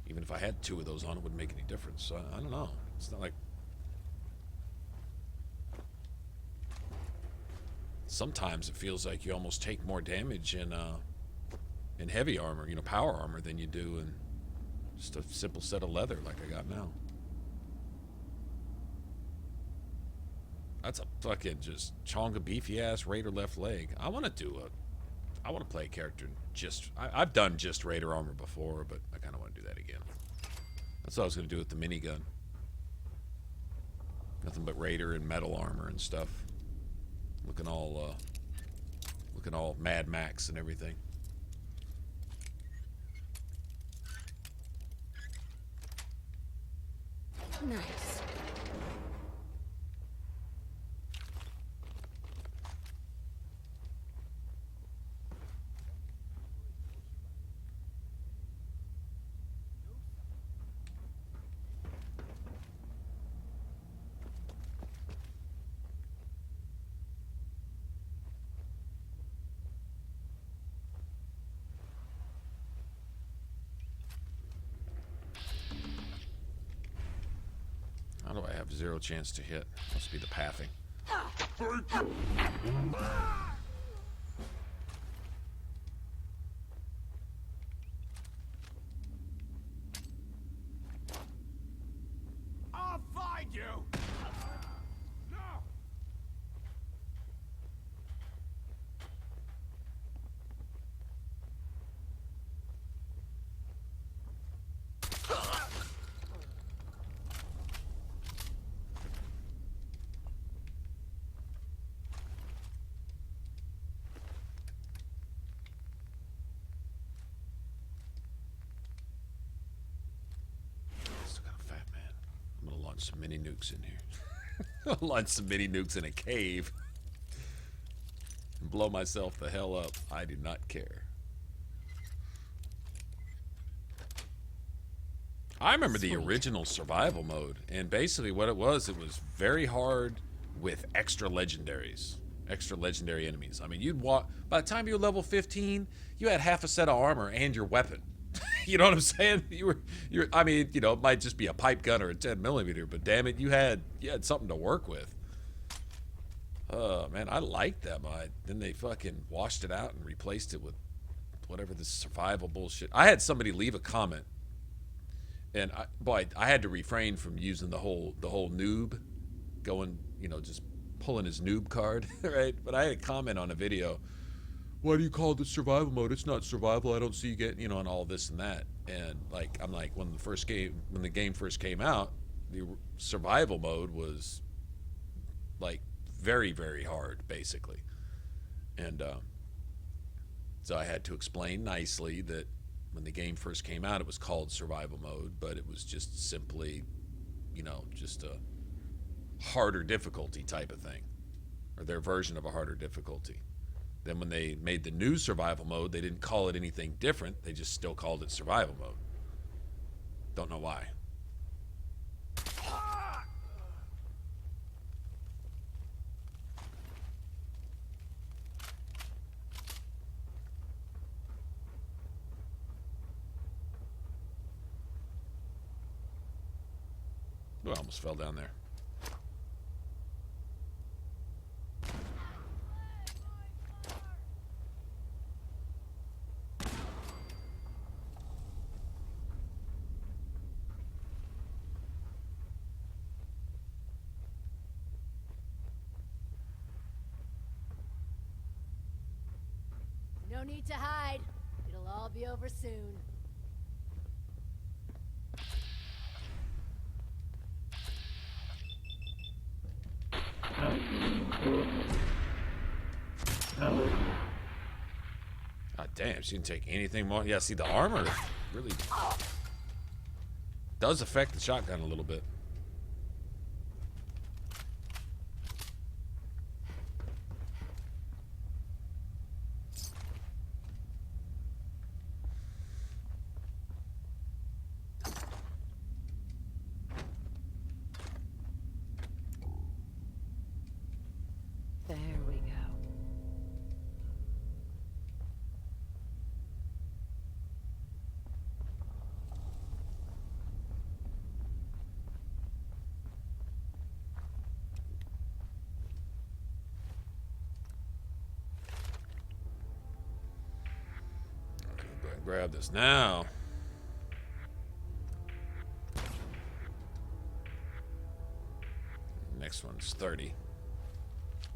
even if I had 2 of those on, it wouldn't make any difference. So, I don't know. It's not like... Sometimes it feels like you almost take more damage in heavy armor, you know, power armor, than you do in just a simple set of leather like I got now. That's a fucking just chonga beefy ass Raider left leg. I want to play a character just... I've done just Raider armor before, but I kind of want to do that again. That's what I was going to do with the minigun. Nothing but Raider and metal armor and stuff. Looking all Mad Max and everything. Nice. How do I have 0 chance to hit? Must be the pathing. I'll find you! No! Some mini nukes in here. I'll launch some mini nukes in a cave and blow myself the hell up. I do not care. I remember the original survival mode, and basically what it was very hard with extra legendary enemies. I mean, you'd walk, by the time you were level 15, you had half a set of armor and your weapon. You know what I'm saying? I mean, you know, it might just be a pipe gun or a 10mm, but damn it, you had something to work with. Oh man, I liked that mod. Then they fucking washed it out and replaced it with whatever this survival bullshit. I had somebody leave a comment, and I had to refrain from using the whole noob, going, you know, just pulling his noob card, right? But I had a comment on a video. Why do you call it survival mode? It's not survival. I don't see you getting, you know, and all this and that. And like, I'm like, when the game first came out, the survival mode was like very, very hard, basically. And so I had to explain nicely that when the game first came out, it was called survival mode, but it was just simply, you know, just a harder difficulty type of thing, or their version of a harder difficulty. Then when they made the new survival mode, they didn't call it anything different. They just still called it survival mode. Don't know why. Oh, I almost fell down there. No need to hide. It'll all be over soon. God damn, she didn't take anything more. Yeah, see, the armor really does affect the shotgun a little bit. There we go. Okay, go ahead and grab this now. Next one's 30.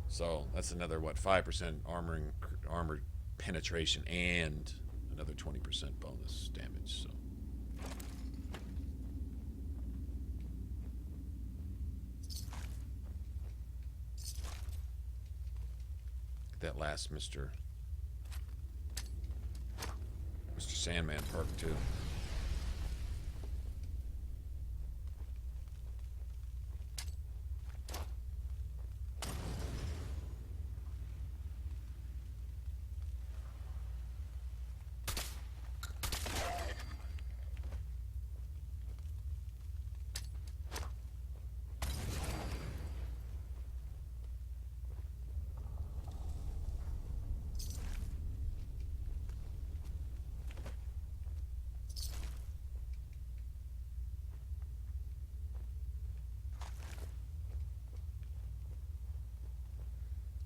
So that's another, what, 5% armor penetration and another 20% bonus damage. So that last Mr. Sandman perk too.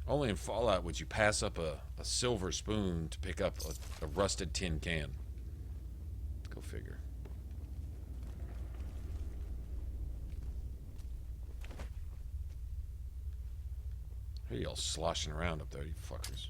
Only in Fallout would you pass up a silver spoon to pick up a rusted tin can. Go figure. Hey, y'all sloshing around up there, you fuckers.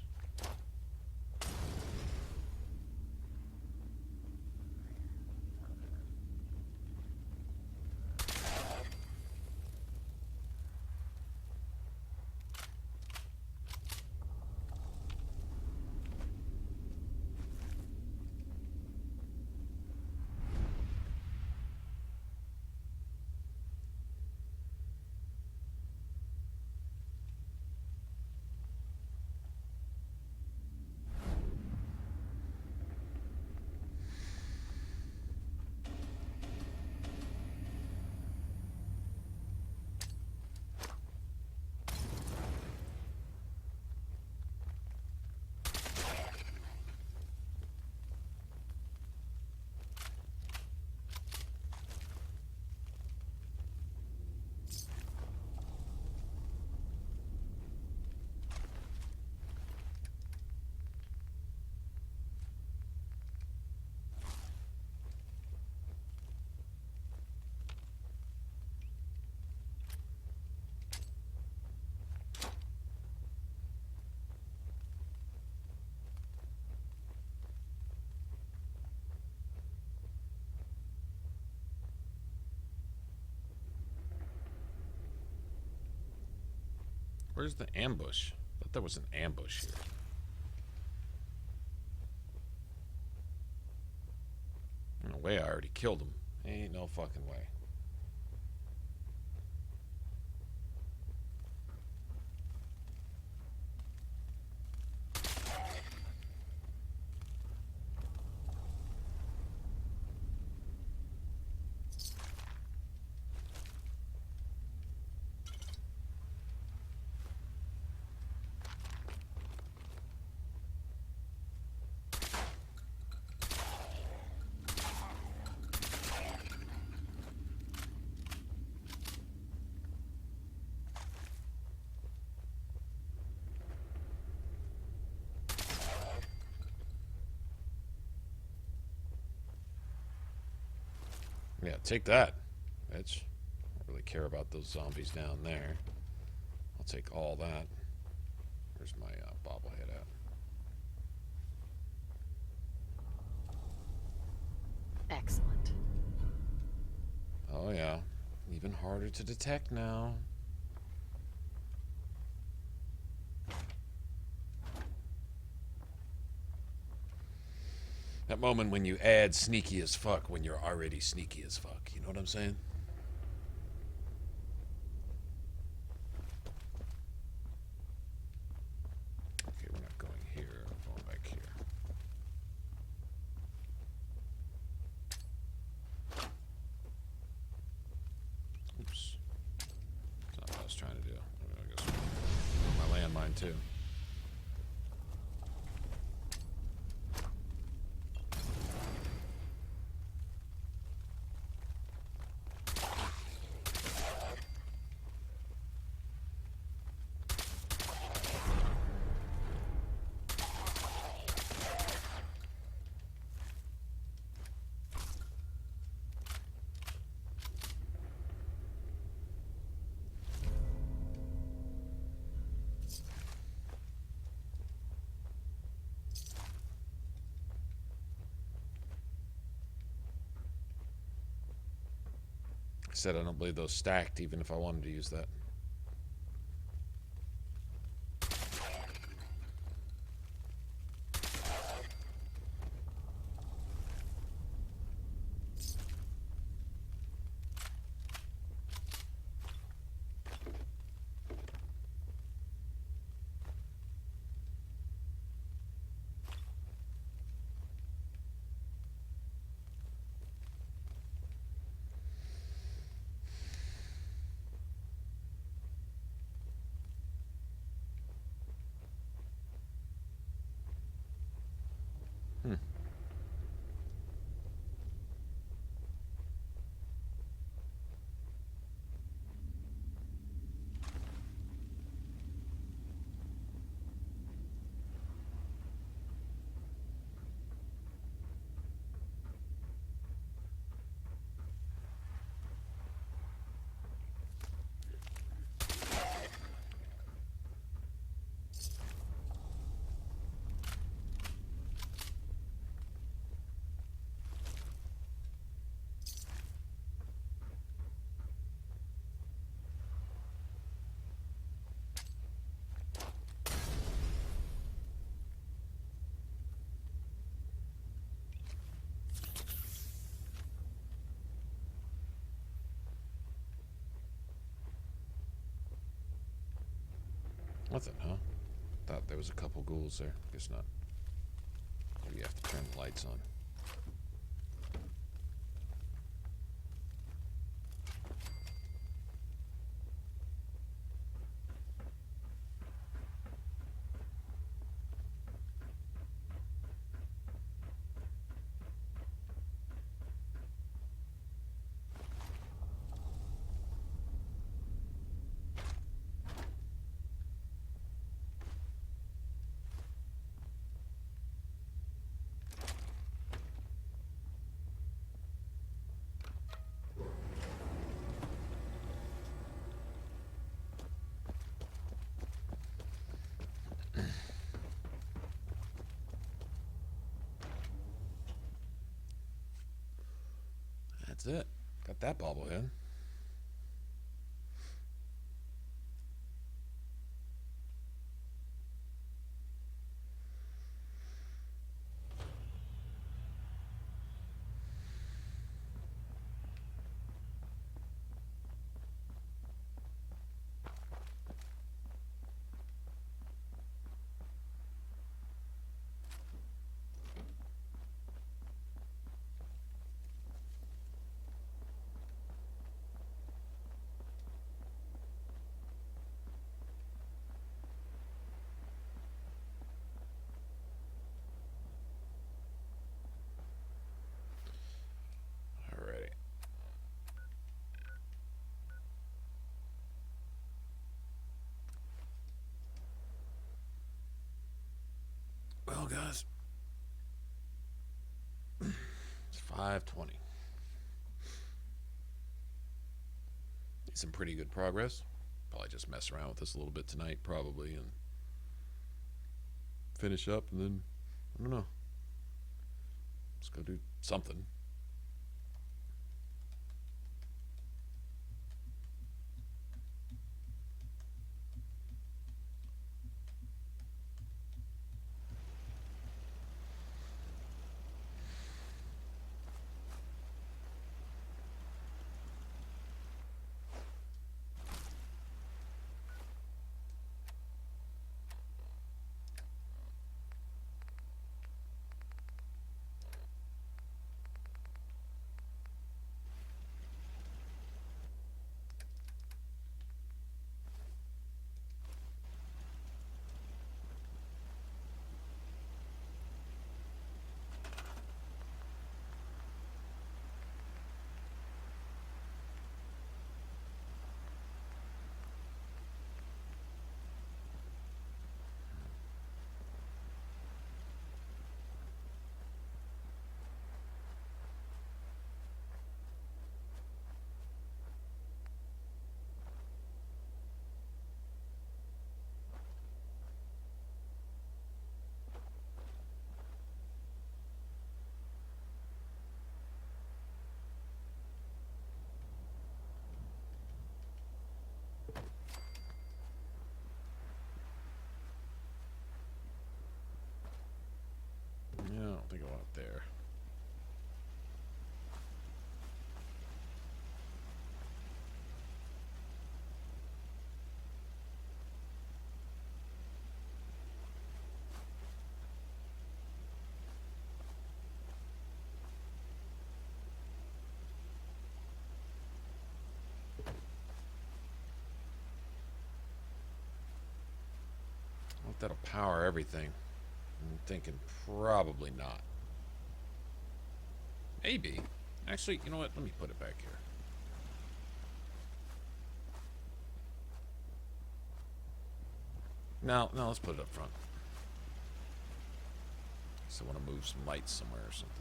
Where's the ambush? I thought there was an ambush here. No way, I already killed him. Ain't no fucking way. Yeah, take that, bitch. I don't really care about those zombies down there. I'll take all that. Where's my bobblehead at? Excellent. Oh yeah, even harder to detect now. That moment when you add sneaky as fuck when you're already sneaky as fuck. You know what I'm saying? Okay, we're not going here. We're going back here. Oops. That's not what I was trying to do. I guess my landmine too. I said I don't believe those stacked, even if I wanted to use that. Nothing, huh? Thought there was a couple ghouls there. Guess not. Maybe you have to turn the lights on. That's it. Got that bobblehead. Well, guys, it's 5:20. Some pretty good progress. Probably just mess around with this a little bit tonight, probably, and finish up, and then I don't know. Let's go do something. Yeah, I don't think I want it there. I hope that'll power everything. I'm thinking probably not. Maybe. Actually, you know what? Let me put it back here. No, let's put it up front. So I want to move some lights somewhere or something.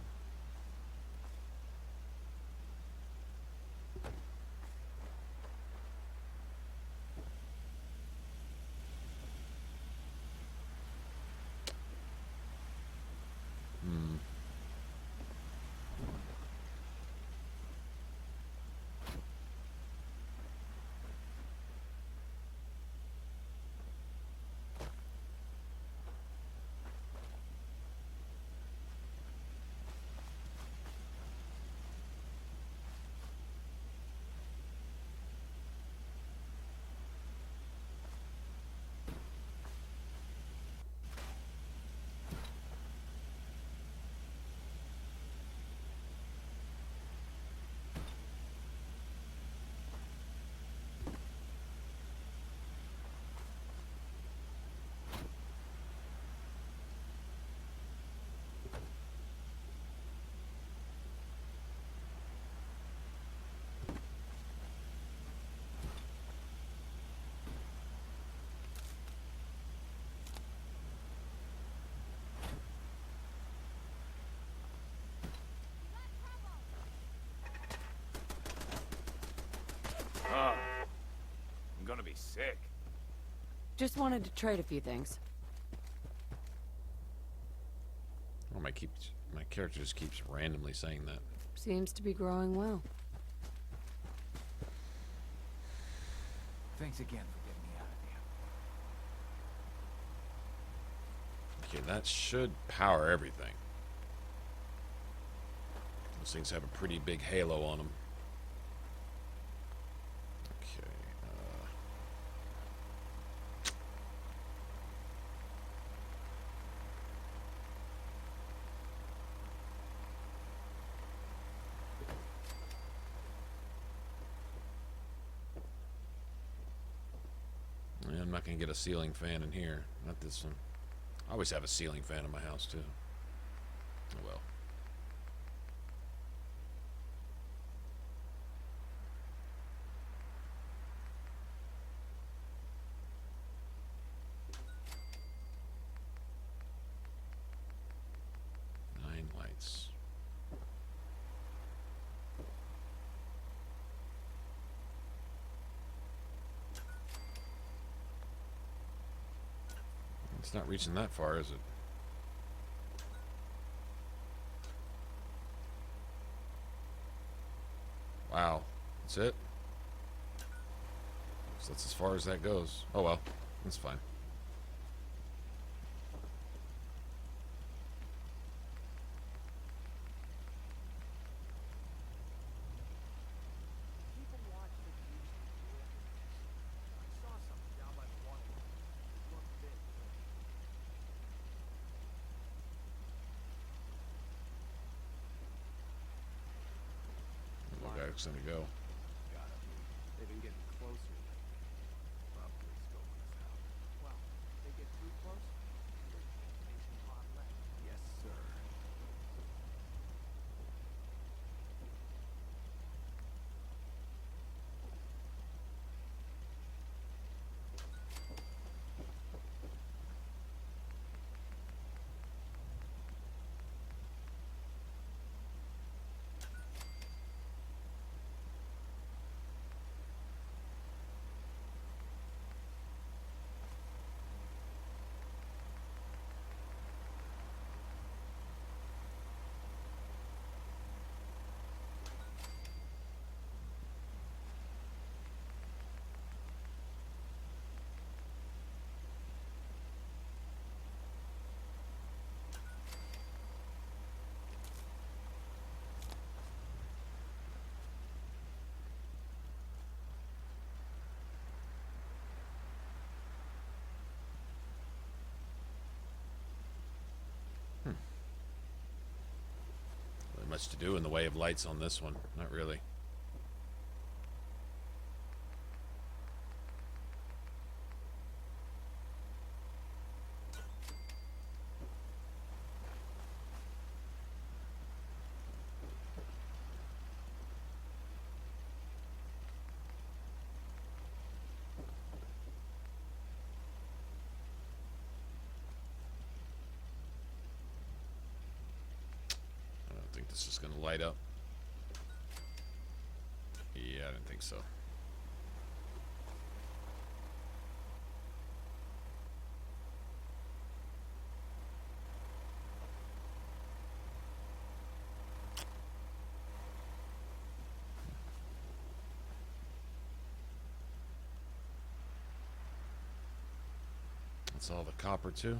I'm gonna be sick. Just wanted to trade a few things. Oh, my character just keeps randomly saying that. Seems to be growing well. Thanks again for getting me out of here. Okay, that should power everything. Those things have a pretty big halo on them. Okay. I'm not going to get a ceiling fan in here. Not this one. I always have a ceiling fan in my house, too. Oh, well. It's not reaching that far, is it? Wow. That's it? So that's as far as that goes. Oh well. That's fine. Gonna go. They've been getting closer. Probably scoping us out. Well, they get too close. Yes, sir. Not much to do in the way of lights on this one. Not really. This is going to light up. Yeah, I didn't think so. That's all the copper too.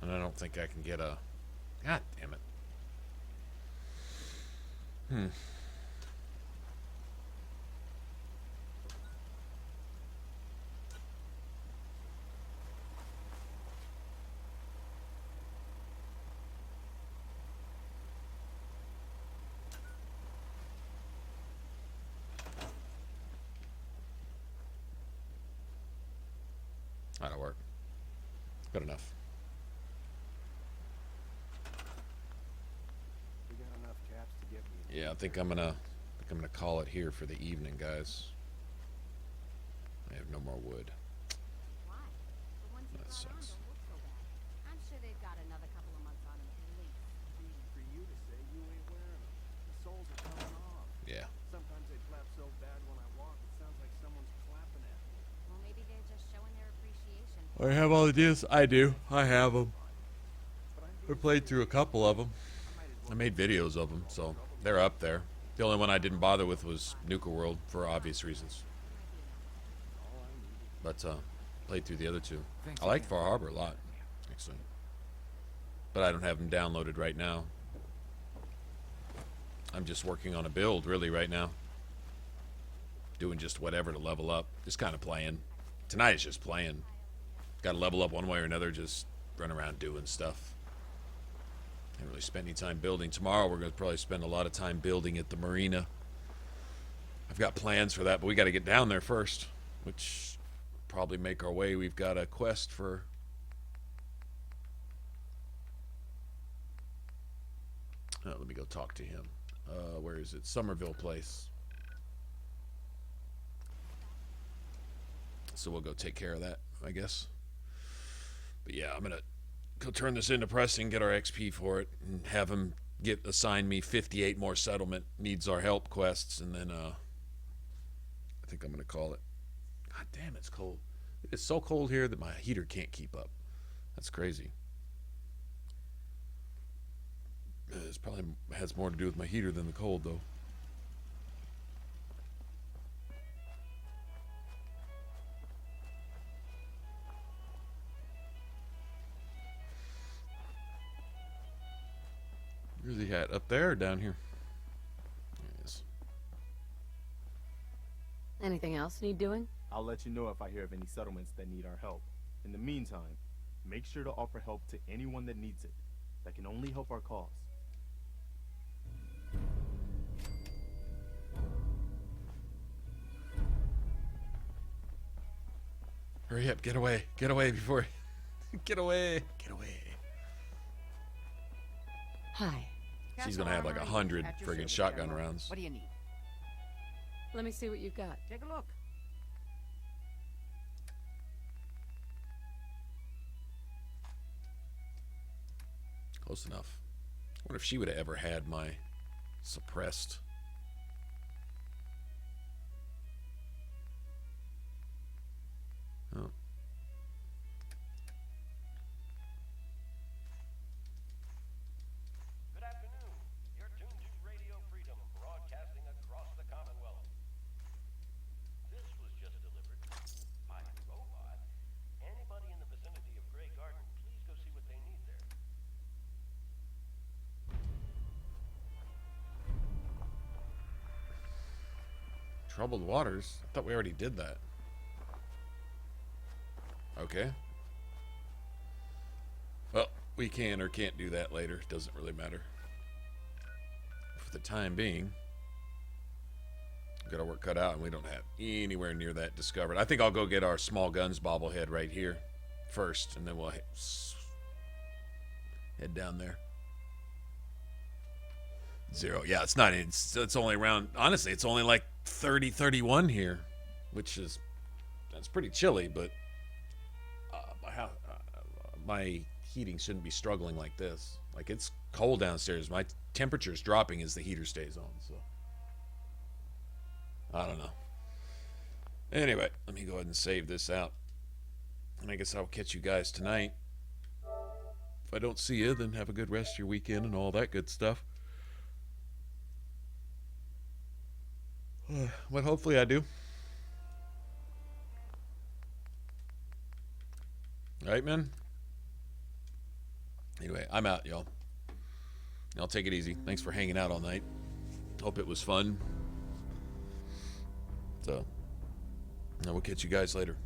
And I don't think I can get a... God damn it. That'll work. Good enough. Yeah, I think I'm gonna call it here for the evening, guys. I have no more wood. Why? The ones That sucks. don't look so bad. I'm sure they've got another couple of months on them at least. Easy for you to say, you ain't wearing them. The soles are coming off. Yeah. Sometimes they flap so bad when I walk, it sounds like someone's clapping at me. Well, maybe they're just showing their appreciation. I have all the deals. I do. I have them. I played through a couple of them. I made videos of them, so they're up there. The only one I didn't bother with was Nuka World for obvious reasons. But played through the other two. I like Far Harbor a lot, actually. But I don't have them downloaded right now. I'm just working on a build, really, right now. Doing just whatever to level up. Just kind of playing. Tonight is just playing. Got to level up one way or another, just run around doing stuff. Haven't really spent any time building. Tomorrow we're going to probably spend a lot of time building at the marina. I've got plans for that, but we got to get down there first, which probably make our way. We've got a quest for... Oh, let me go talk to him. Where is it? Somerville Place. So we'll go take care of that, I guess. But yeah, I'm going to go turn this into pressing, get our XP for it, and have him assign me 58 more settlement needs our help quests, and then think I'm going to call it. God damn, it's cold. It's so cold here that my heater can't keep up. That's crazy. It probably has more to do with my heater than the cold, though. Where's he at? Up there or down here? There he is. Anything else need doing? I'll let you know if I hear of any settlements that need our help. In the meantime, make sure to offer help to anyone that needs it. That can only help our cause. Hurry up, get away before... Get away. Hi. She's gonna have like 100 friggin' shotgun rounds. What do you need? Let me see what you've got. Take a look. Close enough. I wonder if she would have ever had my suppressed. Oh. Good afternoon. You're tuned to Radio Freedom, broadcasting across the Commonwealth. This was just delivered. My robot. Anybody in the vicinity of Grey Garden, please go see what they need there. Troubled waters? I thought we already did that. Okay. Well, we can or can't do that later. Doesn't really matter. For the time being, we've got our work cut out and we don't have anywhere near that discovered. I think I'll go get our small guns bobblehead right here first, and then we'll head down there. 0. Yeah, it's not. It's only around. Honestly, it's only like 30, 31 here, which is that's pretty chilly. But my heating shouldn't be struggling like this. Like, it's cold downstairs. My temperature's dropping as the heater stays on. So I don't know. Anyway, let me go ahead and save this out, and I guess I'll catch you guys tonight. If I don't see you, then have a good rest of your weekend and all that good stuff. But hopefully I do. All right, man. Anyway, I'm out, y'all. Y'all take it easy. Thanks for hanging out all night. Hope it was fun. So, I will catch you guys later.